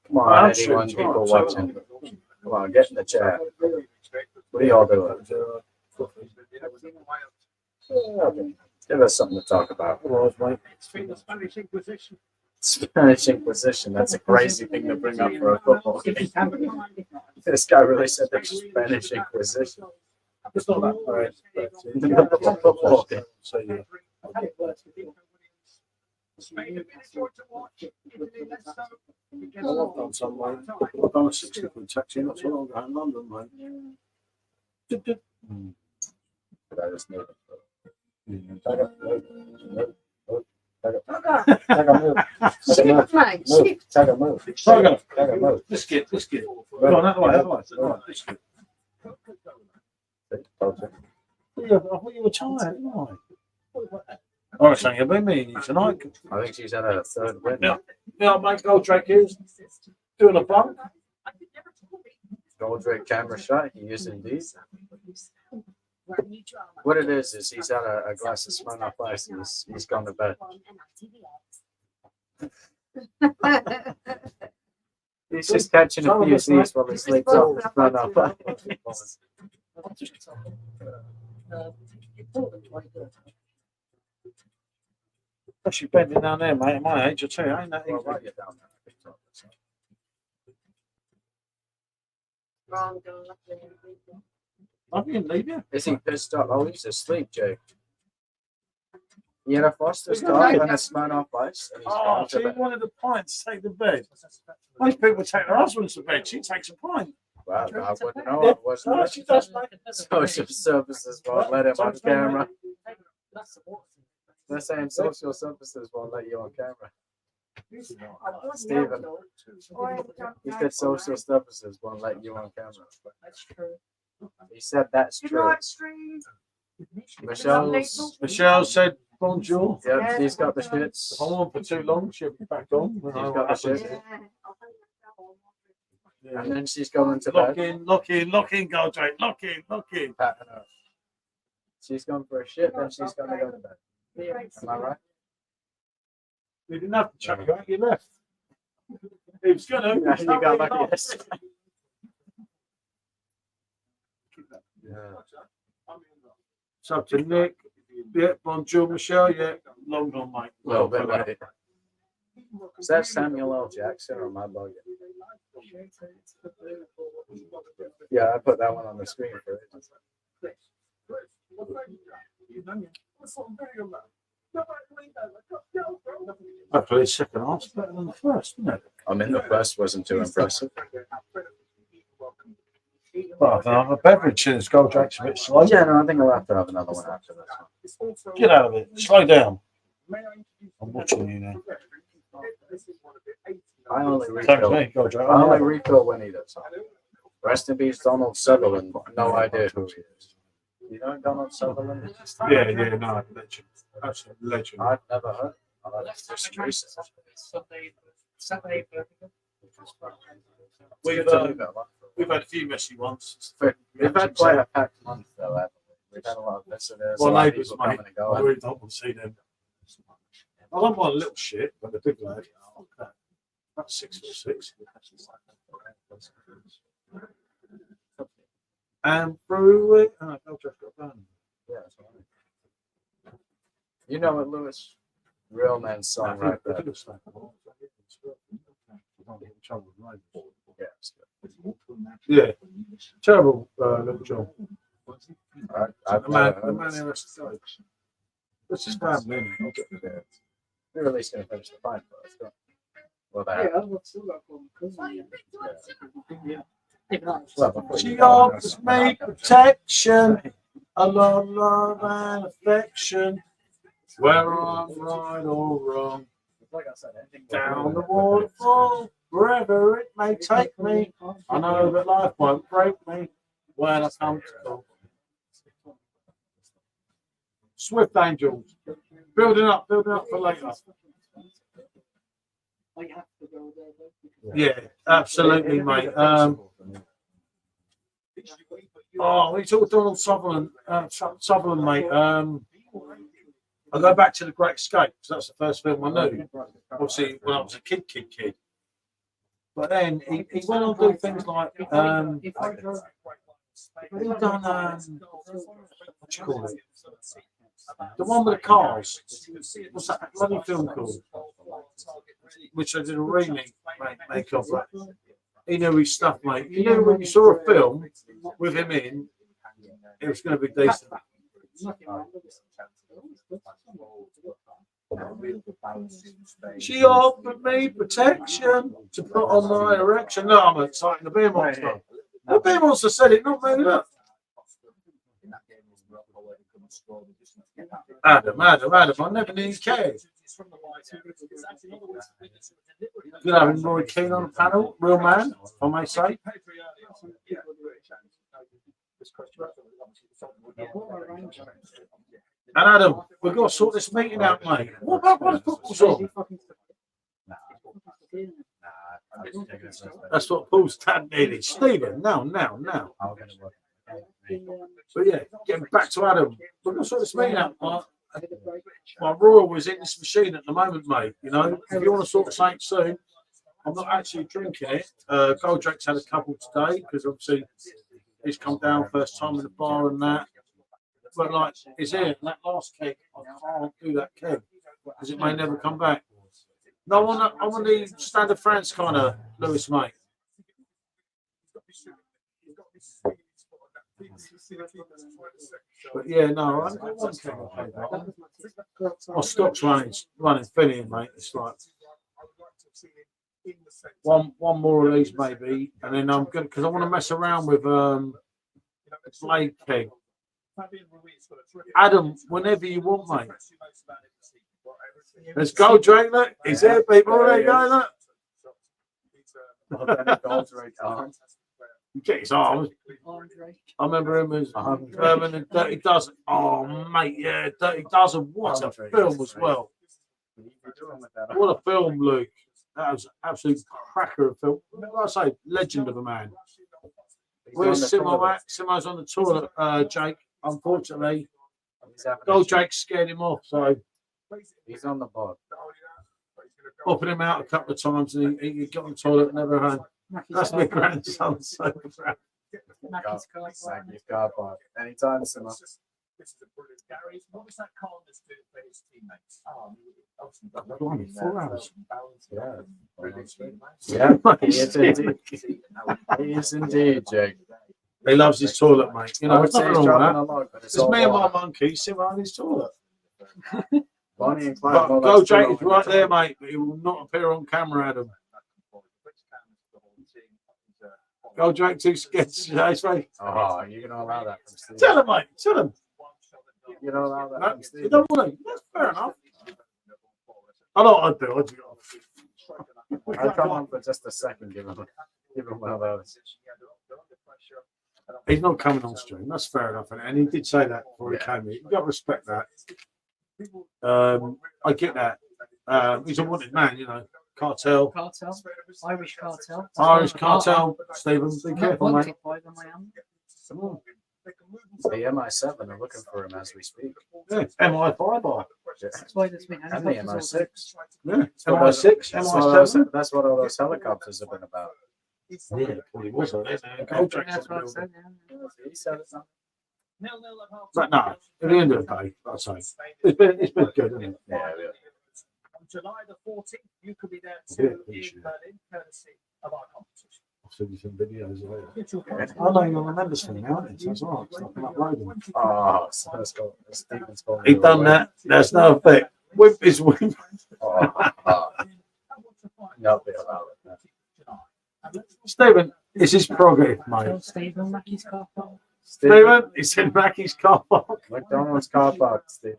Come on, I'm 81 sure people tomorrow, watching. Come on, get in the chat. What are y'all doing? Give us something to talk about. Otherwise, mate, It's been the Spanish Inquisition. Spanish Inquisition. That's a crazy thing to bring up for a football game. This guy really said the Spanish Inquisition. it's not that bad. But In the football game. so yeah. Spain have been a joy to watch. Italy less so. I've done some, mate. I've done a 60-quid taxi not so long ago in London, mate. But I just need it. Shift, mate. Shift. Let's get. Go on, out the way, out the way. All right, let's get. Yeah, I thought you were tired, didn't I? All right, son, you'll be meeting you tonight. I think she's had a third win. Yeah, mate, Goldrake is doing a bunk. Goldrake camera shot. He is indeed. What it is he's had a glass of Smirnoff Ice and he's gone to bed. He's just catching a few Z's while he sleeps off the Smirnoff Ice. Especially bending down there, mate, at my age, I tell you, ain't that easy. I didn't leave you. Is he pissed off? Oh, he's asleep, Jake. He had a Foster's dog and a Smirnoff Ice. And he's Oh, gone she to bed. wanted a pint to take the bed. Most people take their husbands to bed. She takes a pint. Wow, I wouldn't know. I wasn't. No, she does, mate. Social services won't let him on camera. They're saying social services won't let you on camera. Stephen, he said social services won't let you on camera. That's true. He said that's Good true. night, Stream. Michelle said bonjour. Yep, she's got the shits. If I'm on for too long, she'll be back on. She's got the shits. Yeah. And then she's going to Lock bed. in, Goldrake. Lock in. Patting her. She's going for a shit, then she's going to go to bed. Am I right? We didn't have to chuck you out, you left. He was going to. Yeah, you got lucky yesterday. Yeah. It's up to Nick. Yeah, bonjour, Michelle. Yeah, long gone, mate. A little bit late. Is that Samuel L. Jackson or my buggy? Yeah, I put that one on the screen for it. Hopefully, the second half's better than the first, isn't it? I mean, the first wasn't too impressive. Well, I can have a beverage since Goldrake's a bit slow. Yeah, no, I think I'll have to have another one after this one. Get out of it. Slow down. I'm watching you now. I only Thanks, refill. mate, Goldrake. I only refill when he does. Rest in peace, Donald Sutherland. No idea who he is. You know Donald Sutherland? Yeah, no, legend. Absolute legend. I've never heard. Oh, that's just recent. Saturday. We've had a few messy ones. We've had quite a packed month, though, haven't we? We've had a lot of visitors. Well, a lot of neighbours, people mate. coming and I going. really don't want to see them. I don't mind a little shit, but the big lad, about 6'6". And through it, Goldrake got done. Yeah, that's right. You know what, Lewis? Real man's song right there. Yeah, terrible little job. I've The man never who heard has to go. Let's just grab him in. We're at least going to finish the fight first. Don't we? Well, that. She offers me protection, a lot of love and affection. Whether I'm right or wrong, down the waterfall, wherever it may take me. I know that life won't break me when I come to call. Swift Angels, building up for later. Yeah, absolutely, mate. We talked Donald Sutherland, mate. I go back to The Great Escape because that's the first film I knew. Obviously, when I was a kid. But then he went on to do things like he done what do you call it? The one with the cars. What's that bloody film called? Which I did a remake make of. He knew his stuff, mate. You knew when you saw a film with him in, it was going to be decent. She offered me protection to put on my erection. No, I'm excited. The beer monster. The beer monster said it, not me. Look. Adam, I never knew you cared. Good having Roy Keane on the panel, real man, I may say. And Adam, we've got to sort this meeting out, mate. What about what the football's on? That's what Paul's dad needed. Stephen, now. But yeah, getting back to Adam, we've got to sort this meeting out. My Royal was in this machine at the moment, mate. You know, if you want to sort the Saint soon, I'm not actually drinking it. Goldrake's had a couple today because obviously he's come down first time in the bar and that. But like, it's here. That last keg, I can't do that keg because it may never come back. No, I'm on the standard France kind of Lewis, mate. But yeah, no, I've got one keg. My stock's running thin, mate. It's like one more of these maybe, and then I'm good because I want to mess around with Blade keg. Adam, whenever you want, mate. Let's go, Drake. Look, he's here, people. There you go. Look. Get his arms. I remember him as Herman and Dirty Dozen. Oh, mate, yeah, Dirty Dozen. What a film as well. What a film, Luke. That was an absolute cracker of film. Like I say, legend of a man. Where's Simo at? Simo's on the toilet, Jake. Unfortunately, Goldrake scared him off, so he's on the board. Popping him out a couple of times, and he got on the toilet, never had. That's my grandson. So proud. Mackie's car park. Anytime, Simo. Gary, what was that calmness do for his teammates? 4 hours. Yeah, he is indeed. He is indeed, Jake. He loves his toilet, mate. You know, it's nothing wrong with that. It's It's me and my monkey sitting on his toilet. Bonnie and Clyde. Goldrake is right there, mate. But he will not appear on camera, Adam. Goldrake too scared to say his face. Oh, you're going to allow that from Steve. Tell him, mate. Tell him. You don't allow that from Steve. You don't want to. That's fair enough. I know what I'd do. I'd come on for just a second, give him one of those. He's not coming on stream. That's fair enough. And he did say that before he came here. You've got to respect that. I get that. He's a wanted man, you know. Cartel. Irish cartel. Irish cartel. Stephen, be careful, mate. The MI7 are looking for him as we speak. Yeah, MI5 are. That's why there's been And the MI6. Yeah, MI6, MI7. That's what all those helicopters have been about. Yeah, he was on it. Goldrake's on the building. He said it. But no, at the end of the day, I'd say it's been good, hasn't it? Yeah, On July the 14th, you could be there too in Berlin, courtesy of our competition. I've seen some videos later. I know you'll remember some now, aren't you? So I can upload them. Oh, so that's got Stephen's phone. He done that. There's no effect. Whip is whip. Nothing about it. Stephen, it's his prerogative, mate. Stephen, Mackie's car park. Stephen, he's in Mackie's car park. McDonald's car park, Stephen.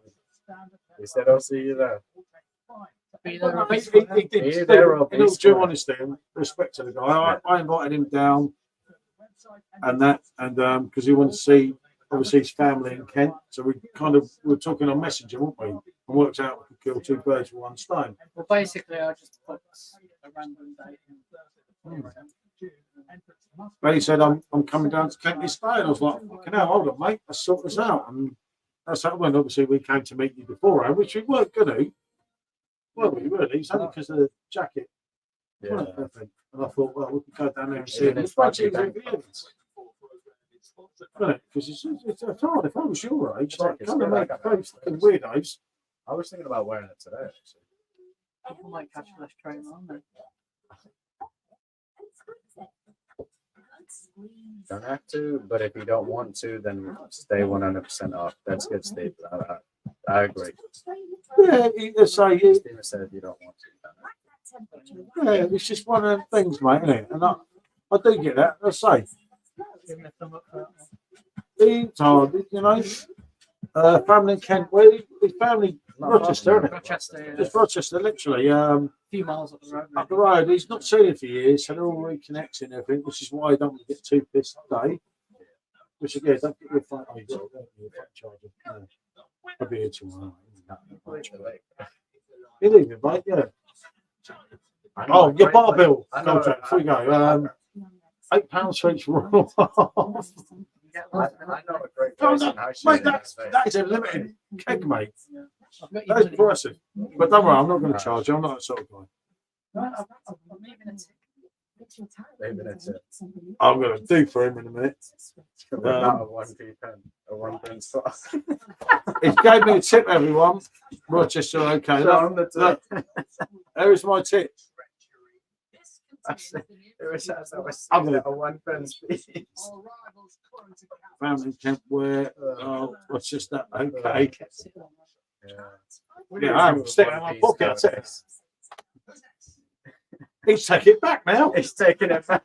He said, I'll see you there. He did. In all due honesty and respect to the guy, I invited him down and because he wanted to see obviously his family in Kent, so we were talking on Messenger, weren't we? And worked out we could kill two birds with one stone. Well, basically, I just put a random date in. But he said, I'm coming down to Kent this day. And I was like, fucking hell, hold on, mate, let's sort this out. And that's how when obviously we came to meet you before, which we weren't going to. Well, we really, it's only because of the jacket. Yeah. And I thought, well, we could go down there and see it. It's because it's hard. If I was your age, like, kind of make very fucking weirdos. I was thinking about wearing it today, actually. People might catch less train on there. Don't have to, but if you don't want to, then stay 100% off. That's good, Steve. I agree. Yeah, Steve said if you don't want to. Yeah, it's just one of them things, mate, isn't it? And I do get that. I say, Giving a thumb up for it's hard, you know. Family in Kent, his family Rochester, isn't it? Rochester, yeah. Just Rochester, literally. A few miles up the road. Up the road. He's not seen it for years, so they're all reconnecting and everything, which is why I don't want to get too pissed today. Which again, don't get your phone. Oh, you got your phone charger. No. I'll be here tomorrow. You leave it, mate. Yeah. Oh, your bar bill. Goldrake, before we go. £8 for each roll. I know a great person. Mate, that is a limited keg, mate. That is impressive. But don't worry, I'm not going to charge you. I'm not that sort of guy. I'm going to do for him in a minute. Not a 1p pen, a 1 spot. He gave me a tip, everyone. Rochester, okay. Look, there's my tip. I'm going to a 1 pen speed. Family Kent wear. Rochester, okay. Yeah, I'm sticking in my pocket. That's it. He's taking it back now. He's taking it back.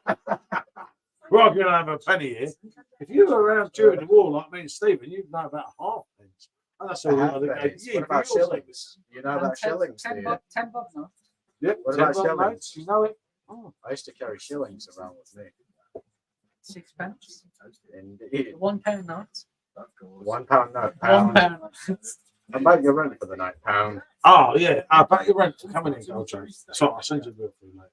We're not going to have a penny here. If you were around during the war like me and Stephen, you'd know about half pence. And that's all the other days. What about shillings? You know about shillings, do you? 10 bob now. Yep. What about shillings? Notes, you know it. Oh, I used to carry shillings around with me. 6 pence. Indeed. £1 note. £1 note. £1. How about your rent for the night? £1. Oh, yeah. How about your rent for coming in, Goldrake? So I'll send you a bill for you, mate.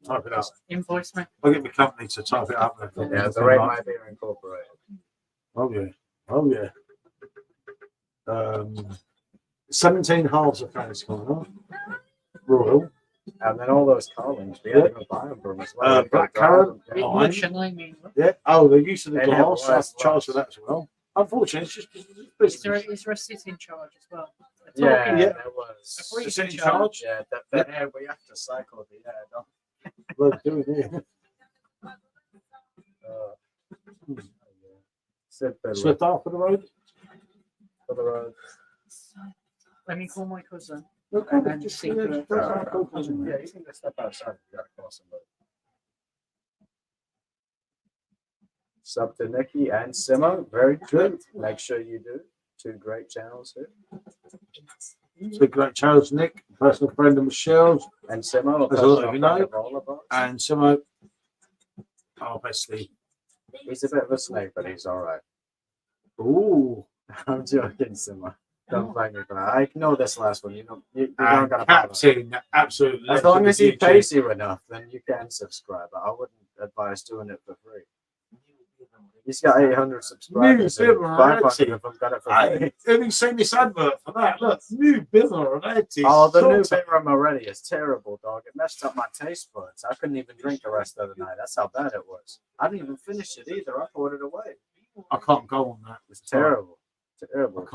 Type it up. Invoice me. I'll get my company to type it up. Yeah, the rate might be incorporated. Oh, yeah. Oh, yeah. 17 halves of Fantasy Corner. Royal. And then all those callings, we had to go buy them from as well. Black Currant. Yeah. Oh, the use of the glass. I have to charge for that as well. Unfortunately, it's just business. Is there a sitting charge as well? Yeah, yeah. there was. A sitting charge? Yeah, the air, we have to cycle the air, don't we? We're doing it. Slipped off for the road? For the road. Let me call my cousin. And just see. Yeah, you can just step outside. You gotta call somebody. Sub to Nikki and Simo. Very good. Make sure you do. 2 great channels here. 2 great channels, Nick, personal friend of Michelle's. And Simo, as a lot of you know. All of us. And Simo, our bestie. He's a bit of a snake, but he's all right. Ooh. I'm joking, Simo. Don't blame me for that. I know this last one. You don't got Captain, absolutely. As long as he pays you enough, then you can subscribe. But I wouldn't advise doing it for free. He's got 800 subscribers. New 500 of them got it for free. Have you seen this advert for that? Look, new Biller and Eddie. Oh, the new Biller already is terrible, dog. It messed up my taste buds. I couldn't even drink the rest of the night. That's how bad it was. I didn't even finish it either. I poured it away. I can't go on that. It's terrible. Terrible. I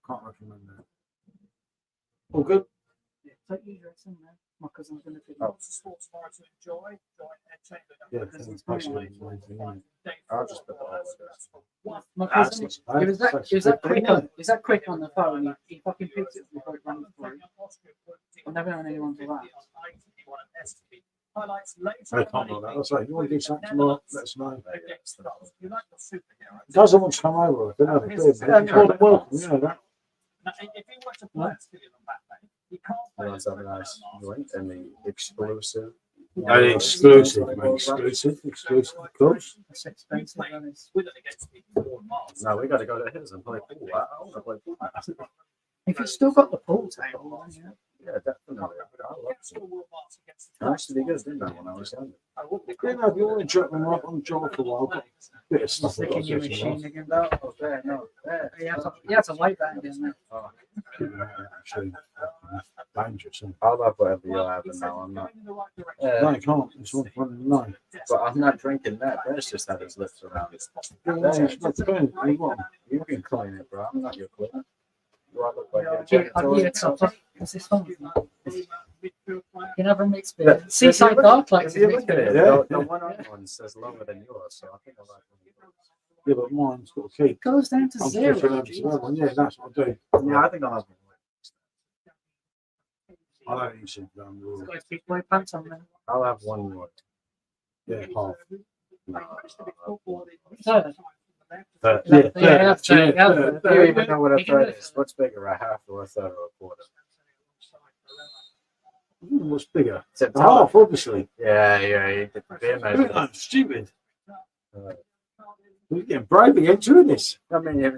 can't recommend that. All good? Take your dress in there. My cousin's going to pick up. Sports bar to enjoy. Yeah, I'll just put the My cousin, it was that quick on the phone. He fucking picked it before it ran through. I've never known anyone do that. I can't know that. That's right. If you want to do something tomorrow, let us know. Doesn't want to come over. I don't know. More than welcome. You know that. If he were to play a skill on Batman, You want something nice drink and the exclusive. Exclusive, mate. Exclusive, of course. That's expensive. That is. No, we got to go to his and play pool. I want to play pool. If you've still got the pool table, then yeah. Yeah, definitely. I love it. I used to be good, didn't I, when I was younger? You know, if you want to drop them up on the jaw for a while, but a bit of stuff. Sticking your machine again. Oh, there, no, there. You have to wait that again. Then. Oh, Actually, dangerous. Isn't it? I love whatever you're having now. I'm not. No, you can't. It's 1.9. But I'm not drinking that. There's just had his lips around it. Yeah, it's not clean. You want? You can clean it, bro. I'm not your cleaner. Do I look like a Yeah, what's this one? You can have a mixed beer. Seaside Dark likes If you a look mixed at it, beer. the one on one says longer than yours, so I think I like it. Yeah, but mine's got a key. It goes down to I'm zero. pushing them to that one. Yeah, that's what I do. Yeah, I think I'll have I don't eat shit down the road. Got big boy pants on there. I'll have one more. Yeah, half. So, But Yeah, yeah, do you even know what a You can third do it. is? What's bigger, a half or a third or a quarter? What's bigger? Tip The top. half, obviously. Yeah, you get the beer measure. I'm stupid. We're getting brave again doing this. I mean, you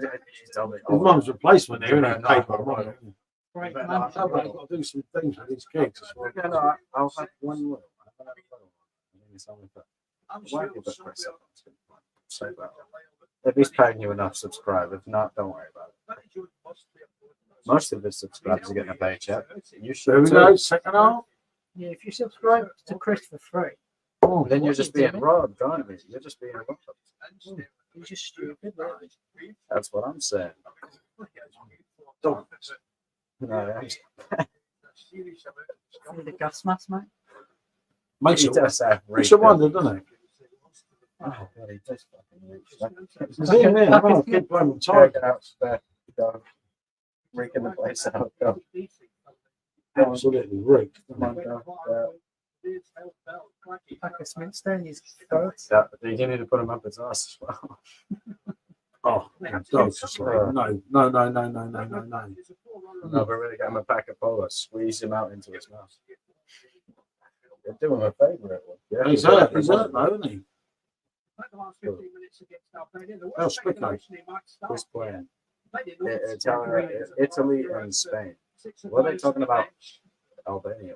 told me. His mum's replacement here, No, and no, paper. no, Right, right, But, man. I've got to do some things with these kids. Yeah, no, I'll have one more. I think it's only for. Why have you put Chris up? Say that. If he's paying you enough, subscribe. If not, don't worry about it. Most of his subscribers are getting a paycheck. You There should we too. go, second half. Yeah, if you subscribe to Chris for free, Oh, Then you're just being robbed, aren't you? You're just being robbed. you're just stupid, really. That's what I'm saying. don't. No, I'm For the gas mask, mate. Makes he it does have makes you wonder, doesn't it? Oh, God, he does fucking reach. Is he in there? I'm a kid playing with Check Tiger. it out, spare. Go. Freaking the place out. Go. Absolutely rigged. Come on, go. Pack of Smiths down his throat. You need to put him up his ass as well. Oh, dogs are like, no. No, but really get him a pack of Polar, squeeze him out into his mouth. You're doing a favourite one. Yeah, He's hurt though, isn't he? El Spico. Who's playing? Italy and Spain. What are they talking about? Albania.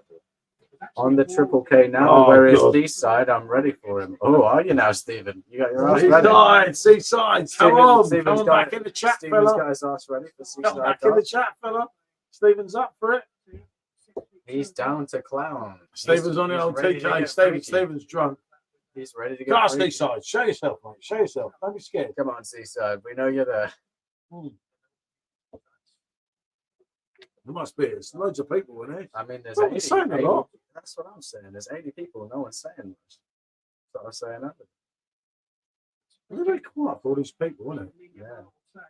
On the Triple K now, Oh, where is God. D-side? I'm ready for him. Oh, are you now, Stephen? You got your ass He's ready? died, Seaside. Come on, Stephen's come on got- back in the chat, Stephen's fella. got his ass ready for Come Seaside. back in the Dark. chat, fella. Stephen's up for it. He's down to clown. Stephen's on the He's old ready to TK. get Stephen, freaky. Stephen's drunk. He's ready to Go on, get freaky. Seaside. Show yourself, mate. Show yourself. Don't be scared. Come on, Seaside. We know you're there. There must be. There's loads of people in here. I mean, there's Well, 80. it's saying a 80 lot. That's what I'm saying. There's 80 people. No one's saying much. That's what I'm saying. Nothing. They're very quiet for all these people, isn't it? Yeah.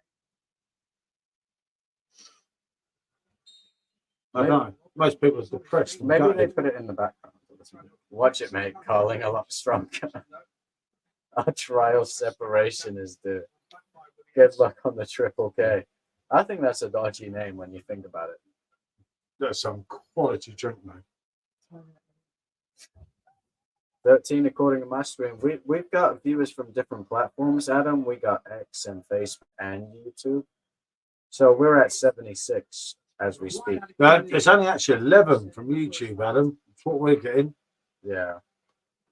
I know. Most people are depressed. and Maybe they gutted. put it in the background. Watch it, mate. Calling a lot stronger. Our trial separation is due. Good luck on the Triple K. I think that's a dodgy name when you think about it. There's some quality drink, mate. 13 according to my stream. We've got viewers from different platforms, Adam. We got X and Facebook and YouTube. So we're at 76 as we speak. There's only actually 11 from YouTube, Adam. That's what we're getting. Yeah.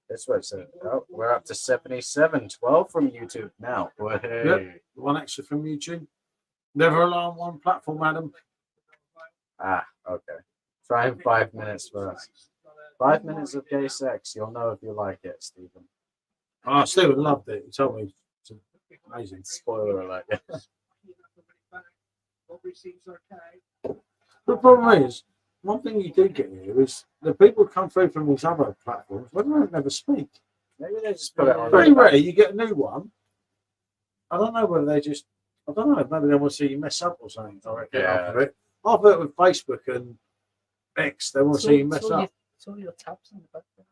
That's what it said. Oh, we're up to 77. 12 from YouTube now. Hey. Yep. One extra from YouTube. Never rely on one platform, Adam. Ah, okay. Try in 5 minutes first. 5 minutes of gay sex. You'll know if you like it, Stephen. Oh, Stephen loved it. He told me it's amazing. Spoiler alert. The problem is, one thing you do get here is the people who come through from these other platforms, they don't never speak. Maybe they just put it on. Very rare you get a new one. I don't know whether they just, I don't know, maybe they want to see you mess up or something. I reckon Yeah. after it. I've heard with Facebook and X, they want to see you mess up. It's all your tabs in the background.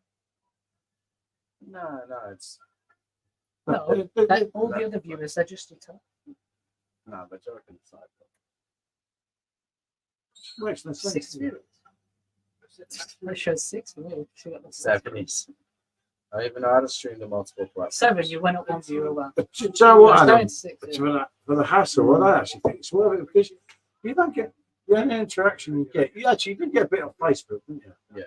No, it's. No, all the other viewers, they're just your tab. No, but joking aside. Makes no sense. 6 viewers. That shows 6 for me. 70s. I even know how to stream the multiple platforms. 7, you went up 1 view over. Do you know what, It's Adam? going 6. For the hassle, I actually think it's worth it because you don't get the only interaction you get. You actually did get a bit on Facebook, didn't you? Yeah.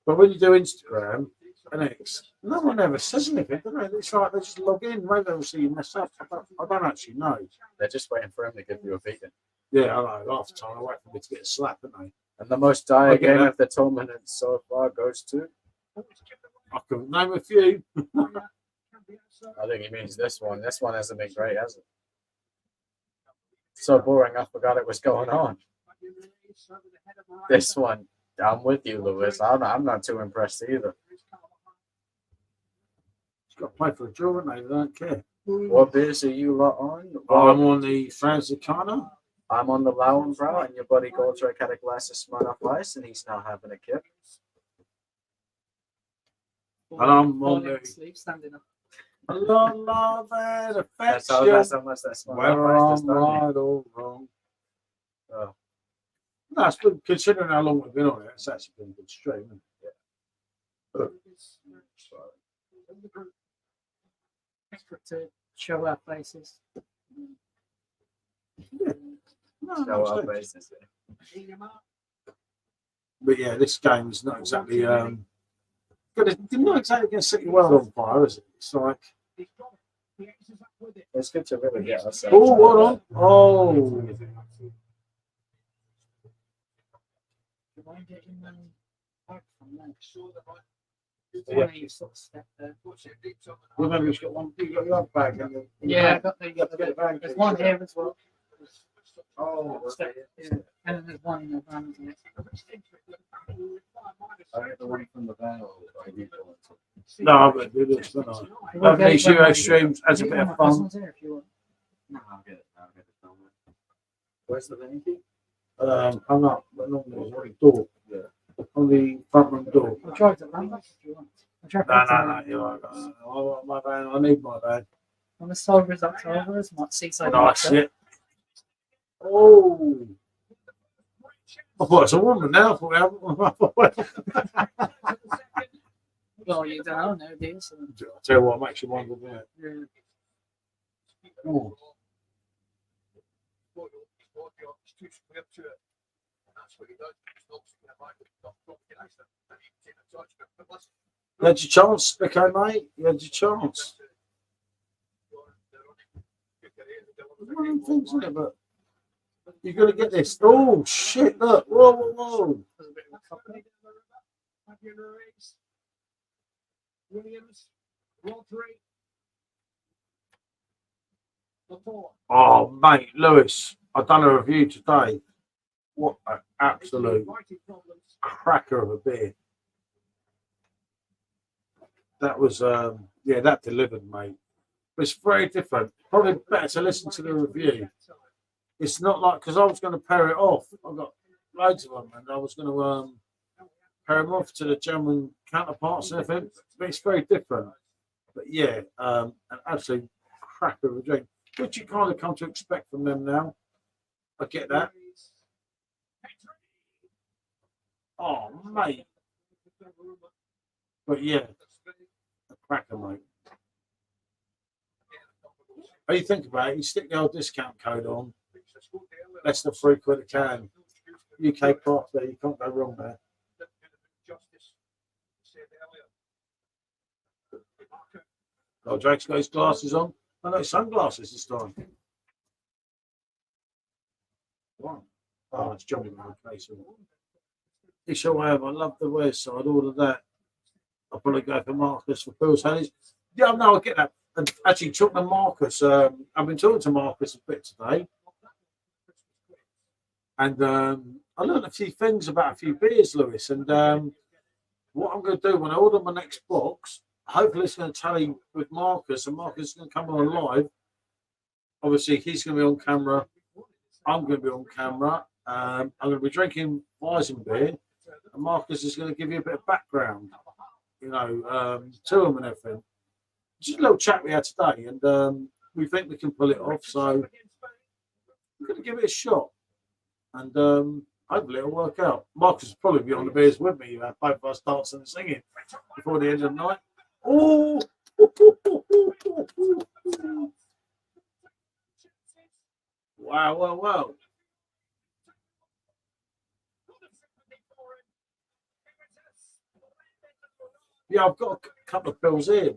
But when you do Instagram and X, no one ever says anything, do they? It's like they just log in, maybe they'll see you mess up. I don't actually know. They're just waiting for him to give you a beating. Yeah, I know. Half the time I wait for me to get a slap, don't they? And the most dire Okay, game that- of the tournament so far goes to. I can name a few. I think he means this one. This one hasn't been great, has it? So boring, I forgot it was going on. This one, I'm with you, Lewis. I'm not too impressed either. It's got to play for a draw, and they don't care. What beers are you lot on? I'm on the Franzicana. I'm on the Lauenbrau, and your buddy Goldrake had a glass of Smirnoff Ice, and he's now having a kip. And I'm on Falling the asleep, standing up. love and That's affection. how much that Whether Smirnoff Ice I'm does, right or wrong. Oh. No, it's been, considering how long we've been on it, it's actually been a good stream. Isn't it? Desperate to show our faces. Yeah. No, Show no, our it's good. faces. But yeah, this game is not exactly not exactly going to set your world on fire, is it? It's like, It's good to really get ourselves. oh, hold on. Oh, Yeah, you sort of step there. remember you've got one. You got your other bag, and Yeah, I got the, you have to get a bag. there's one here as well. Oh, Step, yeah. And then there's one in the van, isn't it? I get the one from the van. no, I'm going to do this. Don't I? Have these Euro streams as a bit of fun. Here if you want. No, I'll get it. Where's the Thankyou? Hung up, but normally on the door. Yeah. On the front room door. I'll drive to Lambeth if you want. I'll drive No, back to no, no. Lambeth. You're right. I want my van. I need my van. On the Solvers October, it's my seaside. Nice Market. shit. Oh. I thought it's a woman now. I thought, Well, you don't know, do you? So, I'll tell you what makes you wonder, doesn't it? yeah. Oh. You had your chance, okay, mate. You had your chance. One of them things, isn't it? But you're going to get this. Oh, shit, look. Whoa, whoa, whoa. Oh, mate, Lewis, I've done a review today. What an absolute cracker of a beer. That was, yeah, that delivered, mate. It's very different. Probably better to listen to the review. It's not like, because I was going to pair it off. I've got loads of them, and I was going to pair them off to the German counterparts and everything. But it's very different. But yeah, an absolute cracker of a drink, which you kind of come to expect from them now. I get that. Oh, mate. But yeah, a cracker, mate. How you think about it? You stick the old discount code on, less than £3 a can. UK craft there, you can't go wrong there. Oh, Drake's got his glasses on. I know sunglasses this time. Wow. Oh, it's jumping in my face. It's your way of, I love the West Side, all of that. I'll probably go for Marcus for Bill's Hannies. Yeah, no, I get that. And actually, talking to Marcus, I've been talking to Marcus a bit today. And I learned a few things about a few beers, Lewis. And what I'm going to do when I order my next box, hopefully it's going to tally with Marcus, and Marcus is going to come on live. Obviously, he's going to be on camera. I'm going to be on camera. I'm going to be drinking Weizen beer, and Marcus is going to give you a bit of background, you know, to him and everything. Just a little chat we had today, and we think we can pull it off. So we're going to give it a shot. And hopefully it'll work out. Marcus will probably be on the beers with me. Both of us dancing and singing before the end of the night. Oh! Wow, wow, wow. Yeah, I've got a couple of pills here.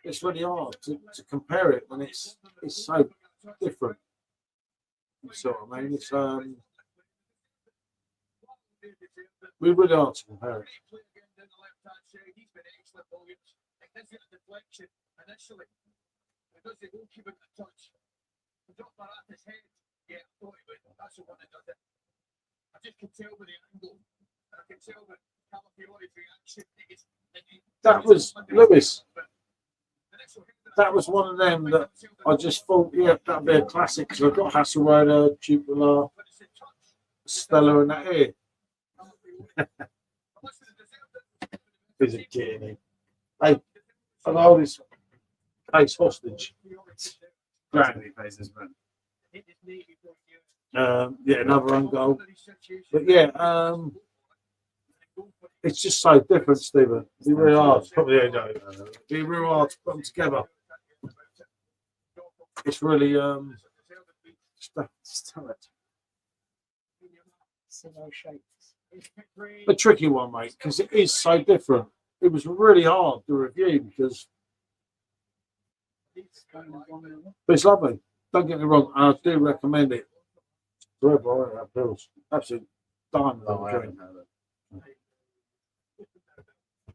It's really hard to compare it when it's so different. You see what I mean? It's we really hard to compare it. That was Lewis. That was one of them that I just thought, yeah, that'd be a classic because I've got Hasselroder, Jupiler, Stella, and that here. He's a kid. Hey, I'll hold his face hostage. Granny faces, man. Yeah, another own goal. But yeah, it's just so different, Stephen. It'd be really hard to put be real hard to put them together. It's really a tricky one, mate, because it is so different. It was really hard to review because but it's lovely. Don't get me wrong, I do recommend it. Forever, that pills. Absolute diamond. No, I haven't had it.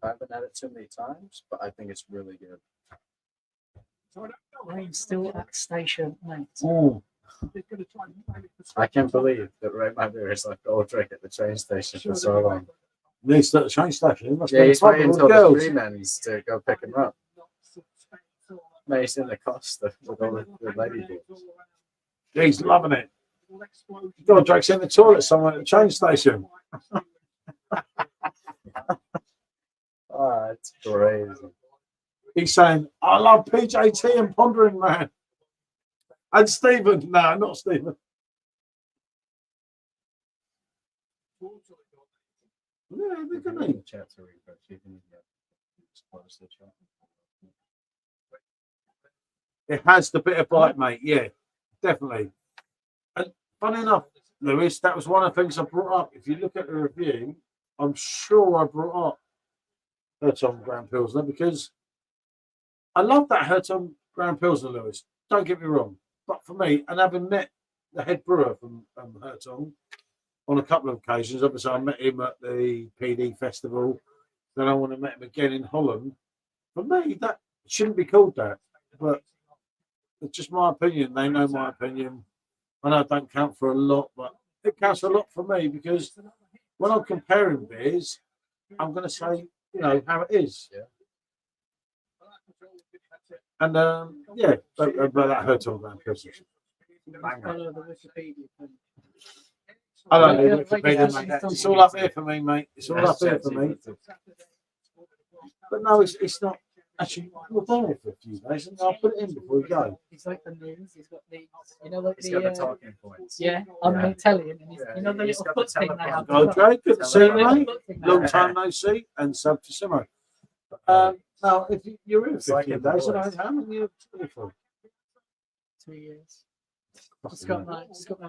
I haven't had it too many times, but I think it's really good. I'm still at station 8. Oh. I can't believe that Ray Mander is like Goldrake at the train station for so long. He's at the train station. Yeah, he's waiting until the three men's to go pick him up. No, he's in the Costa with all the lady boys. He's loving it. Goldrake's in the toilet somewhere at the train station. Oh, it's crazy. He's saying, I love PJT and Pondering Man. And Stephen. No, not Stephen. Yeah, look at me. It has the bit of bite, mate. Yeah, definitely. And funny enough, Lewis, that was one of the things I brought up. If you look at the review, I'm sure I brought up Hertog Grand Pilsner because I love that Hertog Grand Pilsner, Lewis. Don't get me wrong. But for me, and having met the head brewer from Hertog on a couple of occasions, obviously I met him at the PD festival. Then I want to meet him again in Holland. For me, that shouldn't be called that. But it's just my opinion. They know my opinion. I know it don't count for a lot, but it counts a lot for me because when I'm comparing beers, I'm going to say, you know, how it is. Yeah. And yeah, but that Hertog Grand Pilsner. I don't know Wikipedia, mate. It's all up here for me, mate. It's all up here for me. But no, it's not. Actually, we're there for a few days, and I'll put it in before we go. He's like the news. He's got the, you know, like He's got the talking points. yeah, on the Italian, and he's, you know, the He's little got foot the thing they have. Okay, good to see you, mate. Long Long time no see, and sub to Simo. Now, if you're in 15 days, how many years for? 2 years. Just got my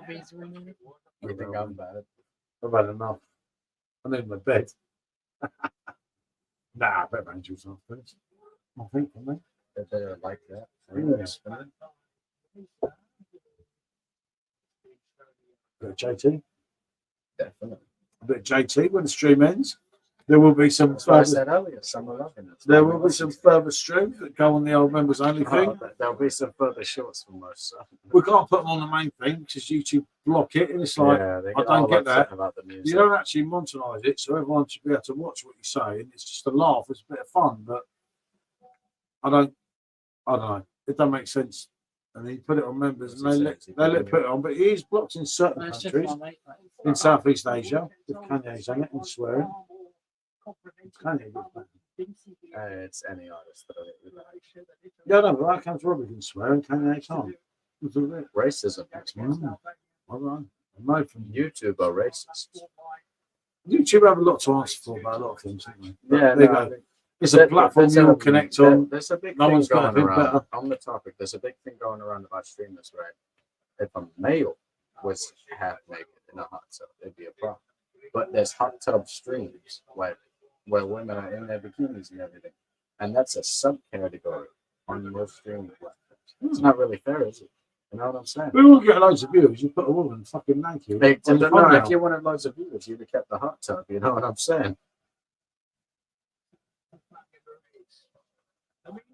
visa in. You think I'm bad? I've had enough. I'm in my bed. Nah, I bet Angels off first. I think for me. They're like that. Yes. Bit of JT. Definitely. A bit of JT when the stream ends. There will be some That's what I further, said earlier. Some are loving it. there will be some further streams that go on the old members only thing. There'll be some further shorts from us. So. We can't put them on the main thing because YouTube block it, and it's like They I don't get that. About the music. You don't actually monetize it, so everyone should be able to watch what you say, and it's just a laugh. It's a bit of fun, but I don't know. It doesn't make sense. And you put it on members, and they let put it on, but it is blocked in certain countries in Southeast Asia with Kanye's on it and swearing. Kanye was banned. It's any artist that I really like. Yeah, no, but I come to Robbie can swear and can next time. Racism makes me All right. I know from YouTube are racist. YouTube have a lot to answer for about a lot of things, don't they? But Yeah, there you no, I go. think It's a platform you all connect on. There's a big No thing one's gonna going think around better. on the topic. There's a big thing going around about streamers, right? If a male was half naked in a hot tub, it'd be a problem. But there's hot tub streams where women are in their bikinis and everything, and that's a subcategory on most streaming platforms. It's not really fair, is it? You know what I'm saying? We will get loads of views. You put a woman fucking naked. on the No, if thumbnail. you wanted loads of viewers, you'd have kept the hot tub. You know what I'm saying?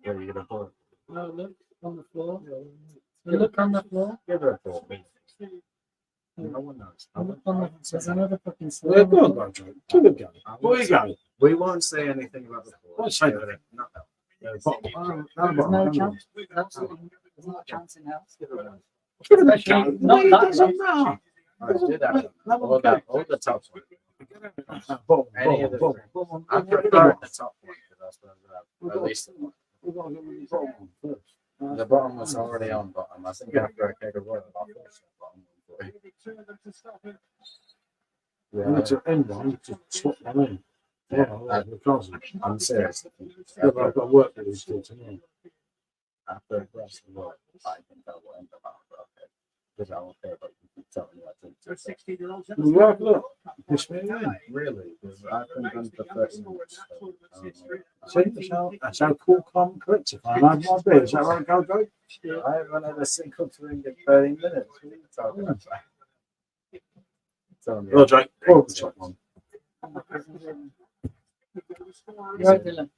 Where are you gonna put it? No, look on the floor. Look on the floor. Give her a thought. No one knows. Look on the, there's another fucking Yeah, slide. go on, go, Joe. Give it a go. Where you go? We won't say anything about the floor. Won't say Give it nothing. a- No, no. Yeah, bottom. There's no chance. Absolutely, there's not a chance in hell. Give it a one. Give it a Especially go. not It that doesn't low. matter. I did that. That one All goes. the top one. Bottom, Any of the bottom, three. bottom. I We've got prefer to the top one because that's what We've At got- least give the bottom one first. the bottom was already on bottom. I think after I take a word, I'll finish the bottom one for you. We need to end one to swap them in. Yeah, Because I'm serious. I've got work to do still tomorrow. After the rest of the world, I think I will end up after, okay? Because I don't care about you telling me what to do. Yeah, look. Push me in. Really? Because I've been done for 30 minutes. See, that's how cool, calm, and collective I am. My beer. Is that right, Goldro? I haven't had a single drink in 30 minutes. What are you talking about? Tell me. Well, Jake, pour the top one. You're right, Dylan.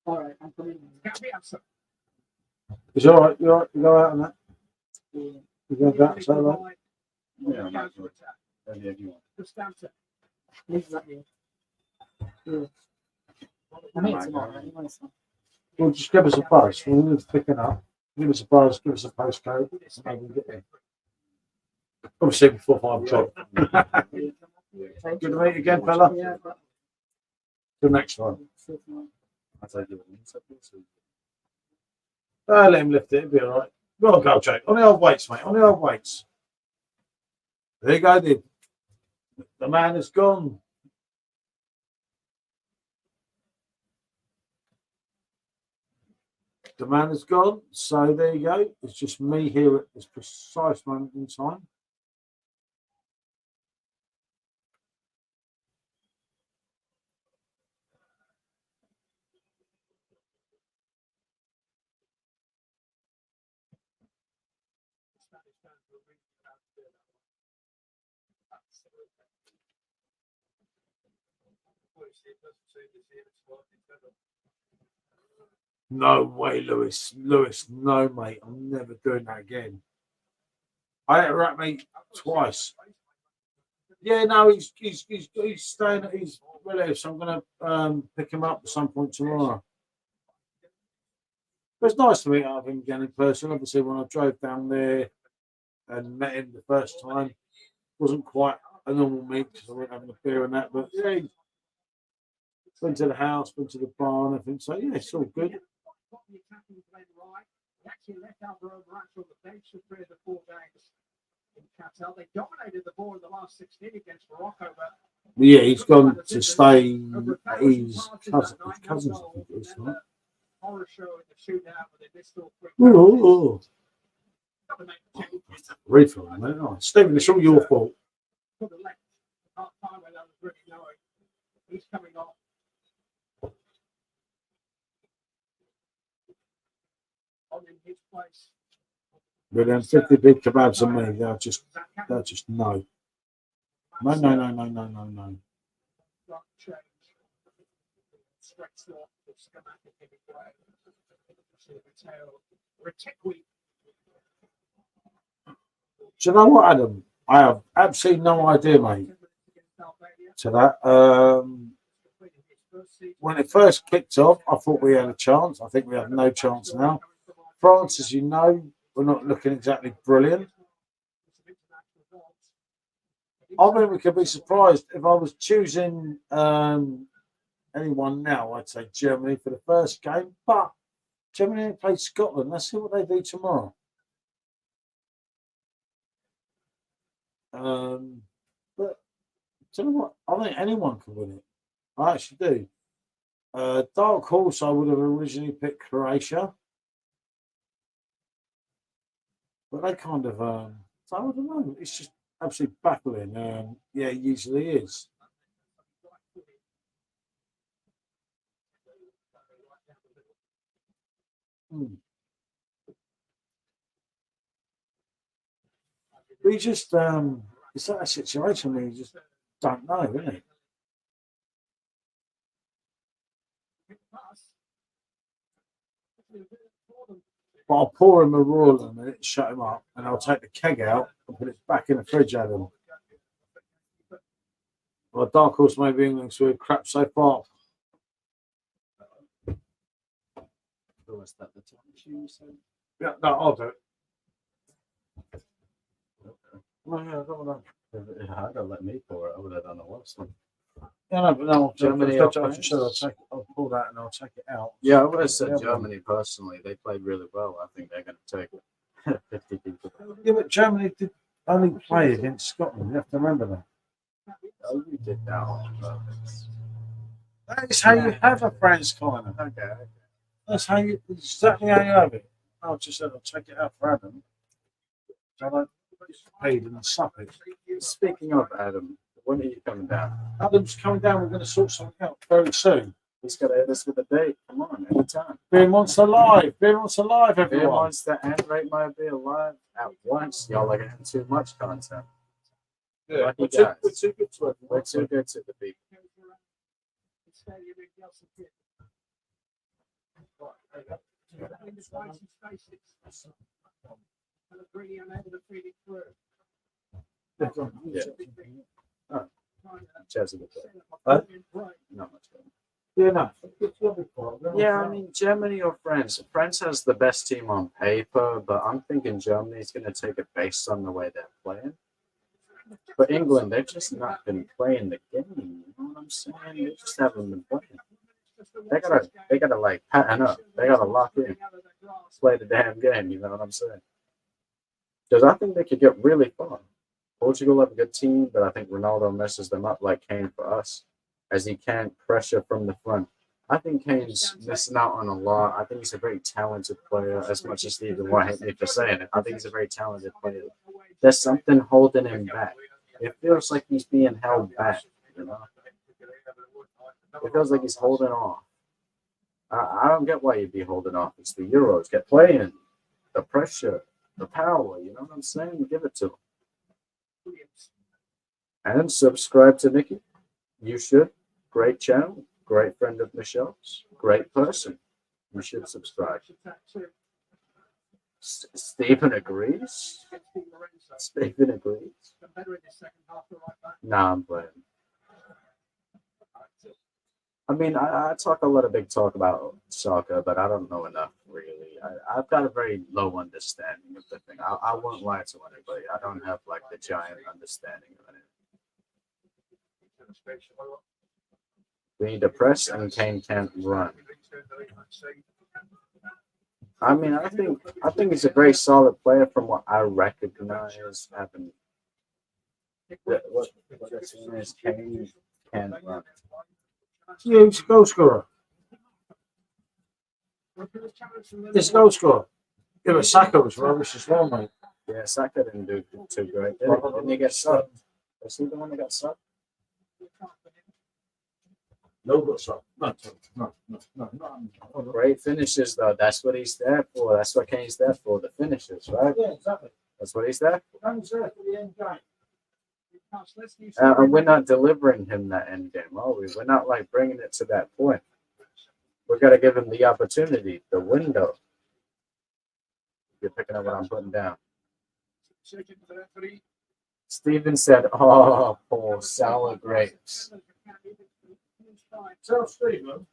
All right, I'm coming in. Is it all right? You all right? You go out on that? You go back, so like? Yeah, I'm not sure. Any of you want. Leave that here. Yeah. I'm here tomorrow anyway, so. Well, just give us a buzz. We need to pick it up. Give us a buzz, give us a postcode. Maybe we'll get there. Obviously before 5 o'clock. Good to meet you again, fella. Yeah, Till next time. I tell you Let him lift it, it'll be all right. Go on, go, Jake. On the old weights, mate. On the old weights. There you go, then. The man is gone. The man is gone. So there you go. It's just me here at this precise moment in time. No way, Lewis. Lewis, no, mate. I'm never doing that again. I had it wrap me twice. Yeah, no, he's staying at his relatives. So I'm gonna pick him up at some point tomorrow. But it's nice to meet up with him again in person. Obviously, when I drove down there and met him the first time, wasn't quite a normal meet because I went having a beer and that. But yeah, he went to the house, went to the bar, and everything. So yeah, it's all good. Yeah, he's gone to stay at his cousins, I think it is, right? Oh, refill, mate. Oh, Stephen, it's all your fault. But then 50 big kebabs on me, they're just no. No. Do you know what, Adam? I have absolutely no idea, mate, to that. When it first kicked off, I thought we had a chance. I think we have no chance now. France, as you know, we're not looking exactly brilliant. I think we could be surprised if I was choosing anyone now. I'd say Germany for the first game, but Germany played Scotland. Let's see what they do tomorrow. But do you know what? I think anyone can win it. I actually do. Dark horse, I would have originally picked Croatia, but they kind of, I don't know. It's just absolutely battling. Yeah, it usually is. We just, it's that situation where you just don't know, isn't it? But I'll pour him a roll in a minute, shut him up, and I'll take the keg out and put it back in the fridge at him. Well, dark horse maybe England's with crap so far. Was that the time you said? Yeah, no, I'll do it. Oh, yeah, I don't know. I'd have let me pour it. I would have done the worst one. Yeah, no, but no, Germany I'll pull that and I'll take it out. Yeah, I would have said Germany personally. They played really well. I think they're going to take 50 people. Yeah, but Germany did only play against Scotland. You have to remember that. Oh, you did that on purpose. That is how you have a France corner. Okay. That's how you, exactly how you have it. I'll just said I'll take it out for Adam. So I don't paid and suck it. Speaking of Adam, when are you coming down? Adam's coming down. We're going to sort something out very soon. He's got to hit us with a date. Come on, anytime. Beer Monster Live. Beer Monster Live, Beer everyone. Monster and Rate My Beer live at once. Y'all are getting too much content. Yeah, Lucky we're guys. too good to it. We're too good to the people. Yeah. Oh. Cheers with it. Huh? Not much better. Yeah, no. Yeah, I mean, Germany or France. France has the best team on paper, but I'm thinking Germany's going to take it based on the way they're playing. But England, they've just not been playing the game. You know what I'm saying? They just haven't been playing. They gotta like pattern up. They gotta lock in, play the damn game. You know what I'm saying? Because I think they could get really far. Portugal have a good team, but I think Ronaldo messes them up like Kane for us, as he can't pressure from the front. I think Kane's missing out on a lot. I think he's a very talented player, as much as Stephen White hate me for saying it. I think he's a very talented player. There's something holding him back. It feels like he's being held back, you know? It feels like he's holding off. I don't get why you'd be holding off. It's the Euros. Get playing. The pressure, the power, you know what I'm saying? Give it to him. And subscribe to Nikki. You should. Great channel. Great friend of Michelle's. Great person. You should subscribe. Stephen agrees. Stephen agrees. Nah, I'm playing. I mean, I talk a lot of big talk about soccer, but I don't know enough, really. I've got a very low understanding of the thing. I won't lie to anybody. I don't have, like, the giant understanding of it. We need to press, and Kane can't run. I mean, I think he's a very solid player from what I recognize happened. What I've seen is Kane can't run. Yeah, he's a goal scorer. He's a goal scorer. Yeah, but Saka was rubbish as well, mate. Yeah, Saka didn't do too great. Didn't he get subbed? Was he the one that got subbed? No, but so. No. Great finishes, though. That's what he's there for. That's what Kane's there for. The finishes, right? Yeah, exactly. That's what he's there for. Kane's there for the end game. And we're not delivering him that end game, are we? We're not like bringing it to that point. We've got to give him the opportunity, the window. You're picking up what I'm putting down. Steven said, "Oh, poor sour grapes." Tell Stephen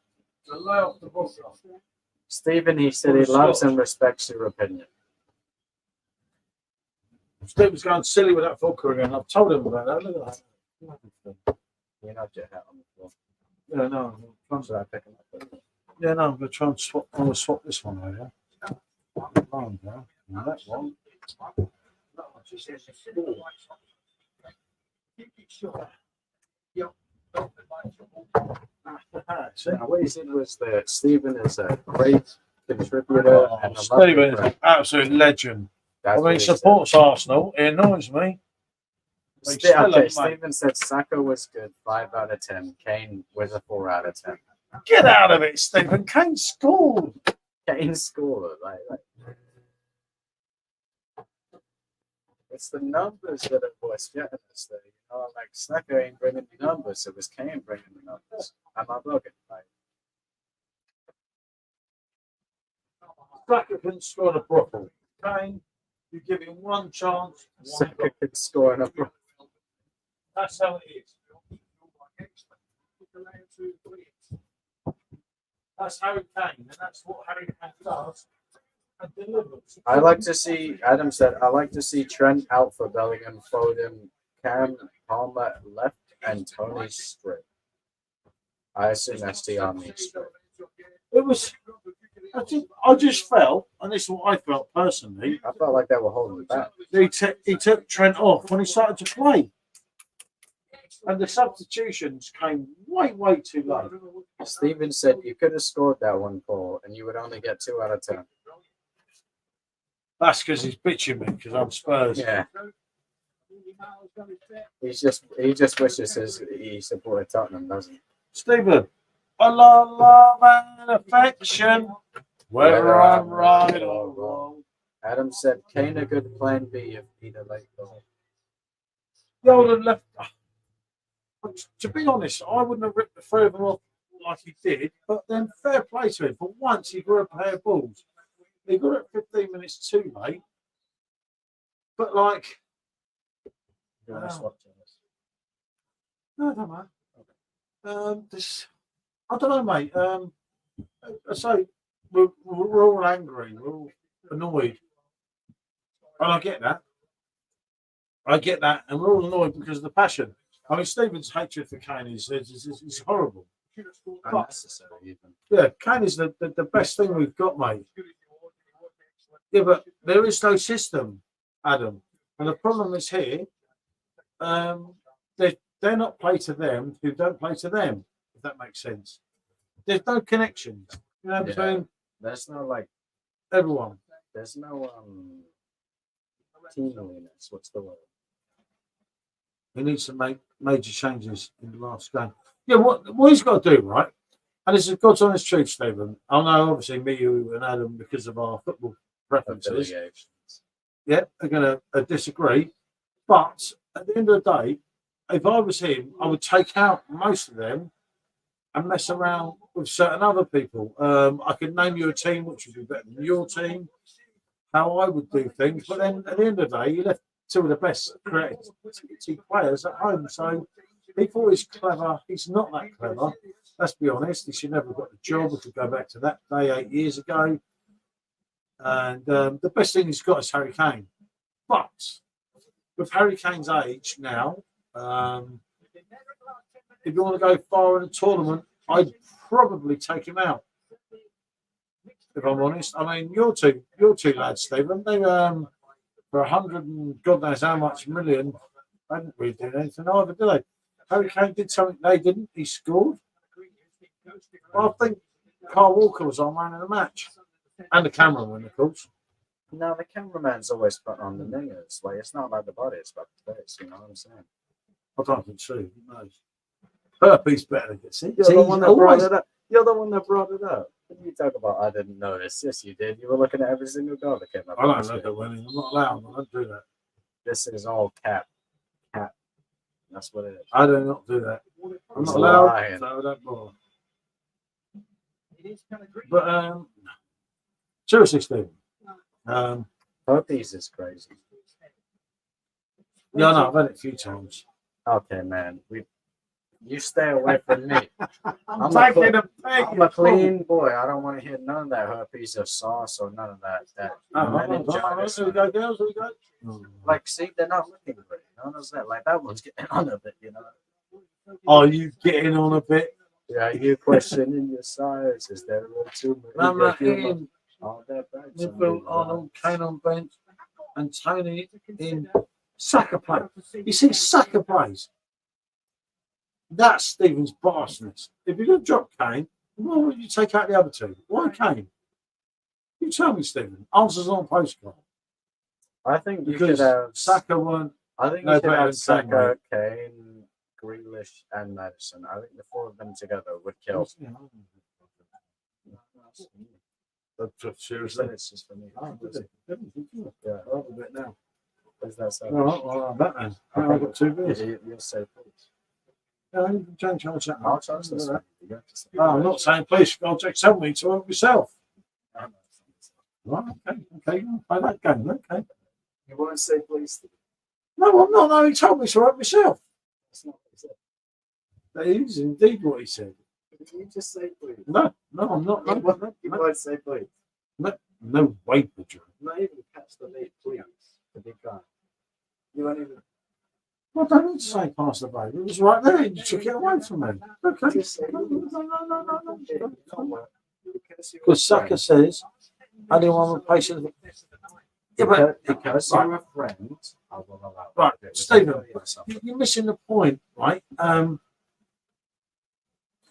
to lay off the book. Stephen, he said he loves and respects your opinion. Steve was going silly with that vodka again. I've told him about that. Look at that. You know, your hat on the floor. Yeah, no. I'm trying to pick him up. Yeah, no, I'm going to try and swap. I'm going to swap this one over. And that one. So what he said was that Stephen is a great contributor and a lovely Stephen is an friend. absolute legend. That's I mean, what he he said. supports Arsenal. It annoys me. But he's still a Okay, mate. Stephen said Saka was good, 5 out of 10. Kane was a 4 out of 10. Get out of it, Stephen. Kane scored. Kane scored. Like, it's the numbers that are what's getting us there. You know, like Saka ain't bringing the numbers, it was Kane bringing the numbers. I'm not looking. Like, Saka can score a brothel. Kane, you give him one chance. Saka could score in a pro. That's how it is. That's Harry Kane, and that's what Harry Kane does. And delivers. I like to see, Adam said, I like to see Trent out for Bellingham, Foden, Cam, Palmer left, and Tony straight. I assume that's the army straight. It was. I just felt, and this is what I felt personally. I felt like they were holding back. He took Trent off when he started to play, and the substitutions came way too late. Steven said you could have scored that one, Paul, and you would only get 2 out of 10. That's because he's bitching me because I'm Spurs. Yeah. He just wishes he supported Tottenham, doesn't he? Stephen, I love and affection, whether I'm right or wrong. Adam said Kane a good plan B if Peter late goal. The old left. To be honest, I wouldn't have ripped the three of them off like he did, but then fair play to him. For once, he grew a pair of balls. He got it 15 minutes too late, but like, You want to swap to us? no, I don't know. I don't know, mate. I say we're all angry, we're all annoyed, and I get that. And we're all annoyed because of the passion. I mean, Stephen's hatred for Kane is horrible. Unnecessary, even. Yeah, Kane is the best thing we've got, mate. Yeah, but there is no system, Adam. And the problem is here, they're not play to them who don't play to them, if that makes sense. There's no connection, you know, between There's no, like, everyone. there's no teamliness. What's the word? He needs to make major changes in the last game. Yeah, what he's got to do, right? And this is God's honest truth, Stephen. I know, obviously, me, you, and Adam, because of our football preferences, Affiliations. yeah, are going to disagree. But at the end of the day, if I was him, I would take out most of them and mess around with certain other people. I could name you a team which would be better than your team, how I would do things. But then at the end of the day, you left two of the best creativity players at home. So he thought he's clever. He's not that clever. Let's be honest. He should never have got the job. We could go back to that day 8 years ago. And the best thing he's got is Harry Kane. But with Harry Kane's age now, if you want to go far in a tournament, I'd probably take him out. If I'm honest, I mean, your two lads, Stephen, they for 100 and God knows how much million, they didn't really do anything either, did they? Harry Kane did something they didn't. He scored. I think Carl Walker was our man of the match, and the cameraman, of course. No, the cameraman's always put on the ningers. Like, it's not about the body, it's about the face. You know what I'm saying? I don't think so. Who knows? Burpee's better than see. You're the one that brought it up. You're the one that brought it up. What you talk about? I didn't notice. Yes, you did. You were looking at every single goal that came up. I don't look at winning. I'm not allowed. I don't do that. This is all cap. That's what it is. I do not do that. I'm He's not allowed. lying. So I don't bother. But seriously, Steve. Burpees is crazy. Yeah, I know. I've had it a few times. Okay, man. You stay away from me. I'm a taking cl- a peg. I'm a clean boy. I don't want to hear none of that herpes or sauce or none of that. Meningitis. Here we go, girls. Here we go. Like, see, they're not looking great. None of that. Like, that one's getting on a bit, you know. Are you getting on a bit? Yeah, you questioning your size. Is there room to I'm not in. all that back? Midfield, Arnold, Kane on bench, and Tony in Saka play. You see, Saka plays. That's Stephen's bossness. If you're going to drop Kane, why would you take out the other two? Why Kane? You tell me, Stephen. Answers on postcard. I think you Because should have. Saka won. I think no you should better have than Saka, Kane, Grealish, and Madison. I think the four of them together would kill. Seriously, It's just for me. Yeah, a little bit now. Is that so? All right, well, that then. I've got two beers. You'll say please. Yeah, you can change that. I'll charge this one. You have to say No, I'm not saying please. I'll tell me to help yourself. Right, okay, play that game, okay. You won't say please. No, I'm not. No, he told me to help myself. That's not what he said. That is indeed what he said. You just say please. No, I'm not. You won't say please. No way, Pedro. Not even catch the lead, please. The big guy. You won't even. Well, I don't need to say pass the ball. It was right there. You took it away from me. Okay. Just say No. Because Saka says, anyone with patience. Yeah, but because you're a friend, I will allow. right, Stephen, you're missing the point, right? Can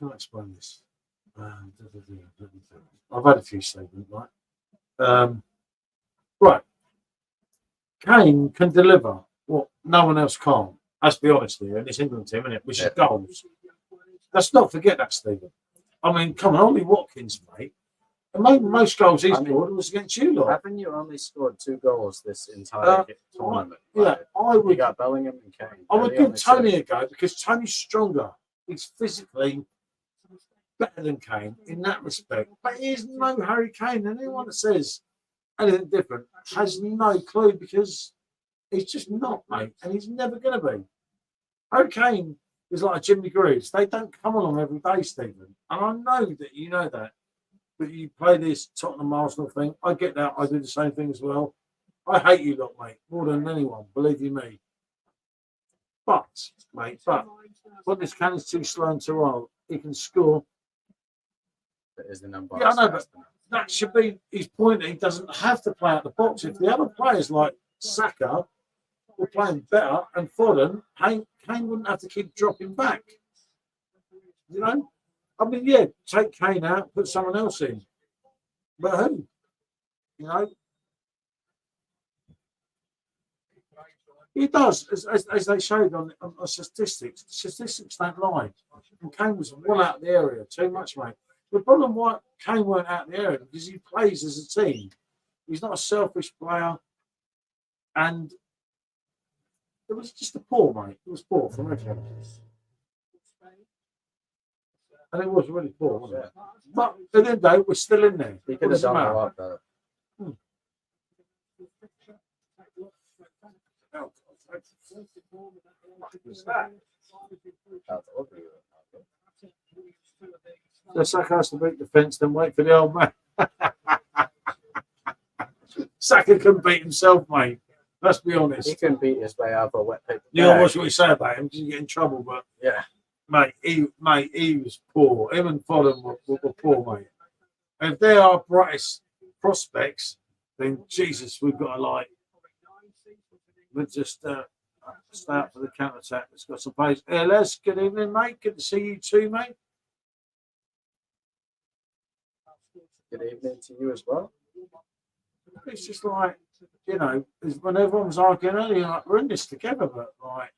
I explain this? I've had a few statements, right? Right. Kane can deliver what no one else can. Let's be honest here, in this England team, innit? Which is goals. Let's not forget that, Stephen. I mean, come on, only Watkins, mate. And most goals he's scored was against you, lot. Haven't you only scored 2 goals this entire tournament? Yeah, I would. You got Bellingham and Kane. I would give Tony a go because Tony's stronger. He's physically better than Kane in that respect. But he is no Harry Kane. And anyone that says anything different has no clue because he's just not, mate. And he's never going to be. Harry Kane is like a Jimmy Greaves. They don't come along every day, Stephen. And I know that you know that. But you play this Tottenham Arsenal thing. I get that. I do the same thing as well. I hate you lot, mate, more than anyone. Believe you me. But, mate, when this can is too slow and too old, he can score. That is the number. Yeah, I know, but that should be his point. He doesn't have to play out the box. If the other players like Saka were playing better and Foden, Kane wouldn't have to keep dropping back. You know? I mean, yeah, take Kane out, put someone else in. But who? You know? He does, as they showed on statistics. Statistics don't lie. And Kane was well out of the area, too much, mate. The problem why Kane weren't out of the area because he plays as a team. He's not a selfish player. And it was just a poor, mate. It was poor from everyone. And it was really poor, wasn't it? But at the end of the day, we're still in there. He could have done a lot better. So Saka has to beat the fence, then wait for the old man. Saka can beat himself, mate. Let's be honest. He can beat his way out of a wet paper. You know what we say about him? Didn't get in trouble, but yeah. Mate, he was poor. Him and Foden were poor, mate. And if they are brightest prospects, then Jesus, we've got to we'll just start for the counter attack. Let's got some pace. Hey, Les, good evening, mate. Good to see you too, mate. Good evening to you as well. It's just like, you know, when everyone's arguing earlier, like, we're in this together, but like,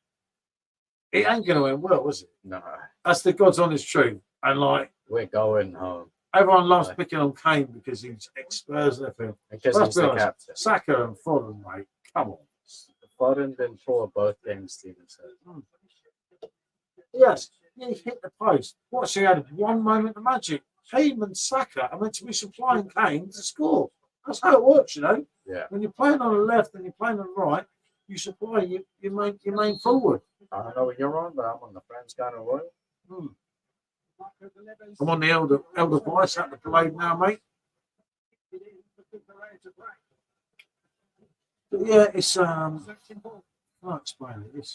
it ain't going to end well, is it? No. That's the God's honest truth. And like, we're going home. Everyone loves picking on Kane because he's ex-Spurs and everything. Because he's the captain. Saka and Foden, mate. Come on. Foden been poor both games, Stephen said. Yes, he hit the post. What, so he had one moment of magic. Kane and Saka are meant to be supplying Kane to score. That's how it works, you know. Yeah. When you're playing on the left and you're playing on the right, you supply your main forward. I don't know what you're on, but I'm on the French kind of Royal. I'm on the elder voice at the Blade now, mate. But yeah, it's I can't explain it.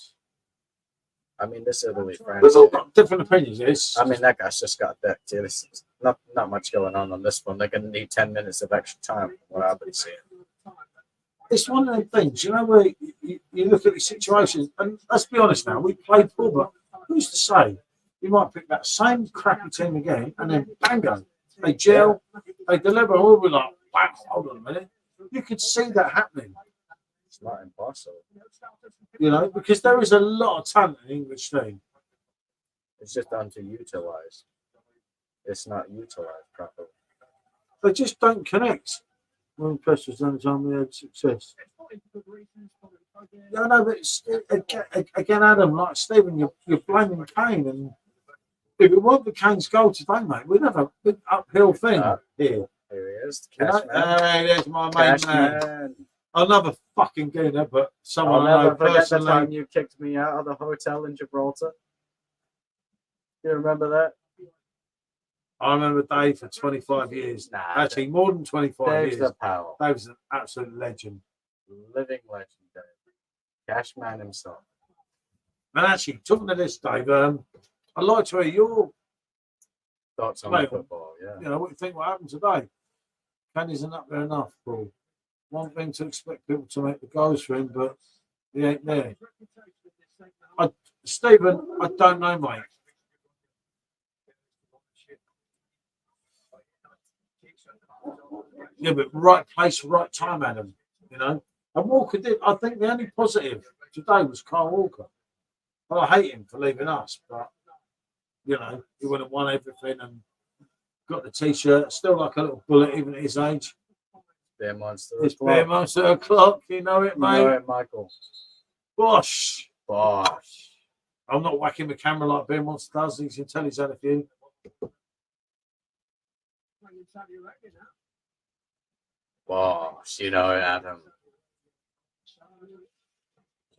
I mean, this Italy There's France. all got different opinions. It's, I mean, that guy's just got that too. There's not much going on this one. They're going to need 10 minutes of extra time, from what I've been seeing. it's one of them things, you know, where you look at the situation, and let's be honest now, we played poor, but who's to say you might pick that same crappy team again, and then bango, they gel, they deliver, all we're like, wow, hold on a minute. You could see that happening. It's not impossible. You know, because there is a lot of talent in the English team. It's just underutilized. It's not utilized properly. They just don't connect. When Press was the only time we had success. Yeah, no, but again, Adam, like Stephen, you're blaming Kane, and if it weren't for Kane's goal today, mate, we'd have a big uphill thing here. Here he is, You the know? cash man. Hey, there's my main Cash man. man. Another fucking gooner, but someone I'll I know never forget the personally. time you kicked me out of the hotel in Gibraltar. You remember that? I remember Dave for 25 years. Nah, Actually, more than 25 Dave's years. the power. Dave's an absolute legend. Living legend, Dave. Cash man himself. And actually, talking to this, Dave, I'd like to hear your Thoughts on Mate, football, yeah. you know, what you think what happened today. Kane isn't up there enough, Paul. One thing to expect people to make the goals for him, but he ain't there. Stephen, I don't know, mate. Yeah, but right place, right time, Adam. You know, and Walker did. I think the only positive today was Kyle Walker. Well, I hate him for leaving us, but you know, he would have won everything and got the t-shirt. Still like a little bullet, even at his age. Beer monster. It's beer monster o'clock. You know it, You mate. know it, Michael. Bosh. Bosh. I'm not whacking the camera like Beer Monster does. You can tell he's had a few. Bosh. You know it, Adam.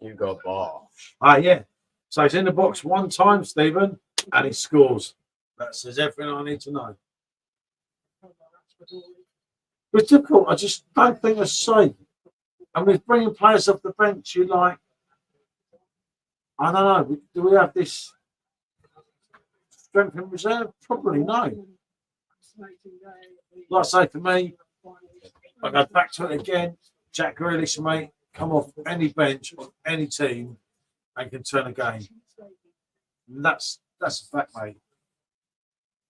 You go Bosh. Ah, yeah. So he's in the box one time, Stephen, and he scores. That says everything I need to know. It's difficult. I just don't think it's safe. And with bringing players off the bench, you like, I don't know. Do we have this strength in reserve? Probably no. Like I say, for me, I go back to it again. Jack Grealish, mate, come off any bench on any team and can turn a game. And that's a fact, mate.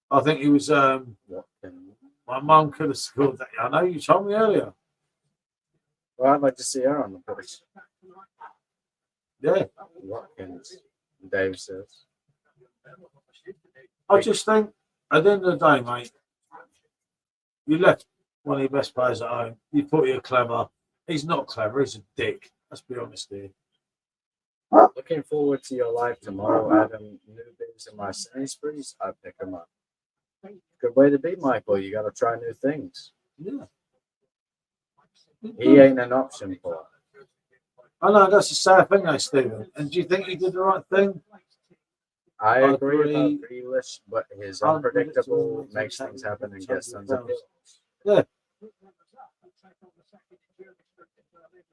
I think he was. My mum could have scored that. I know you told me earlier. Well, I'd like to see her on the pitch. Yeah. Watkins, Dave says. I just think, at the end of the day, mate, you left one of your best players at home. You thought you were clever. He's not clever. He's a dick. Let's be honest here. Looking forward to your live tomorrow, Adam. New bins in my Sainsbury's. I'd pick them up. Good way to be, Michael. You got to try new things. Yeah. He ain't an option for it. I know that's a sad thing, though, Stephen. And do you think he did the right thing? I agree about Grealish, but his unpredictable makes things happen and gets tons of goals. Yeah.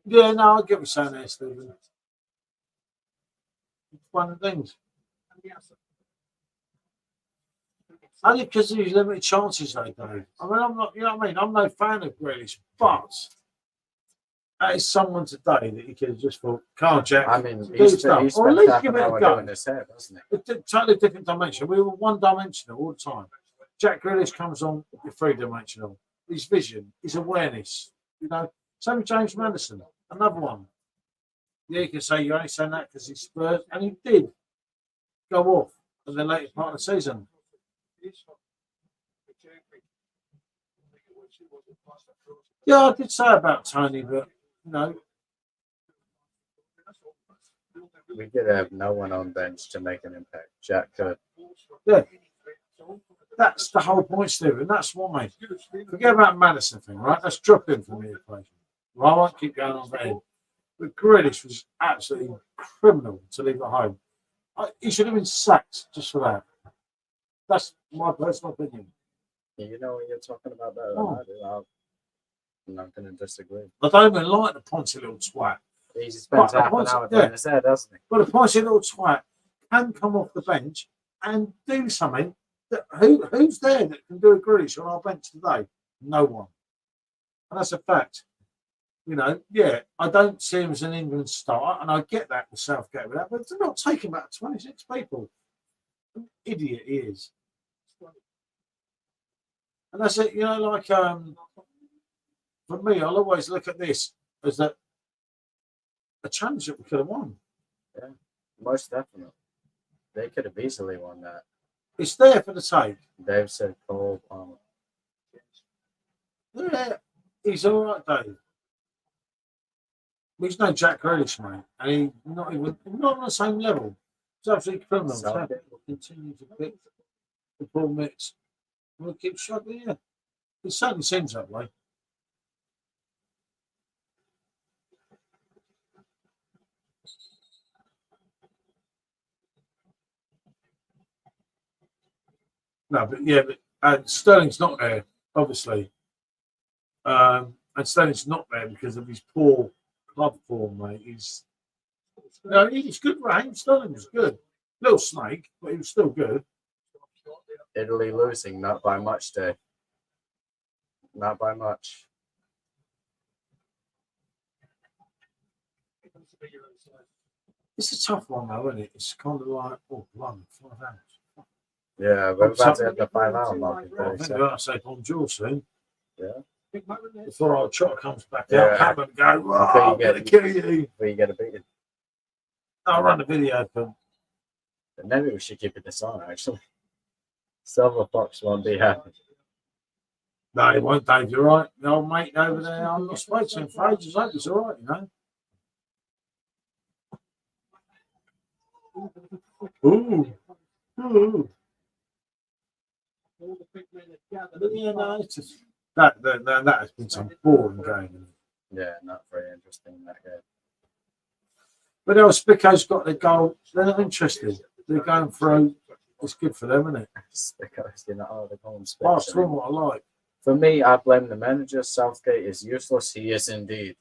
Yeah, no, I get what you're saying there, Stephen. It's one of the things. Only because of his limited chances, though, Dave. I mean, I'm not, you know what I mean? I'm no fan of Grealish, but that is someone today that you could have just thought, can't Jack. I mean, do he's stuff. spent Or at least half give an it a hour go. doing his head, hasn't he? It's a totally different dimension. We were one dimensional all the time. Jack Grealish comes on, you're three dimensional. His vision, his awareness, you know. Same with James Madison, another one. Yeah, you can say you're only saying that because he's Spurs, and he did go off in the later part of the season. Yeah, I did say about Tony, but you know, We could have no one on bench to make an impact. Jack could. yeah, that's the whole point, Stephen. That's why. Forget about Madison thing, right? Let's drop him from the equation. Well, I won't keep going on that end. But Grealish was absolutely criminal to leave at home. He should have been sacked just for that. That's my personal opinion. You know what you're talking about better Oh. than I do. I'm not going to disagree. I don't even like the poncy little twat. He spends But half an once- hour yeah. doing his hair, doesn't he? But a poncy little twat can come off the bench and do something. Who's there that can do a Grealish on our bench today? No one. And that's a fact. You know, yeah, I don't see him as an England starter, and I get that with Southgate with that, but they're not taking about 26 people. An idiot he is. And that's it, you know, like for me, I'll always look at this as a challenge that we could have won. Yeah, most definitely. They could have easily won that. It's there for the take. Dave said Cole Palmer. Yeah, he's all right, Dave. He's no Jack Grealish, mate, and he's not on the same level. It's absolutely criminal. Southgate will continue to pick the ball mix. We'll keep struggling. Yeah, it certainly seems that way. No, but yeah, and Sterling's not there, obviously. And Sterling's not there because of his poor club form, mate. He's good, Raheem. Sterling was good. Little snake, but he was still good. Italy losing, not by much, Dave. Not by much. It's a tough one, though, isn't it? It's kind of like, 5 hours. Yeah, we're about to hit the 5 hour mark. I think we're going to say bonjour soon. Yeah. Before our shot comes back Yeah. out, come and go, I'm going to kill you. Before you get a beating. I'll run the video for Maybe we should keep this on, actually. Silver Fox won't be happy. No, he won't, Dave. You're right. The old mate over there, I'm not spoken to him for ages. I hope he's all right, you know. Ooh. Ooh. But yeah, no, it's just, that has been some boring game. Yeah, not very interesting in that game. But now Spicco's got their goal. They're not interested. They're going through. It's good for them, isn't it? Spicos, you know, they call him Oh, Spicos. it's what I like. For me, I blame the manager. Southgate is useless. He is indeed.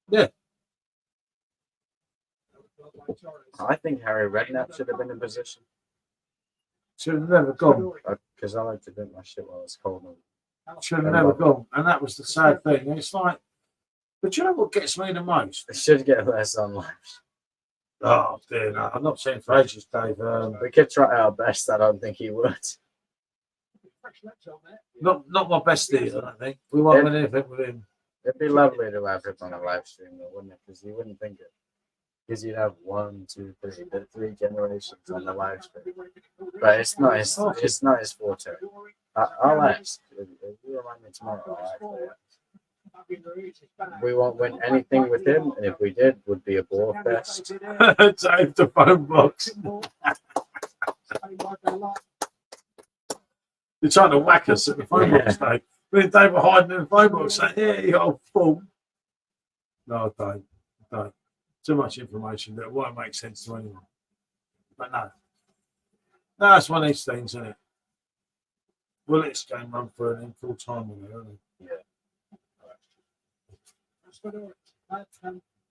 Yeah. I think Harry Redknapp should have been in position. Should have never gone. Because I like to drink my shit while it's cold. Should have never gone. And that was the sad thing. It's like, but you know what gets me the most? They should get less on life. Oh, dear, no. I'm not saying for ages, Dave. We could try our best. I don't think he would. Not my best deal, I don't think. We won't win anything with him. It'd be lovely to have him on a live stream, though, wouldn't it? Because you wouldn't think it. Because you'd have 1, 2, 3, the 3 generations on the live stream. But it's not his forte. I'll ask. If you remind me tomorrow, I'll actually ask. We won't win anything with him, and if we did, would be a bore fest. Dave, the phone box. You're trying to whack us at the phone box, Dave. Me and Dave were hiding in the phone box saying, yeah, you old fool. No, don't. Too much information that won't make sense to anyone. But no. That's one of these things, isn't it? Well, it's game run for an in full time on there, isn't it? Yeah.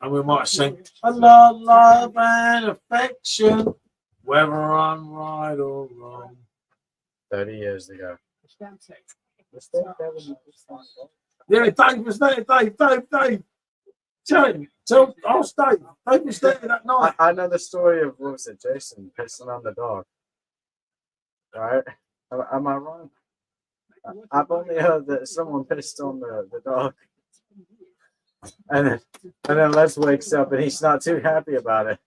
And we might sing a lot of love and affection, whether I'm right or wrong. 30 years ago. Yeah, Dave was there. Dave. Tell Dave. Dave was there that night. I know the story of, what was it, Jason pissing on the dog. Right? Am I wrong? I've only heard that someone pissed on the dog. And then Les wakes up and he's not too happy about it.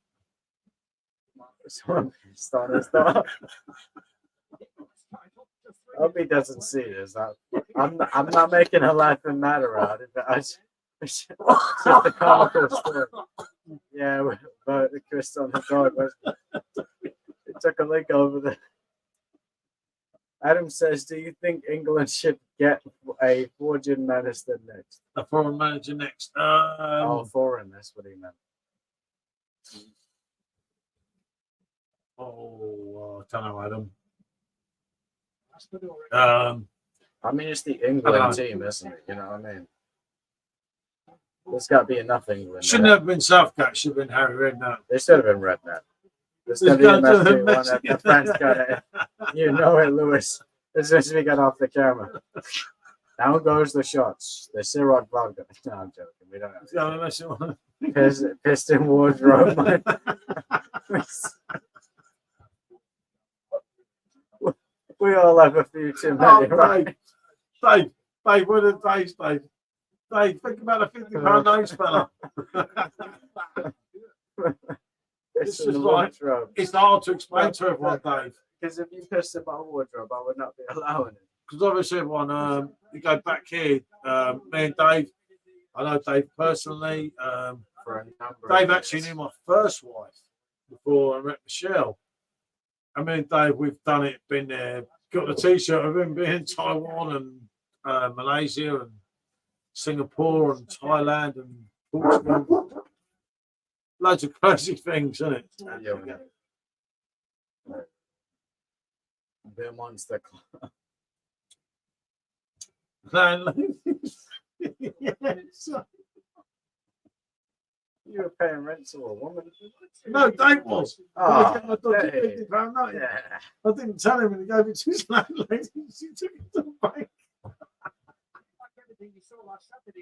Someone pissed on his dog. I hope he doesn't see this. I'm not making a laughing matter out of it. It's just a comical story. Yeah, but Chris on the dog. It took a link over there. Adam says, do you think England should get a foreign manager next? A foreign manager next. Foreign, that's what he meant. I don't know, Adam. I mean, it's the England team, isn't it? You know what I mean? There's got to be enough England. Shouldn't have been Southgate. Should have been Harry Redknapp. They should have been Redknapp. There's going to be a Messi one that the France got it. You know it, Lewis. As soon as we get off the camera. Down goes the shots. The Ciroc vodka. No, I'm joking. We don't have Piston wardrobe. We all have a few too many, right? Dave, what are the days, Dave? Dave, think about a £50 nose fella. It's just like, it's hard to explain to everyone, Dave. Because if you pissed in my wardrobe, I would not be allowing it. Because obviously, everyone, you go back here, me and Dave, I know Dave personally. Dave actually knew my first wife before I met Michelle. I mean, Dave, we've done it, been there, got the t-shirt of him being in Taiwan and Malaysia and Singapore and Thailand and Portugal. Loads of crazy things, isn't it? Yeah. The monster club. Yes. You were paying rent to a woman? No, Dave was. Oh, £50 note. yeah. I didn't tell him when he gave it to his landlady. She took it to the bank.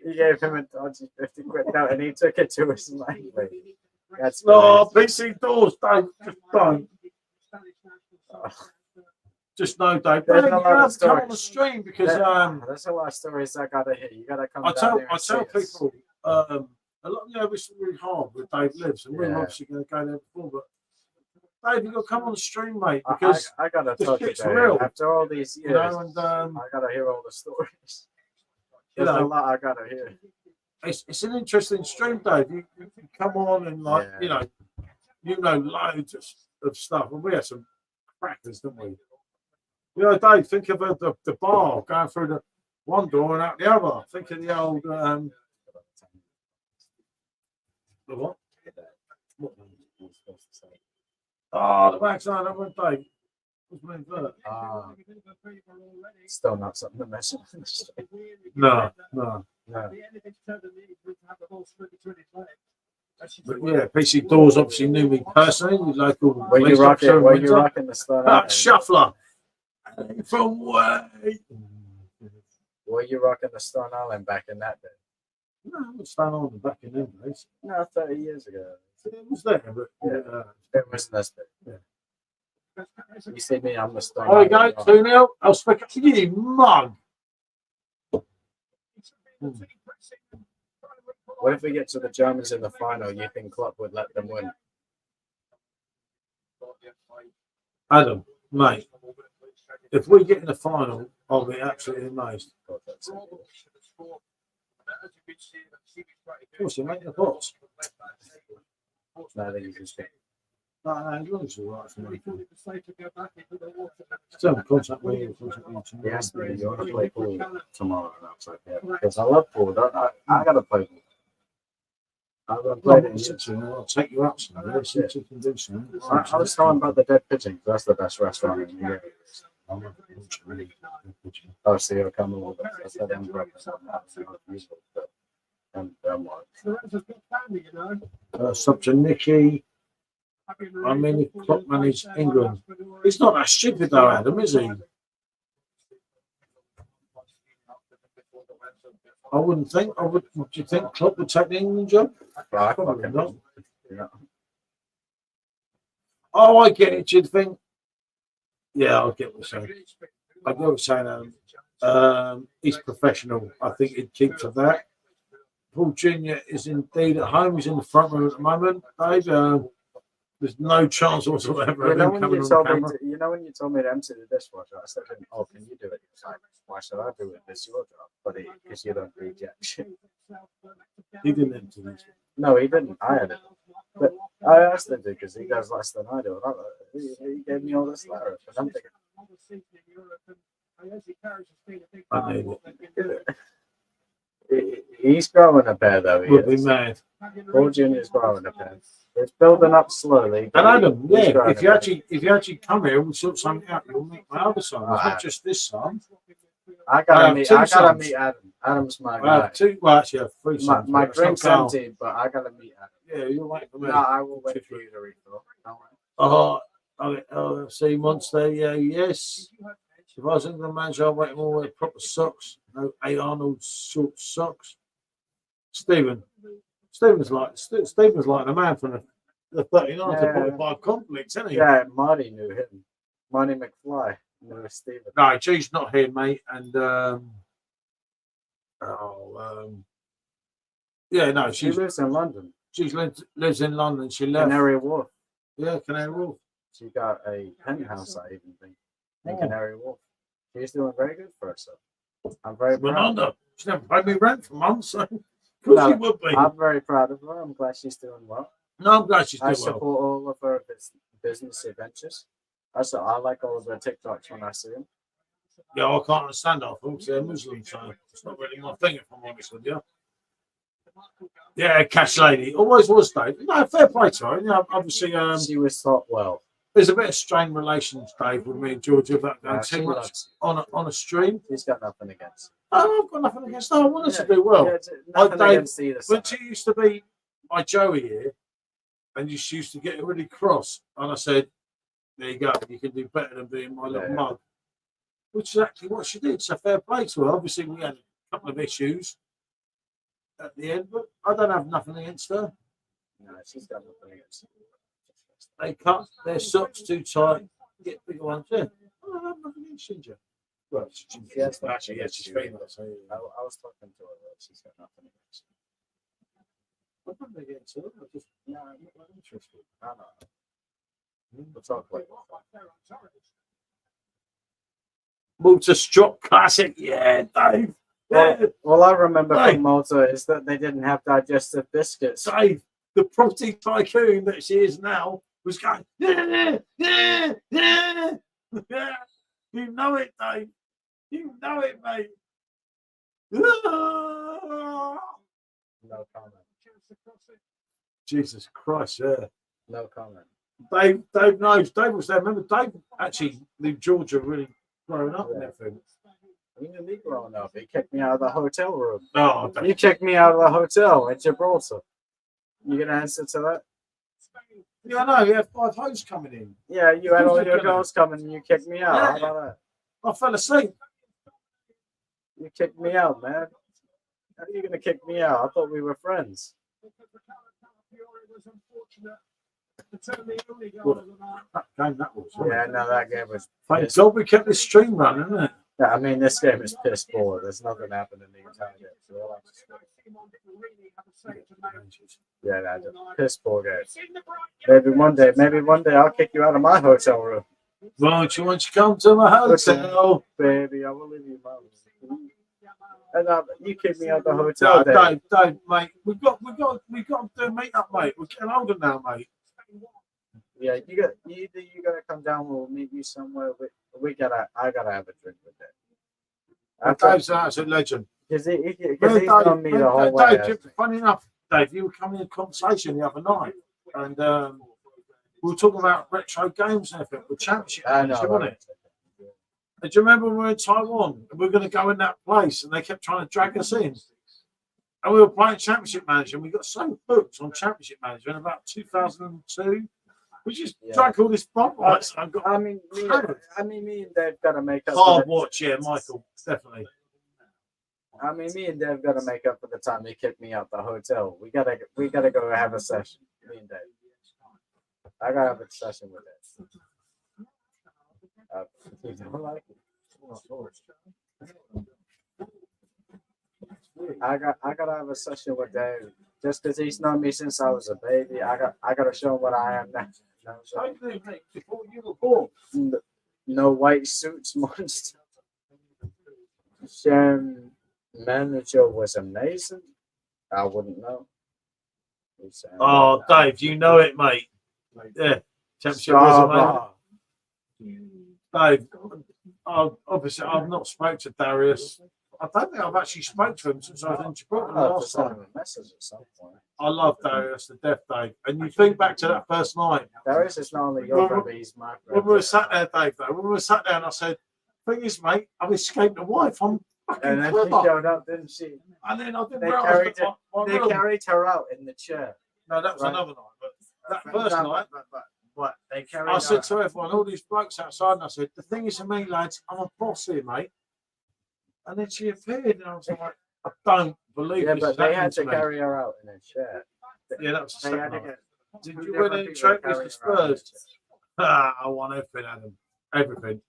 He gave him a dodgy 50 quid note and he took it to his landlady. That's PC doors, Dave. Just don't. Just no, Dave. There's Dave, a you lot of have to come stories. on the stream because there's a lot of stories I gotta hear. You gotta come I down here tell and see us. people a lot, you know, it's really hard where Dave lives, and we're Yeah. obviously going to go there before. But Dave, you got to come on the stream, mate, because I gotta this talk shit's about real. it. After all these years, You know, and I gotta hear all the stories. you There's a know, lot I gotta hear. it's an interesting stream, Dave. You come on and like Yeah. you know loads of stuff, and we had some crackers, didn't we? You know, Dave, think of the bar going through the one door and out the other. Think of the old the what? Oh, the backside of it, Dave. Still not something to mention. No. No. But yeah, PC Doors obviously knew me personally. Local Were you rocking the Stone Shuffler from way. Were you rocking the Stone Island back in that day? No, it was Stone Island back in them days. No, 30 years ago. It was there, but It wasn't this big. Yeah. You see me, I'm the Stone There we go, Island. 2-0. I'll speak up to you, mug. What if we get to the Germans in the final? You think Klopp would let them win? Adam, mate, if we get in the final, I'll be absolutely amazed. God, that's it. Of course, you're making the pots. No, I think he's just No, as long as it's all right for me. Still, contact me. He asked me, you want to play pool tomorrow? And I was like, yeah, because I love pool. I got to play pool. I've been playing it. I'll take you up some. Let's see if you can do something. I was talking about the Dead Pigeon. That's the best restaurant in the area. Oh, so you're coming with us. I said I'm representing that. And what? Sub to Nicky. I mean, if Klopp managed England, he's not that stupid though, Adam, is he? I wouldn't think. Do you think Klopp would take the England job? Probably not. Yeah. Oh, I get it. Do you think? Yeah, I get what you're saying. I get what you're saying, Adam. He's professional. I think he'd keep to that. Paul Jr. is indeed at home. He's in the front room at the moment. Dave, there's no chance whatsoever of him coming on the camera. You know when you told me to empty the dishwasher, I said, "Oh, can you do it?" He was like, "Why should I do it? It's your job." But because you don't read jack shit. He didn't empty this. No, he didn't. I had it. But I asked him to because he does less than I do. He gave me all this letter. And I'm thinking, I need it. he's growing a pair though. He Would be is. mad. Paul Jr. is growing a pair. It's building up slowly. And Adam, He's yeah, growing if you a actually come here and we sort something out, you'll meet my other son. It's not just this son. bit. I gotta have meet. two I gotta sons. meet Adam. Adam's my I guy. have two, well, actually, I have three My, sons. my but that's not drink's Carl. empty, but I gotta meet Adam. Yeah, you're waiting for me. No, I will wait for you to refill. Don't worry. Oh, see, Monster, yeah, yes. If I was England manager, I'd wait more wear proper socks. No A. Arnold short socks. Stephen's like the man from the 39 to 45 conflicts, isn't he? Yeah, Marty knew him. Marty McFly knew Stephen. No, she's not here, mate. And yeah, no, She lives in London. She lives in London. She left. Canary Wharf. Yeah, Canary Wharf. She got a penthouse, I even think, in Canary Wharf. She's doing very good for herself. I'm very proud. Melinda, she's never paid me rent for months, so of course she would be. I'm very proud of her. I'm glad she's doing well. No, I'm glad she's doing I well. support all of her business adventures. Also, I like all of her TikToks when I see them. Yeah, I can't understand her. Folks, they're Muslim, so it's not really my thing, if I'm honest with you. Yeah, Cash Lady. Always was, Dave. No, fair play to her. You know, obviously, She was thought well. there's a bit of strained relations, Dave, with me and Georgia about going She too much loves on a stream. She's got nothing against. Oh, I've got nothing against her. I want her to do well. Yeah, nothing Dave, against either when side. she used to be my Joey here, and she used to get really cross, and I said, there you go, you can do better than being my little mug. Which is actually what she did. So fair play to her. Obviously, we had a couple of issues at the end, but I don't have nothing against her. No, she's got nothing against her. They cut their socks too tight, get bigger ones. Yeah, I don't have nothing against Ginger. Well, Yes, actually, yeah, she's female. So I was talking to her, but she's got nothing against her. I'm not against her. I just, no, I'm not interested. I don't know. We'll talk later. Malta Strop Classic, yeah, Dave. Yeah. Well, I remember from Malta is that they didn't have digestive biscuits. Dave, the property tycoon that she is now, was going, yeah. You know it, Dave. You know it, mate. No comment. Jesus Christ, yeah. No comment. Dave knows. Dave was there. Remember, Dave actually knew Georgia really growing up and everything. You knew me growing up. He kicked me out of the hotel room. No, You kicked me out of the hotel at Gibraltar. You gonna answer to that? yeah, I know. You had 5 hoes coming in. Yeah, you had all Of course your you're gonna. girls coming and you kicked me out. Yeah. How about that? I fell asleep. You kicked me out, man. How are you gonna kick me out? I thought we were friends. That was. Yeah, no, that game was. Thank God we kept this stream running, isn't it? Yeah, I mean, this game is piss poor. There's nothing happening the entire game. So we'll have to yeah, that's a piss poor game. Maybe one day I'll kick you out of my hotel room. Won't you come to my hotel? Baby, I will leave you alone. And you kicked me out the No, hotel. Dave, mate. We've got to do a meet-up, mate. We're getting older now, mate. Yeah, you gotta come down. We'll meet you somewhere. I gotta have a drink with him. Dave's an absolute legend. Because he's known me the whole way. Dave, funny enough, Dave, you were coming in conversation the other night, and we were talking about retro games and everything, the championship, wasn't it? And do you remember when we were in Taiwan and we were going to go in that place and they kept trying to drag us in? And we were playing Championship Manager and we got so hooked on Championship Manager in about 2002. We just drank all this Bud Lights. I mean, me and Dave got to make up. Hard watch, yeah, Michael, definitely. I mean, me and Dave got to make up for the time he kicked me out the hotel. We gotta go have a session. Me and Dave. I gotta have a session with Dave. You don't like it? I gotta have a session with Dave. Just because he's known me since I was a baby, I gotta show him what I am now. Before you were born. No white suits, monster. Shem manager was amazing. I wouldn't know. Oh, Dave, you know it, mate. Yeah, Championship was amazing. Dave, obviously, I've not spoke to Darius. I don't think I've actually spoke to him since I was in Gibraltar I'll have to last send time. him a message at some point. I love Darius, the Death Dave. And you think back to that first night. Darius is not only your brother, he's my brother. When we were sat there, Dave, though, when we were sat there and I said, thing is, mate, I've escaped a wife. I'm fucking And then she clever. showed up, didn't she? And then I didn't They realise carried that my They room. carried her out in the chair. No, that was Right. another night. But that first night, What? They carried I said her to everyone, all these blokes outside, and I said, the thing is to me, lads, I'm a boss here, mate. And then she appeared, and I was like, I don't believe Yeah, this but is they happening had to me. carry her out in a chair. Yeah, that was the They second had to night. get. Did two you win different any people trophies carrying for her out in a Spurs? chair. I won everything, Adam. Everything.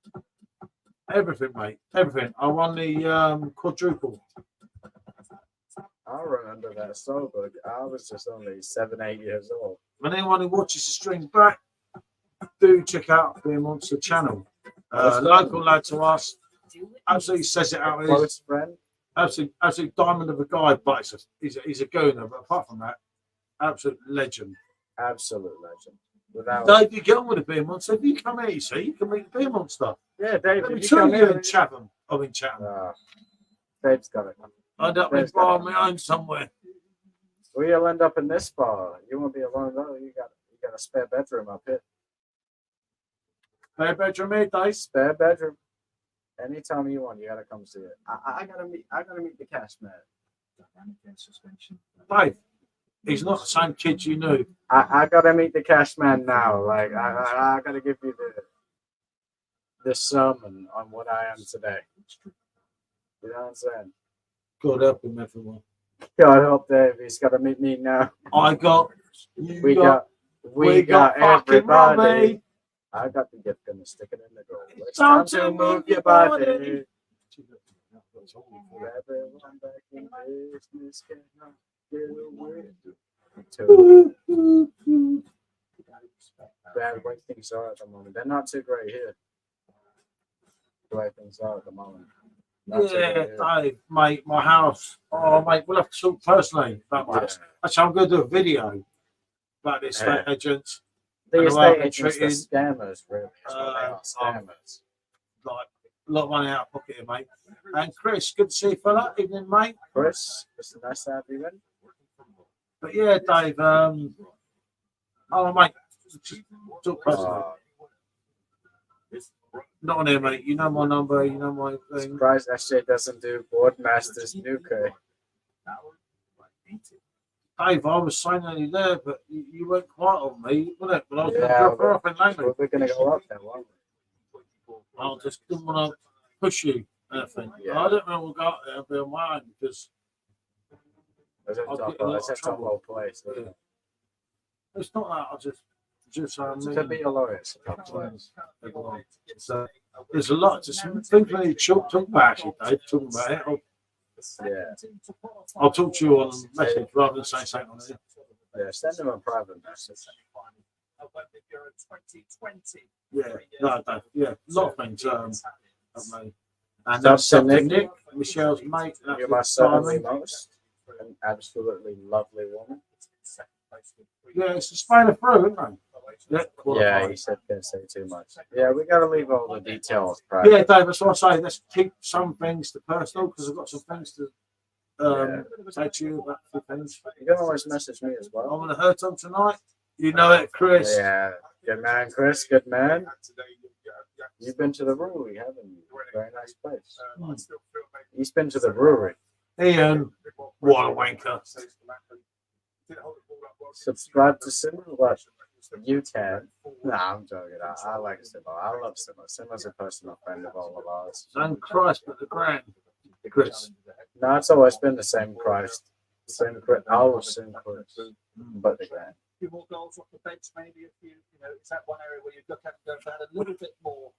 Everything, mate. Everything. I won the quadruple. I remember that so good. I was just only 7, 8 years old. And anyone who watches the stream back, do check out the Monster channel. Local lad to us. Absolutely says it out. Close friend. Absolute diamond of a guy, but he's a gooner. But apart from that, absolute legend. Absolute legend. Without. Dave, you get on with the beer monster. If you come here, you see, you can meet the beer monster. Yeah, Dave. Let me If you tell come you here, in Chatham. I'm in Chatham. Dave's got it. I end up in Dave's bar got on it. my own somewhere. Well, you'll end up in this bar. You won't be alone though. You got a spare bedroom up here. Spare bedroom here, Dave. Spare bedroom. Anytime you want, you gotta come see it. I gotta meet the cast man. Dave, he's not the same kid you knew. I gotta meet the cash man now. Like I gotta give you the sermon on what I am today. You know what I'm saying? God help him, everyone. God help Dave. He's gotta meet me now. I got. We got fucking everybody. Robbie. I got the gift gonna stick it in the door. It's Time time to to move your body. body. Everyone back in business cannot get away. Bad way things are at the moment. They're not too great here. The way things are at the moment. Not too Yeah, great here. Dave, mate, my house. Oh, mate, we'll have to talk personally about my house. Actually, I'm going to do a video about the estate agents. The and the way I've estate been agents, the treated. scammers, really. That's what they are, scammers. Like, a lot of money out of pocket here, mate. And Chris, good to see you, fella. Evening, mate. Chris, it's nice to have you in. But yeah, Dave. Oh, mate, just talk personally. Not on here, mate. You know my number. You know my thing. Surprised SJ doesn't do Boardmasters UK. Dave, I was saying only there, but you weren't quiet on me, wasn't it? But I was going to Yeah, drop her off in Langley. We're going to go up there, weren't we? I just didn't want to push you. Anything. Yeah. I don't know we'll go out there and be on my own because It's a I'll tough get in a lot it's a of tough trouble. old place. Isn't Yeah. it? It's not that. I just To be a lawyer, it's a tough place. So there's a lot. Just things we need to talk about, actually, Dave. Talking about it. Yeah. I'll talk to you on message rather than say something on here. Yeah, send them a private message. Yeah, no, Dave. Yeah, a lot of things. And That's that's up to Nick. Nick, Michelle's mate. You're my certainly most. An absolutely lovely woman. Yeah, it's a Spain through, isn't it? Yeah, Yeah, qualified. he said can't say too much. Yeah, we got to leave all the details private. Yeah, Dave, that's what I say. Let's keep some things to personal because I've got some things to say to you about a few things. You can always message me as I'm well. going to hurt on tonight. You know it, Chris. Yeah, good man, Chris. Good man. You've been to the brewery, haven't you? Very nice place. He's been to the brewery. Ian, what a wanker. Subscribe to Simmer? What? You can. Nah, I'm joking. I like Simmer. I love Simmer. Simmer's a personal friend of all of ours. Thank Christ, but the grand. Chris. No, it's always been the same Christ. Same Christ. Always same Christ. But the grand. few more goals off the bench, maybe a few, is that one area where you'd look at and go if they had a little bit more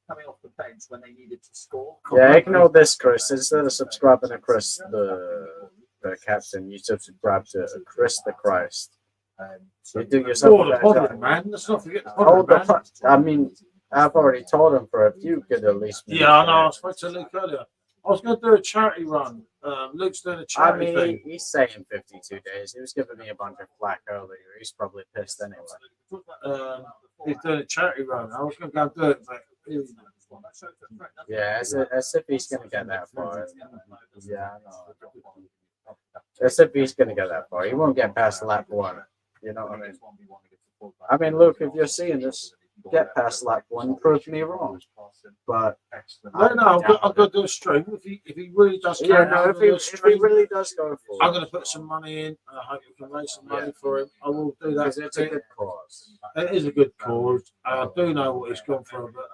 coming off the bench when they needed to score? Yeah, ignore this, Chris. Instead of subscribing to Chris, the captain, you subscribe to Chris the Christ. You do yourself Oh, a the better podium, job. man. Let's not forget the Oh, podium, man. I mean, I've already told him for a few good at least. Yeah, I know. I spoke to Luke earlier. I was going to do a charity run. Luke's doing a I charity mean, thing. he's saying 52 days. He was giving me a bunch of flack earlier. He's probably pissed anyway. He's doing a charity run. I was going to go and do it, but Yeah, as if he's gonna get that far. Yeah, I know. As if he's gonna get that far. He won't get past lap 1. You know what I mean? I mean, Luke, if you're seeing this, get past lap 1, prove me wrong. But no, I've got to do a stream. If he really does, yeah, no, if he really does go for I'm it, going to put some money in, and I hope we can raise some money for him. I will do that. because it's a good cause. It is a good cause. I do know what he's gone through, but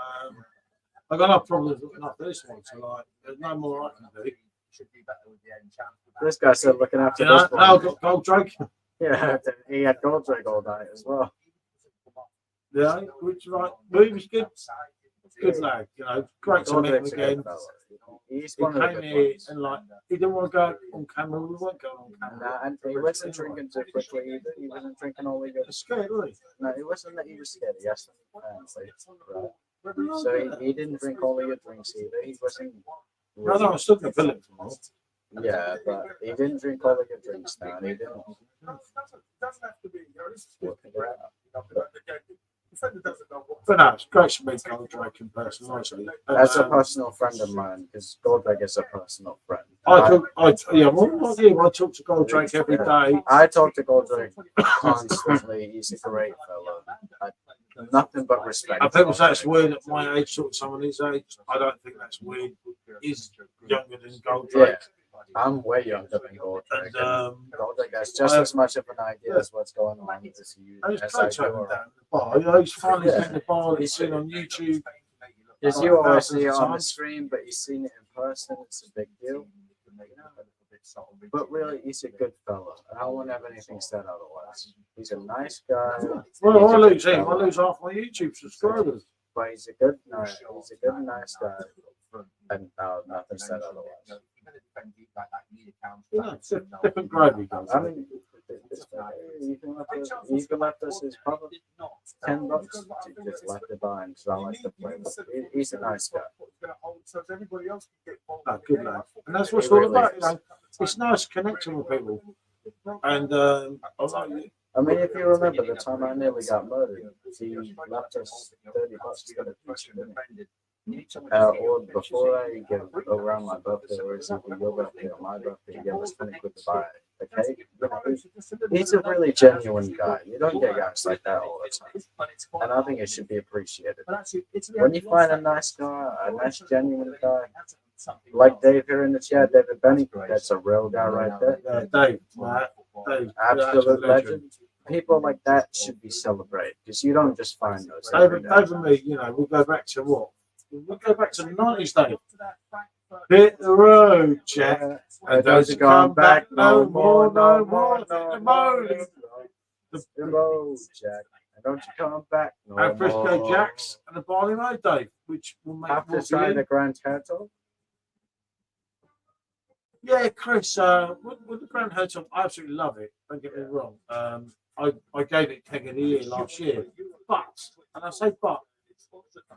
I've got no problems looking after this one. So like, there's no more I can do. This guy said looking after You know, this now I've one. got Goldrake. Yeah, he had Goldrake all night as well. Yeah, which like, he was good. Good lad, you know, great to meet him Goldrake's a again. good fella. He's He one of the came good here ones. and like he didn't want to go on camera. We weren't going on camera. Nah, and he wasn't drinking too quickly either. He wasn't drinking all the good. It's scary, really. No, it wasn't that he was scared. He asked the fans, right? So he didn't drink all of your drinks either. He wasn't. No, I'm still going to fill it tomorrow. Yeah, but he didn't drink all of your drinks now. And he didn't. Doesn't have to be. Working it out. But no, it's great to meet Goldrake in person, honestly. As a personal friend of mine, because Goldrake is a personal friend. I talk to Goldrake every day. I talk to Goldrake constantly. He's a great fellow. Nothing but respect. And people say it's weird at my age, talk to someone his age. I don't think that's weird. He's younger than Goldrake. Yeah, I'm way younger than Goldrake. And, Goldrake has just as much of an idea as what's going on as you. and it's As great I to have him do. down at the bar. You know, he's finally Yeah. seen the bar that he's seen on YouTube. Because you always see it Thousands of on the times. stream, but you've seen it in person. It's a big deal. But really, he's a good fellow. I don't want to have anything said otherwise. He's a nice guy. Well, He's I a lose good him. I fellow. lose half my YouTube subscribers. But he's a good, nice guy. And nothing said otherwise. Yeah, it's different gravy, guys. I mean, even left us his probably $10. He just left it behind because I like to play. He's a nice guy. Oh, good lad. And that's what it's all about, you know. It's nice connecting with people. And I like it. I mean, if you remember the time I nearly got murdered, he left us $30 to get a picture with me. Or before I give around my birthday, or is it your birthday or my birthday, he gave us 20 quid to buy a cake. You know, he's a really genuine guy. You don't get guys like that all the time. And I think it should be appreciated. When you find a nice guy, a nice, genuine guy, like Dave here in the chat, David Benny, that's a real guy right there. Dave, right? Dave, Absolute legend. People like that should be celebrated because you don't just find those. Dave and me, you know, we'll go back to what? We'll go back to the 90s, Dave. Hit the road, Jack. And don't come back no more, no more. The road, Jack. And don't you come back no And Frisco more. Jacks and the Barley Road, Dave, which will make After more trying the in. Grand Turtle. Yeah, Chris, with the Grand Hotel, I absolutely love it. Don't get me wrong. I gave it Keg of the Year last year. But, and I say but,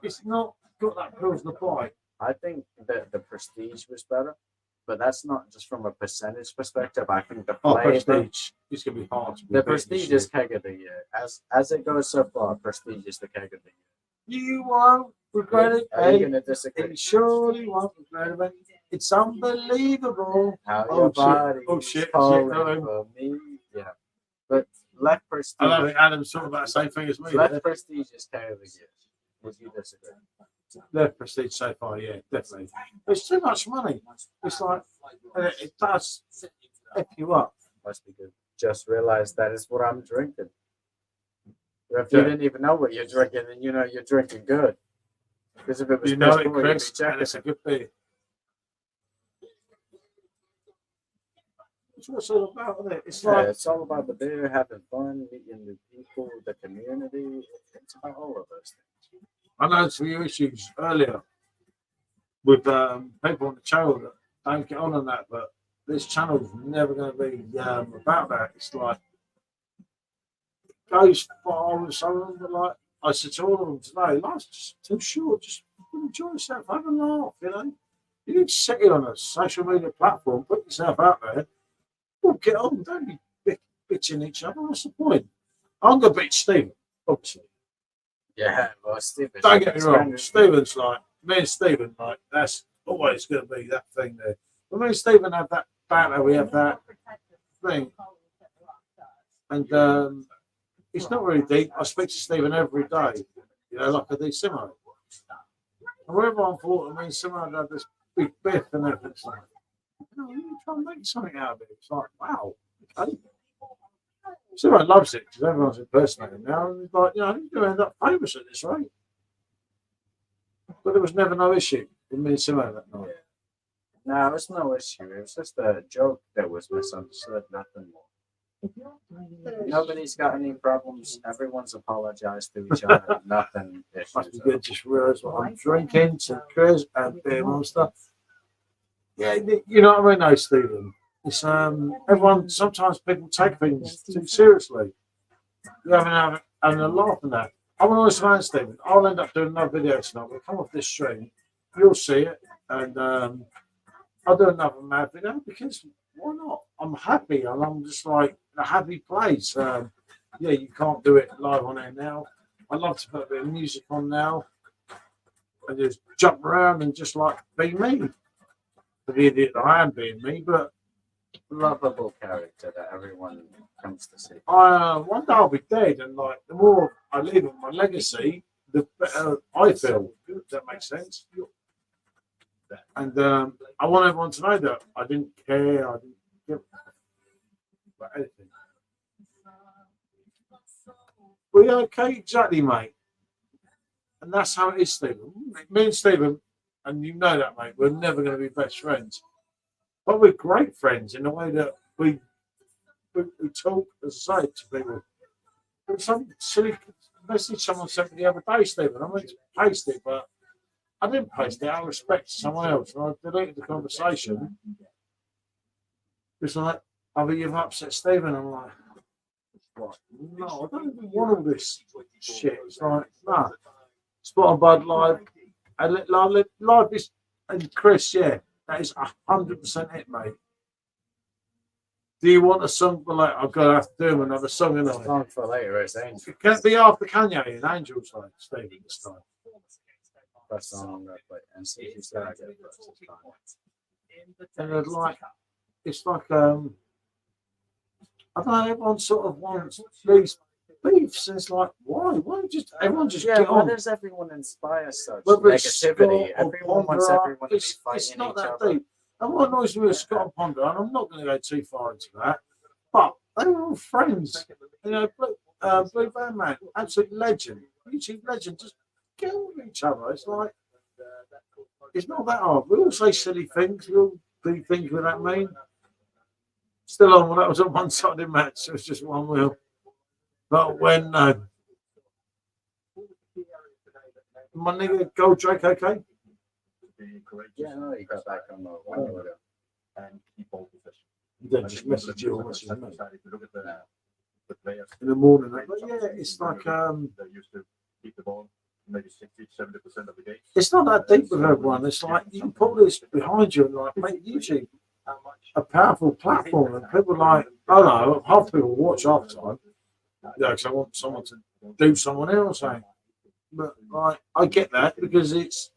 it's not got that Pilsner bite. I think that the Prestige was better, but that's not just from a percentage perspective. I think the Oh, flavor, Prestige. It's going to be hard to the beat this Prestige year. is Keg of the Year. As it goes so far, Prestige is the Keg of the Year. You won't regret it. Are you Hey, gonna disagree? you surely won't regret it. It's unbelievable. How Oh, your shit. body Oh, shit. is calling Shit. for me. Yeah, but Left I Prestige. don't think Adam's talking about the same thing as me. Left Prestige is Keg of the Year. Would you disagree? Left Prestige so far, yeah, definitely. It's too much money. It's like, it does F you up. Must be good. Just realize that is what I'm drinking. If you Yeah. didn't even know what you're drinking, then you know you're drinking good. Because if it was You know piss it, poor, you'd be Chris, and checking it's a it. good beer. It's what it's all about, isn't it? It's Yeah, like, it's all about the beer, having fun, meeting new people, the community. It's about all of those things. I know some issues earlier with people on the channel that don't get on that, but this channel's never going to be about that. It's like, it goes far with someone, but like, I said to all of them today, life's just too short, just enjoy yourself, have a laugh, you know. You need to sit it on a social media platform, put yourself out there, well, get on, don't be bitching each other, what's the point? I'm going to beat Stephen, obviously. Yeah, well, Steve. Don't get me wrong, Stephen's like, me and Stephen, like, that's always going to be that thing there. When me and Stephen have that banter, we have that thing. And it's not really deep. I speak to Stephen every day, you know, like I do Simo. And wherever I'm thought, me and Simo have this big biff and everything. It's like, you know, you try and make something out of it. It's like, wow, okay. Simo loves it because everyone's impersonating now. And it's like, you know, you're going to end up famous at this rate. But there was never no issue with me and Simo that night. No, it was no issue. It was just a joke that was misunderstood, nothing more. Nobody's got any problems. Everyone's apologized to each other. Nothing Must be issues. good. Just realised what I'm drinking, some Chris and beer monster. Yeah, you know what I mean, though, Stephen. It's everyone. Sometimes people take things too seriously. You're having a laugh at that. I'm an honest man, Stephen. I'll end up doing another video tonight. We'll come off this stream. You'll see it, and I'll do another mad video because why not? I'm happy, and I'm just like a happy place. Yeah, you can't do it live on air now. I love to put a bit of music on now and just jump around and just like be me. For the idiot that I am being me, but Lovable character that everyone comes to see. one day I'll be dead, and like the more I leave on my legacy, the better I feel. If that makes sense. And I want everyone to know that I didn't care. I didn't give about anything. Well, yeah, okay, exactly, mate. And that's how it is, Stephen. Me and Stephen, and you know that, mate, we're never going to be best friends. But we're great friends in the way that we talk, as I say, to people. There was some silly message someone sent me the other day, Stephen. I meant to paste it, but I didn't paste it out of respect to someone else. And I deleted the conversation. It's like, oh, but you've upset Stephen. I'm like, what? No, I don't even want all this shit. It's like, nah. Spot on Bud live. And live is, and Chris, yeah, that is 100% it, mate. Do you want a song for later? I'm going to have to do another song, and a Song for later is Angel. it can't be after Kanye and Angel's like Stephen this time. First song I'm going to play. And see if you said I get it first. It's fine. And it's like, I don't know, everyone sort of wants these beefs. And it's like, why? Why don't just everyone just Yeah, get why on? does everyone inspire such Whether it's Scott negativity? or Everyone wants Ponder, everyone to be it's fighting not each that other. deep. And what annoys me with Scott and Ponder, and I'm not going to go too far into that, but they were all friends. You know, Blue Van Man, absolute legend, YouTube legend, just get on with each other. It's like, it's not that hard. We all say silly things, we all do things we don't mean. Still on, well, that was a one-sided match, it was just one wheel. But when my nigga Goldrake, okay? Yeah, no, you got back on the window. And keep all position. Then just message you or message me in the morning. But yeah, it's like they used to keep the ball maybe 60-70% of the game. it's not that deep with everyone. It's like you can put this behind you and like make YouTube a powerful platform, and people like, I don't know, half people watch half the time. Yeah, because I want someone to do someone else. But like, I get that because it's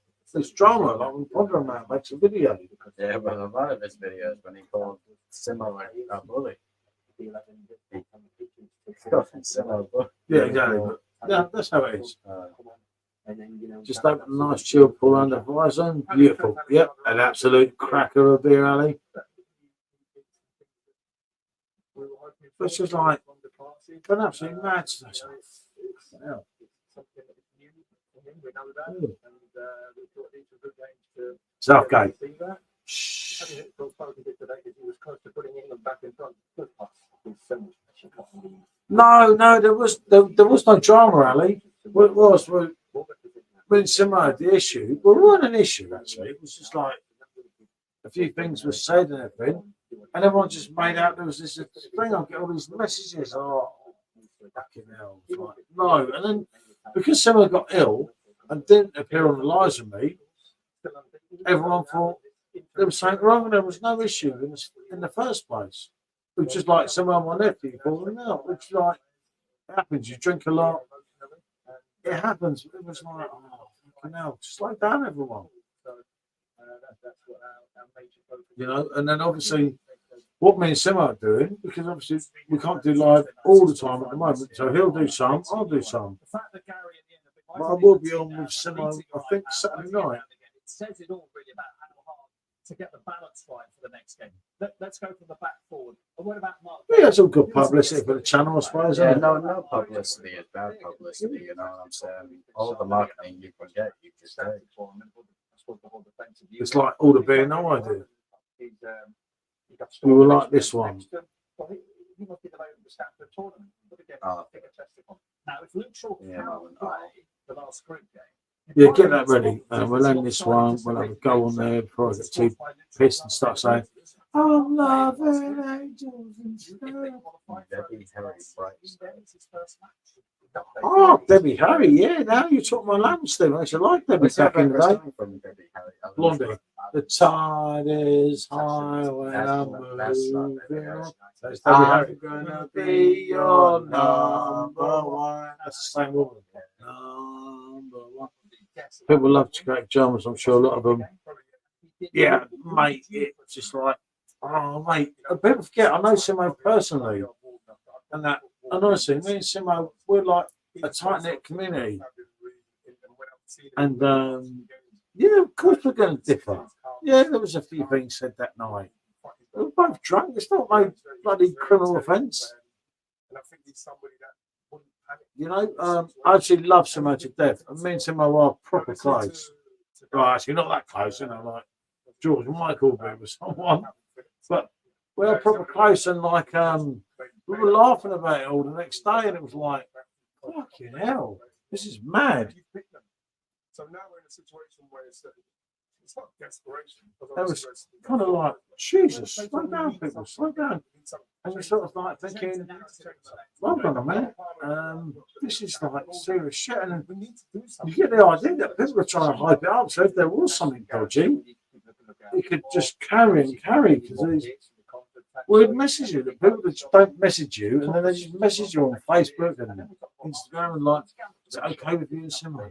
drama. Like when Ponder Man makes a video. Yeah, but a lot of his videos when he called Simo a bully. He called Simo a bully. Yeah, exactly. But yeah, that's how it is. And then, you know, Just open a nice chill pool under the zone. Beautiful. Yep, an absolute cracker of a beer alley. It's just like an absolute mad. Yeah. Southgate. No, there was no drama, Ali. What it was, when Simo the issue, well, it wasn't an issue actually. It was just like a few things were said and everything, and everyone just made out there was this thing. I get all these messages. Oh, fucking hell! Like, no, and then because Simo got ill and didn't appear on the lives with me, everyone thought there was something wrong, and there was no issue in the first place. Which is like someone my nephew falling out, which like happens. You drink a lot, it happens. It was like, oh, Fucking hell, slow down, everyone. That's what our major focus is. You know, and then obviously what me and Simo are doing, because obviously we can't do live all the time at the moment. So he'll do some, I'll do some. The fact that Gary at the end of it, But I will be on with Simo, I think, Saturday night. It says it all really about how hard to get the balance right for the next game. Let's go from the back forward. And what about Mark? Yeah, it's all good publicity for the channel, I suppose. Yeah, Isn't it? no publicity is bad publicity, you know what I'm saying? All the marketing you can get, you can take. It's like all the B&O I do. We were like this one. Now, if Luke Shaw Yeah, can't play the last group game, Yeah, get that ready. We'll end this one. We'll have a go on there before I get too pissed and start saying, I'm loving angels and stuff. Debbie Harry Price. Oh, Debbie Harry, yeah. Now you took my lamb, Steve. I used to like Debbie back in the day. From Debbie Harry. Blondie. The tide is high when I'm That's not moving Debbie on. Harry. That's Debbie Harry. I'm gonna be your number one. That's the same woman. Number one. People love Chicago Germans, I'm sure a lot of them. Yeah, mate, it's just like, oh, mate. People forget, I know Simo personally. And that, and honestly, me and Simo, we're like a tight knit community. And, yeah, of course we're going to differ. Yeah, there was a few things said that night. We were both drunk. It's not no bloody criminal offence. You know, I actually love Simo to death. And me and Simo are proper close. Well, actually, not that close, you know, like George Michael be with someone. But we're proper close, and like, we were laughing about it all the next day, and it was like, fucking hell, this is mad. So now we're in a situation where it's not desperation. That was kind of like, Jesus, slow down, people, slow down. And you're sort of like thinking, hold on a minute, this is like serious shit. And you get the idea that people are trying to hype it up. So if there was something dodgy, you could just carry and carry, because these weird messages that people that just don't message you, and then they just message you on Facebook and Instagram and like, is it okay with you and Simo?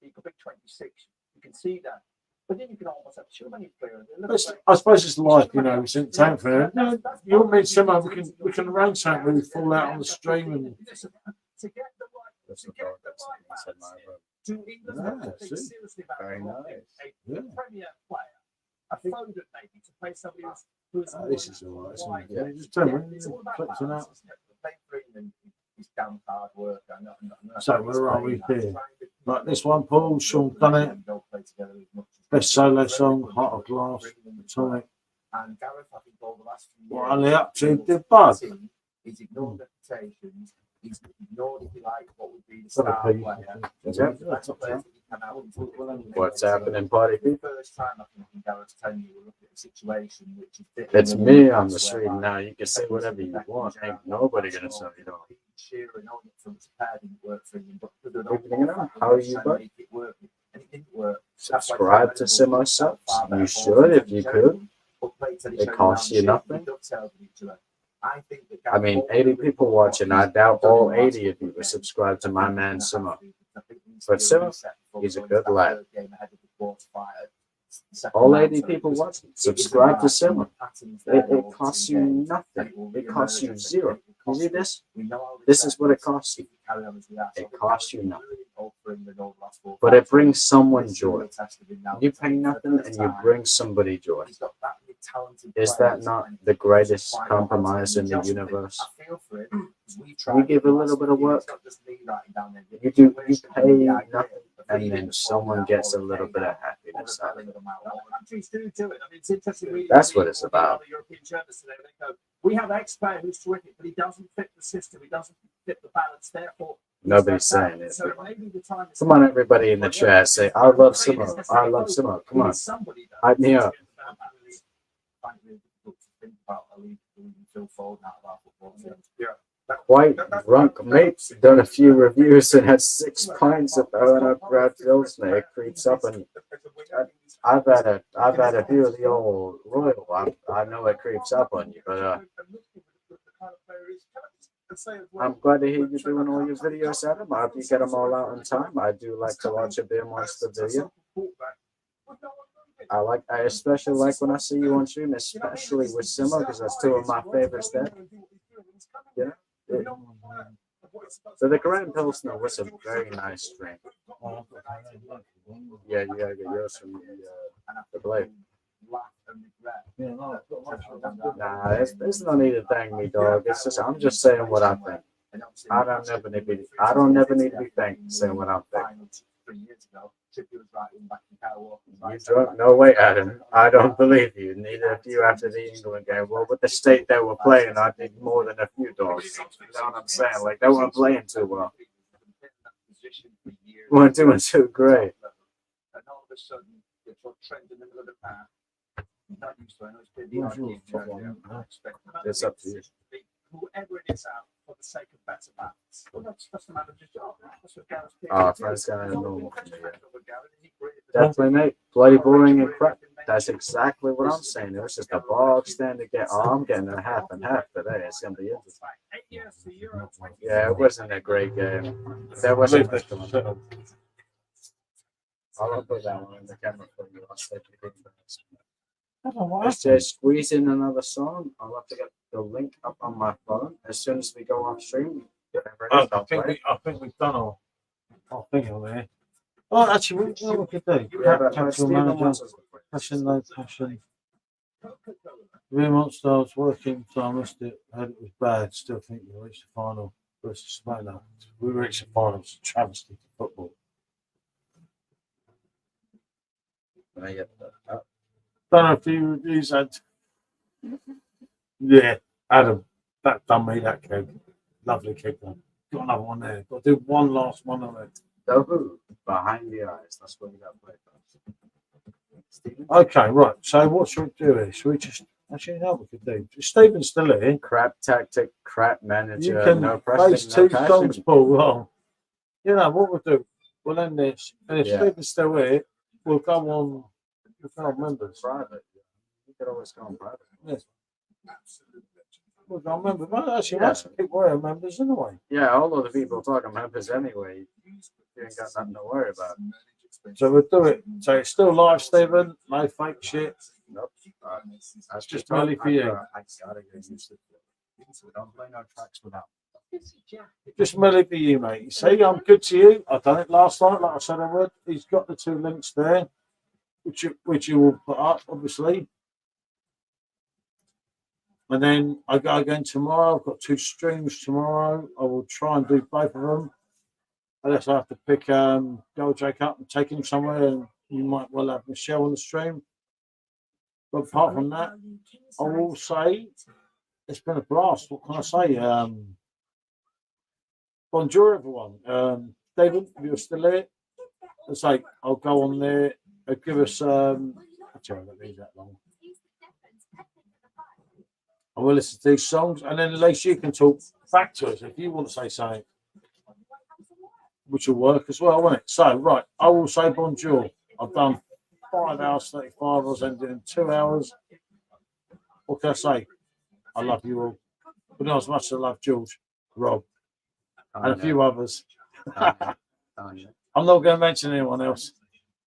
You could be 26, you can see that. But then you can almost have too many players. I suppose it's life, you know, it's entertainment for it. No, you want me to Simo, we can arrange something where we fall out on the stream and to get the right, to get the right balance, to even think seriously about Very nice. Yeah. Premier player, a Foden maybe, to play somebody else who is this is all right, isn't it? Yeah. Just tell me, It's all about clips and balance, out. isn't it? The main thing is damn hard work. So where are we here? Like this one, Paul, Sean done it. Best solo song, Heart of Glass, Atomic. And Gareth, I think over the last few years, What are they up to? The bug. He's ignored reputations. He's ignored, if you like, what would be the Got a star pee. player. Yeah. What's happening, party people? First time I think in Gareth's tenure, we looked at a situation which is different. It's me on the street now. You can say whatever you want. Ain't nobody gonna say you don't. Shearing on it from his pad didn't work for him, but How are you, bud? make it work, and it didn't work. Subscribe to Simo Subs. You should if you could. It costs you nothing. I mean, 80 people watching. I doubt all 80 of you will subscribe to my man Simo. But Simo, he's a good lad. All 80 people watching, subscribe to Simo. It costs you nothing. It costs you zero. You see this? This is what it costs you. It costs you nothing. But it brings someone joy. You pay nothing and you bring somebody joy. Is that not the greatest compromise in the universe? You give a little bit of work, you pay nothing, and then someone gets a little bit of happiness out of it. That's what it's about. We have X player who's terrific, but he doesn't fit the system. He doesn't fit the balance. Therefore, Nobody's saying it. so maybe the time is Come on, everybody in the chat, say, I love Simo. I love Simo. Come on, hype me up. Quite drunk mate's done a few reviews and had 6 pints of Owen Brad Pilsner. It creeps up, and I've had a few of the old Royal. I know it creeps up on you, but I'm glad to hear you doing all your videos, Adam. I hope you get them all out on time. I do like to watch a Beer Monster video. I especially like when I see you on stream, especially with Simmer, because that's two of my favorites there. Yeah. So the Grand Pilsner was a very nice drink. Yeah, you gotta get yours from the Blade. Nah, there's no need to thank me, dog. It's just I'm just saying what I think. I don't never need to be thanked saying what I think. You drunk? No way, Adam. I don't believe you. Neither of you after the England game. Well, with the state they were playing, I did more than a few dogs. You know what I'm saying? Like, they weren't playing too well. Weren't doing too great. It's up to you. Whoever it is out for the sake of better balance. Well, that's the manager's job. Frank's kind of normal. Definitely, mate. Bloody boring and crap. That's exactly what I'm saying. It was just a bog stand to get. Oh, I'm getting a half and half today. It's gonna be interesting. Yeah, it wasn't a great game. There wasn't much going on. I'll put that one in the camera for you. I'll take a picture. Let's just squeeze in another song. I'll have to get the link up on my phone as soon as we go off stream. I think we've done our thing on there. Oh, actually, what we could do? Capital manager, passion, no passion. Real Monster, I was working, so I missed it. Heard it was bad. Still think we reached the final versus Smackdown. We reached the final. It's a travesty to football. Don't know if you reviews had. Yeah, Adam, that done me that cake. Lovely cake, though. Got another one there. Got to do one last one on it. The Who, Behind the Eyes. That's what we got to play first. Okay, right. So what should we do here? Should we just actually know what we could do? Stephen's still here. Crap tactic, crap manager. You can no face pressing, two songs, Paul. Well, you know what we'll do? We'll end this. And if Stephen's still here, we'll go on. We'll go on members. Private. You could always go on private. Yes. We'll go on members. Well, actually, most people are members anyway. Yeah, all of the people talking members anyway. You ain't got nothing to worry about. So we'll do it. So it's still live, Stephen. No fake shit. Nope. That's just merely for you. I gotta get used to it. Don't play no tracks without. Just merely for you, mate. You see, I'm good to you. I done it last night, like I said I would. He's got the two links there, which you will put up, obviously. And then I go again tomorrow. I've got 2 streams tomorrow. I will try and do both of them. Unless I have to pick Goldrake up and take him somewhere, and you might well have Michelle on the stream. But apart from that, I will say it's been a blast. What can I say? Bonjour, everyone. David, if you're still here, let's say I'll go on there. Give us. Actually, I don't need that long. I will listen to these songs, and then at least you can talk back to us if you want to say something, which will work as well, won't it? So, right, I will say bonjour. I've done 5 hours 35. I was ending in 2 hours. What can I say? I love you all, but not as much as I love George, Rob, and a few others. I'm not going to mention anyone else.